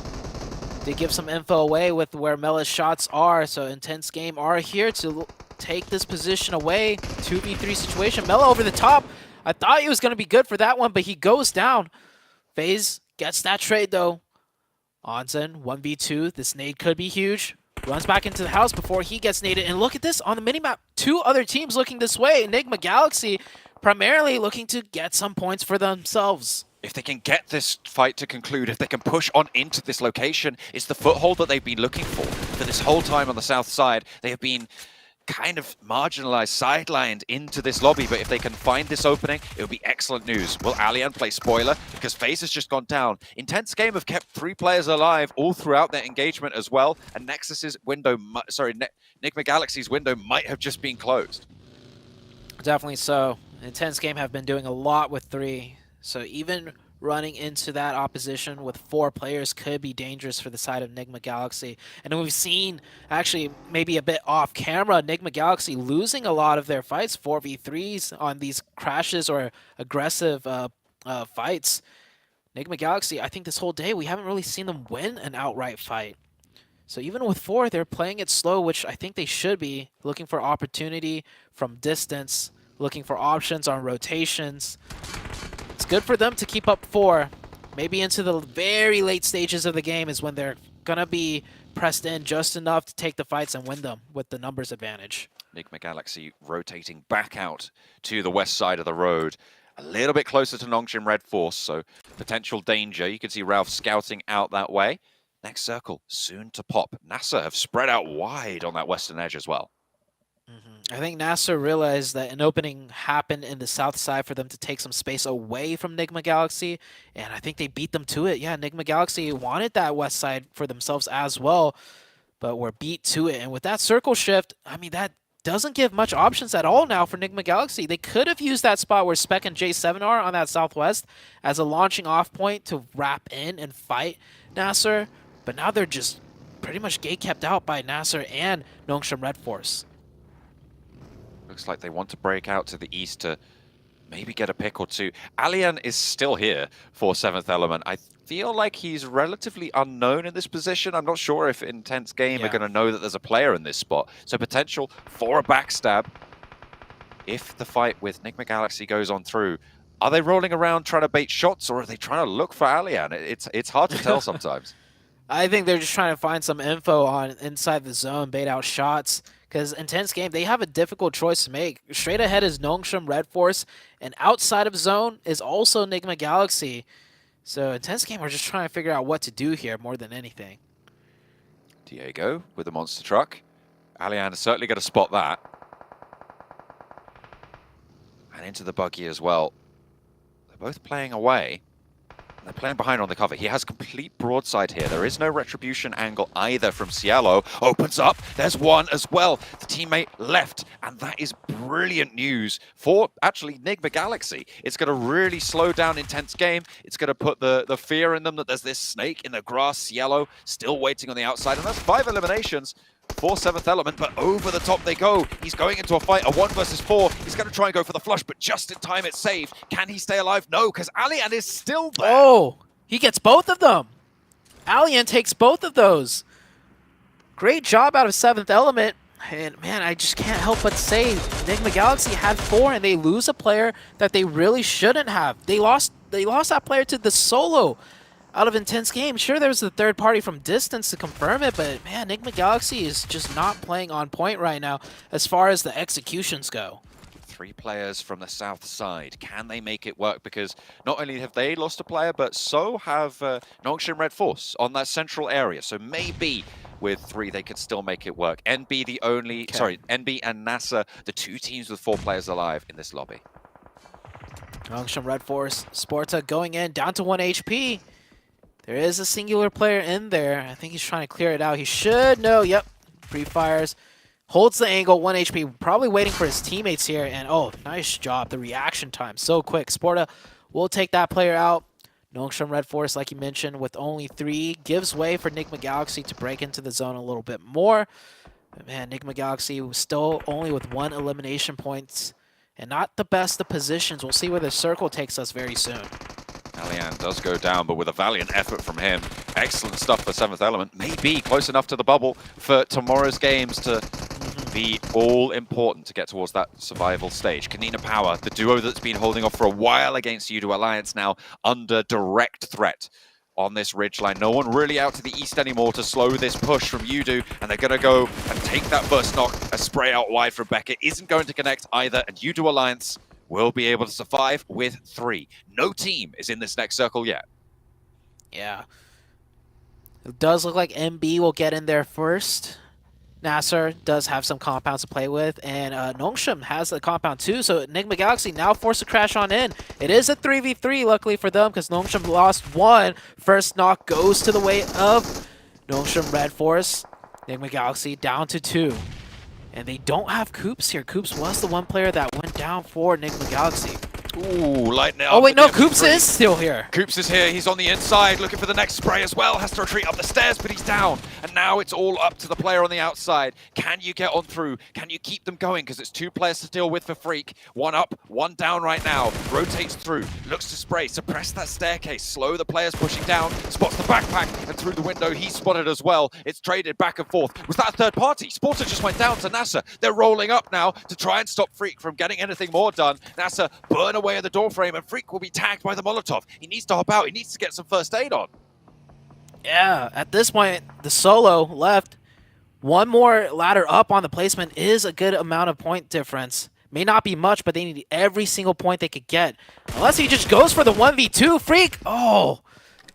They give some info away with where Mela's shots are, so Intense Game are here to take this position away. 2v3 situation. Mela over the top. I thought he was going to be good for that one, but he goes down. FaZe gets that trade, though. Onzen, 1v2. This nade could be huge. Runs back into the house before he gets naded. And look at this on the minimap. 2 other teams looking this way. Enigma Galaxy primarily looking to get some points for themselves. If they can get this fight to conclude, if they can push on into this location, it's the foothold that they've been looking for this whole time on the south side. They have been kind of marginalized, sidelined into this lobby, but if they can find this opening, it would be excellent news. Will Allian play spoiler? Because FaZe has just gone down. Intense Game have kept 3 players alive all throughout their engagement as well, and Nexus's window, Nigma Galaxy's window might have just been closed. Definitely so. Intense Game have been doing a lot with 3, so even running into that opposition with 4 players could be dangerous for the side of Nigma Galaxy. And we've seen, actually, maybe a bit off camera, Nigma Galaxy losing a lot of their fights, 4v3s on these crashes or aggressive fights. Nigma Galaxy, I think this whole day, we haven't really seen them win an outright fight. So even with 4, they're playing it slow, which I think they should be, looking for opportunity from distance, looking for options on rotations. It's good for them to keep up 4. Maybe into the very late stages of the game is when they're going to be pressed in just enough to take the fights and win them with the numbers advantage. Nigma Galaxy rotating back out to the west side of the road. A little bit closer to Nongshim Red Force, so potential danger. You can see Ralph scouting out that way. Next circle soon to pop. NASA have spread out wide on that western edge as well. I think NASA realized that an opening happened in the south side for them to take some space away from Nigma Galaxy, and I think they beat them to it. Yeah, Nigma Galaxy wanted that west side for themselves as well, but were beat to it. And with that circle shift, I mean, that doesn't give much options at all now for Nigma Galaxy. They could have used that spot where Spec and J7 are on that southwest as a launching off point to wrap in and fight Nasser, but now they're just pretty much gate kept out by Nasser and Nongshim Red Force. Looks like they want to break out to the east to maybe get a pick or 2. Allian is still here for 7th Element. I feel like he's relatively unknown in this position. I'm not sure if Intense Game are going to know that there's a player in this spot. So potential for a backstab if the fight with Nigma Galaxy goes on through. Are they rolling around trying to bait shots, or are they trying to look for Allian? It's hard to tell sometimes. I think they're just trying to find some info on inside the zone, bait out shots. Because Intense Game, they have a difficult choice to make. Straight ahead is Nongshim Red Force, and outside of zone is also Nigma Galaxy. So Intense Game are just trying to figure out what to do here more than anything. Diego with the monster truck. Allian is certainly going to spot that. And into the buggy as well. They're both playing away. They're playing behind on the cover. He has complete broadside here. There is no retribution angle either from Cielo. Opens up. There's one as well. The teammate left. And that is brilliant news for, actually, Nigma Galaxy. It's going to really slow down Intense Game. It's going to put the fear in them that there's this snake in the grass. Cielo still waiting on the outside. And that's 5 eliminations for 7th Element, but over the top they go. He's going into a fight, a 1 versus 4. He's going to try and go for the flush, but just in time it's saved. Can he stay alive? No, because Allian is still there. Oh, he gets both of them. Allian takes both of those. Great job out of 7th Element. And man, I just can't help but say Nigma Galaxy had 4 and they lose a player that they really shouldn't have. They lost that player to the solo out of Intense Game. Sure, there was a third party from distance to confirm it, but man, Nigma Galaxy is just not playing on point right now as far as the executions go. 3 players from the south side. Can they make it work? Because not only have they lost a player, but so have Nongshim Red Force on that central area. So maybe with 3, they could still make it work. NB the only, NB and NASA, the 2 teams with 4 players alive in this lobby. Nongshim Red Force, Sporta going in, down to 1 HP. There is a singular player in there. I think he's trying to clear it out. He should know. Yep. Pre-fires. Holds the angle. 1 HP. Probably waiting for his teammates here. And oh, nice job. The reaction time. So quick. Sporta will take that player out. Nongshim Red Force, like you mentioned, with only 3, gives way for Nigma Galaxy to break into the zone a little bit more. But man, Nigma Galaxy was still only with 1 elimination points. And not the best of positions. We'll see where the circle takes us very soon. Allian does go down, but with a valiant effort from him. Excellent stuff for 7th Element. Maybe close enough to the bubble for tomorrow's games to be all important to get towards that survival stage. Kanina Power, the duo that's been holding off for a while against Yudu Alliance, now under direct threat on this ridgeline. No one really out to the east anymore to slow this push from Yudu, and they're going to go and take that burst knock. A spray out wide from Beckett isn't going to connect either, and Yudu Alliance will be able to survive with 3. No team is in this next circle yet. Yeah. It does look like MB will get in there first. Nasser does have some compounds to play with, and Nongshim has a compound too, so Enigma Galaxy now forced to crash on in. It is a 3v3, luckily for them, because Nongshim lost one. First knock goes to the way of Nongshim Red Force. Enigma Galaxy down to 2. And they don't have Koops here. Koops was the one player that went down for Enigma Galaxy. Ooh, lighten it up. Oh wait, no, Koops is still here. Koops is here. He's on the inside, looking for the next spray as well. Has to retreat up the stairs, but he's down. And now it's all up to the player on the outside. Can you get on through? Can you keep them going? Because it's 2 players to deal with for Freak. 1 up, 1 down right now. Rotates through, looks to spray, suppress that staircase, slow the players pushing down, spots the backpack, and through the window he's spotted as well. It's traded back and forth. Was that a third party? Sporter just went down to NASA. They're rolling up now to try and stop Freak from getting anything more done. NASA burn away at the door frame, and Freak will be tagged by the Molotov. He needs to hop out. He needs to get some first aid on. Yeah, at this point, the solo left. 1 more ladder up on the placement is a good amount of point difference. May not be much, but they need every single point they could get. Unless he just goes for the 1v2. Freak,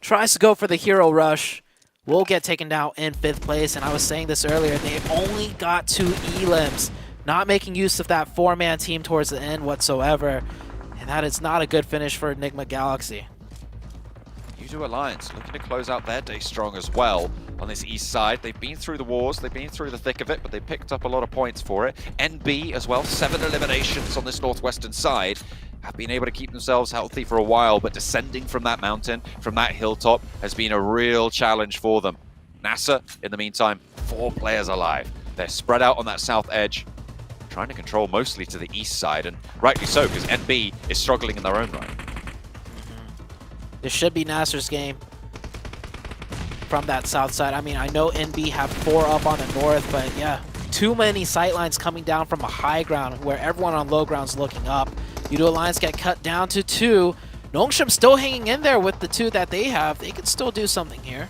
tries to go for the hero rush. Will get taken down in 5th place, and I was saying this earlier, they only got 2 elims. Not making use of that 4-man team towards the end whatsoever. And that is not a good finish for Enigma Galaxy. U2 Alliance looking to close out their day strong as well on this east side. They've been through the wars, they've been through the thick of it, but they picked up a lot of points for it. NB as well, 7 eliminations on this northwestern side. Have been able to keep themselves healthy for a while, but descending from that mountain, from that hilltop, has been a real challenge for them. NASA, in the meantime, 4 players alive. They're spread out on that south edge, trying to control mostly to the east side, and rightly so, because NB is struggling in their own right. This should be Nasser's game from that south side. I mean, I know NB have 4 up on the north, but yeah, too many sightlines coming down from a high ground where everyone on low ground's looking up. U2 Alliance get cut down to 2. Nongshim still hanging in there with the 2 that they have. They can still do something here.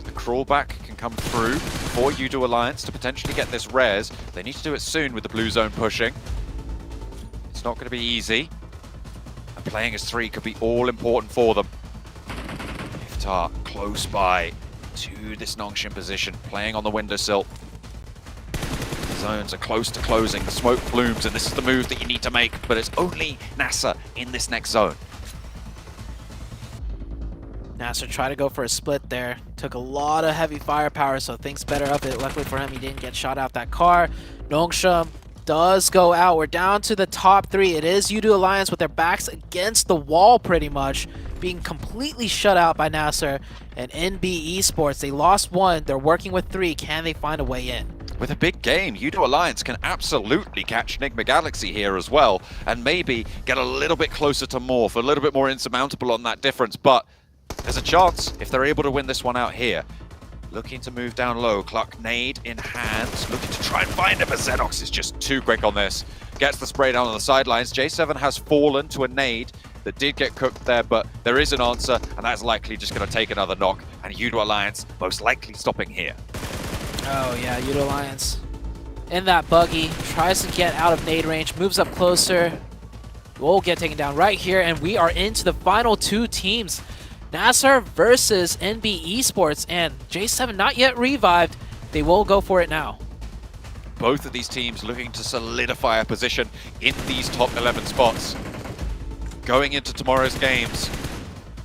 The crawlback can come through for U2 Alliance to potentially get this res. They need to do it soon with the blue zone pushing. It's not going to be easy. And playing as 3 could be all important for them. Iftar close by to this Nongshim position, playing on the windowsill. Zones are close to closing, the smoke blooms, and this is the move that you need to make, but it's only NASA in this next zone. Nasser tried to go for a split there. Took a lot of heavy firepower, so thinks better of it. Luckily for him, he didn't get shot out that car. Nongshim does go out. We're down to the top 3. It is U2 Alliance with their backs against the wall pretty much, being completely shut out by Nasser. And NB Esports, they lost 1. They're working with 3. Can they find a way in? With a big game, U2 Alliance can absolutely catch Enigma Galaxy here as well, and maybe get a little bit closer to Morph, a little bit more insurmountable on that difference, but there's a chance if they're able to win this one out here. Looking to move down low, Cluck nade in hand, looking to try and find him, but Xenox is just too quick on this. Gets the spray down on the sidelines. J7 has fallen to a nade that did get cooked there, but there is an answer, and that's likely just going to take another knock, and U2 Alliance most likely stopping here. Oh yeah, U2 Alliance in that buggy, tries to get out of nade range, moves up closer, will get taken down right here, and we are into the final 2 teams. Nasser versus NB Esports, and J7 not yet revived. They will go for it now. Both of these teams looking to solidify a position in these top 11 spots. Going into tomorrow's games,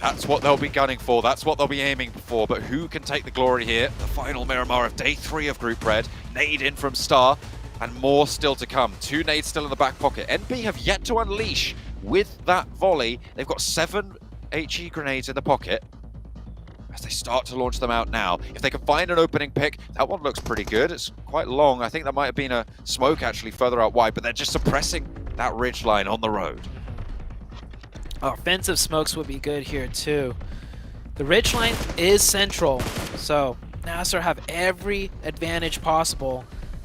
that's what they'll be gunning for, that's what they'll be aiming for, but who can take the glory here? The final Miramar of day 3 of Group Red, nade in from Star, and more still to come. 2 nades still in the back pocket. NB have yet to unleash with that volley. They've got 7 HE grenades in the pocket as they start to launch them out now. If they can find an opening pick, that one looks pretty good. It's quite long. I think that might have been a smoke actually further out wide, but they're just suppressing that ridge line on the road. Offensive smokes would be good here too. The ridgeline is central, so Nasser have every advantage possible.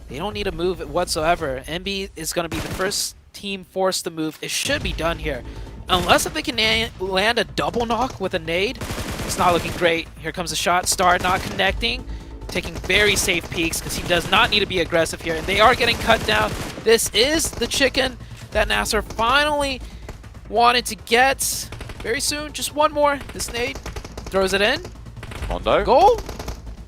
They don't need to move whatsoever. NB is going to be the first team forced to move. It should be done here. Unless if they can land a double knock with a nade, it's not looking great. Here comes a shot. Star not connecting, taking very safe peeks because he does not need to be aggressive here. And they are getting cut down. This is the chicken that Nasser finally wanted to get very soon. Just one more. This nade throws it in. Mondo. Goal.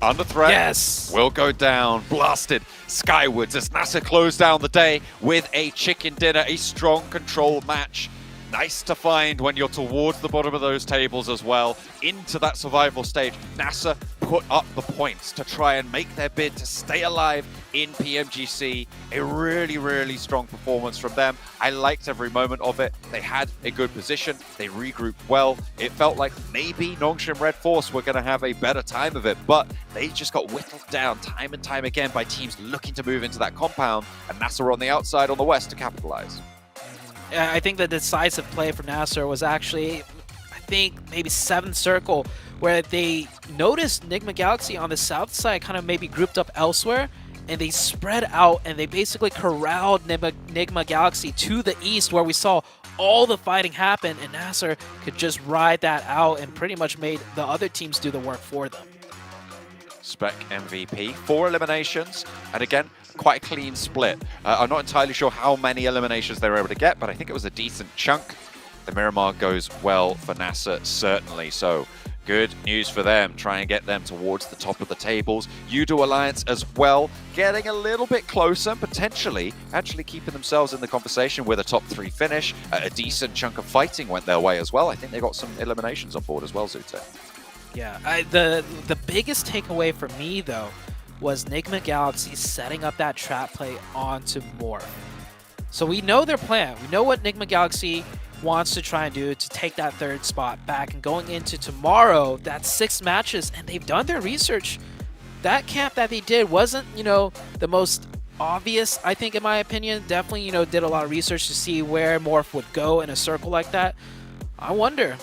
under threat. Yes. Will go down, blasted skywards as NASA close down the day with a chicken dinner, a strong control match. Nice to find when you're towards the bottom of those tables as well. Into that survival stage, NASA put up the points to try and make their bid to stay alive in PMGC. A really, really strong performance from them. I liked every moment of it. They had a good position. They regrouped well. It felt like maybe Nongshim Red Force were going to have a better time of it, but they just got whittled down time and time again by teams looking to move into that compound, and NASA were on the outside on the west to capitalize. I think the decisive play for Nasser was actually, I think, maybe 7th circle, where they noticed Nigma Galaxy on the south side kind of maybe grouped up elsewhere, and they spread out and they basically corralled Nigma Galaxy to the east, where we saw all the fighting happen, and Nasser could just ride that out and pretty much made the other teams do the work for them. Spec MVP, 4 eliminations, and again, quite a clean split. I'm not entirely sure how many eliminations they were able to get, but I think it was a decent chunk. The Miramar goes well for NASA, certainly. So good news for them. Try and get them towards the top of the tables. Udo Alliance as well, getting a little bit closer, potentially actually keeping themselves in the conversation with a top 3 finish. A decent chunk of fighting went their way as well. I think they got some eliminations on board as well, Zute. Yeah, the biggest takeaway for me, though, was Nigma Galaxy setting up that trap play onto Morph. So we know their plan. We know what Nigma Galaxy wants to try and do to take that 3rd spot back. And going into tomorrow, that's 6 matches, and they've done their research. That camp that they did wasn't, the most obvious, I think, in my opinion. Definitely, did a lot of research to see where Morph would go in a circle like that. I wonder,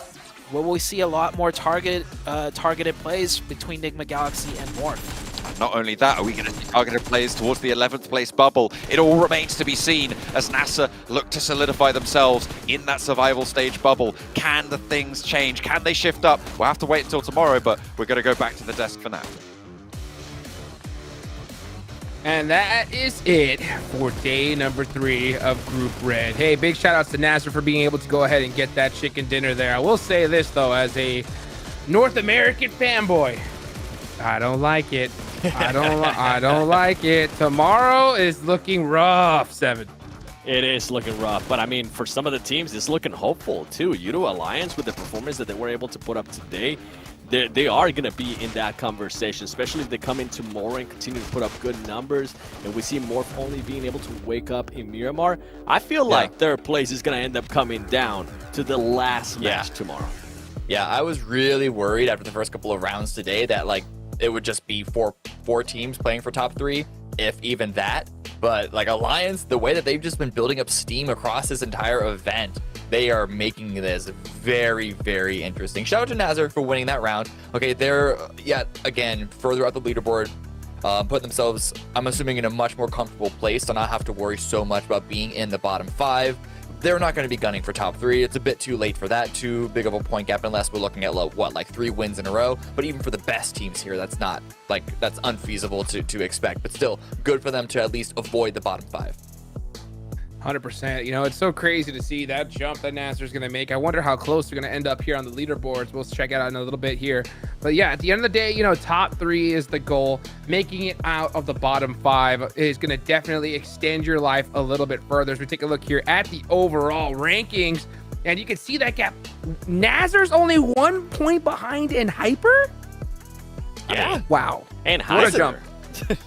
will we see a lot more targeted plays between Nigma Galaxy and Morph? Not only that, are we going to see targeted plays towards the 11th place bubble? It all remains to be seen as NASA look to solidify themselves in that survival stage bubble. Can the things change? Can they shift up? We'll have to wait until tomorrow, but we're going to go back to the desk for now. And that is it for day number 3 of Group Red. Hey, big shout outs to Nasser for being able to go ahead and get that chicken dinner there. I will say this, though, as a North American fanboy, I don't like it. I don't like it. Tomorrow is looking rough, 7. It is looking rough, but I mean, for some of the teams, it's looking hopeful too. Udo Alliance, with the performance that they were able to put up today, they are going to be in that conversation, especially if they come in tomorrow and continue to put up good numbers, and we see Morph only being able to wake up in Miramar. I feel like their place is going to end up coming down to the last match tomorrow. Yeah, I was really worried after the first couple of rounds today that, it would just be four teams playing for top 3, if even that. But Alliance, the way that they've just been building up steam across this entire event, they are making this very, very interesting. Shout out to Nazar for winning that round. Okay, they're yet again further out the leaderboard, put themselves, I'm assuming, in a much more comfortable place to not have to worry so much about being in the bottom 5. They're not going to be gunning for top 3. It's a bit too late for that. Too big of a point gap, unless we're looking at 3 wins in a row. But even for the best teams here, that's not that's unfeasible to expect. But still, good for them to at least avoid the bottom 5. 100%. It's so crazy to see that jump that Nasser's going to make. I wonder how close they're going to end up here on the leaderboards. We'll check it out in a little bit here. But yeah, at the end of the day, top 3 is the goal. Making it out of the bottom 5 is going to definitely extend your life a little bit further. As we take a look here at the overall rankings, and you can see that gap. Nasser's only 1 point behind in Hyper? Yeah. Wow. And what a jump.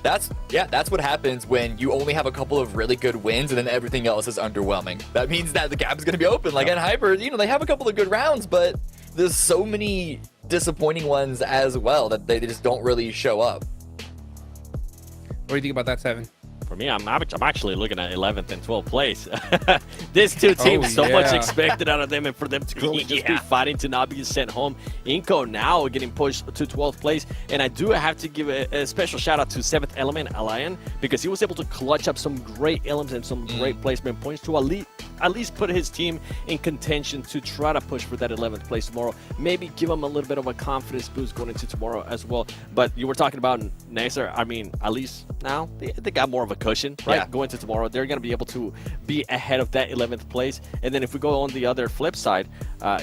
That's what happens when you only have a couple of really good wins and then everything else is underwhelming. That means that the gap is going to be open. In Hyper, they have a couple of good rounds, but there's so many disappointing ones as well that they just don't really show up. What do you think about that, 7? For me, I'm actually looking at 11th and 12th place. These two teams, much expected out of them, and for them to really just be fighting to not be sent home. Inco now getting pushed to 12th place, and I do have to give a special shout out to 7th Element Allian, because he was able to clutch up some great elements and some great placement points to at least put his team in contention to try to push for that 11th place tomorrow. Maybe give him a little bit of a confidence boost going into tomorrow as well. But you were talking about Nasser. I mean, at least now, they got more of a cushion, right? Yeah. Going to tomorrow, they're going to be able to be ahead of that 11th place. And then if we go on the other flip side,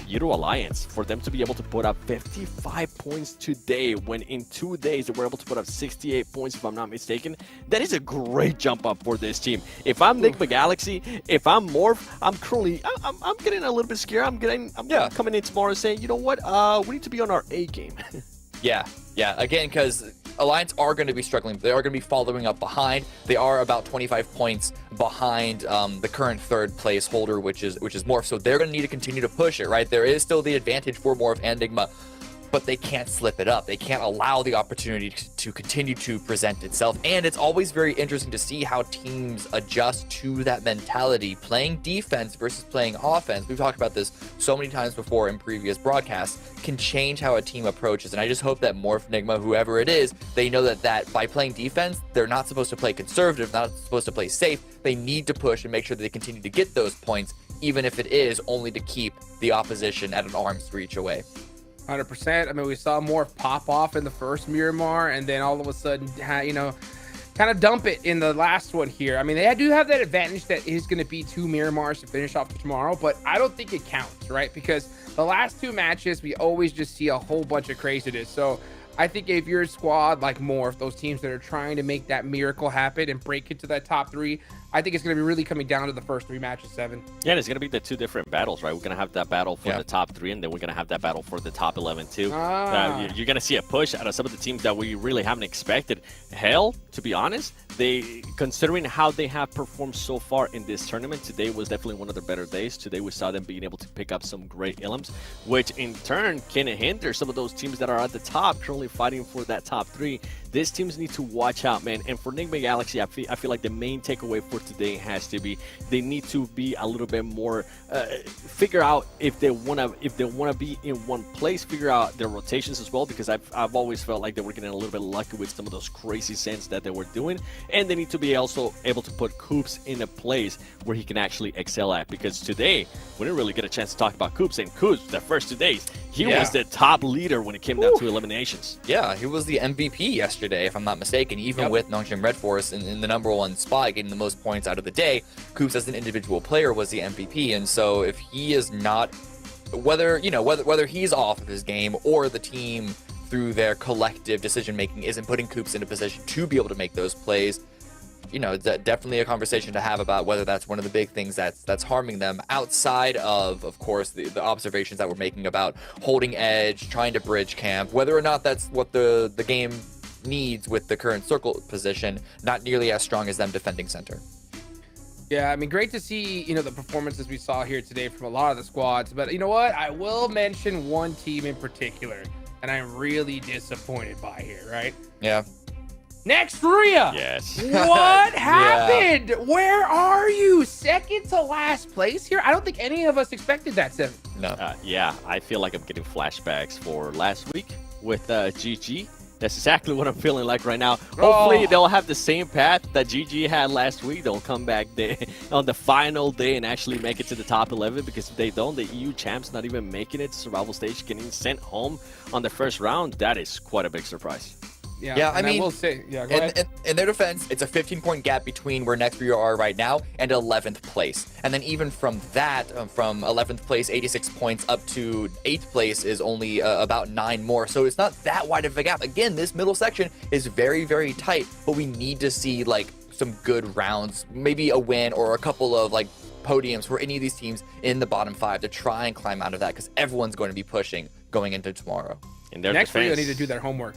Euro Alliance, for them to be able to put up 55 points today, when in 2 days they were able to put up 68 points, if I'm not mistaken, that is a great jump up for this team. If I'm Nigma Galaxy, if I'm Morph, I'm currently, I'm getting a little bit scared. I'm coming in tomorrow saying, you know what, we need to be on our A game. Yeah. Again, because Alliance are going to be struggling. They are going to be following up behind. They are about 25 points behind the current third place holder, which is Morph. So they're going to need to continue to push it, right? There is still the advantage for Morph and Nigma, but they can't slip it up. They can't allow the opportunity to continue to present itself. And it's always very interesting to see how teams adjust to that mentality. Playing defense versus playing offense, we've talked about this so many times before in previous broadcasts, can change how a team approaches. And I just hope that Morph, Nigma, whoever it is, they know that by playing defense, they're not supposed to play conservative, not supposed to play safe. They need to push and make sure that they continue to get those points, even if it is only to keep the opposition at an arm's reach away. 100%. I mean, we saw Morph pop off in the first Miramar, and then all of a sudden, kind of dump it in the last one here. I mean, they do have that advantage that is going to be 2 Miramars to finish off tomorrow, but I don't think it counts, right? Because the last 2 matches, we always just see a whole bunch of craziness. So I think if you're a squad like Morph, those teams that are trying to make that miracle happen and break into that top 3, I think it's going to be really coming down to the first 3 matches, 7. Yeah, it's going to be the 2 different battles, right? We're going to have that battle for the top 3, and then we're going to have that battle for the top 11 too. You're going to see a push out of some of the teams that we really haven't expected. Hell, to be honest, considering how they have performed so far in this tournament, today was definitely one of their better days. Today we saw them being able to pick up some great ilms, which in turn can hinder some of those teams that are at the top, currently fighting for that top 3. These teams need to watch out, man. And for Nigma Galaxy, I feel like the main takeaway for today has to be they need to be a little bit more figure out if they wanna be in one place, figure out their rotations as well, because I've always felt like they were getting a little bit lucky with some of those crazy sends that they were doing, and they need to be also able to put Coops in a place where he can actually excel at, because today we didn't really get a chance to talk about Coops, and Coops the first 2 days he was the top leader when it came down to eliminations. Yeah, he was the MVP yesterday, if I'm not mistaken, even with Nongshim Red Force in the #1 spot, getting the most points out of the day. Coops as an individual player was the MVP, and so if he is not, whether he's off of his game or the team through their collective decision making isn't putting Coops in a position to be able to make those plays, definitely a conversation to have about whether that's one of the big things that's harming them, outside of course, the observations that we're making about holding edge, trying to bridge camp, whether or not that's what the game needs with the current circle position, not nearly as strong as them defending center. Yeah, I mean, great to see, the performances we saw here today from a lot of the squads. But you know what? I will mention one team in particular that I'm really disappointed by here, right? Yeah. Nextria! Yes. What happened? Yeah. Where are you? Second to last place here? I don't think any of us expected that, Seven. No. Yeah, I feel like I'm getting flashbacks for last week with GG. That's exactly what I'm feeling like right now. Hopefully they'll have the same path that GG had last week. They'll come back on the final day and actually make it to the top 11, because if they don't, the EU champs not even making it to survival stage, getting sent home on the first round, that is quite a big surprise. Yeah, I mean, I will say, go ahead. In their defense, it's a 15-point gap between where Nextria are right now and 11th place. And then even from that, from 11th place, 86 points, up to 8th place is only about 9 more. So it's not that wide of a gap. Again, this middle section is very, very tight, but we need to see some good rounds, maybe a win or a couple of podiums for any of these teams in the bottom 5 to try and climb out of that, because everyone's going to be pushing going into tomorrow. In their Next defense, need to do their homework.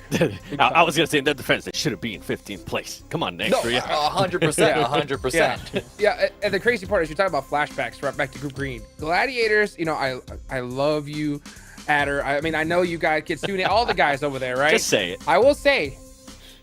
I was going to say, in their defense, they should have been in 15th place. Come on, next. No, 100%, 100%. Yeah, and the crazy part is you're talking about flashbacks, right back to Group Green. Gladiators, I love you, Adder. I mean, I know you guys, Kitsune, all the guys over there, right? Just say it. I will say,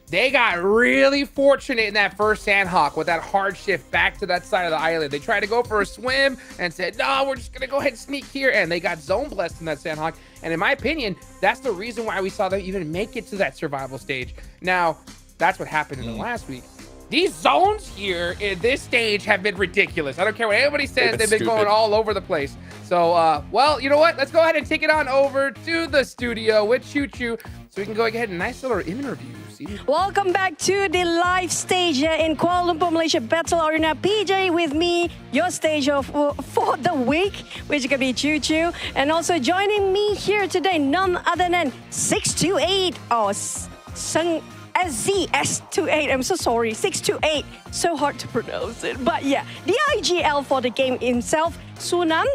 they got really fortunate in that first Sandhawk with that hard shift back to that side of the island. They tried to go for a swim and said, no, we're just going to go ahead and sneak here. And they got zone blessed in that Sandhawk. And in my opinion, that's the reason why we saw them even make it to that survival stage. Now, that's what happened in the last week. These zones here in this stage have been ridiculous. I don't care what anybody says. They've been going all over the place. So, well, you know what? Let's go ahead and take it on over to the studio with Choo Choo so we can go ahead and nice little interview. See Welcome back to the live stage here in Kuala Lumpur, Malaysia Battle Arena. PJ with me, your stage for the week, which is going to be Choo Choo. And also joining me here today, none other than 628 or SZS28. I'm so sorry, 628. So hard to pronounce it. But yeah, the IGL for the game himself, Sunan.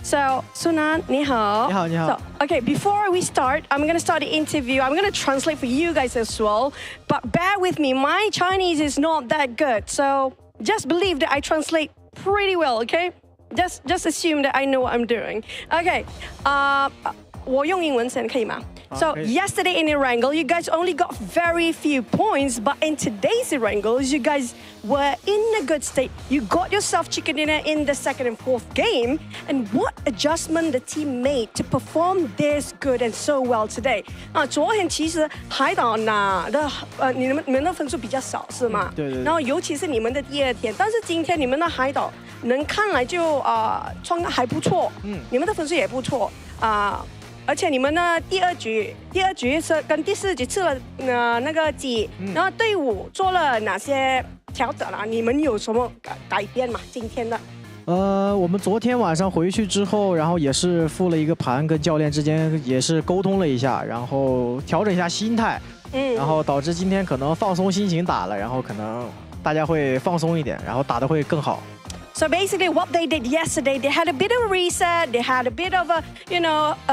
So, Sunan, 你好. 你好, 你好. So, okay, before we start, I'm going to start the interview. I'm going to translate for you guys as well. But bear with me, my Chinese is not that good. So, just believe that I translate pretty well, okay? Just assume that I know what I'm doing. Okay, 我用英文先可以吗? So yesterday in Erangel, you guys only got very few points, but in today's Erangels, you guys were in a good state. You got yourself chicken dinner in the second and fourth game, and what adjustment the team made to perform this good and so well today? 昨天其实海岛拿的你们的分数比较少是吗？对对。然后尤其是你们的第二天，但是今天你们的海岛能看来就状态还不错，你们的分数也不错而且你们呢，第二局是跟第四局吃了那个鸡，然后队伍做了哪些调整啊？你们有什么改变吗？今天的？我们昨天晚上回去之后，然后也是复了一个盘，跟教练之间也是沟通了一下，然后调整一下心态，然后导致今天可能放松心情打了，然后可能大家会放松一点，然后打得会更好。So basically what they did yesterday, they had a bit of a reset, they had a bit of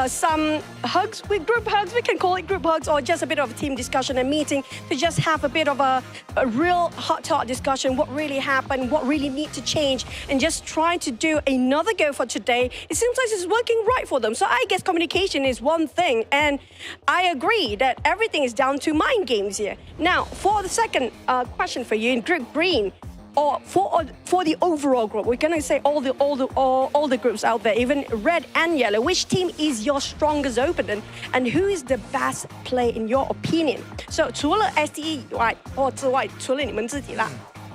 some hugs, group hugs, we can call it group hugs, or just a bit of a team discussion and meeting to just have a bit of a real heart-to-heart discussion, what really happened, what really need to change, and just try to do another go for today. It seems like it's working right for them. So I guess communication is one thing, and I agree that everything is down to mind games here. Now, for the second question for you in Group Green, or for the overall group, we're gonna say all the groups out there, even red and yellow. Which team is your strongest opponent, and who is the best player in your opinion? So 除了 STE 以外或之外，除了你们自己啦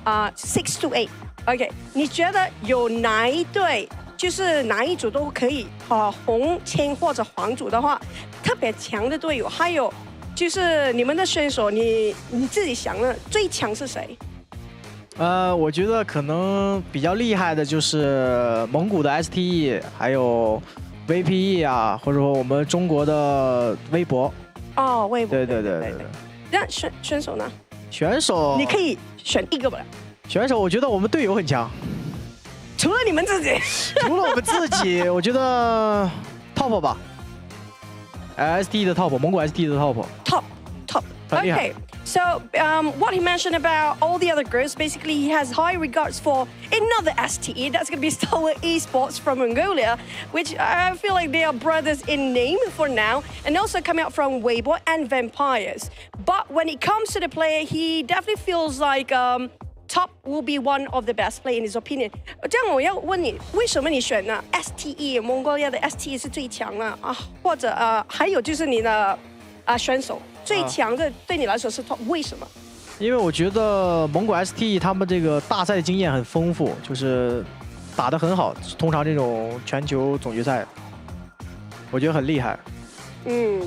，6 to 8 ，OK， 你觉得有哪一队就是哪一组都可以红青或者黄组的话，特别强的队友，还有就是你们的选手，你自己想的最强是谁？我觉得可能比较厉害的就是蒙古的 STE， 还有 VPE 啊，或者说我们中国的微博。哦，微博。对。那选手呢？选手你可以选一个吧。选手，我觉得我们队友很强。除了你们自己。除了我们自己，我觉得 Top 吧。STE 的 Top， 蒙古 STE 的 Top。Okay. So what he mentioned about all the other groups, basically he has high regards for another STE. That's going to be Stalwart Esports from Mongolia, which I feel like they are brothers in name for now, and also coming out from Weibo and Vampires. But when it comes to the player, he definitely feels like Top will be one of the best player in his opinion. 这样我要问你，为什么你选呢 STE 蒙古利亚的 STE 是最强呢？或者还有就是你的选手。最强的对你来说是 top， 为什么？因为我觉得蒙古 ST 他们这个大赛经验很丰富，就是打得很好。通常这种全球总决赛，我觉得很厉害。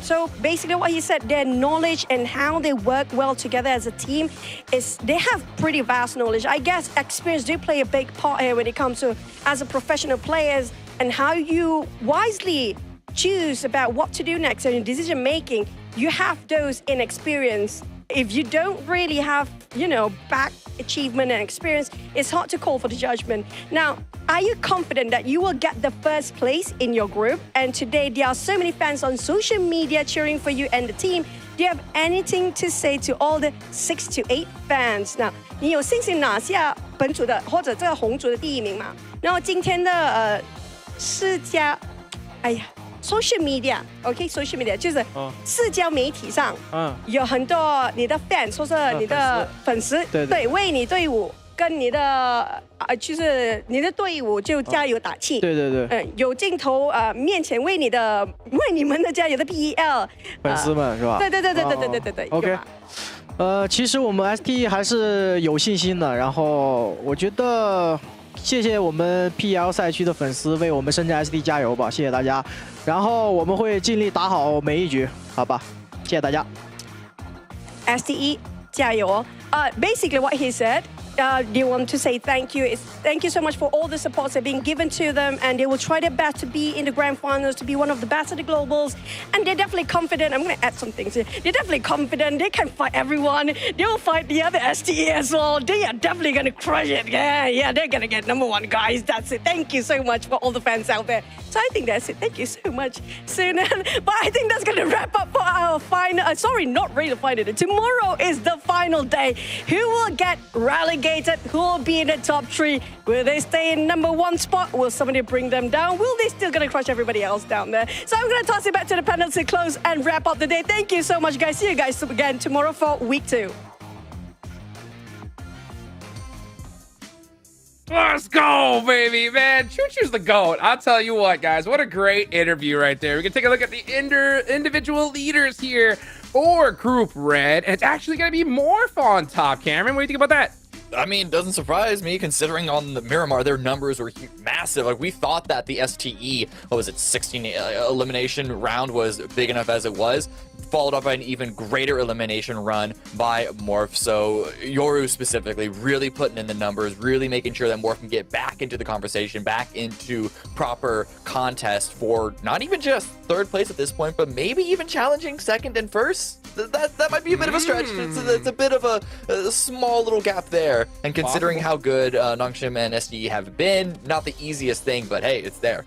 So basically what he said, their knowledge and how they work well together as a team is they have pretty vast knowledge. I guess experience do play a big part here when it comes to as a professional players and how you wisely choose about what to do next and decision making. You have those in experience. If you don't really have, back achievement and experience, it's hard to call for the judgment. Now, are you confident that you will get the first place in your group? And today, there are so many fans on social media cheering for you and the team. Do you have anything to say to all the 6 to 8 fans? Now, 你有信心拿下本组的或者这个红组的第一名吗？然后今天的social media，social media 就是社交媒体上，有很多你的 fans 或者你的粉丝，对，为你队伍跟你的就是你的队伍就加油打气，对，有镜头面前为你们的加油的 PEL 粉丝们是吧？对 ，OK。其实我们 ST 还是有信心的，然后我觉得。谢谢我们 PL 赛区的粉丝为我们深圳 ST 加油吧，谢谢大家。然后我们会尽力打好每一局，好吧？谢谢大家。STE, 加油. Basically what he said, they want to say thank you. Thank you so much for all the supports that are being given to them, and they will try their best to be in the Grand Finals, to be one of the best at the Globals. And they're definitely confident. I'm going to add some things here. They're definitely confident. They can fight everyone. They will fight the other STE as well. They are definitely going to crush it. Yeah, they're going to get #1, guys. That's it. Thank you so much for all the fans out there. So I think that's it. Thank you so much, Sunan. But I think that's going to wrap up for our final. Sorry, not really the final day. Tomorrow is the final day. Who will get relegated? Who will be in the top 3? Will they stay in #1 spot? Will somebody bring them down? Will they still going to crush everybody else down there? So I'm going to toss it back to the panels to close and wrap up the day. Thank you so much, guys. See you guys again tomorrow for week 2. Let's go, baby, man. Choo-choo's the GOAT. I'll tell you what, guys. What a great interview right there. We can take a look at the individual leaders here for Group Red. And it's actually going to be Morph on top, Cameron. What do you think about that? I mean, doesn't surprise me considering on the Miramar, their numbers were massive. Like, we thought that the STE, 16 elimination round was big enough as it was, followed up by an even greater elimination run by Morph. So Yoru specifically really putting in the numbers, really making sure that Morph can get back into the conversation, back into proper contest for not even just 3rd place at this point, but maybe even challenging 2nd and 1st. That might be a bit of a stretch. It's a bit of a small little gap there. And considering how good Nongshim and SDE have been, not the easiest thing, but hey, it's there.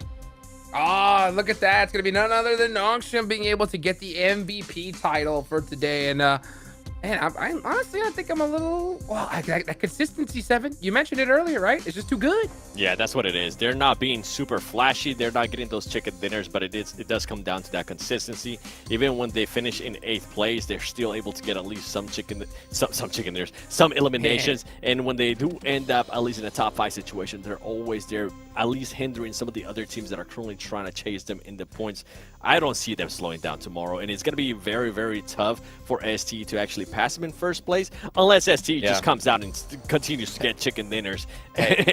Look at that. It's going to be none other than Nongshim being able to get the MVP title for today. And I honestly, I think I'm a little, that consistency, Seven, you mentioned it earlier, right? It's just too good. Yeah, that's what it is. They're not being super flashy. They're not getting those chicken dinners, but it does come down to that consistency. Even when they finish in 8th place, they're still able to get at least some chicken dinners, some eliminations. And when they do end up at least in a top 5 situation, they're always there, at least hindering some of the other teams that are currently trying to chase them in the points. I don't see them slowing down tomorrow, and it's going to be very, very tough for ST to actually pass them in 1st place, unless ST just comes out and continues to get chicken dinners, and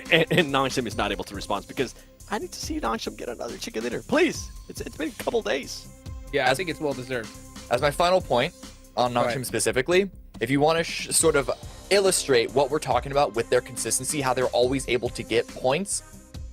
Nongshim is not able to respond, because I need to see Nongshim get another chicken dinner. Please. It's been a couple days. Yeah, I think it's well-deserved. As my final point on Nongshim specifically, if you want to sort of illustrate what we're talking about with their consistency, how they're always able to get points,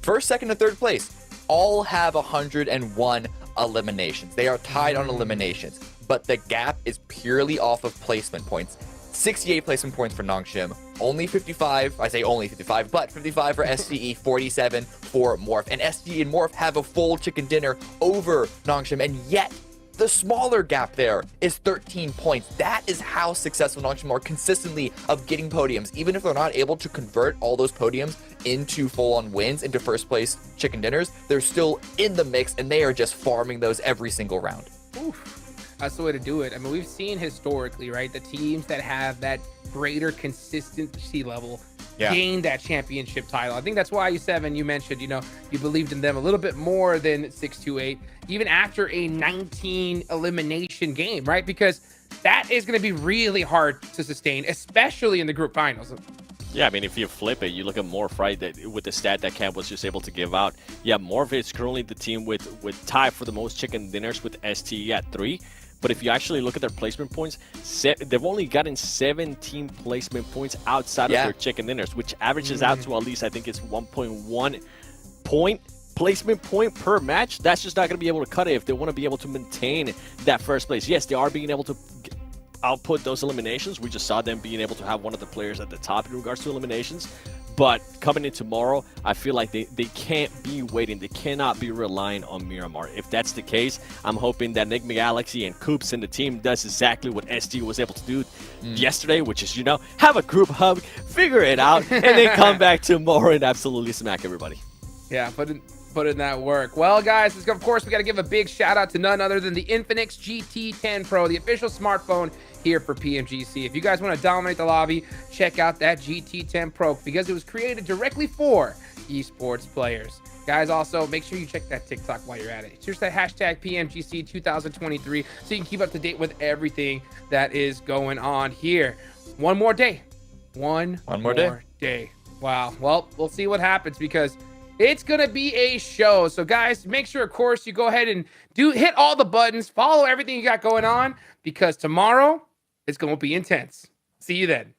1st, 2nd, and 3rd place all have 101 eliminations. They are tied on eliminations, but the gap is purely off of placement points. 68 placement points for Nongshim, only 55, I say only 55, but 55 for SDE, 47 for Morph. And SDE and Morph have a full chicken dinner over Nongshim, and yet the smaller gap there is 13 points. That is how successful Nongshim are consistently of getting podiums. Even if they're not able to convert all those podiums into full-on wins, into 1st place chicken dinners, they're still in the mix, and they are just farming those every single round. Oof. That's the way to do it. I mean, we've seen historically, right, the teams that have that greater consistency level gain that championship title. I think that's why you mentioned, you believed in them a little bit more than 628, even after a 19 elimination game, right? Because that is going to be really hard to sustain, especially in the group finals. Yeah, I mean, if you flip it, you look at Morph, right, with the stat that Camp was just able to give out. Yeah, Morph is currently the team with tie for the most chicken dinners with STE at 3. But if you actually look at their placement points, they've only gotten 17 placement points outside of their chicken dinners, which averages out to at least, I think it's 1.1 placement point per match. That's just not going to be able to cut it if they want to be able to maintain that 1st place. Yes, they are being able to output those eliminations. We just saw them being able to have one of the players at the top in regards to eliminations. But coming in tomorrow, I feel like they can't be waiting. They cannot be relying on Miramar. If that's the case, I'm hoping that Enigma Galaxy and Coops and the team does exactly what ST was able to do yesterday, which is, have a group hug, figure it out, and then come back tomorrow and absolutely smack everybody. Yeah, put in that work. Well, guys, of course, we got to give a big shout out to none other than the Infinix GT10 Pro, the official smartphone here for PMGC. If you guys want to dominate the lobby, check out that GT10 Pro because it was created directly for esports players. Guys, also, make sure you check that TikTok while you're at it. Search that hashtag PMGC 2023 so you can keep up to date with everything that is going on here. One more day. One more day. Wow. Well, we'll see what happens because it's going to be a show. So, guys, make sure, of course, you go ahead and hit all the buttons, follow everything you got going on because tomorrow It's going to be intense. See you then.